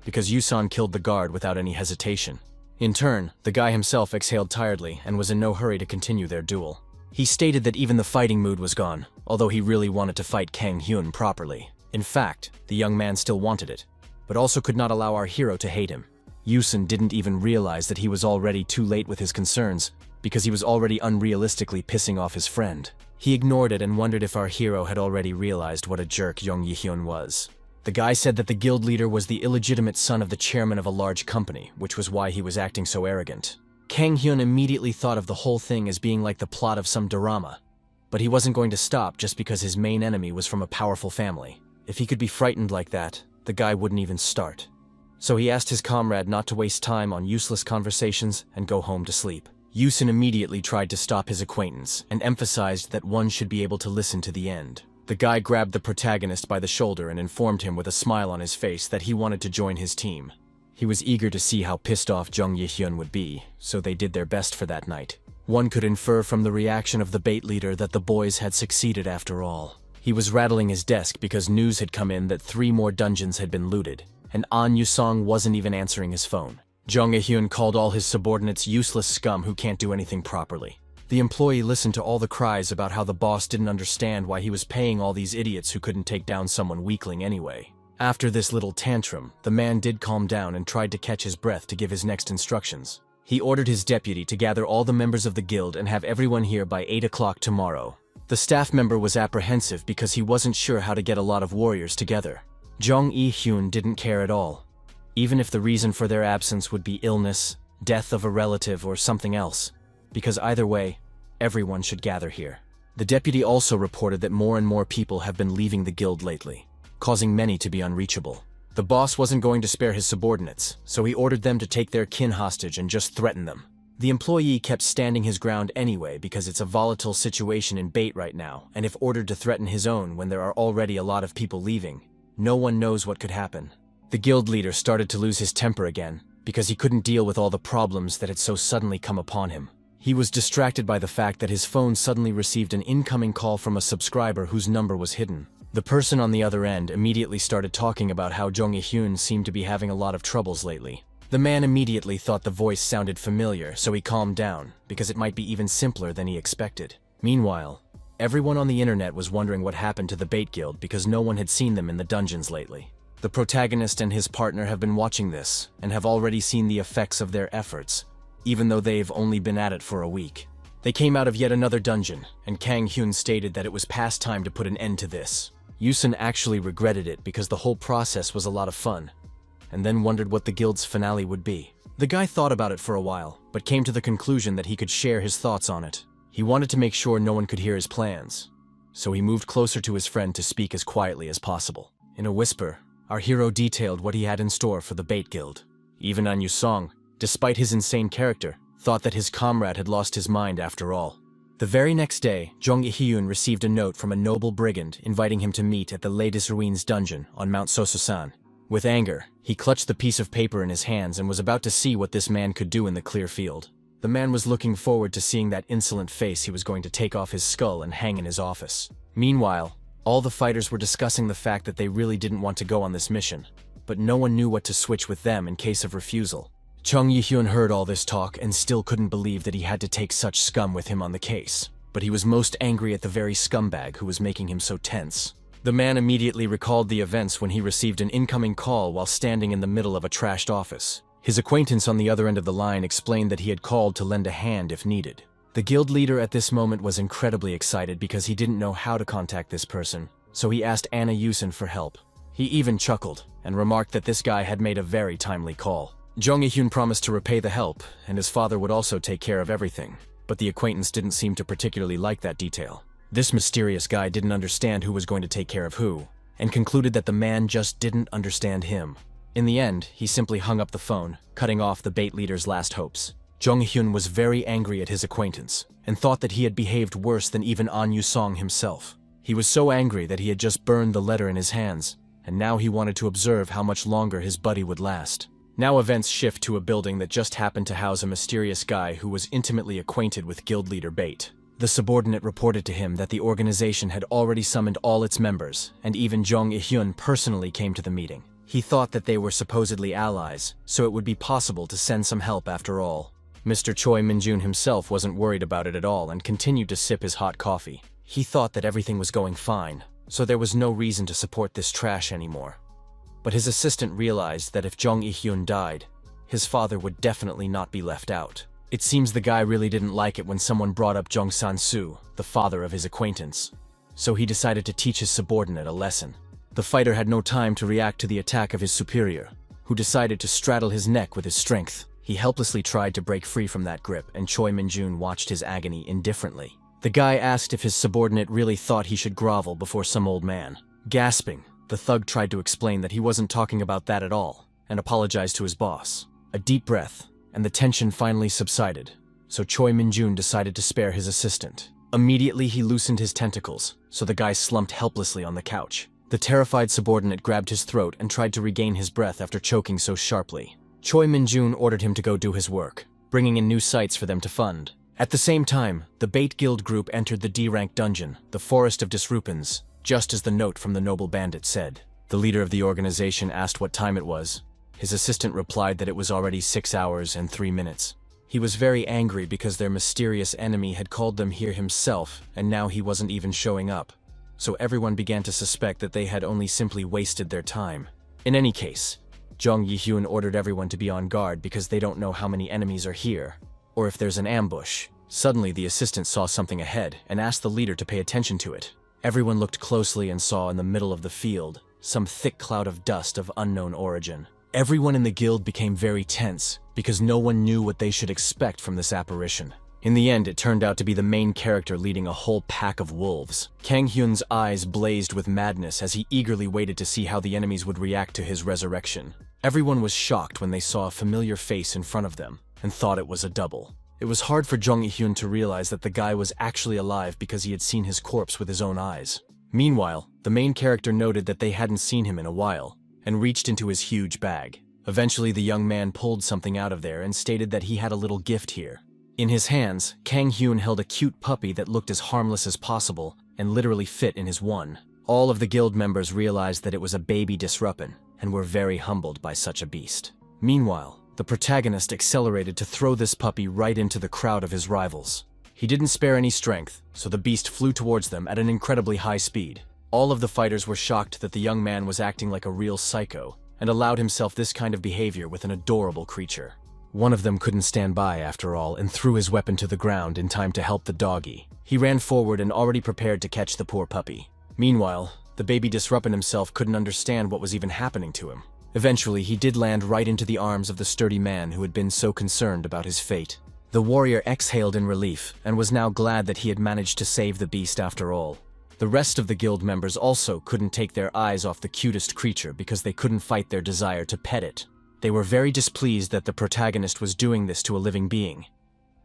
because Yusun killed the guard without any hesitation. In turn, the guy himself exhaled tiredly and was in no hurry to continue their duel. He stated that even the fighting mood was gone, although he really wanted to fight Kang Hyun properly. In fact, the young man still wanted it, but also could not allow our hero to hate him. Yusun didn't even realize that he was already too late with his concerns, because he was already unrealistically pissing off his friend. He ignored it and wondered if our hero had already realized what a jerk Jong Il-hyun was. The guy said that the guild leader was the illegitimate son of the chairman of a large company, which was why he was acting so arrogant. Kang Hyun immediately thought of the whole thing as being like the plot of some drama, but he wasn't going to stop just because his main enemy was from a powerful family. If he could be frightened like that, the guy wouldn't even start. So he asked his comrade not to waste time on useless conversations and go home to sleep. Yusun immediately tried to stop his acquaintance and emphasized that one should be able to listen to the end. The guy grabbed the protagonist by the shoulder and informed him with a smile on his face that he wanted to join his team. He was eager to see how pissed off Jong Il-hyun would be, so they did their best for that night. One could infer from the reaction of the bait leader that the boys had succeeded after all. He was rattling his desk because news had come in that 3 more dungeons had been looted, and An Yusong wasn't even answering his phone. Jong Il-hyun called all his subordinates useless scum who can't do anything properly. The employee listened to all the cries about how the boss didn't understand why he was paying all these idiots who couldn't take down someone weakling anyway. After this little tantrum, the man did calm down and tried to catch his breath to give his next instructions. He ordered his deputy to gather all the members of the guild and have everyone here by 8 o'clock tomorrow. The staff member was apprehensive because he wasn't sure how to get a lot of warriors together. Jong Il-hyun didn't care at all, even if the reason for their absence would be illness, death of a relative, or something else, because either way, everyone should gather here. The deputy also reported that more and more people have been leaving the guild lately, causing many to be unreachable. The boss wasn't going to spare his subordinates, so he ordered them to take their kin hostage and just threaten them. The employee kept standing his ground anyway because it's a volatile situation in Bait right now, and if ordered to threaten his own when there are already a lot of people leaving, no one knows what could happen. The guild leader started to lose his temper again because he couldn't deal with all the problems that had so suddenly come upon him. He was distracted by the fact that his phone suddenly received an incoming call from a subscriber whose number was hidden. The person on the other end immediately started talking about how Jong Il-hyun seemed to be having a lot of troubles lately. The man immediately thought the voice sounded familiar, so he calmed down, because it might be even simpler than he expected. Meanwhile, everyone on the internet was wondering what happened to the Bait Guild because no one had seen them in the dungeons lately. The protagonist and his partner have been watching this, and have already seen the effects of their efforts, even though they've only been at it for a week. They came out of yet another dungeon, and Kang Hyun stated that it was past time to put an end to this. Yusun actually regretted it because the whole process was a lot of fun, and then wondered what the guild's finale would be. The guy thought about it for a while, but came to the conclusion that he could share his thoughts on it. He wanted to make sure no one could hear his plans, so he moved closer to his friend to speak as quietly as possible. In a whisper, our hero detailed what he had in store for the Bait Guild. Even An Yusong, despite his insane character, thought that his comrade had lost his mind after all. The very next day, Jong Il-hyun received a note from a noble brigand inviting him to meet at the Ladies Ruins dungeon on Mount Sososan. With anger, he clutched the piece of paper in his hands and was about to see what this man could do in the clear field. The man was looking forward to seeing that insolent face he was going to take off his skull and hang in his office. Meanwhile, all the fighters were discussing the fact that they really didn't want to go on this mission, but no one knew what to switch with them in case of refusal. Jong Il-hyun heard all this talk and still couldn't believe that he had to take such scum with him on the case, but he was most angry at the very scumbag who was making him so tense. The man immediately recalled the events when he received an incoming call while standing in the middle of a trashed office. His acquaintance on the other end of the line explained that he had called to lend a hand if needed. The guild leader at this moment was incredibly excited because he didn't know how to contact this person, so he asked Anna Yusun for help. He even chuckled and remarked that this guy had made a very timely call. Jong Il-hyun promised to repay the help, and his father would also take care of everything, but the acquaintance didn't seem to particularly like that detail. This mysterious guy didn't understand who was going to take care of who, and concluded that the man just didn't understand him. In the end, he simply hung up the phone, cutting off the Bait leader's last hopes. Jong Il-hyun was very angry at his acquaintance, and thought that he had behaved worse than even An Yusong himself. He was so angry that he had just burned the letter in his hands, and now he wanted to observe how much longer his buddy would last. Now events shift to a building that just happened to house a mysterious guy who was intimately acquainted with guild leader Bait. The subordinate reported to him that the organization had already summoned all its members, and even Jong Il-hyun personally came to the meeting. He thought that they were supposedly allies, so it would be possible to send some help after all. Mr. Choi Min-jun himself wasn't worried about it at all and continued to sip his hot coffee. He thought that everything was going fine, so there was no reason to support this trash anymore. But his assistant realized that if Jong Il-hyun died, his father would definitely not be left out. It seems the guy really didn't like it when someone brought up Jong San-soo, the father of his acquaintance, so he decided to teach his subordinate a lesson. The fighter had no time to react to the attack of his superior, who decided to straddle his neck with his strength. He helplessly tried to break free from that grip, and Choi Min-jun watched his agony indifferently. The guy asked if his subordinate really thought he should grovel before some old man. Gasping, the thug tried to explain that he wasn't talking about that at all, and apologized to his boss. A deep breath, and the tension finally subsided, so Choi Min-jun decided to spare his assistant. Immediately he loosened his tentacles, so the guy slumped helplessly on the couch. The terrified subordinate grabbed his throat and tried to regain his breath after choking so sharply. Choi Min-jun ordered him to go do his work, bringing in new sites for them to fund. At the same time, the Bait Guild group entered the D-rank dungeon, the Forest of Disrupins, just as the note from the noble bandit said. The leader of the organization asked what time it was. His assistant replied that it was already 6 hours and 3 minutes. He was very angry because their mysterious enemy had called them here himself, and now he wasn't even showing up. so everyone began to suspect that they had only simply wasted their time. In any case, Jung Yi-hyun ordered everyone to be on guard because they don't know how many enemies are here, or if there's an ambush. Suddenly, the assistant saw something ahead and asked the leader to pay attention to it. Everyone looked closely and saw in the middle of the field some thick cloud of dust of unknown origin. Everyone in the guild became very tense because no one knew what they should expect from this apparition. In the end, it turned out to be the main character leading a whole pack of wolves. Kang Hyun's eyes blazed with madness as he eagerly waited to see how the enemies would react to his resurrection. Everyone was shocked when they saw a familiar face in front of them and thought it was a double. It was hard for Jung Yi-hyun to realize that the guy was actually alive because he had seen his corpse with his own eyes. Meanwhile, the main character noted that they hadn't seen him in a while and reached into his huge bag. Eventually, the young man pulled something out of there and stated that he had a little gift here. In his hands, Kang Hyun held a cute puppy that looked as harmless as possible and literally fit in his one. All of the guild members realized that it was a baby Disrupin and were very humbled by such a beast. Meanwhile, the protagonist accelerated to throw this puppy right into the crowd of his rivals. He didn't spare any strength, so the beast flew towards them at an incredibly high speed. All of the fighters were shocked that the young man was acting like a real psycho and allowed himself this kind of behavior with an adorable creature. One of them couldn't stand by after all and threw his weapon to the ground in time to help the doggy. He ran forward and already prepared to catch the poor puppy. Meanwhile, the baby Disrupin himself couldn't understand what was even happening to him. Eventually, he did land right into the arms of the sturdy man who had been so concerned about his fate. The warrior exhaled in relief and was now glad that he had managed to save the beast after all. The rest of the guild members also couldn't take their eyes off the cutest creature because they couldn't fight their desire to pet it. They were very displeased that the protagonist was doing this to a living being.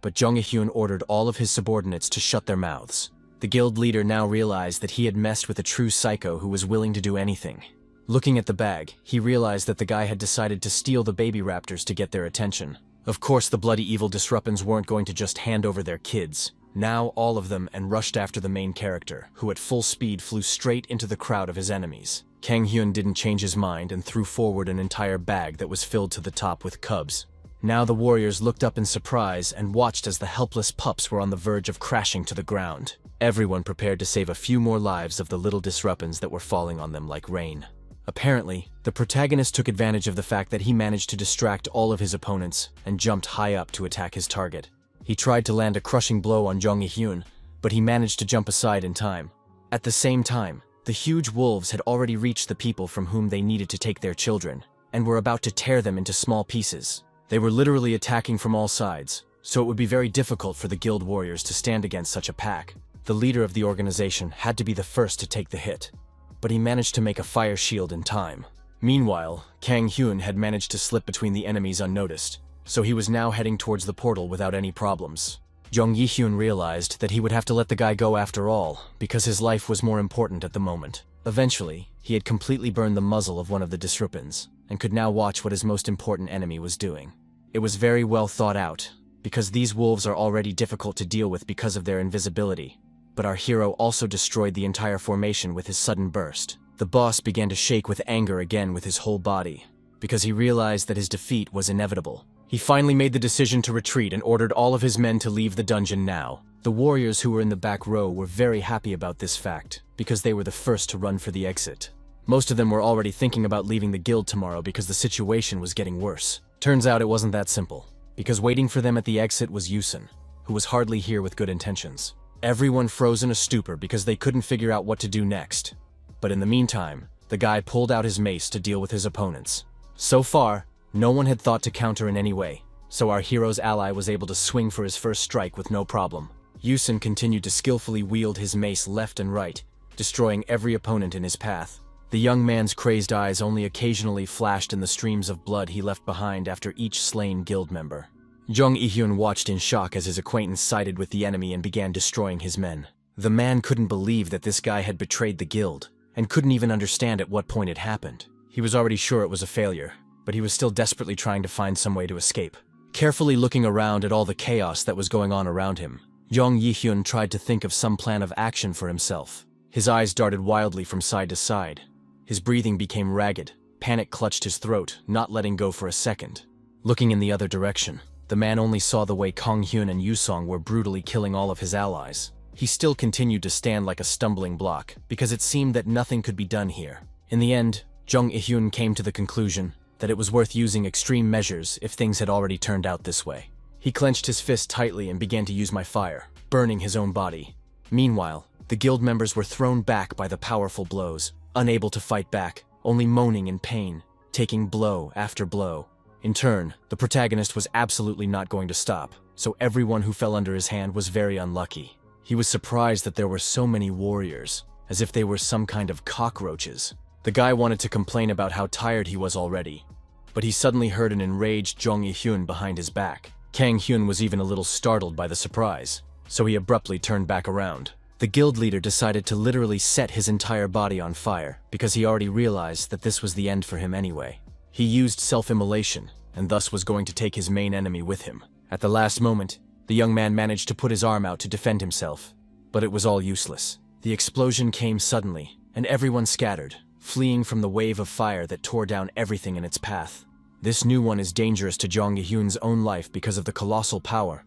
But Jung Yi-hyun ordered all of his subordinates to shut their mouths. The guild leader now realized that he had messed with a true psycho who was willing to do anything. Looking at the bag, he realized that the guy had decided to steal the baby raptors to get their attention. Of course, the bloody evil Disrupins weren't going to just hand over their kids. Now all of them and rushed after the main character, who at full speed flew straight into the crowd of his enemies. Kang Hyun didn't change his mind and threw forward an entire bag that was filled to the top with cubs. Now the warriors looked up in surprise and watched as the helpless pups were on the verge of crashing to the ground. Everyone prepared to save a few more lives of the little Disrupins that were falling on them like rain. Apparently, the protagonist took advantage of the fact that he managed to distract all of his opponents and jumped high up to attack his target. He tried to land a crushing blow on Jung Yi-hyun, but he managed to jump aside in time. At the same time, the huge wolves had already reached the people from whom they needed to take their children, and were about to tear them into small pieces. They were literally attacking from all sides, so it would be very difficult for the guild warriors to stand against such a pack. The leader of the organization had to be the first to take the hit, but he managed to make a fire shield in time. Meanwhile, Kang Hyun had managed to slip between the enemies unnoticed, so he was now heading towards the portal without any problems. Jung Yi-hyun realized that he would have to let the guy go after all, because his life was more important at the moment. Eventually, he had completely burned the muzzle of one of the Disrupins, and could now watch what his most important enemy was doing. It was very well thought out, because these wolves are already difficult to deal with because of their invisibility. But our hero also destroyed the entire formation with his sudden burst. The boss began to shake with anger again with his whole body, because he realized that his defeat was inevitable. He finally made the decision to retreat and ordered all of his men to leave the dungeon now. The warriors who were in the back row were very happy about this fact, because they were the first to run for the exit. Most of them were already thinking about leaving the guild tomorrow because the situation was getting worse. Turns out it wasn't that simple, because waiting for them at the exit was Yusun, who was hardly here with good intentions. Everyone froze in a stupor because they couldn't figure out what to do next. But in the meantime, the guy pulled out his mace to deal with his opponents. So far, no one had thought to counter in any way, so our hero's ally was able to swing for his first strike with no problem. Yusun continued to skillfully wield his mace left and right, destroying every opponent in his path. The young man's crazed eyes only occasionally flashed in the streams of blood he left behind after each slain guild member. Jung Yi-hyun watched in shock as his acquaintance sided with the enemy and began destroying his men. The man couldn't believe that this guy had betrayed the guild, and couldn't even understand at what point it happened. He was already sure it was a failure, but he was still desperately trying to find some way to escape. Carefully looking around at all the chaos that was going on around him, Jung Yi-hyun tried to think of some plan of action for himself. His eyes darted wildly from side to side. His breathing became ragged. Panic clutched his throat, not letting go for a second. Looking in the other direction, the man only saw the way Kang Hyun and Yusong were brutally killing all of his allies. he still continued to stand like a stumbling block, because it seemed that nothing could be done here. In the end, Jung Il-hyun came to the conclusion that it was worth using extreme measures if things had already turned out this way. He clenched his fist tightly and began to use my fire, burning his own body. Meanwhile, the guild members were thrown back by the powerful blows, unable to fight back, only moaning in pain, taking blow after blow. In turn, the protagonist was absolutely not going to stop, so everyone who fell under his hand was very unlucky. He was surprised that there were so many warriors, as if they were some kind of cockroaches. The guy wanted to complain about how tired he was already, but he suddenly heard an enraged Jung Il-hyun behind his back. Kang Hyun was even a little startled by the surprise, so he abruptly turned back around. The guild leader decided to literally set his entire body on fire, because he already realized that this was the end for him anyway. He used self-immolation, and thus was going to take his main enemy with him. At the last moment, the young man managed to put his arm out to defend himself, but it was all useless. The explosion came suddenly, and everyone scattered, fleeing from the wave of fire that tore down everything in its path. This new one is dangerous to Jung Il-hyun's own life because of the colossal power,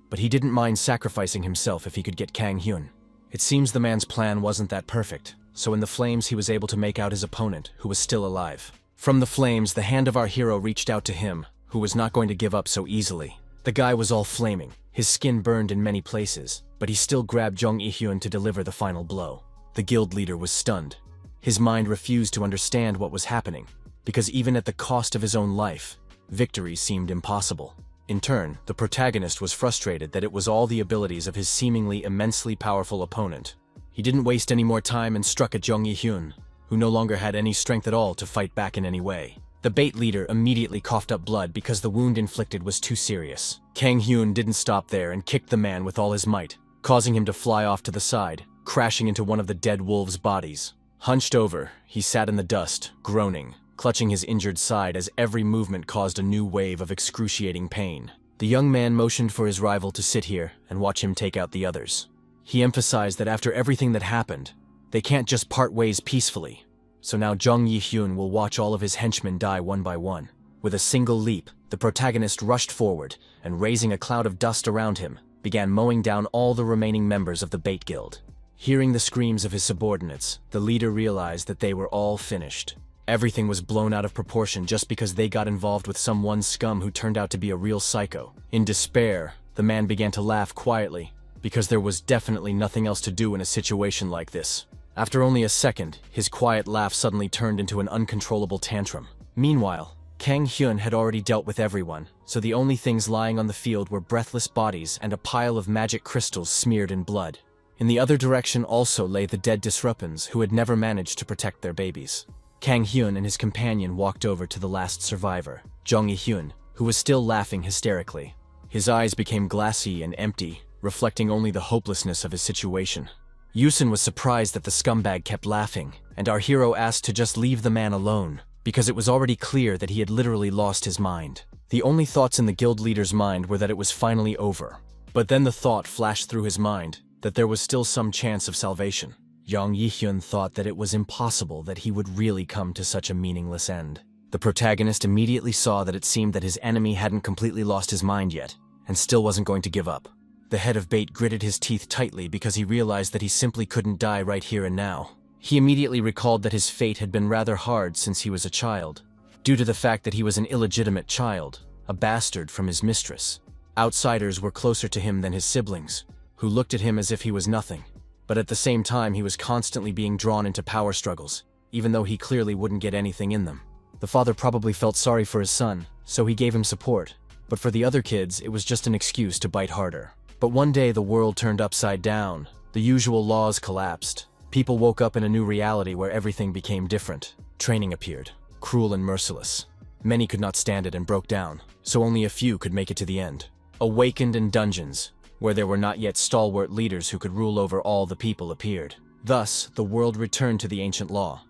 but he didn't mind sacrificing himself if he could get Kang Hyun. It seems the man's plan wasn't that perfect, so in the flames he was able to make out his opponent, who was still alive. From the flames, the hand of our hero reached out to him, who was not going to give up so easily. The guy was all flaming, his skin burned in many places, but he still grabbed Jung Il-hyun to deliver the final blow. The guild leader was stunned. His mind refused to understand what was happening, because even at the cost of his own life, victory seemed impossible. In turn, the protagonist was frustrated that it was all the abilities of his seemingly immensely powerful opponent. He didn't waste any more time and struck at Jung Il-hyun, who no longer had any strength at all to fight back in any way. The bait leader immediately coughed up blood because the wound inflicted was too serious. Kang Hyun didn't stop there and kicked the man with all his might, causing him to fly off to the side, crashing into one of the dead wolves' bodies. Hunched over, he sat in the dust, groaning, clutching his injured side as every movement caused a new wave of excruciating pain. The young man motioned for his rival to sit here and watch him take out the others. He emphasized that after everything that happened, they can't just part ways peacefully. So now Jung Il-hyun will watch all of his henchmen die one by one. With a single leap, the protagonist rushed forward and, raising a cloud of dust around him, began mowing down all the remaining members of the Bait Guild. Hearing the screams of his subordinates, the leader realized that they were all finished. Everything was blown out of proportion just because they got involved with some one scum who turned out to be a real psycho. In despair, the man began to laugh quietly, because there was definitely nothing else to do in a situation like this. After only a second, his quiet laugh suddenly turned into an uncontrollable tantrum. Meanwhile, Kang Hyun had already dealt with everyone, so the only things lying on the field were breathless bodies and a pile of magic crystals smeared in blood. In the other direction also lay the dead Disrupins who had never managed to protect their babies. Kang Hyun and his companion walked over to the last survivor, Jung Il-hyun, who was still laughing hysterically. His eyes became glassy and empty, reflecting only the hopelessness of his situation. Yusin was surprised that the scumbag kept laughing, and our hero asked to just leave the man alone, because it was already clear that he had literally lost his mind. The only thoughts in the guild leader's mind were that it was finally over. But then the thought flashed through his mind that there was still some chance of salvation. Jung Il-hyun thought that it was impossible that he would really come to such a meaningless end. The protagonist immediately saw that it seemed that his enemy hadn't completely lost his mind yet, and still wasn't going to give up. The head of Bait gritted his teeth tightly because he realized that he simply couldn't die right here and now. He immediately recalled that his fate had been rather hard since he was a child, due to the fact that he was an illegitimate child, a bastard from his mistress. Outsiders were closer to him than his siblings, who looked at him as if he was nothing. But at the same time, he was constantly being drawn into power struggles, even though he clearly wouldn't get anything in them. The father probably felt sorry for his son, so he gave him support, but for the other kids, it was just an excuse to bite harder. But one day the world turned upside down. The usual laws collapsed. People woke up in a new reality where everything became different. Training appeared, cruel and merciless. Many could not stand it and broke down, so only a few could make it to the end. Awakened in dungeons, where there were not yet stalwart leaders who could rule over all the people, appeared. Thus, the world returned to the ancient law,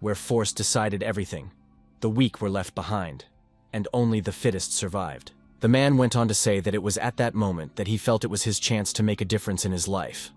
where force decided everything. The weak were left behind, and only the fittest survived. The man went on to say that it was at that moment that he felt it was his chance to make a difference in his life.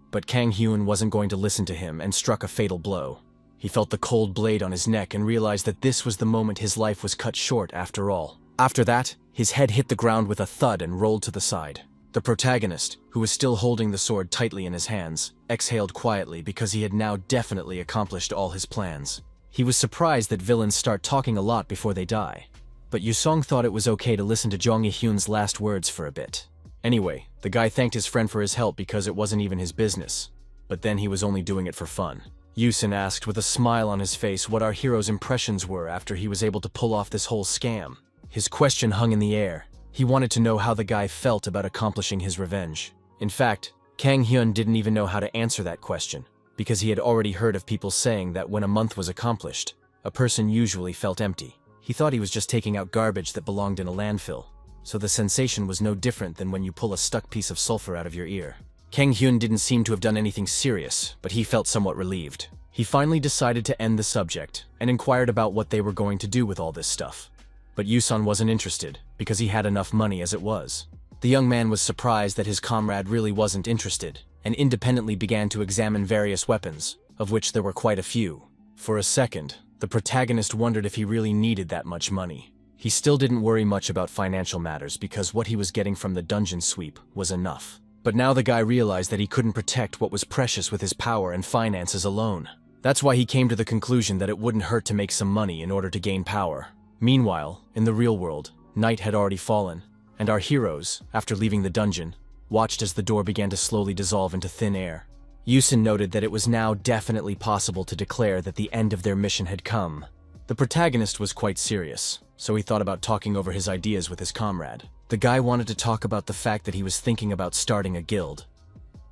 But Kang Hyun wasn't going to listen to him and struck a fatal blow. He felt the cold blade on his neck and realized that this was the moment his life was cut short after all. After that, his head hit the ground with a thud and rolled to the side. The protagonist, who was still holding the sword tightly in his hands, exhaled quietly because he had now definitely accomplished all his plans. He was surprised that villains start talking a lot before they die. But Yusong thought it was okay to listen to Jong Il-hyun's last words for a bit. Anyway, the guy thanked his friend for his help because it wasn't even his business. But then he was only doing it for fun. Yusin asked with a smile on his face what our hero's impressions were after he was able to pull off this whole scam. His question hung in the air. He wanted to know how the guy felt about accomplishing his revenge. In fact, Kang Hyun didn't even know how to answer that question, because he had already heard of people saying that when a month was accomplished, a person usually felt empty. He thought he was just taking out garbage that belonged in a landfill, so the sensation was no different than when you pull a stuck piece of sulfur out of your ear. Kang Hyun didn't seem to have done anything serious, but he felt somewhat relieved. He finally decided to end the subject, and inquired about what they were going to do with all this stuff. But Yusun wasn't interested, because he had enough money as it was. The young man was surprised that his comrade really wasn't interested, and independently began to examine various weapons, of which there were quite a few. For a second, the protagonist wondered if he really needed that much money. He still didn't worry much about financial matters because what he was getting from the dungeon sweep was enough. But now the guy realized that he couldn't protect what was precious with his power and finances alone. That's why he came to the conclusion that it wouldn't hurt to make some money in order to gain power. Meanwhile, in the real world, night had already fallen, and our heroes, after leaving the dungeon, watched as the door began to slowly dissolve into thin air. Yusin noted that it was now definitely possible to declare that the end of their mission had come. The protagonist was quite serious, so he thought about talking over his ideas with his comrade. The guy wanted to talk about the fact that he was thinking about starting a guild.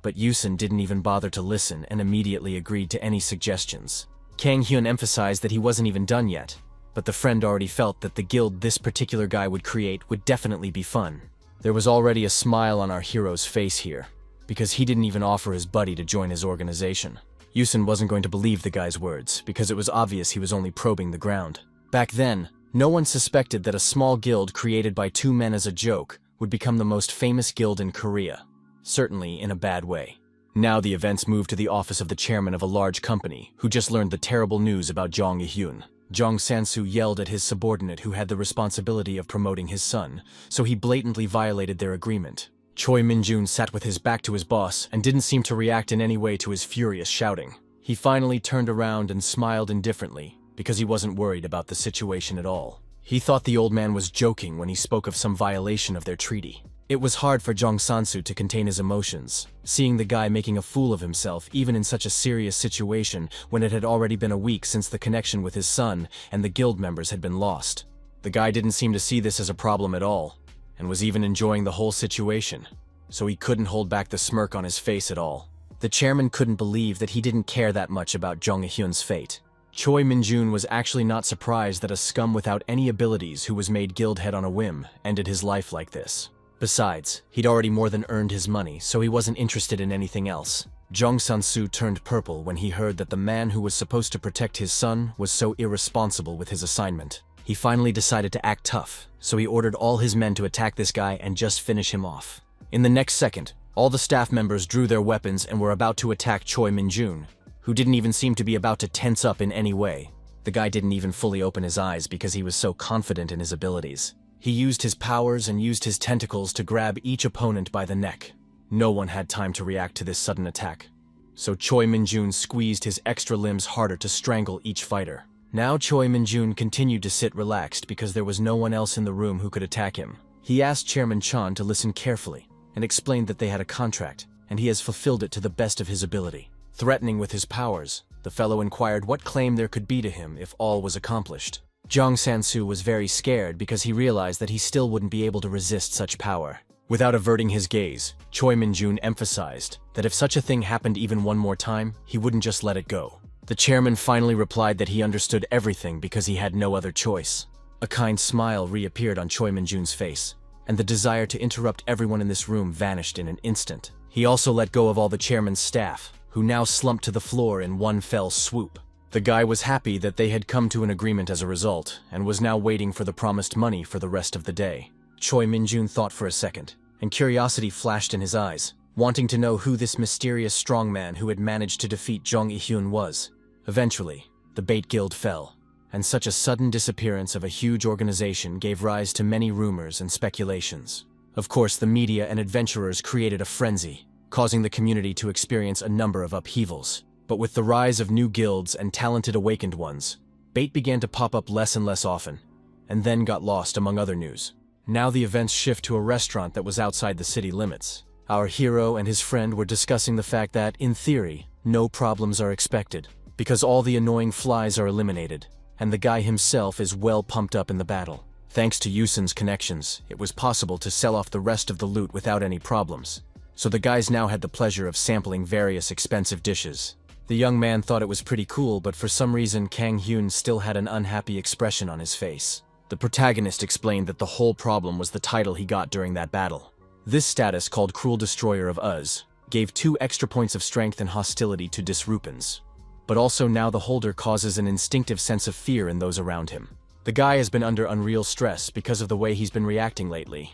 But Yusin didn't even bother to listen and immediately agreed to any suggestions. Kang Hyun emphasized that he wasn't even done yet, but the friend already felt that the guild this particular guy would create would definitely be fun. There was already a smile on our hero's face here, because he didn't even offer his buddy to join his organization. Yusin wasn't going to believe the guy's words, because it was obvious he was only probing the ground. Back then, no one suspected that a small guild created by two men as a joke would become the most famous guild in Korea. Certainly in a bad way. Now the events moved to the office of the chairman of a large company, who just learned the terrible news about Jong Il-hyun. Jong Sansu yelled at his subordinate who had the responsibility of promoting his son, so he blatantly violated their agreement. Choi Min-jun sat with his back to his boss and didn't seem to react in any way to his furious shouting. He finally turned around and smiled indifferently, because he wasn't worried about the situation at all. He thought the old man was joking when he spoke of some violation of their treaty. It was hard for Jong Sansu to contain his emotions, seeing the guy making a fool of himself even in such a serious situation when it had already been a week since the connection with his son and the guild members had been lost. The guy didn't seem to see this as a problem at all, and was even enjoying the whole situation, so he couldn't hold back the smirk on his face at all. The chairman couldn't believe that he didn't care that much about Jong Il-hyun's fate. Choi Min-jun was actually not surprised that a scum without any abilities who was made guild head on a whim ended his life like this. Besides, he'd already more than earned his money, so he wasn't interested in anything else. Jong Sansu turned purple when he heard that the man who was supposed to protect his son was so irresponsible with his assignment. He finally decided to act tough, so he ordered all his men to attack this guy and just finish him off. In the next second, all the staff members drew their weapons and were about to attack Choi Min-jun, who didn't even seem to be about to tense up in any way. The guy didn't even fully open his eyes because he was so confident in his abilities. He used his powers and used his tentacles to grab each opponent by the neck. No one had time to react to this sudden attack, so Choi Min-jun squeezed his extra limbs harder to strangle each fighter. Now Choi Min-jun continued to sit relaxed because there was no one else in the room who could attack him. He asked Chairman Chan to listen carefully and explained that they had a contract, and he has fulfilled it to the best of his ability. Threatening with his powers, the fellow inquired what claim there could be to him if all was accomplished. Jong Sansu was very scared because he realized that he still wouldn't be able to resist such power. Without averting his gaze, Choi Min-jun emphasized that if such a thing happened even one more time, he wouldn't just let it go. The chairman finally replied that he understood everything because he had no other choice. A kind smile reappeared on Choi Min-jun's face, and the desire to interrupt everyone in this room vanished in an instant. He also let go of all the chairman's staff, who now slumped to the floor in one fell swoop. The guy was happy that they had come to an agreement as a result, and was now waiting for the promised money for the rest of the day. Choi Min-jun thought for a second, and curiosity flashed in his eyes, wanting to know who this mysterious strongman who had managed to defeat Jong Il-hyun was. Eventually, the Bait Guild fell, and such a sudden disappearance of a huge organization gave rise to many rumors and speculations. Of course, the media and adventurers created a frenzy, causing the community to experience a number of upheavals. But with the rise of new guilds and talented awakened ones, bait began to pop up less and less often, and then got lost among other news. Now the events shift to a restaurant that was outside the city limits. Our hero and his friend were discussing the fact that, in theory, no problems are expected, because all the annoying flies are eliminated, and the guy himself is well pumped up in the battle. Thanks to Yusun's connections, it was possible to sell off the rest of the loot without any problems. So the guys now had the pleasure of sampling various expensive dishes. The young man thought it was pretty cool, but for some reason Kang Hyun still had an unhappy expression on his face. The protagonist explained that the whole problem was the title he got during that battle. This status, called Cruel Destroyer of Uz, gave 2 extra points of strength and hostility to Disrupins. But also now the holder causes an instinctive sense of fear in those around him. The guy has been under unreal stress because of the way he's been reacting lately,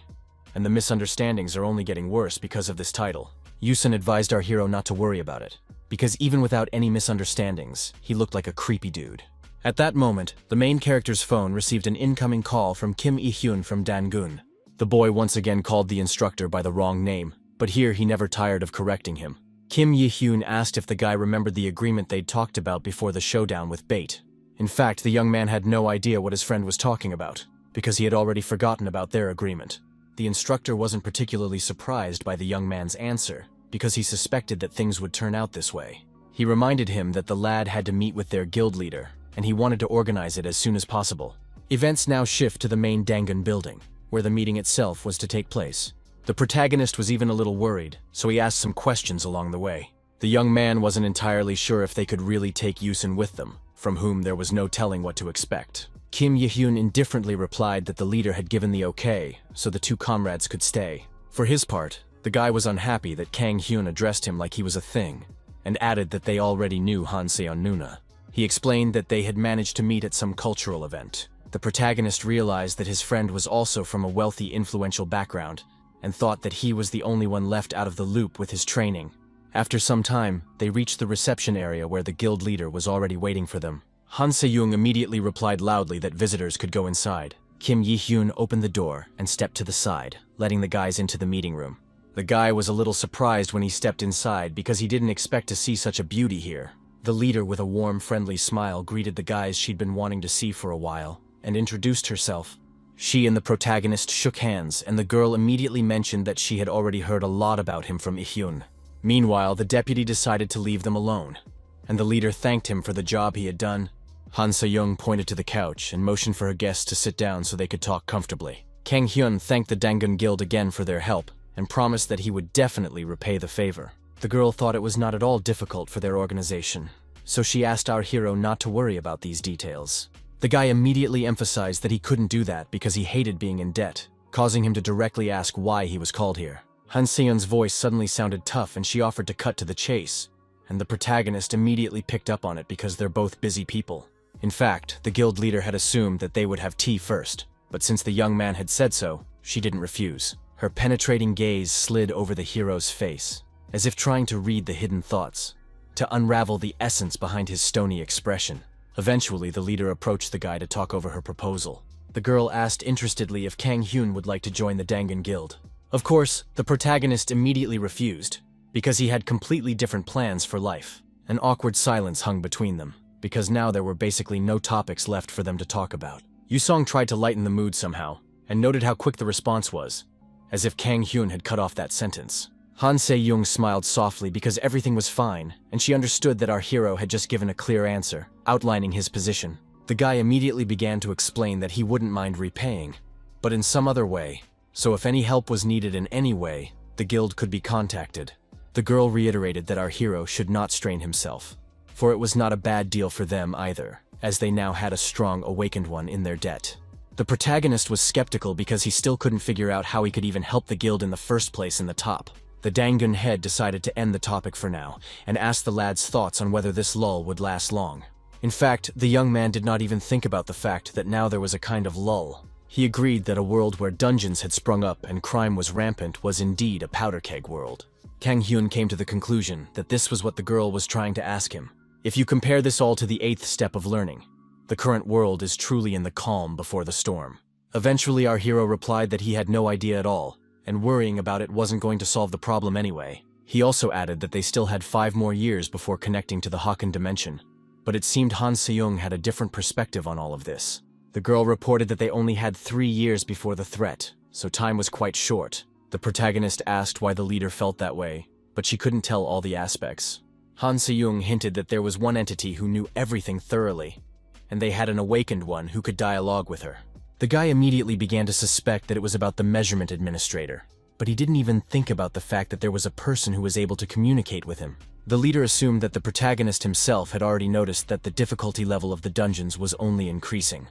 and the misunderstandings are only getting worse because of this title. Yusun advised our hero not to worry about it, because even without any misunderstandings, he looked like a creepy dude. At that moment, the main character's phone received an incoming call from Kim I-hyun from Dangun. The boy once again called the instructor by the wrong name, but here he never tired of correcting him. Kim I-hyun asked if the guy remembered the agreement they'd talked about before the showdown with Bait. In fact, the young man had no idea what his friend was talking about, because he had already forgotten about their agreement. The instructor wasn't particularly surprised by the young man's answer, because he suspected that things would turn out this way. He reminded him that the lad had to meet with their guild leader, and he wanted to organize it as soon as possible. Events now shift to the main Dangun building, where the meeting itself was to take place. The protagonist was even a little worried, so he asked some questions along the way. The young man wasn't entirely sure if they could really take Yusun with them, from whom there was no telling what to expect. Kim I-hyun indifferently replied that the leader had given the okay, so the 2 comrades could stay. For his part, the guy was unhappy that Kang Hyun addressed him like he was a thing, and added that they already knew Hanseon Nuna. He explained that they had managed to meet at some cultural event. The protagonist realized that his friend was also from a wealthy, influential background, and thought that he was the only one left out of the loop with his training. After some time, they reached the reception area where the guild leader was already waiting for them. Han Se-young immediately replied loudly that visitors could go inside. Kim Yi-hyun opened the door and stepped to the side, letting the guys into the meeting room. The guy was a little surprised when he stepped inside because he didn't expect to see such a beauty here. The leader, with a warm, friendly smile, greeted the guys she'd been wanting to see for a while, and introduced herself. She and the protagonist shook hands, and the girl immediately mentioned that she had already heard a lot about him from I-hyun. Meanwhile, the deputy decided to leave them alone, and the leader thanked him for the job he had done. Han Se-young pointed to the couch and motioned for her guests to sit down so they could talk comfortably. Kang Hyun thanked the Dangun Guild again for their help, and promised that he would definitely repay the favor. The girl thought it was not at all difficult for their organization, so she asked our hero not to worry about these details. The guy immediately emphasized that he couldn't do that because he hated being in debt, causing him to directly ask why he was called here. Han Se-yeon's voice suddenly sounded tough and she offered to cut to the chase, and the protagonist immediately picked up on it because they're both busy people. In fact, the guild leader had assumed that they would have tea first, but since the young man had said so, she didn't refuse. Her penetrating gaze slid over the hero's face, as if trying to read the hidden thoughts, to unravel the essence behind his stony expression. Eventually, the leader approached the guy to talk over her proposal. The girl asked interestedly if Kang Hyun would like to join the Dangun Guild. Of course, the protagonist immediately refused, because he had completely different plans for life. An awkward silence hung between them, because now there were basically no topics left for them to talk about. Yusong tried to lighten the mood somehow, and noted how quick the response was, as if Kang Hyun had cut off that sentence. Han Se-young smiled softly because everything was fine, and she understood that our hero had just given a clear answer, outlining his position. The guy immediately began to explain that he wouldn't mind repaying, but in some other way, so if any help was needed in any way, the guild could be contacted. The girl reiterated that our hero should not strain himself, for it was not a bad deal for them either, as they now had a strong awakened one in their debt. The protagonist was skeptical because he still couldn't figure out how he could even help the guild in the first place in the top. The Dangun head decided to end the topic for now, and asked the lad's thoughts on whether this lull would last long. In fact, the young man did not even think about the fact that now there was a kind of lull. He agreed that a world where dungeons had sprung up and crime was rampant was indeed a powder keg world. Kang Hyun came to the conclusion that this was what the girl was trying to ask him. If you compare this all to the 8th step of learning, the current world is truly in the calm before the storm. Eventually, our hero replied that he had no idea at all, and worrying about it wasn't going to solve the problem anyway. He also added that they still had 5 more years before connecting to the Haken dimension. But it seemed Han Seong had a different perspective on all of this. The girl reported that they only had 3 years before the threat, so time was quite short. The protagonist asked why the leader felt that way, but she couldn't tell all the aspects. Han Seong hinted that there was one entity who knew everything thoroughly, and they had an awakened one who could dialogue with her. The guy immediately began to suspect that it was about the measurement administrator, but he didn't even think about the fact that there was a person who was able to communicate with him. The leader assumed that the protagonist himself had already noticed that the difficulty level of the dungeons was only increasing,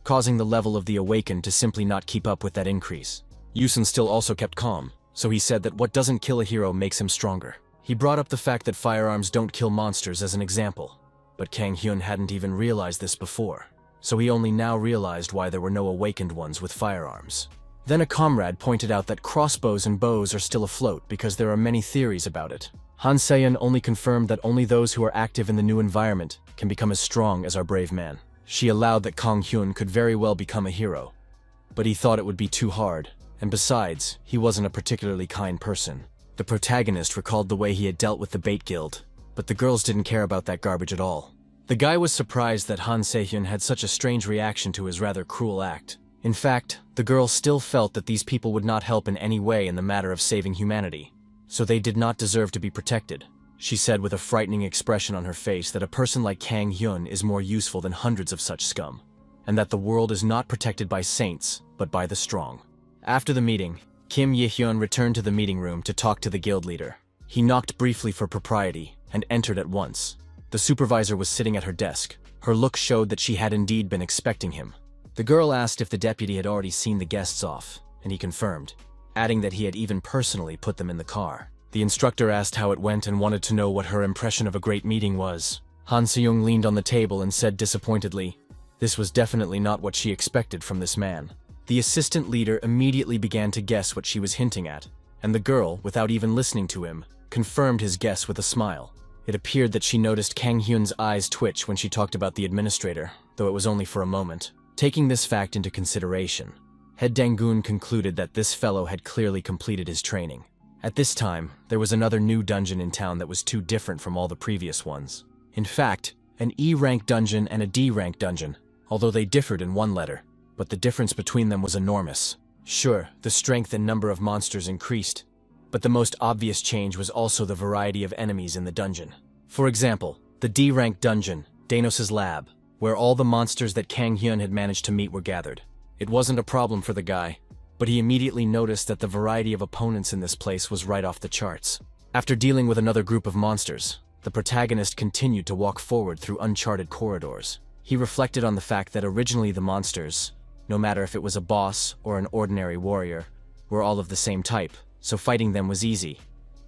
causing the level of the awakened to simply not keep up with that increase. Yusun still also kept calm, so he said that what doesn't kill a hero makes him stronger. He brought up the fact that firearms don't kill monsters as an example, but Kang Hyun hadn't even realized this before, so he only now realized why there were no awakened ones with firearms. Then a comrade pointed out that crossbows and bows are still afloat because there are many theories about it. Han Seon only confirmed that only those who are active in the new environment can become as strong as our brave man. She allowed that Kang Hyun could very well become a hero, but he thought it would be too hard, and besides, he wasn't a particularly kind person. The protagonist recalled the way he had dealt with the Bait Guild, but the girls didn't care about that garbage at all. The guy was surprised that Han Sehyun had such a strange reaction to his rather cruel act. In fact, the girl still felt that these people would not help in any way in the matter of saving humanity, so they did not deserve to be protected. She said with a frightening expression on her face that a person like Kang Hyun is more useful than hundreds of such scum, and that the world is not protected by saints, but by the strong. After the meeting, Kim Ye-hyun returned to the meeting room to talk to the guild leader. He knocked briefly for propriety and entered at once. The supervisor was sitting at her desk. Her look showed that she had indeed been expecting him. The girl asked if the deputy had already seen the guests off, and he confirmed, adding that he had even personally put them in the car. The instructor asked how it went and wanted to know what her impression of a great meeting was. Han Seong leaned on the table and said disappointedly, this was definitely not what she expected from this man. The assistant leader immediately began to guess what she was hinting at, and the girl, without even listening to him, confirmed his guess with a smile. It appeared that she noticed Kang Hyun's eyes twitch when she talked about the administrator, though it was only for a moment. Taking this fact into consideration, Head Dangun concluded that this fellow had clearly completed his training. At this time, there was another new dungeon in town that was too different from all the previous ones. In fact, an E-rank dungeon and a D-rank dungeon, although they differed in one letter, but the difference between them was enormous. Sure, the strength and number of monsters increased, but the most obvious change was also the variety of enemies in the dungeon. For example, the D-rank dungeon, Danos' lab, where all the monsters that Kang Hyun had managed to meet were gathered. It wasn't a problem for the guy, but he immediately noticed that the variety of opponents in this place was right off the charts. After dealing with another group of monsters, the protagonist continued to walk forward through uncharted corridors. He reflected on the fact that originally the monsters, no matter if it was a boss or an ordinary warrior, were all of the same type, so fighting them was easy.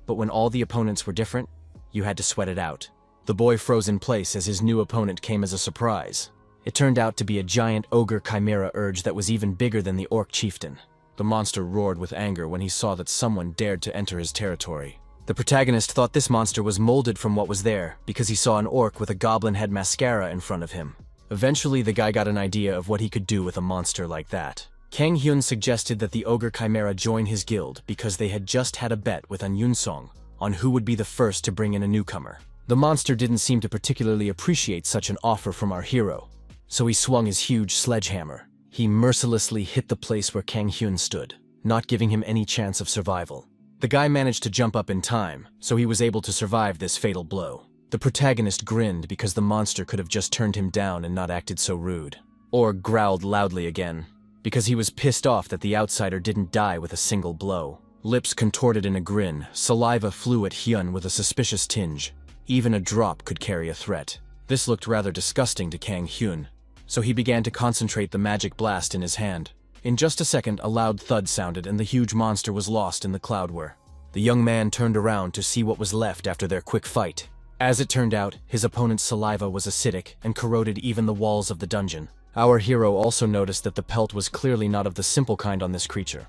But when all the opponents were different, you had to sweat it out. The boy froze in place as his new opponent came as a surprise. It turned out to be a giant ogre chimera urge that was even bigger than the orc chieftain. The monster roared with anger when he saw that someone dared to enter his territory. The protagonist thought this monster was molded from what was there because he saw an orc with a goblin head mascara in front of him. Eventually, the guy got an idea of what he could do with a monster like that. Kang Hyun suggested that the ogre chimera join his guild because they had just had a bet with An Yun-song on who would be the first to bring in a newcomer. The monster didn't seem to particularly appreciate such an offer from our hero, so he swung his huge sledgehammer. He mercilessly hit the place where Kang Hyun stood, not giving him any chance of survival. The guy managed to jump up in time, so he was able to survive this fatal blow. The protagonist grinned because the monster could have just turned him down and not acted so rude. Or growled loudly again, because he was pissed off that the outsider didn't die with a single blow. Lips contorted in a grin, saliva flew at Hyun with a suspicious tinge. Even a drop could carry a threat. This looked rather disgusting to Kang Hyun, so he began to concentrate the magic blast in his hand. In just a second, a loud thud sounded and the huge monster was lost in the cloud whir. The young man turned around to see what was left after their quick fight. As it turned out, his opponent's saliva was acidic and corroded even the walls of the dungeon. Our hero also noticed that the pelt was clearly not of the simple kind on this creature,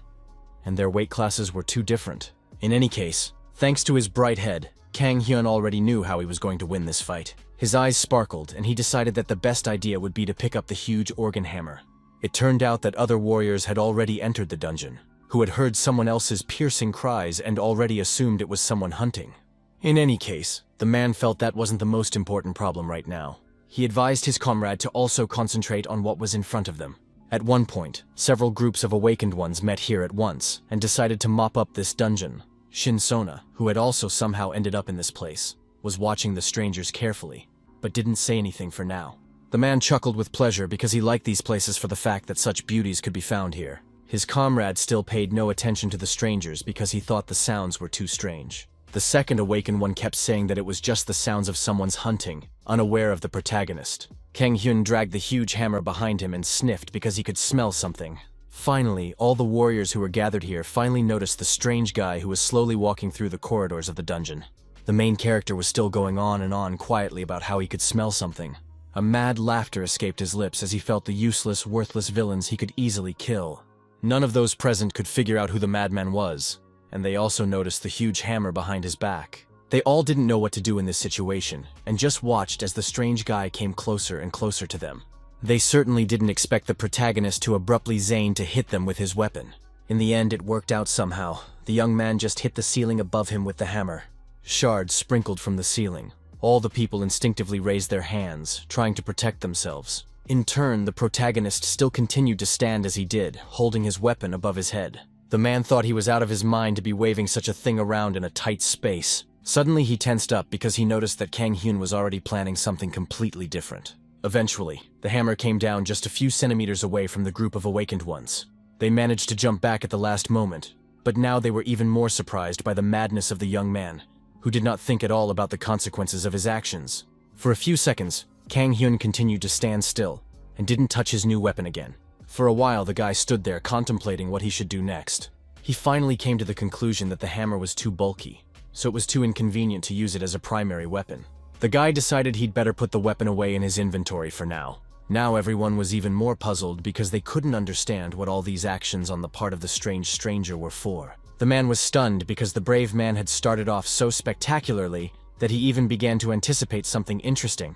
and their weight classes were too different. In any case, thanks to his bright head, Kang Hyun already knew how he was going to win this fight. His eyes sparkled, and he decided that the best idea would be to pick up the huge organ hammer. It turned out that other warriors had already entered the dungeon, who had heard someone else's piercing cries and already assumed it was someone hunting. In any case, the man felt that wasn't the most important problem right now. He advised his comrade to also concentrate on what was in front of them. At one point, several groups of awakened ones met here at once and decided to mop up this dungeon. Shinsona, who had also somehow ended up in this place, was watching the strangers carefully, but didn't say anything for now. The man chuckled with pleasure because he liked these places for the fact that such beauties could be found here. His comrade still paid no attention to the strangers because he thought the sounds were too strange. The second awakened one kept saying that it was just the sounds of someone's hunting, unaware of the protagonist. Kang Hyun dragged the huge hammer behind him and sniffed because he could smell something. Finally, all the warriors who were gathered here finally noticed the strange guy who was slowly walking through the corridors of the dungeon. The main character was still going on and on quietly about how he could smell something. A mad laughter escaped his lips as he felt the useless, worthless villains he could easily kill. None of those present could figure out who the madman was, and they also noticed the huge hammer behind his back. They all didn't know what to do in this situation, and just watched as the strange guy came closer and closer to them. They certainly didn't expect the protagonist to abruptly Zane to hit them with his weapon. In the end, it worked out somehow. The young man just hit the ceiling above him with the hammer. Shards sprinkled from the ceiling. All the people instinctively raised their hands, trying to protect themselves. In turn, the protagonist still continued to stand as he did, holding his weapon above his head. The man thought he was out of his mind to be waving such a thing around in a tight space. Suddenly he tensed up because he noticed that Kang Hyun was already planning something completely different. Eventually, the hammer came down just a few centimeters away from the group of awakened ones. They managed to jump back at the last moment, but now they were even more surprised by the madness of the young man, who did not think at all about the consequences of his actions. For a few seconds, Kang Hyun continued to stand still and didn't touch his new weapon again. For a while, the guy stood there contemplating what he should do next. He finally came to the conclusion that the hammer was too bulky, so it was too inconvenient to use it as a primary weapon. The guy decided he'd better put the weapon away in his inventory for now. Now everyone was even more puzzled because they couldn't understand what all these actions on the part of the strange stranger were for. The man was stunned because the brave man had started off so spectacularly that he even began to anticipate something interesting.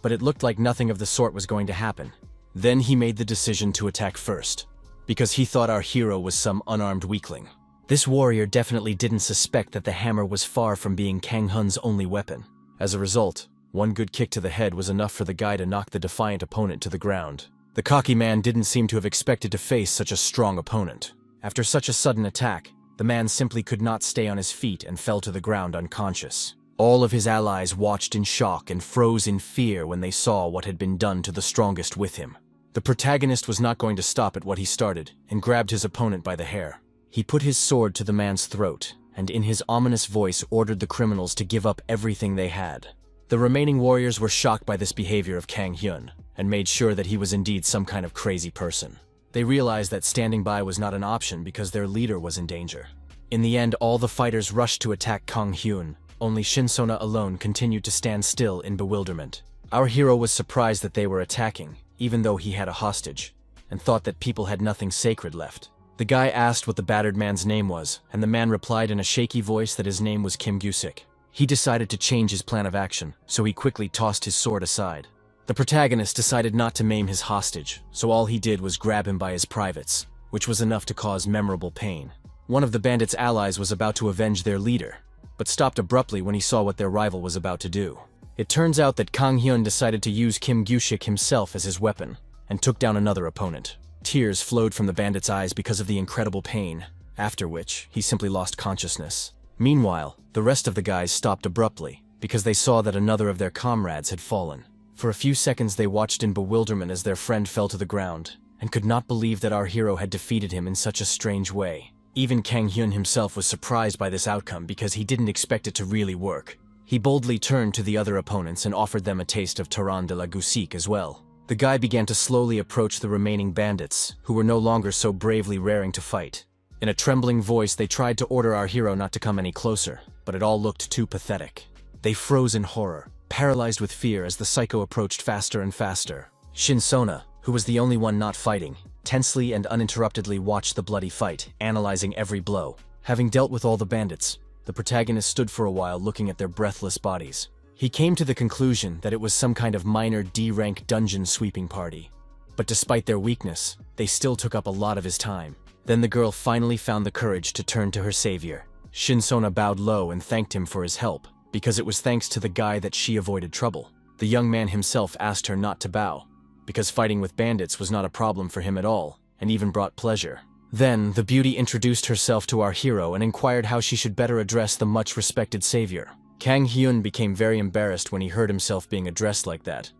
But it looked like nothing of the sort was going to happen. Then he made the decision to attack first, because he thought our hero was some unarmed weakling. This warrior definitely didn't suspect that the hammer was far from being Kang Hyun's only weapon. As a result, one good kick to the head was enough for the guy to knock the defiant opponent to the ground. The cocky man didn't seem to have expected to face such a strong opponent. After such a sudden attack, the man simply could not stay on his feet and fell to the ground unconscious. All of his allies watched in shock and froze in fear when they saw what had been done to the strongest with him. The protagonist was not going to stop at what he started and grabbed his opponent by the hair. He put his sword to the man's throat and in his ominous voice ordered the criminals to give up everything they had. The remaining warriors were shocked by this behavior of Kang Hyun and made sure that he was indeed some kind of crazy person. They realized that standing by was not an option because their leader was in danger. In the end, all the fighters rushed to attack Kang Hyun. Only Shinsona alone continued to stand still in bewilderment. Our hero was surprised that they were attacking, even though he had a hostage, and thought that people had nothing sacred left. The guy asked what the battered man's name was, and the man replied in a shaky voice that his name was Kim Gusik. He decided to change his plan of action, so he quickly tossed his sword aside. The protagonist decided not to maim his hostage, so all he did was grab him by his privates, which was enough to cause memorable pain. One of the bandits' allies was about to avenge their leader, but stopped abruptly when he saw what their rival was about to do. It turns out that Kang Hyun decided to use Kim Gusik himself as his weapon, and took down another opponent. Tears flowed from the bandit's eyes because of the incredible pain, after which he simply lost consciousness. Meanwhile, the rest of the guys stopped abruptly, because they saw that another of their comrades had fallen. For a few seconds they watched in bewilderment as their friend fell to the ground, and could not believe that our hero had defeated him in such a strange way. Even Kang Hyun himself was surprised by this outcome because he didn't expect it to really work. He boldly turned to the other opponents and offered them a taste of Taran de la Gusik as well. The guy began to slowly approach the remaining bandits, who were no longer so bravely raring to fight. In a trembling voice, they tried to order our hero not to come any closer, but it all looked too pathetic. They froze in horror, paralyzed with fear as the psycho approached faster and faster. Shinsona, who was the only one not fighting, tensely and uninterruptedly watched the bloody fight, analyzing every blow. Having dealt with all the bandits, the protagonist stood for a while looking at their breathless bodies. He came to the conclusion that it was some kind of minor D-rank dungeon sweeping party. But despite their weakness, they still took up a lot of his time. Then the girl finally found the courage to turn to her savior. Shinsona bowed low and thanked him for his help, because it was thanks to the guy that she avoided trouble. The young man himself asked her not to bow, because fighting with bandits was not a problem for him at all, and even brought pleasure. Then, the beauty introduced herself to our hero and inquired how she should better address the much-respected savior. Kang Hyun became very embarrassed when he heard himself being addressed like that,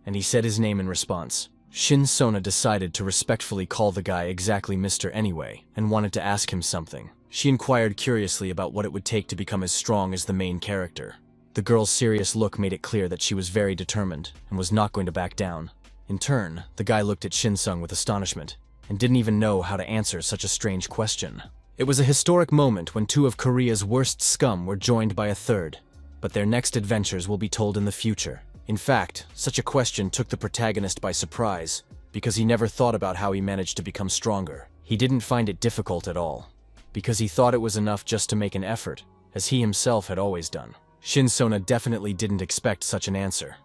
and he said his name in response. Shinsona decided to respectfully call the guy exactly Mr. anyway, and wanted to ask him something. She inquired curiously about what it would take to become as strong as the main character. The girl's serious look made it clear that she was very determined, and was not going to back down. In turn, the guy looked at Shinsung with astonishment, and didn't even know how to answer such a strange question. It was a historic moment when two of Korea's worst scum were joined by a third, but their next adventures will be told in the future. In fact, such a question took the protagonist by surprise, because he never thought about how he managed to become stronger. He didn't find it difficult at all, because he thought it was enough just to make an effort, as he himself had always done. Shinsona definitely didn't expect such an answer,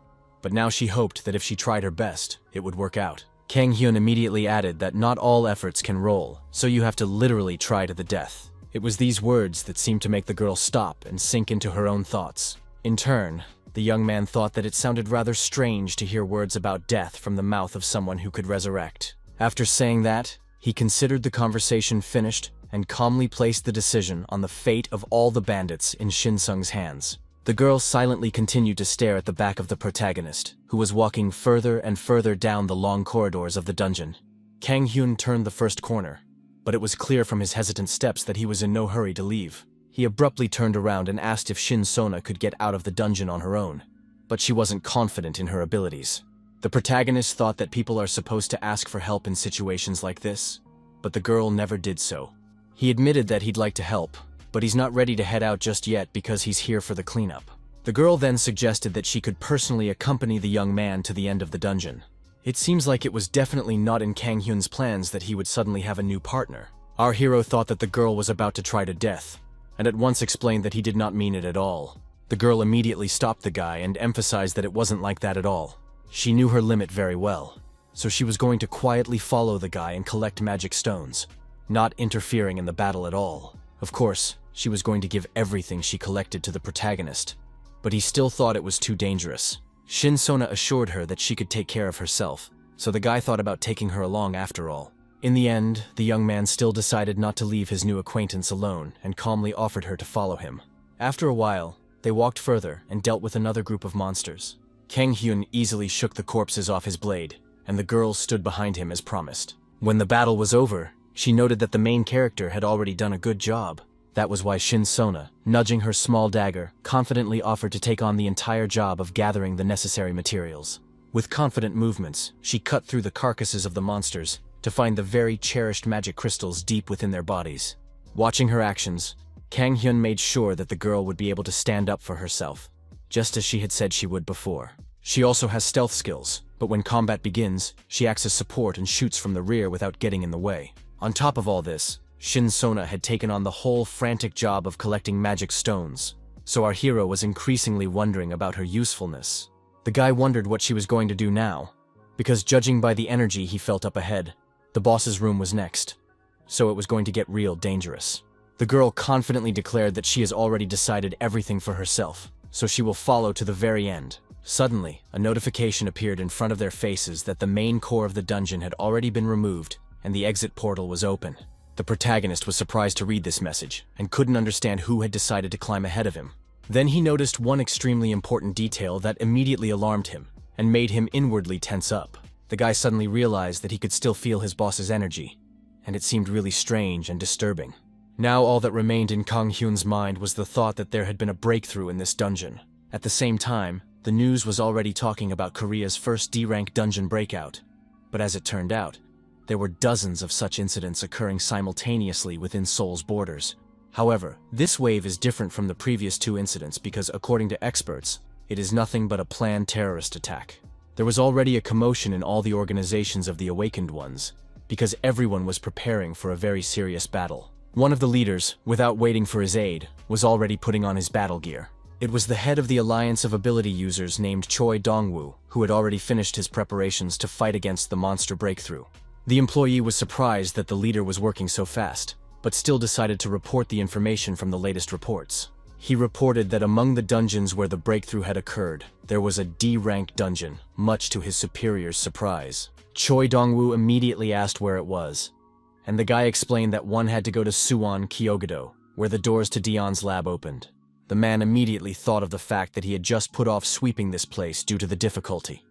but now she hoped that if she tried her best, it would work out. Kang Hyun immediately added that not all efforts can roll, so you have to literally try to the death. It was these words that seemed to make the girl stop and sink into her own thoughts. In turn, the young man thought that it sounded rather strange to hear words about death from the mouth of someone who could resurrect. After saying that, he considered the conversation finished and calmly placed the decision on the fate of all the bandits in Shinsung's hands. The girl silently continued to stare at the back of the protagonist, who was walking further and further down the long corridors of the dungeon. Kang Hyun turned the first corner, but it was clear from his hesitant steps that he was in no hurry to leave. He abruptly turned around and asked if Shinsona could get out of the dungeon on her own, but she wasn't confident in her abilities. The protagonist thought that people are supposed to ask for help in situations like this, but the girl never did so. He admitted that he'd like to help, but he's not ready to head out just yet because he's here for the cleanup. The girl then suggested that she could personally accompany the young man to the end of the dungeon. It seems like it was definitely not in Kang Hyun's plans that he would suddenly have a new partner. Our hero thought that the girl was about to try to death, and at once explained that he did not mean it at all. The girl immediately stopped the guy and emphasized that it wasn't like that at all. She knew her limit very well, so she was going to quietly follow the guy and collect magic stones, not interfering in the battle at all. Of course, she was going to give everything she collected to the protagonist, but he still thought it was too dangerous. Shinsona assured her that she could take care of herself, so the guy thought about taking her along after all. In the end, the young man still decided not to leave his new acquaintance alone and calmly offered her to follow him. After a while, they walked further and dealt with another group of monsters. Kang Hyun easily shook the corpses off his blade, and the girl stood behind him as promised. When the battle was over, she noted that the main character had already done a good job. That was why Shinsona, nudging her small dagger, confidently offered to take on the entire job of gathering the necessary materials. With confident movements, she cut through the carcasses of the monsters to find the very cherished magic crystals deep within their bodies. Watching her actions, Kang Hyun made sure that the girl would be able to stand up for herself, just as she had said she would before. She also has stealth skills, but when combat begins, she acts as support and shoots from the rear without getting in the way. On top of all this, Shinsona had taken on the whole frantic job of collecting magic stones, so our hero was increasingly wondering about her usefulness. The guy wondered what she was going to do now, because judging by the energy he felt up ahead, the boss's room was next, so it was going to get real dangerous. The girl confidently declared that she has already decided everything for herself, so she will follow to the very end. Suddenly, a notification appeared in front of their faces that the main core of the dungeon had already been removed and the exit portal was open. The protagonist was surprised to read this message and couldn't understand who had decided to climb ahead of him. Then he noticed one extremely important detail that immediately alarmed him and made him inwardly tense up. The guy suddenly realized that he could still feel his boss's energy, and it seemed really strange and disturbing. Now all that remained in Kang Hyun's mind was the thought that there had been a breakthrough in this dungeon. At the same time, the news was already talking about Korea's first D-rank dungeon breakout, but as it turned out, there were dozens of such incidents occurring simultaneously within Seoul's borders. However, this wave is different from the previous two incidents because, according to experts, it is nothing but a planned terrorist attack. There was already a commotion in all the organizations of the Awakened Ones, because everyone was preparing for a very serious battle. One of the leaders, without waiting for his aid, was already putting on his battle gear. It was the head of the Alliance of Ability Users named Choi Dongwoo, who had already finished his preparations to fight against the monster breakthrough. The employee was surprised that the leader was working so fast, but still decided to report the information from the latest reports. He reported that among the dungeons where the breakthrough had occurred, there was a D-rank dungeon, much to his superior's surprise. Choi Dongwoo immediately asked where it was, and the guy explained that one had to go to Suwon Kyogodo, where the doors to Dion's lab opened. The man immediately thought of the fact that he had just put off sweeping this place due to the difficulty,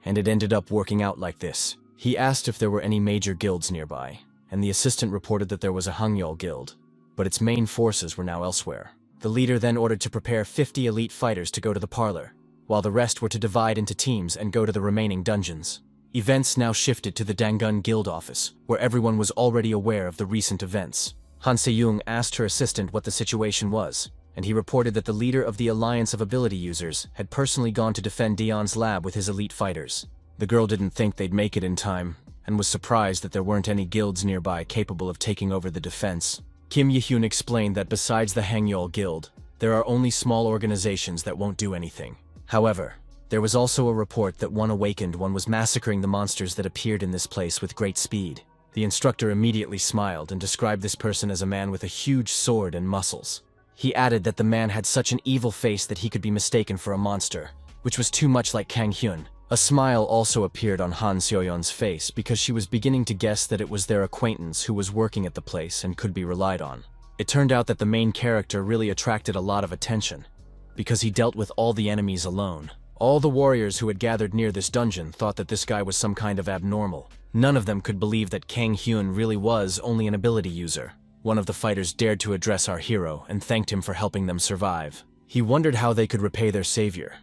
and it ended up working out like this. He asked if there were any major guilds nearby, and the assistant reported that there was a Hangyol guild, but its main forces were now elsewhere. The leader then ordered to prepare 50 elite fighters to go to the parlor, while the rest were to divide into teams and go to the remaining dungeons. Events now shifted to the Dangun Guild office, where everyone was already aware of the recent events. Han Se-young asked her assistant what the situation was, and he reported that the leader of the Alliance of Ability Users had personally gone to defend Dion's lab with his elite fighters. The girl didn't think they'd make it in time, and was surprised that there weren't any guilds nearby capable of taking over the defense. Kim Yi-hyun explained that besides the Hangyol Guild, there are only small organizations that won't do anything. However, there was also a report that one awakened one was massacring the monsters that appeared in this place with great speed. The instructor immediately smiled and described this person as a man with a huge sword and muscles. He added that the man had such an evil face that he could be mistaken for a monster, which was too much like Kang Hyun. A smile also appeared on Han Seoyeon's face because she was beginning to guess that it was their acquaintance who was working at the place and could be relied on. It turned out that the main character really attracted a lot of attention, because he dealt with all the enemies alone. All the warriors who had gathered near this dungeon thought that this guy was some kind of abnormal. None of them could believe that Kang Hyun really was only an ability user. One of the fighters dared to address our hero and thanked him for helping them survive. He wondered how they could repay their savior,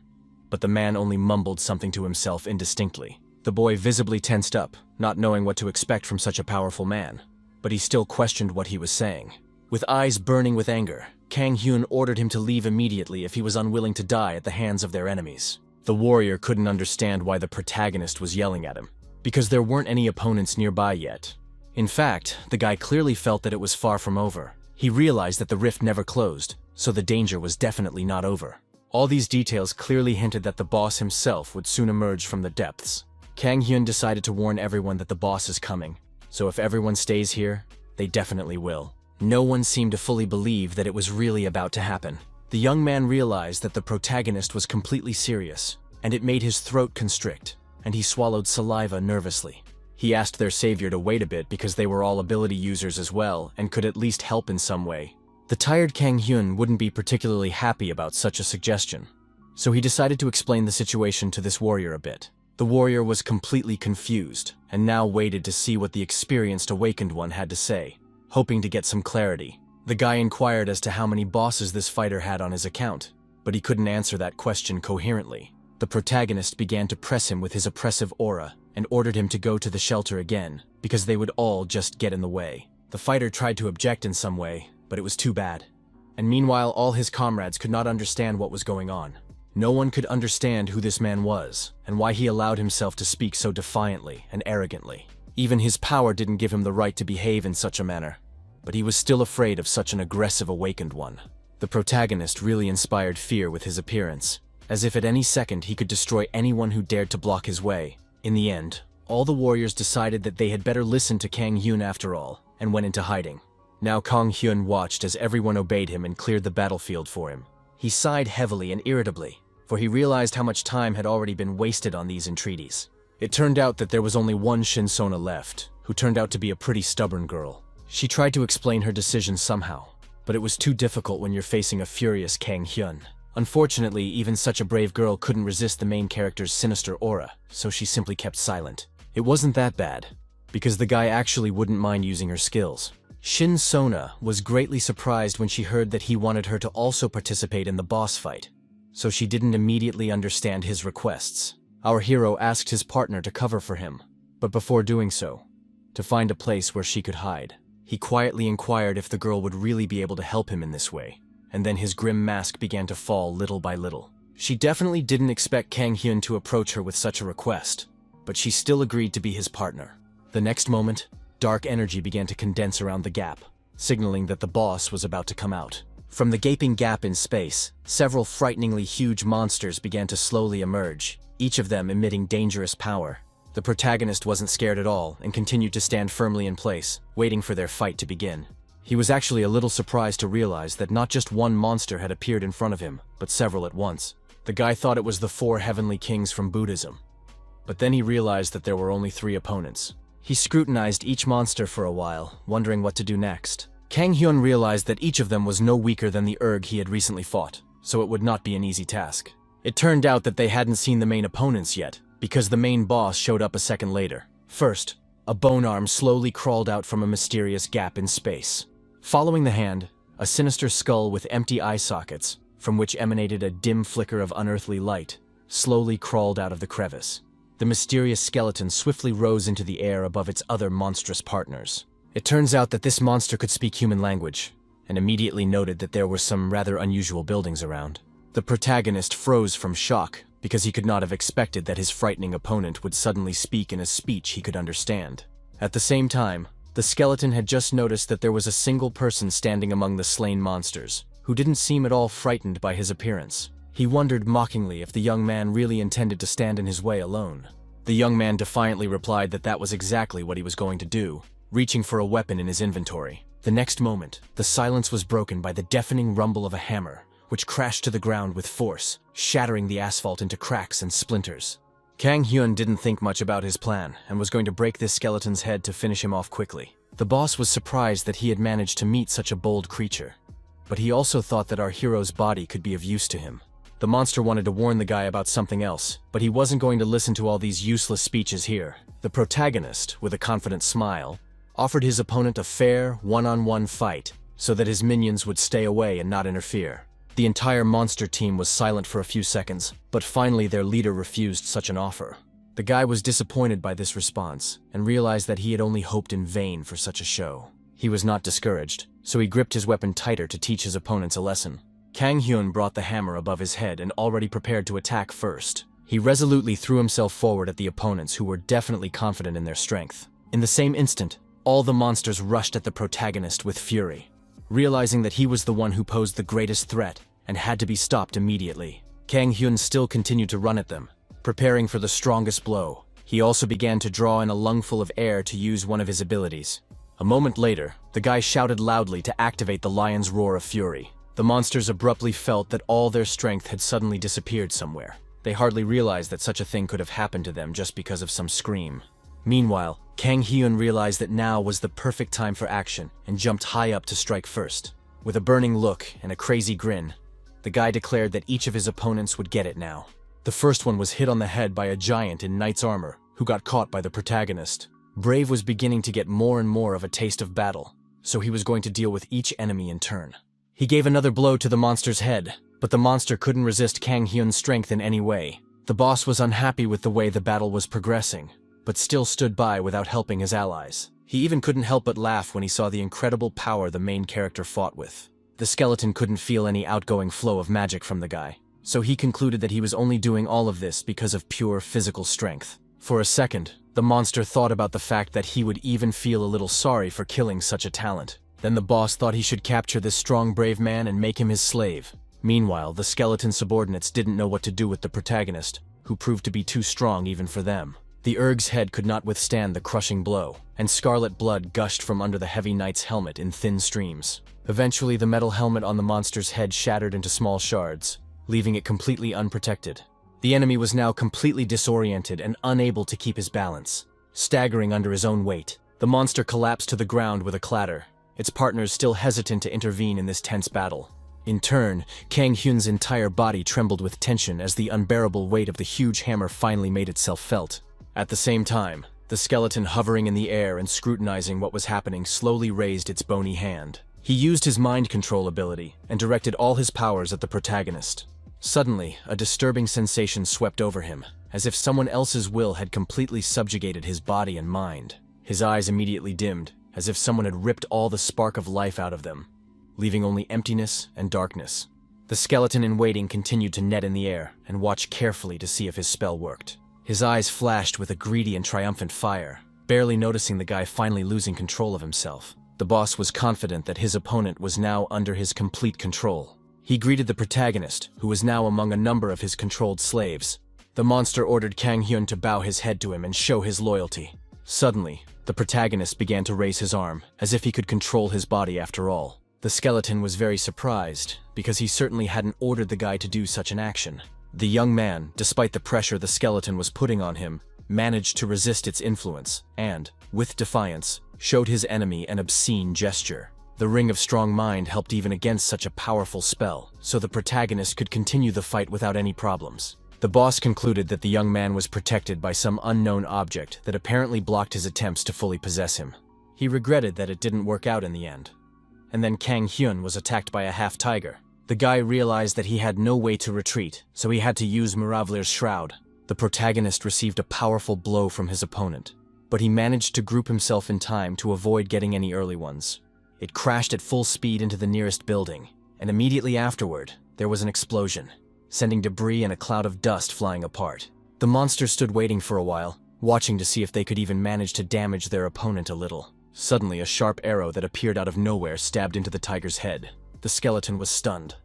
but the man only mumbled something to himself indistinctly. The boy visibly tensed up, not knowing what to expect from such a powerful man, but he still questioned what he was saying. With eyes burning with anger, Kang Hyun ordered him to leave immediately if he was unwilling to die at the hands of their enemies. The warrior couldn't understand why the protagonist was yelling at him, because there weren't any opponents nearby yet. In fact, the guy clearly felt that it was far from over. He realized that the rift never closed, so the danger was definitely not over. All these details clearly hinted that the boss himself would soon emerge from the depths. Kang Hyun decided to warn everyone that the boss is coming, so if everyone stays here, they definitely will. No one seemed to fully believe that it was really about to happen. The young man realized that the protagonist was completely serious, and it made his throat constrict, and he swallowed saliva nervously. He asked their savior to wait a bit because they were all ability users as well and could at least help in some way. The tired Kang Hyun wouldn't be particularly happy about such a suggestion, so he decided to explain the situation to this warrior a bit. The warrior was completely confused and now waited to see what the experienced awakened one had to say, hoping to get some clarity. The guy inquired as to how many bosses this fighter had on his account, but he couldn't answer that question coherently. The protagonist began to press him with his oppressive aura and ordered him to go to the shelter again, because they would all just get in the way. The fighter tried to object in some way, but it was too bad. And meanwhile, all his comrades could not understand what was going on. No one could understand who this man was, and why he allowed himself to speak so defiantly and arrogantly. Even his power didn't give him the right to behave in such a manner, but he was still afraid of such an aggressive awakened one. The protagonist really inspired fear with his appearance, as if at any second he could destroy anyone who dared to block his way. In the end, all the warriors decided that they had better listen to Kang Hyun after all, and went into hiding. Now Kang Hyun watched as everyone obeyed him and cleared the battlefield for him. He sighed heavily and irritably, for he realized how much time had already been wasted on these entreaties. It turned out that there was only one Shin Sona left, who turned out to be a pretty stubborn girl. She tried to explain her decision somehow, but it was too difficult when you're facing a furious Kang Hyun. Unfortunately, even such a brave girl couldn't resist the main character's sinister aura, so she simply kept silent. It wasn't that bad, because the guy actually wouldn't mind using her skills. Shin Sona was greatly surprised when she heard that he wanted her to also participate in the boss fight, so she didn't immediately understand his requests. Our hero asked his partner to cover for him, but before doing so, to find a place where she could hide. He quietly inquired if the girl would really be able to help him in this way, and then his grim mask began to fall little by little. She definitely didn't expect Kang Hyun to approach her with such a request, but she still agreed to be his partner. The next moment, dark energy began to condense around the gap, signaling that the boss was about to come out. From the gaping gap in space, several frighteningly huge monsters began to slowly emerge, each of them emitting dangerous power. The protagonist wasn't scared at all and continued to stand firmly in place, waiting for their fight to begin. He was actually a little surprised to realize that not just one monster had appeared in front of him, but several at once. The guy thought it was the 4 heavenly kings from Buddhism. But then he realized that there were only 3 opponents. He scrutinized each monster for a while, wondering what to do next. Kang Hyun realized that each of them was no weaker than the Urg he had recently fought, so it would not be an easy task. It turned out that they hadn't seen the main opponents yet, because the main boss showed up a second later. First, a bone arm slowly crawled out from a mysterious gap in space. Following the hand, a sinister skull with empty eye sockets, from which emanated a dim flicker of unearthly light, slowly crawled out of the crevice. The mysterious skeleton swiftly rose into the air above its other monstrous partners. It turns out that this monster could speak human language, and immediately noted that there were some rather unusual buildings around. The protagonist froze from shock, because he could not have expected that his frightening opponent would suddenly speak in a speech he could understand. At the same time, the skeleton had just noticed that there was a single person standing among the slain monsters, who didn't seem at all frightened by his appearance. He wondered mockingly if the young man really intended to stand in his way alone. The young man defiantly replied that that was exactly what he was going to do, reaching for a weapon in his inventory. The next moment, the silence was broken by the deafening rumble of a hammer, which crashed to the ground with force, shattering the asphalt into cracks and splinters. Kang Hyun didn't think much about his plan, and was going to break this skeleton's head to finish him off quickly. The boss was surprised that he had managed to meet such a bold creature, but he also thought that our hero's body could be of use to him. The monster wanted to warn the guy about something else, but he wasn't going to listen to all these useless speeches here. The protagonist, with a confident smile, offered his opponent a fair, one-on-one fight, so that his minions would stay away and not interfere. The entire monster team was silent for a few seconds, but finally their leader refused such an offer. The guy was disappointed by this response, and realized that he had only hoped in vain for such a show. He was not discouraged, so he gripped his weapon tighter to teach his opponents a lesson. Kang Hyun brought the hammer above his head and already prepared to attack first. He resolutely threw himself forward at the opponents who were definitely confident in their strength. In the same instant, all the monsters rushed at the protagonist with fury. Realizing that he was the one who posed the greatest threat and had to be stopped immediately, Kang Hyun still continued to run at them, preparing for the strongest blow. He also began to draw in a lungful of air to use one of his abilities. A moment later, the guy shouted loudly to activate the lion's roar of fury. The monsters abruptly felt that all their strength had suddenly disappeared somewhere. They hardly realized that such a thing could have happened to them just because of some scream. Meanwhile, Kang Hyun realized that now was the perfect time for action and jumped high up to strike first. With a burning look and a crazy grin, the guy declared that each of his opponents would get it now. The first one was hit on the head by a giant in knight's armor, who got caught by the protagonist. Brave was beginning to get more and more of a taste of battle, so he was going to deal with each enemy in turn. He gave another blow to the monster's head, but the monster couldn't resist Kang Hyun's strength in any way. The boss was unhappy with the way the battle was progressing, but still stood by without helping his allies. He even couldn't help but laugh when he saw the incredible power the main character fought with. The skeleton couldn't feel any outgoing flow of magic from the guy, so he concluded that he was only doing all of this because of pure physical strength. For a second, the monster thought about the fact that he would even feel a little sorry for killing such a talent. Then the boss thought he should capture this strong, brave man and make him his slave. Meanwhile, the skeleton subordinates didn't know what to do with the protagonist, who proved to be too strong even for them. The Urg's head could not withstand the crushing blow, and scarlet blood gushed from under the heavy knight's helmet in thin streams. Eventually, the metal helmet on the monster's head shattered into small shards, leaving it completely unprotected. The enemy was now completely disoriented and unable to keep his balance. Staggering under his own weight, the monster collapsed to the ground with a clatter, its partners still hesitant to intervene in this tense battle. In turn, Kang Hyun's entire body trembled with tension as the unbearable weight of the huge hammer finally made itself felt. At the same time, the skeleton hovering in the air and scrutinizing what was happening slowly raised its bony hand. He used his mind control ability and directed all his powers at the protagonist. Suddenly, a disturbing sensation swept over him, as if someone else's will had completely subjugated his body and mind. His eyes immediately dimmed, as if someone had ripped all the spark of life out of them, leaving only emptiness and darkness. The skeleton in waiting continued to net in the air and watch carefully to see if his spell worked. His eyes flashed with a greedy and triumphant fire, barely noticing the guy finally losing control of himself. The boss was confident that his opponent was now under his complete control. He greeted the protagonist, who was now among a number of his controlled slaves. The monster ordered Kang Hyun to bow his head to him and show his loyalty. Suddenly, the protagonist began to raise his arm, as if he could control his body after all. The skeleton was very surprised, because he certainly hadn't ordered the guy to do such an action. The young man, despite the pressure the skeleton was putting on him, managed to resist its influence, and, with defiance, showed his enemy an obscene gesture. The Ring of Strong Mind helped even against such a powerful spell, so the protagonist could continue the fight without any problems. The boss concluded that the young man was protected by some unknown object that apparently blocked his attempts to fully possess him. He regretted that it didn't work out in the end. And then Kang Hyun was attacked by a half-tiger. The guy realized that he had no way to retreat, so he had to use Miravlir's shroud. The protagonist received a powerful blow from his opponent, but he managed to group himself in time to avoid getting any early ones. It crashed at full speed into the nearest building, and immediately afterward, there was an explosion, sending debris and a cloud of dust flying apart. The monster stood waiting for a while, watching to see if they could even manage to damage their opponent a little. Suddenly, a sharp arrow that appeared out of nowhere stabbed into the tiger's head. The skeleton was stunned,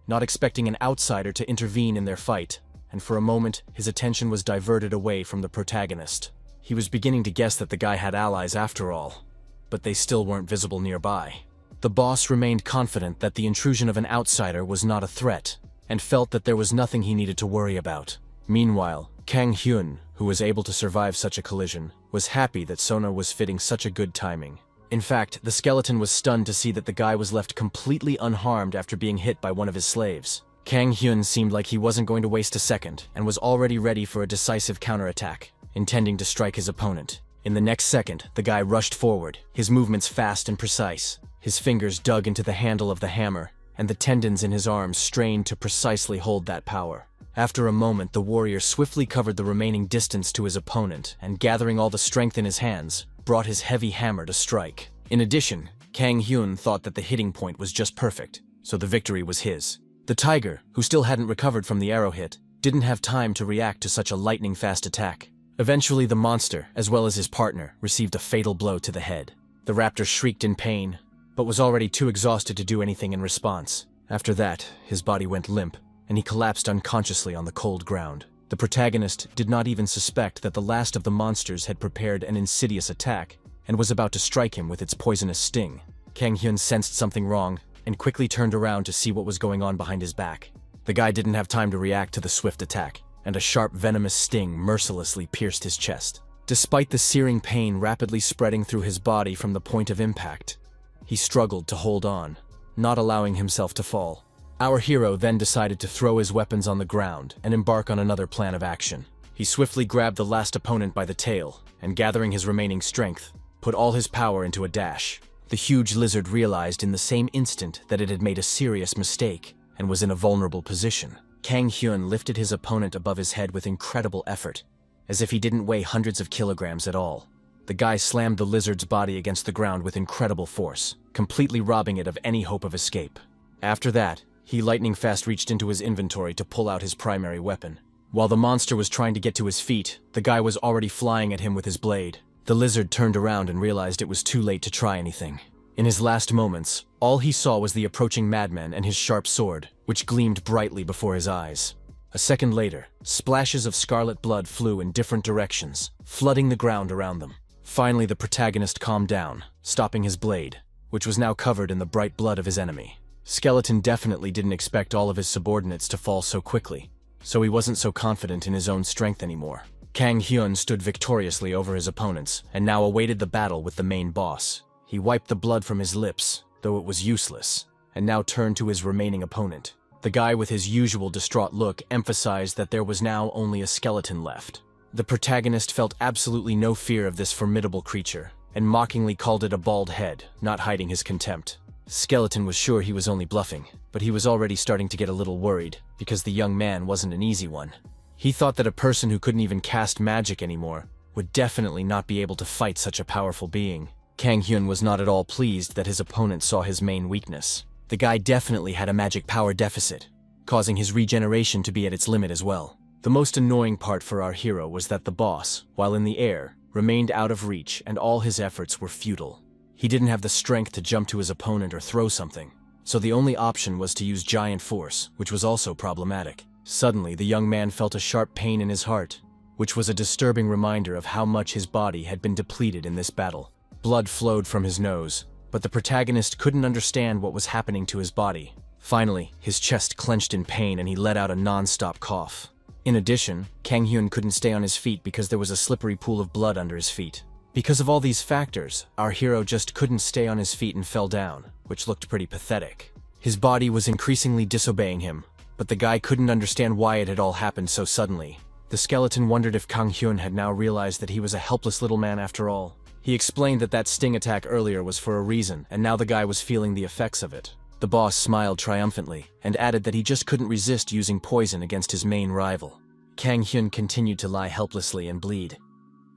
not expecting an outsider to intervene in their fight, and for a moment, his attention was diverted away from the protagonist. He was beginning to guess that the guy had allies after all, but they still weren't visible nearby. The boss remained confident that the intrusion of an outsider was not a threat, and felt that there was nothing he needed to worry about. Meanwhile, Kang Hyun, who was able to survive such a collision, was happy that Sona was fitting such a good timing. In fact, the skeleton was stunned to see that the guy was left completely unharmed after being hit by one of his slaves. Kang Hyun seemed like he wasn't going to waste a second, and was already ready for a decisive counterattack, intending to strike his opponent. In the next second, the guy rushed forward, his movements fast and precise. His fingers dug into the handle of the hammer, and the tendons in his arms strained to precisely hold that power. After a moment, the warrior swiftly covered the remaining distance to his opponent, and gathering all the strength in his hands, brought his heavy hammer to strike. In addition, Kang Hyun thought that the hitting point was just perfect, so the victory was his. The tiger, who still hadn't recovered from the arrow hit, didn't have time to react to such a lightning-fast attack. Eventually, the monster, as well as his partner, received a fatal blow to the head. The raptor shrieked in pain, but was already too exhausted to do anything in response. After that, his body went limp, and he collapsed unconsciously on the cold ground. The protagonist did not even suspect that the last of the monsters had prepared an insidious attack, and was about to strike him with its poisonous sting. Kang Hyun sensed something wrong, and quickly turned around to see what was going on behind his back. The guy didn't have time to react to the swift attack, and a sharp venomous sting mercilessly pierced his chest. Despite the searing pain rapidly spreading through his body from the point of impact, he struggled to hold on, not allowing himself to fall. Our hero then decided to throw his weapons on the ground and embark on another plan of action. He swiftly grabbed the last opponent by the tail, and gathering his remaining strength, put all his power into a dash. The huge lizard realized in the same instant that it had made a serious mistake, and was in a vulnerable position. Kang Hyun lifted his opponent above his head with incredible effort, as if he didn't weigh hundreds of kilograms at all. The guy slammed the lizard's body against the ground with incredible force, completely robbing it of any hope of escape. After that, he lightning-fast reached into his inventory to pull out his primary weapon. While the monster was trying to get to his feet, the guy was already flying at him with his blade. The lizard turned around and realized it was too late to try anything. In his last moments, all he saw was the approaching madman and his sharp sword, which gleamed brightly before his eyes. A second later, splashes of scarlet blood flew in different directions, flooding the ground around them. Finally, the protagonist calmed down, stopping his blade, which was now covered in the bright blood of his enemy. Skeleton definitely didn't expect all of his subordinates to fall so quickly, so he wasn't so confident in his own strength anymore. Kang Hyun stood victoriously over his opponents, and now awaited the battle with the main boss. He wiped the blood from his lips, though it was useless, and now turned to his remaining opponent. The guy with his usual distraught look emphasized that there was now only a skeleton left. The protagonist felt absolutely no fear of this formidable creature, and mockingly called it a bald head, not hiding his contempt. Skeleton was sure he was only bluffing, but he was already starting to get a little worried, because the young man wasn't an easy one. He thought that a person who couldn't even cast magic anymore would definitely not be able to fight such a powerful being. Kang Hyun was not at all pleased that his opponent saw his main weakness. The guy definitely had a magic power deficit, causing his regeneration to be at its limit as well. The most annoying part for our hero was that the boss, while in the air, remained out of reach and all his efforts were futile. He didn't have the strength to jump to his opponent or throw something, so the only option was to use giant force, which was also problematic. Suddenly, the young man felt a sharp pain in his heart, which was a disturbing reminder of how much his body had been depleted in this battle. Blood flowed from his nose, but the protagonist couldn't understand what was happening to his body. Finally, his chest clenched in pain and he let out a non-stop cough. In addition, Kang Hyun couldn't stay on his feet because there was a slippery pool of blood under his feet. Because of all these factors, our hero just couldn't stay on his feet and fell down, which looked pretty pathetic. His body was increasingly disobeying him, but the guy couldn't understand why it had all happened so suddenly. The skeleton wondered if Kang Hyun had now realized that he was a helpless little man after all. He explained that that sting attack earlier was for a reason, and now the guy was feeling the effects of it. The boss smiled triumphantly, and added that he just couldn't resist using poison against his main rival. Kang Hyun continued to lie helplessly and bleed,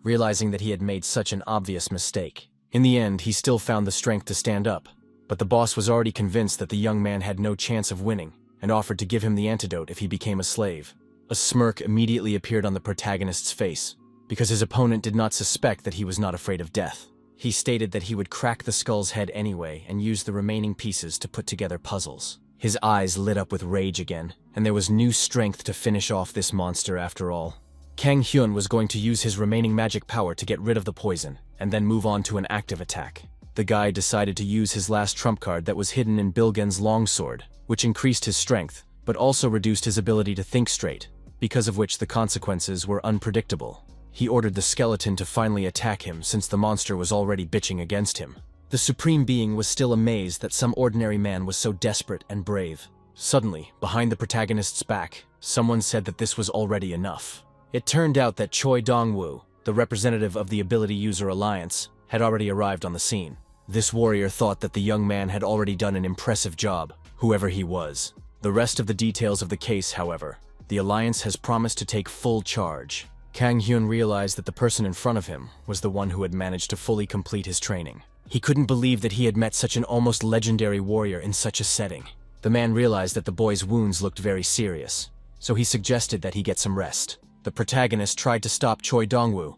realizing that he had made such an obvious mistake. In the end, he still found the strength to stand up, but the boss was already convinced that the young man had no chance of winning, and offered to give him the antidote if he became a slave. A smirk immediately appeared on the protagonist's face, because his opponent did not suspect that he was not afraid of death. He stated that he would crack the skull's head anyway and use the remaining pieces to put together puzzles. His eyes lit up with rage again, and there was new strength to finish off this monster after all. Kang Hyun was going to use his remaining magic power to get rid of the poison, and then move on to an active attack. The guy decided to use his last trump card that was hidden in Bilgen's longsword, which increased his strength, but also reduced his ability to think straight, because of which the consequences were unpredictable. He ordered the skeleton to finally attack him since the monster was already bitching against him. The Supreme Being was still amazed that some ordinary man was so desperate and brave. Suddenly, behind the protagonist's back, someone said that this was already enough. It turned out that Choi Dong-woo, the representative of the Ability User Alliance, had already arrived on the scene. This warrior thought that the young man had already done an impressive job, whoever he was. The rest of the details of the case, however, the Alliance has promised to take full charge. Kang Hyun realized that the person in front of him was the one who had managed to fully complete his training. He couldn't believe that he had met such an almost legendary warrior in such a setting. The man realized that the boy's wounds looked very serious, so he suggested that he get some rest. The protagonist tried to stop Choi Dong-woo,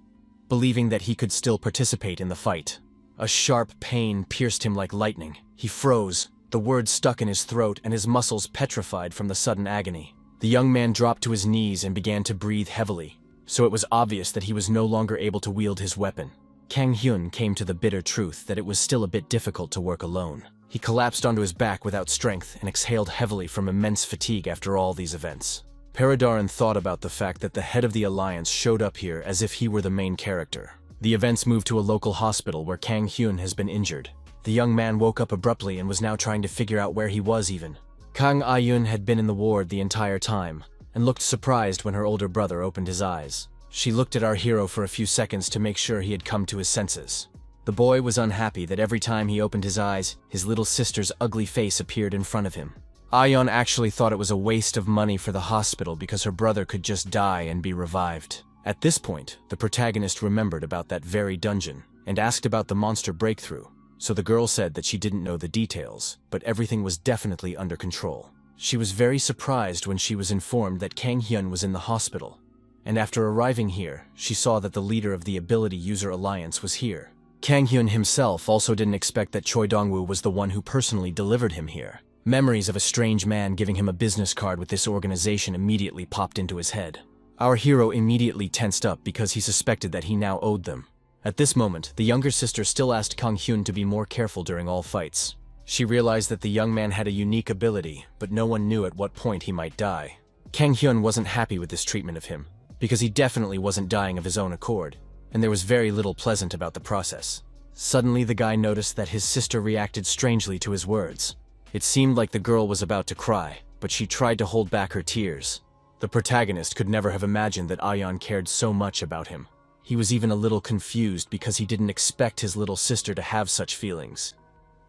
believing that he could still participate in the fight. A sharp pain pierced him like lightning. He froze, the words stuck in his throat and his muscles petrified from the sudden agony. The young man dropped to his knees and began to breathe heavily, so it was obvious that he was no longer able to wield his weapon. Kang Hyun came to the bitter truth that it was still a bit difficult to work alone. He collapsed onto his back without strength and exhaled heavily from immense fatigue after all these events. Paradaran thought about the fact that the head of the Alliance showed up here as if he were the main character. The events moved to a local hospital where Kang Hyun has been injured. The young man woke up abruptly and was now trying to figure out where he was even. Kang Ah-yun had been in the ward the entire time, and looked surprised when her older brother opened his eyes. She looked at our hero for a few seconds to make sure he had come to his senses. The boy was unhappy that every time he opened his eyes, his little sister's ugly face appeared in front of him. Ah-yun actually thought it was a waste of money for the hospital because her brother could just die and be revived. At this point, the protagonist remembered about that very dungeon, and asked about the monster breakthrough. So the girl said that she didn't know the details, but everything was definitely under control. She was very surprised when she was informed that Kang Hyun was in the hospital, and after arriving here, she saw that the leader of the Ability User Alliance was here. Kang Hyun himself also didn't expect that Choi Dong-woo was the one who personally delivered him here. Memories of a strange man giving him a business card with this organization immediately popped into his head. Our hero immediately tensed up because he suspected that he now owed them. At this moment, the younger sister still asked Kang Hyun to be more careful during all fights. She realized that the young man had a unique ability, but no one knew at what point he might die. Kang Hyun wasn't happy with this treatment of him, because he definitely wasn't dying of his own accord, and there was very little pleasant about the process. Suddenly, the guy noticed that his sister reacted strangely to his words. It seemed like the girl was about to cry, but she tried to hold back her tears. The protagonist could never have imagined that Ah-yun cared so much about him. He was even a little confused because he didn't expect his little sister to have such feelings,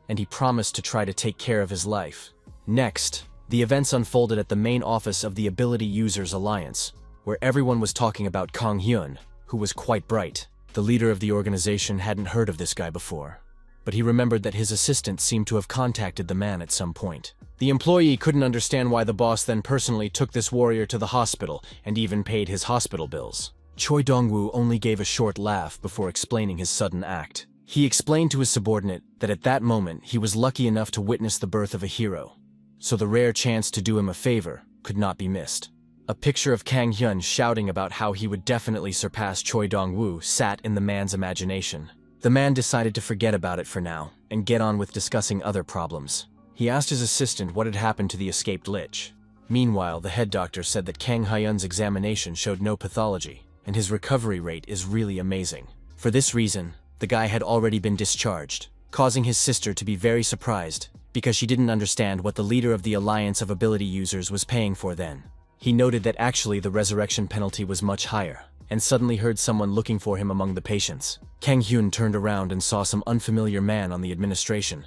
and he promised to try to take care of his life. Next, the events unfolded at the main office of the Ability Users Alliance, where everyone was talking about Kang Hyun, who was quite bright. The leader of the organization hadn't heard of this guy before, but he remembered that his assistant seemed to have contacted the man at some point. The employee couldn't understand why the boss then personally took this warrior to the hospital and even paid his hospital bills. Choi Dong-woo only gave a short laugh before explaining his sudden act. He explained to his subordinate that at that moment he was lucky enough to witness the birth of a hero, so the rare chance to do him a favor could not be missed. A picture of Kang Hyun shouting about how he would definitely surpass Choi Dong-woo sat in the man's imagination. The man decided to forget about it for now and get on with discussing other problems. He asked his assistant what had happened to the escaped lich. Meanwhile, the head doctor said that Kang Hyun's examination showed no pathology, and his recovery rate is really amazing. For this reason, the guy had already been discharged, causing his sister to be very surprised because she didn't understand what the leader of the Alliance of Ability Users was paying for then. He noted that actually the resurrection penalty was much higher, and suddenly heard someone looking for him among the patients. Kang Hyun turned around and saw some unfamiliar man on the administration,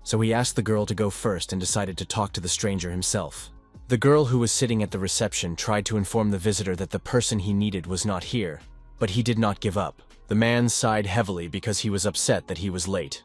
so he asked the girl to go first and decided to talk to the stranger himself. The girl who was sitting at the reception tried to inform the visitor that the person he needed was not here, but he did not give up. The man sighed heavily because he was upset that he was late,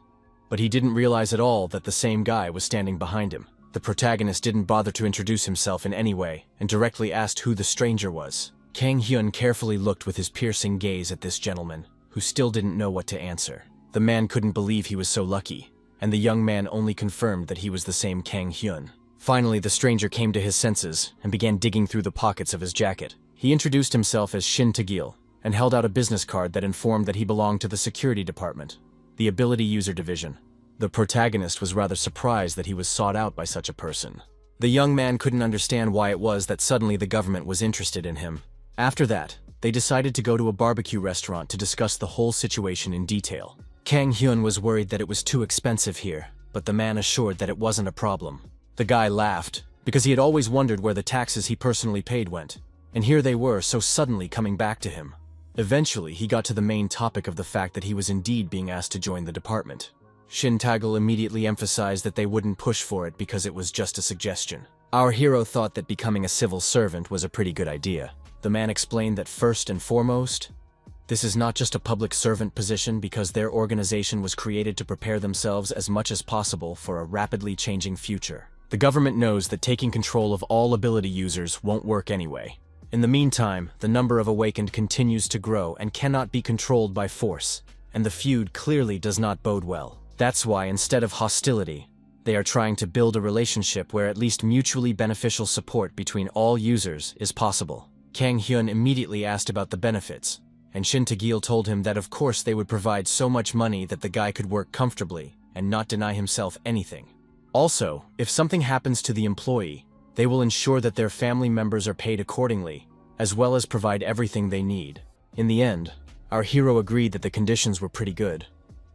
but he didn't realize at all that the same guy was standing behind him. The protagonist didn't bother to introduce himself in any way and directly asked who the stranger was. Kang Hyun carefully looked with his piercing gaze at this gentleman, who still didn't know what to answer. The man couldn't believe he was so lucky, and the young man only confirmed that he was the same Kang Hyun. Finally, the stranger came to his senses and began digging through the pockets of his jacket. He introduced himself as Shin Taegil and held out a business card that informed that he belonged to the security department, the Ability User Division. The protagonist was rather surprised that he was sought out by such a person. The young man couldn't understand why it was that suddenly the government was interested in him. After that, they decided to go to a barbecue restaurant to discuss the whole situation in detail. Kang Hyun was worried that it was too expensive here, but the man assured that it wasn't a problem. The guy laughed, because he had always wondered where the taxes he personally paid went, and here they were so suddenly coming back to him. Eventually, he got to the main topic of the fact that he was indeed being asked to join the department. Shin Taegil immediately emphasized that they wouldn't push for it because it was just a suggestion. Our hero thought that becoming a civil servant was a pretty good idea. The man explained that first and foremost, this is not just a public servant position because their organization was created to prepare themselves as much as possible for a rapidly changing future. The government knows that taking control of all ability users won't work anyway. In the meantime, the number of awakened continues to grow and cannot be controlled by force, and the feud clearly does not bode well. That's why, instead of hostility, they are trying to build a relationship where at least mutually beneficial support between all users is possible. Kang Hyun immediately asked about the benefits, and Shin Taegil told him that of course they would provide so much money that the guy could work comfortably and not deny himself anything. Also, if something happens to the employee, they will ensure that their family members are paid accordingly, as well as provide everything they need. In the end, our hero agreed that the conditions were pretty good,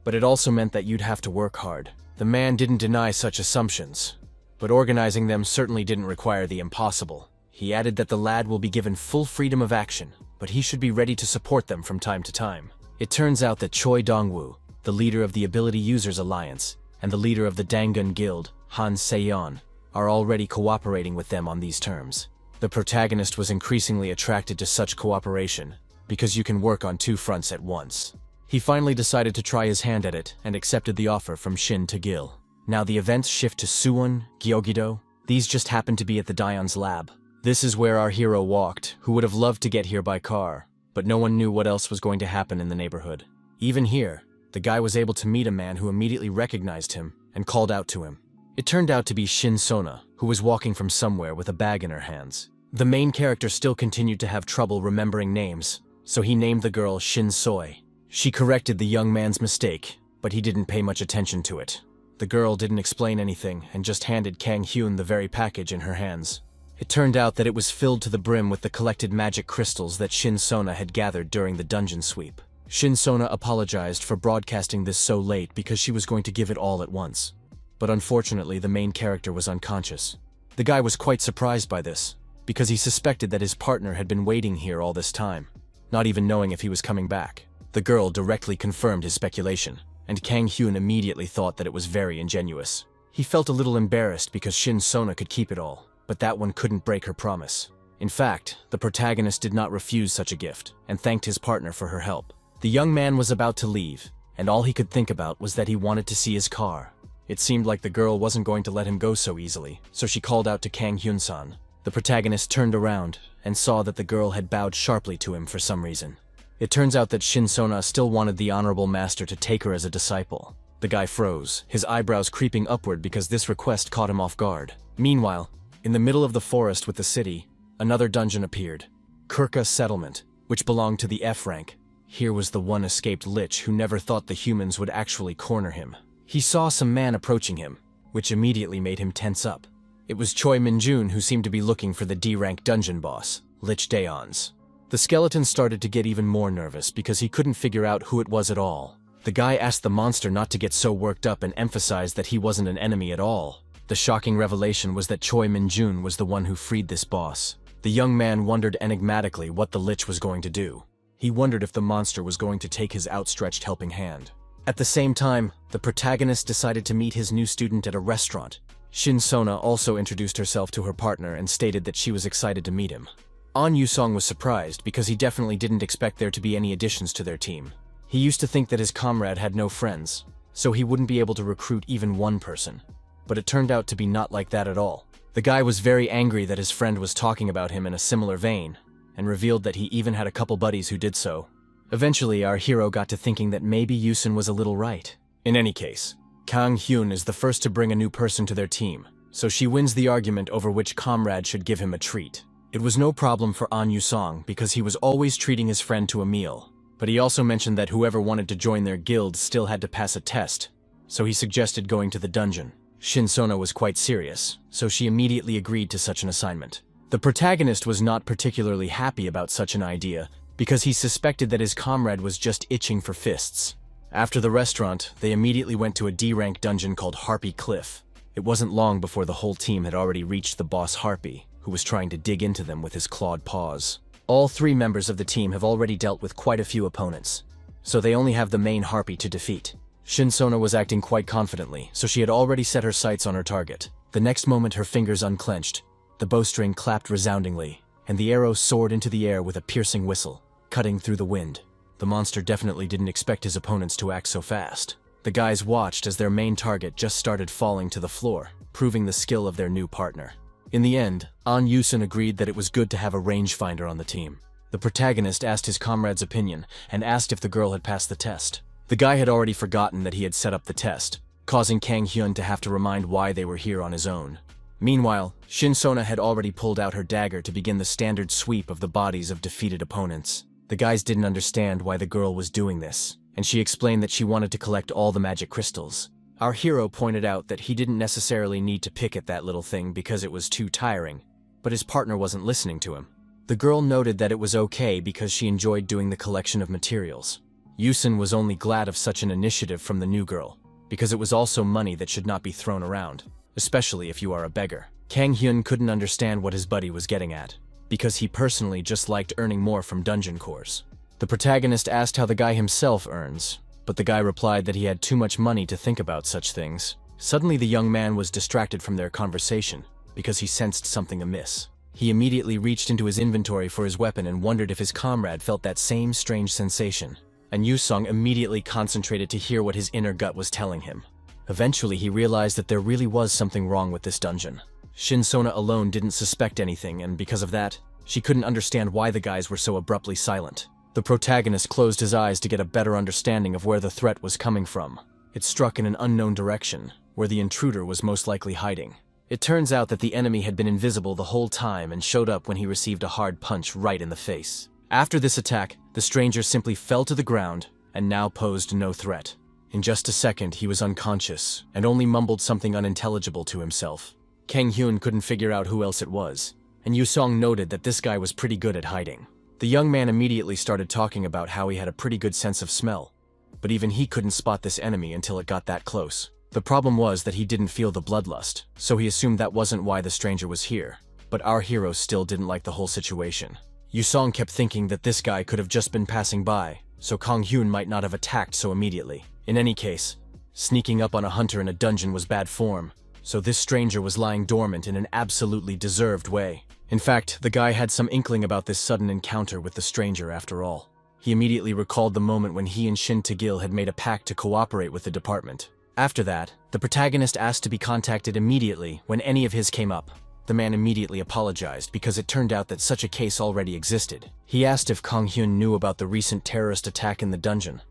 but it also meant that you'd have to work hard. The man didn't deny such assumptions, but organizing them certainly didn't require the impossible. He added that the lad will be given full freedom of action, but he should be ready to support them from time to time. It turns out that Choi Dong-woo, the leader of the Ability Users Alliance, and the leader of the Dangun Guild, Han Se-yeon, are already cooperating with them on these terms. The protagonist was increasingly attracted to such cooperation, because you can work on two fronts at once. He finally decided to try his hand at it and accepted the offer from Shin Taegil. Now the events shift to Suwon, Gyeonggi-do. These just happened to be at the Dion's lab. This is where our hero walked, who would have loved to get here by car, but no one knew what else was going to happen in the neighborhood. Even here, the guy was able to meet a man who immediately recognized him and called out to him. It turned out to be Shin Sona, who was walking from somewhere with a bag in her hands. The main character still continued to have trouble remembering names, so he named the girl Shin Soy. She corrected the young man's mistake, but he didn't pay much attention to it. The girl didn't explain anything and just handed Kang Hyun the very package in her hands. It turned out that it was filled to the brim with the collected magic crystals that Shin Sona had gathered during the dungeon sweep. Shin Sona apologized for broadcasting this so late because she was going to give it all at once. But unfortunately, the main character was unconscious. The guy was quite surprised by this, because he suspected that his partner had been waiting here all this time, not even knowing if he was coming back. The girl directly confirmed his speculation, and Kang Hyun immediately thought that it was very ingenuous. He felt a little embarrassed because Shin Sona could keep it all, but that one couldn't break her promise. In fact, the protagonist did not refuse such a gift, and thanked his partner for her help. The young man was about to leave, and all he could think about was that he wanted to see his car. It seemed like the girl wasn't going to let him go so easily, so she called out to Kang Hyun-san. The protagonist turned around and saw that the girl had bowed sharply to him for some reason. It turns out that Shin Sona still wanted the honorable master to take her as a disciple. The guy froze, his eyebrows creeping upward because this request caught him off guard. Meanwhile, in the middle of the forest with the city, Another dungeon appeared. Kurka Settlement, which belonged to the F rank. Here was the one escaped lich who never thought the humans would actually corner him. He saw some man approaching him, which immediately made him tense up. It was Choi Min-jun who seemed to be looking for the D-rank dungeon boss, Lich Daeons. The skeleton started to get even more nervous because he couldn't figure out who it was at all. The guy asked the monster not to get so worked up and emphasized that he wasn't an enemy at all. The shocking revelation was that Choi Min-jun was the one who freed this boss. The young man wondered enigmatically what the lich was going to do. He wondered if the monster was going to take his outstretched helping hand. At the same time, the protagonist decided to meet his new student at a restaurant. Shin Sona also introduced herself to her partner and stated that she was excited to meet him. An Yusong was surprised because he definitely didn't expect there to be any additions to their team. He used to think that his comrade had no friends, so he wouldn't be able to recruit even one person. But it turned out to be not like that at all. The guy was very angry that his friend was talking about him in a similar vein, and revealed that he even had a couple buddies who did so. Eventually, our hero got to thinking that maybe Yusun was a little right. In any case, Kang Hyun is the first to bring a new person to their team, so she wins the argument over which comrade should give him a treat. It was no problem for An Yusong because he was always treating his friend to a meal, but he also mentioned that whoever wanted to join their guild still had to pass a test, so he suggested going to the dungeon. Shin Sona was quite serious, so she immediately agreed to such an assignment. The protagonist was not particularly happy about such an idea because he suspected that his comrade was just itching for fists. After the restaurant, they immediately went to a D-rank dungeon called Harpy Cliff. It wasn't long before the whole team had already reached the boss Harpy, who was trying to dig into them with his clawed paws. All three members of the team have already dealt with quite a few opponents, so they only have the main Harpy to defeat. Shin Sona was acting quite confidently, so she had already set her sights on her target. The next moment her fingers unclenched, the bowstring clapped resoundingly, and the arrow soared into the air with a piercing whistle, cutting through the wind. The monster definitely didn't expect his opponents to act so fast. The guys watched as their main target just started falling to the floor, proving the skill of their new partner. In the end, An Yusun agreed that it was good to have a rangefinder on the team. The protagonist asked his comrade's opinion and asked if the girl had passed the test. The guy had already forgotten that he had set up the test, causing Kang Hyun to have to remind why they were here on his own. Meanwhile, Shin Sona had already pulled out her dagger to begin the standard sweep of the bodies of defeated opponents. The guys didn't understand why the girl was doing this, and she explained that she wanted to collect all the magic crystals. Our hero pointed out that he didn't necessarily need to pick at that little thing because it was too tiring, but his partner wasn't listening to him. The girl noted that it was okay because she enjoyed doing the collection of materials. Yusun was only glad of such an initiative from the new girl, because it was also money that should not be thrown around, especially if you are a beggar. Kang Hyun couldn't understand what his buddy was getting at, because he personally just liked earning more from dungeon cores. The protagonist asked how the guy himself earns, but the guy replied that he had too much money to think about such things. Suddenly the young man was distracted from their conversation, because he sensed something amiss. He immediately reached into his inventory for his weapon and wondered if his comrade felt that same strange sensation. And Yusong immediately concentrated to hear what his inner gut was telling him. Eventually he realized that there really was something wrong with this dungeon. Shin Sona alone didn't suspect anything, and because of that, she couldn't understand why the guys were so abruptly silent. The protagonist closed his eyes to get a better understanding of where the threat was coming from. It struck in an unknown direction, where the intruder was most likely hiding. It turns out that the enemy had been invisible the whole time and showed up when he received a hard punch right in the face. After this attack, the stranger simply fell to the ground and now posed no threat. In just a second, he was unconscious and only mumbled something unintelligible to himself. Kang Hyun couldn't figure out who else it was, and Yusong noted that this guy was pretty good at hiding. The young man immediately started talking about how he had a pretty good sense of smell, but even he couldn't spot this enemy until it got that close. The problem was that he didn't feel the bloodlust, so he assumed that wasn't why the stranger was here. But our hero still didn't like the whole situation. Yusong kept thinking that this guy could have just been passing by, so Kang Hyun might not have attacked so immediately. In any case, sneaking up on a hunter in a dungeon was bad form, so this stranger was lying dormant in an absolutely deserved way. In fact, the guy had some inkling about this sudden encounter with the stranger after all. He immediately recalled the moment when he and Shin Tae-gil had made a pact to cooperate with the department. After that, the protagonist asked to be contacted immediately when any of his came up. The man immediately apologized because it turned out that such a case already existed. He asked if Kang Hyun knew about the recent terrorist attack in the dungeon,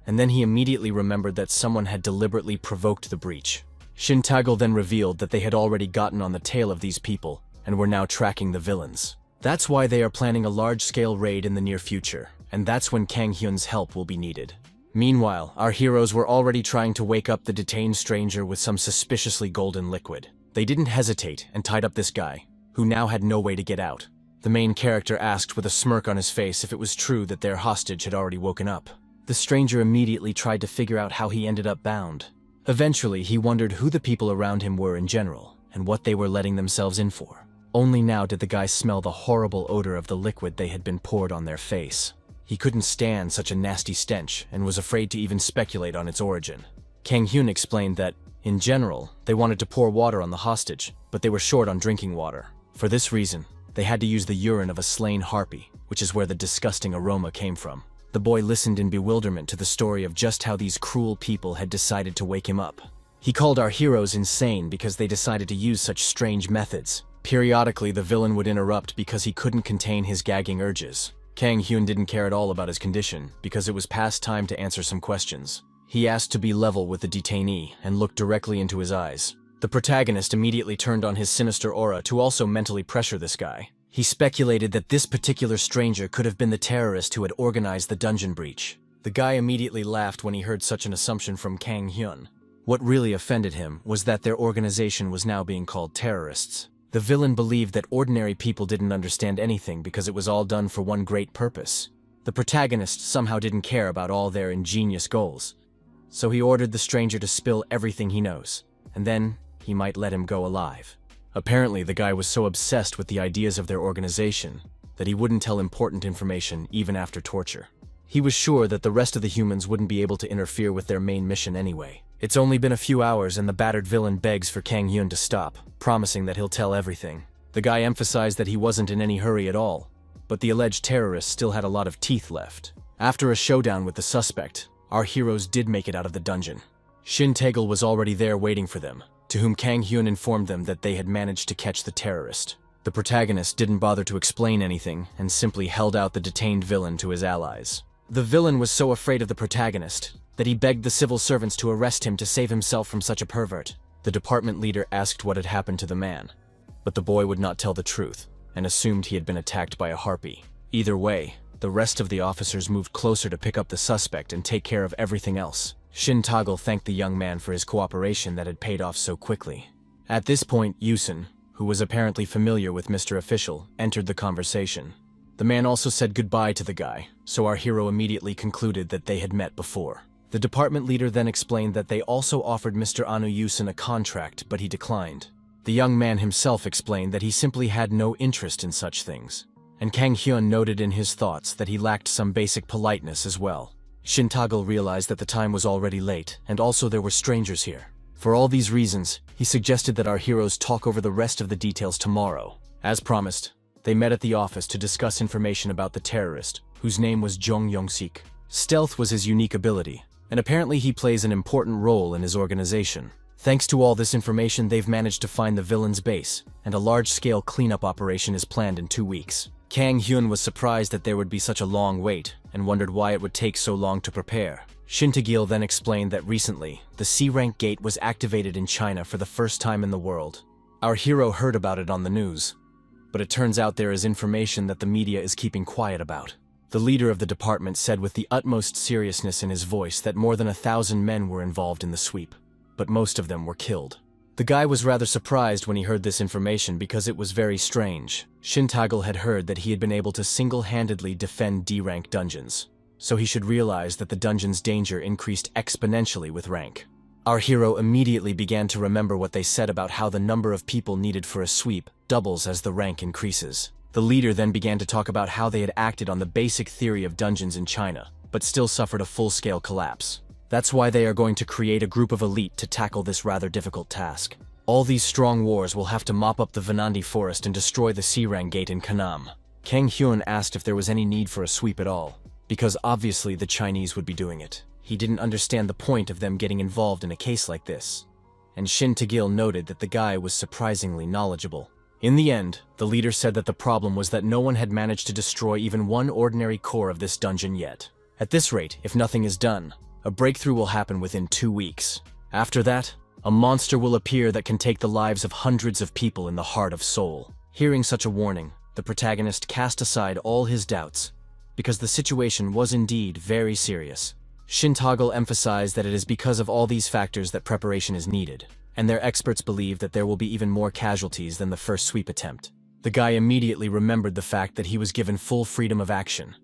and then he immediately remembered that someone had deliberately provoked the breach. Shin Tae-gil then revealed that they had already gotten on the tail of these people and were now tracking the villains. That's why they are planning a large-scale raid in the near future, and that's when Kang Hyun's help will be needed. Meanwhile, our heroes were already trying to wake up the detained stranger with some suspiciously golden liquid. They didn't hesitate and tied up this guy, who now had no way to get out. The main character asked with a smirk on his face if it was true that their hostage had already woken up. The stranger immediately tried to figure out how he ended up bound. Eventually, he wondered who the people around him were in general, and what they were letting themselves in for. Only now did the guy smell the horrible odor of the liquid they had been poured on their face. He couldn't stand such a nasty stench and was afraid to even speculate on its origin. Kang Hyun explained that, in general, they wanted to pour water on the hostage, but they were short on drinking water. For this reason, they had to use the urine of a slain harpy, which is where the disgusting aroma came from. The boy listened in bewilderment to the story of just how these cruel people had decided to wake him up. He called our heroes insane because they decided to use such strange methods. Periodically, the villain would interrupt because he couldn't contain his gagging urges. Kang Hyun didn't care at all about his condition, because it was past time to answer some questions. He asked to be level with the detainee and looked directly into his eyes. The protagonist immediately turned on his sinister aura to also mentally pressure this guy. He speculated that this particular stranger could have been the terrorist who had organized the dungeon breach. The guy immediately laughed when he heard such an assumption from Kang Hyun. What really offended him was that their organization was now being called terrorists. The villain believed that ordinary people didn't understand anything because it was all done for one great purpose. The protagonist somehow didn't care about all their ingenious goals. So he ordered the stranger to spill everything he knows, and then he might let him go alive. Apparently, the guy was so obsessed with the ideas of their organization that he wouldn't tell important information even after torture. He was sure that the rest of the humans wouldn't be able to interfere with their main mission anyway. It's only been a few hours and the battered villain begs for Kang Hyun to stop, promising that he'll tell everything. The guy emphasized that he wasn't in any hurry at all, but the alleged terrorist still had a lot of teeth left. After a showdown with the suspect, our heroes did make it out of the dungeon. Shin Tae-gil was already there waiting for them, to whom Kang Hyun informed them that they had managed to catch the terrorist. The protagonist didn't bother to explain anything and simply held out the detained villain to his allies. The villain was so afraid of the protagonist that he begged the civil servants to arrest him to save himself from such a pervert. The department leader asked what had happened to the man, but the boy would not tell the truth and assumed he had been attacked by a harpy. Either way, the rest of the officers moved closer to pick up the suspect and take care of everything else. Shin Tae-gil thanked the young man for his cooperation that had paid off so quickly. At this point, Yusun, who was apparently familiar with Mr. Official, entered the conversation. The man also said goodbye to the guy, so our hero immediately concluded that they had met before. The department leader then explained that they also offered Mr. Anu Yusun a contract, but he declined. The young man himself explained that he simply had no interest in such things, and Kang Hyun noted in his thoughts that he lacked some basic politeness as well. Shin Tae-gil realized that the time was already late, and also there were strangers here. For all these reasons, he suggested that our heroes talk over the rest of the details tomorrow. As promised, they met at the office to discuss information about the terrorist, whose name was Jung Yong-sik. Stealth was his unique ability, and apparently he plays an important role in his organization. Thanks to all this information, they've managed to find the villain's base, and a large-scale cleanup operation is planned in 2 weeks. Kang Hyun was surprised that there would be such a long wait, and wondered why it would take so long to prepare. Shin Tae-gil then explained that recently, the C-rank gate was activated in China for the first time in the world. Our hero heard about it on the news, but it turns out there is information that the media is keeping quiet about. The leader of the department said with the utmost seriousness in his voice that more than 1,000 men were involved in the sweep, but most of them were killed. The guy was rather surprised when he heard this information because it was very strange. Shin Tae-gil had heard that he had been able to single-handedly defend D-rank dungeons, so he should realize that the dungeon's danger increased exponentially with rank. Our hero immediately began to remember what they said about how the number of people needed for a sweep doubles as the rank increases. The leader then began to talk about how they had acted on the basic theory of dungeons in China, but still suffered a full-scale collapse. That's why they are going to create a group of elite to tackle this rather difficult task. All these strong wars will have to mop up the Venandi forest and destroy the C-rank gate in Kanam. Kang Hyun asked if there was any need for a sweep at all, because obviously the Chinese would be doing it. He didn't understand the point of them getting involved in a case like this, and Shin Tae-gil noted that the guy was surprisingly knowledgeable. In the end, the leader said that the problem was that no one had managed to destroy even one ordinary core of this dungeon yet. At this rate, if nothing is done, a breakthrough will happen within 2 weeks. After that, a monster will appear that can take the lives of hundreds of people in the heart of Seoul. Hearing such a warning, The protagonist cast aside all his doubts, because the situation was indeed very serious. Shintoggle emphasized that it is because of all these factors that preparation is needed, and their experts believe that there will be even more casualties than the first sweep attempt. The guy immediately remembered the fact that he was given full freedom of action,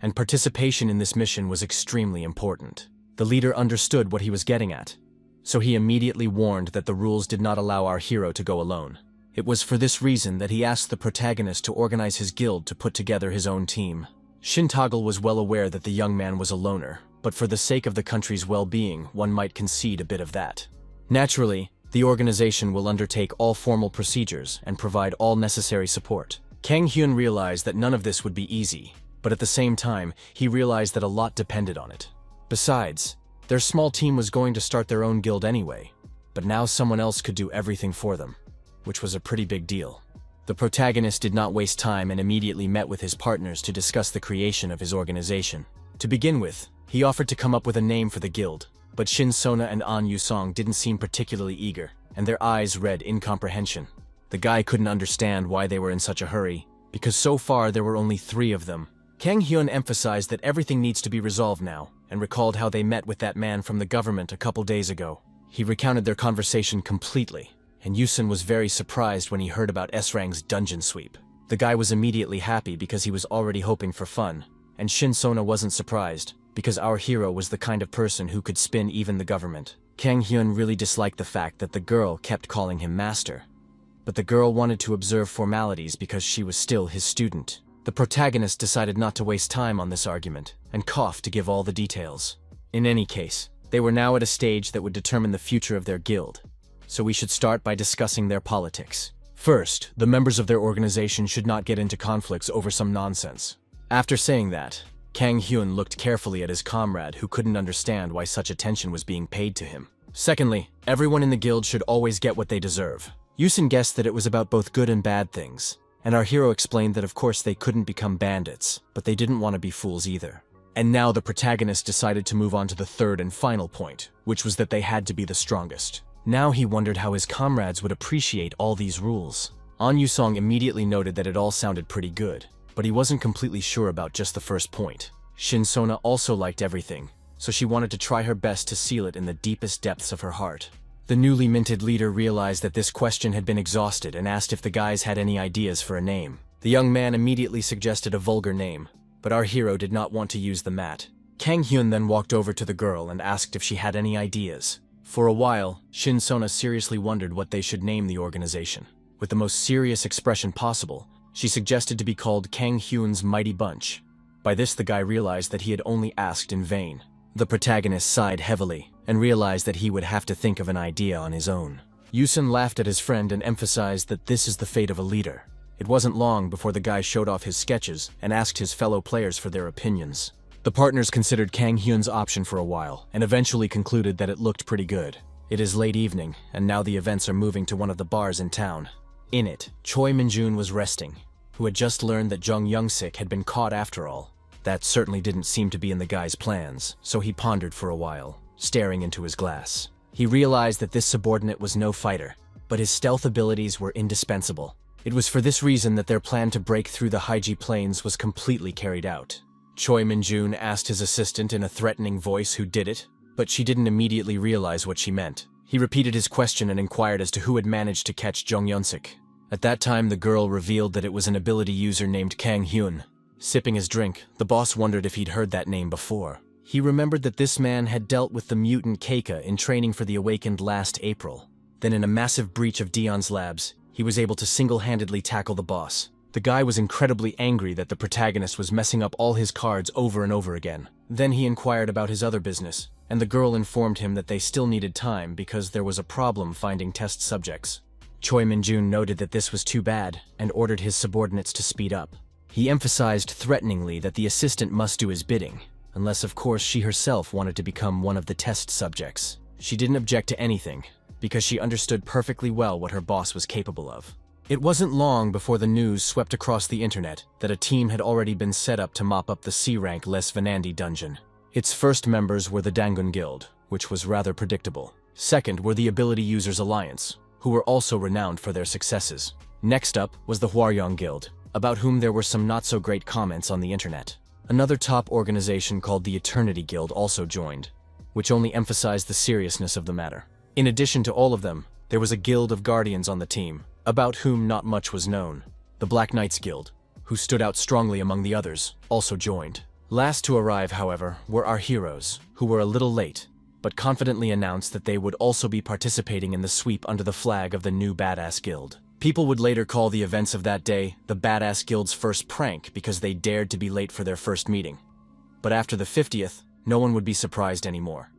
and participation in this mission was extremely important. The leader understood what he was getting at, so he immediately warned that the rules did not allow our hero to go alone. It was for this reason that he asked the protagonist to organize his guild to put together his own team. Shintoggle was well aware that the young man was a loner, but for the sake of the country's well-being, one might concede a bit of that. Naturally, the organization will undertake all formal procedures and provide all necessary support. Kang Hyun realized that none of this would be easy, but at the same time, he realized that a lot depended on it. Besides, their small team was going to start their own guild anyway, but now someone else could do everything for them, which was a pretty big deal. The protagonist did not waste time and immediately met with his partners to discuss the creation of his organization. To begin with, he offered to come up with a name for the guild, but Shin Sona and An Yusong didn't seem particularly eager, and their eyes read incomprehension. The guy couldn't understand why they were in such a hurry, because so far there were only 3 of them. Kang Hyun emphasized that everything needs to be resolved now, and recalled how they met with that man from the government a couple days ago. He recounted their conversation completely, and Yusun was very surprised when he heard about S-Rang's dungeon sweep. The guy was immediately happy because he was already hoping for fun, and Shin Sona wasn't surprised, because our hero was the kind of person who could spin even the government. Kang Hyun really disliked the fact that the girl kept calling him master, but the girl wanted to observe formalities because she was still his student. The protagonist decided not to waste time on this argument, and coughed to give all the details. In any case, they were now at a stage that would determine the future of their guild, so we should start by discussing their politics. First, the members of their organization should not get into conflicts over some nonsense. After saying that, Kang Hyun looked carefully at his comrade who couldn't understand why such attention was being paid to him. Secondly, everyone in the guild should always get what they deserve. Yusun guessed that it was about both good and bad things, and our hero explained that of course they couldn't become bandits, but they didn't want to be fools either. And now the protagonist decided to move on to the third and final point, which was that they had to be the strongest. Now he wondered how his comrades would appreciate all these rules. An Yusong immediately noted that it all sounded pretty good, but he wasn't completely sure about just the first point. Shin Sona also liked everything, so she wanted to try her best to seal it in the deepest depths of her heart. The newly minted leader realized that this question had been exhausted and asked if the guys had any ideas for a name. The young man immediately suggested a vulgar name, but our hero did not want to use the mat. Kang Hyun then walked over to the girl and asked if she had any ideas. For a while, Shin Sona seriously wondered what they should name the organization. With the most serious expression possible, she suggested to be called Kang Hyun's Mighty Bunch. By this the guy realized that he had only asked in vain. The protagonist sighed heavily, and realized that he would have to think of an idea on his own. Yusun laughed at his friend and emphasized that this is the fate of a leader. It wasn't long before the guy showed off his sketches and asked his fellow players for their opinions. The partners considered Kang Hyun's option for a while, and eventually concluded that it looked pretty good. It is late evening, and now the events are moving to one of the bars in town. In it, Choi Min-jun was resting, who had just learned that Jung Young-sik had been caught after all. That certainly didn't seem to be in the guy's plans, so he pondered for a while, staring into his glass. He realized that this subordinate was no fighter, but his stealth abilities were indispensable. It was for this reason that their plan to break through the Haiji plains was completely carried out. Choi Min-jun asked his assistant in a threatening voice who did it, but she didn't immediately realize what she meant. He repeated his question and inquired as to who had managed to catch Jung Young-sik. At that time, the girl revealed that it was an ability user named Kang Hyun. Sipping his drink, the boss wondered if he'd heard that name before. He remembered that this man had dealt with the mutant Keika in training for the Awakened last April. Then in a massive breach of Dion's labs, he was able to single-handedly tackle the boss. The guy was incredibly angry that the protagonist was messing up all his cards over and over again. Then he inquired about his other business, and the girl informed him that they still needed time because there was a problem finding test subjects. Choi Min-jun noted that this was too bad and ordered his subordinates to speed up. He emphasized threateningly that the assistant must do his bidding, unless of course she herself wanted to become one of the test subjects. She didn't object to anything, because she understood perfectly well what her boss was capable of. It wasn't long before the news swept across the internet that a team had already been set up to mop up the C-rank Les Venandi dungeon. Its first members were the Dangun Guild, which was rather predictable. Second were the Ability Users Alliance, who were also renowned for their successes. Next up was the Hwaryong Guild, about whom there were some not-so-great comments on the internet. Another top organization called the Eternity Guild also joined, which only emphasized the seriousness of the matter. In addition to all of them, there was a guild of guardians on the team, about whom not much was known. The Black Knights Guild, who stood out strongly among the others, also joined. Last to arrive, however, were our heroes, who were a little late, but confidently announced that they would also be participating in the sweep under the flag of the new Badass Guild. People would later call the events of that day the Badass Guild's first prank because they dared to be late for their first meeting. But after the 50th, no one would be surprised anymore.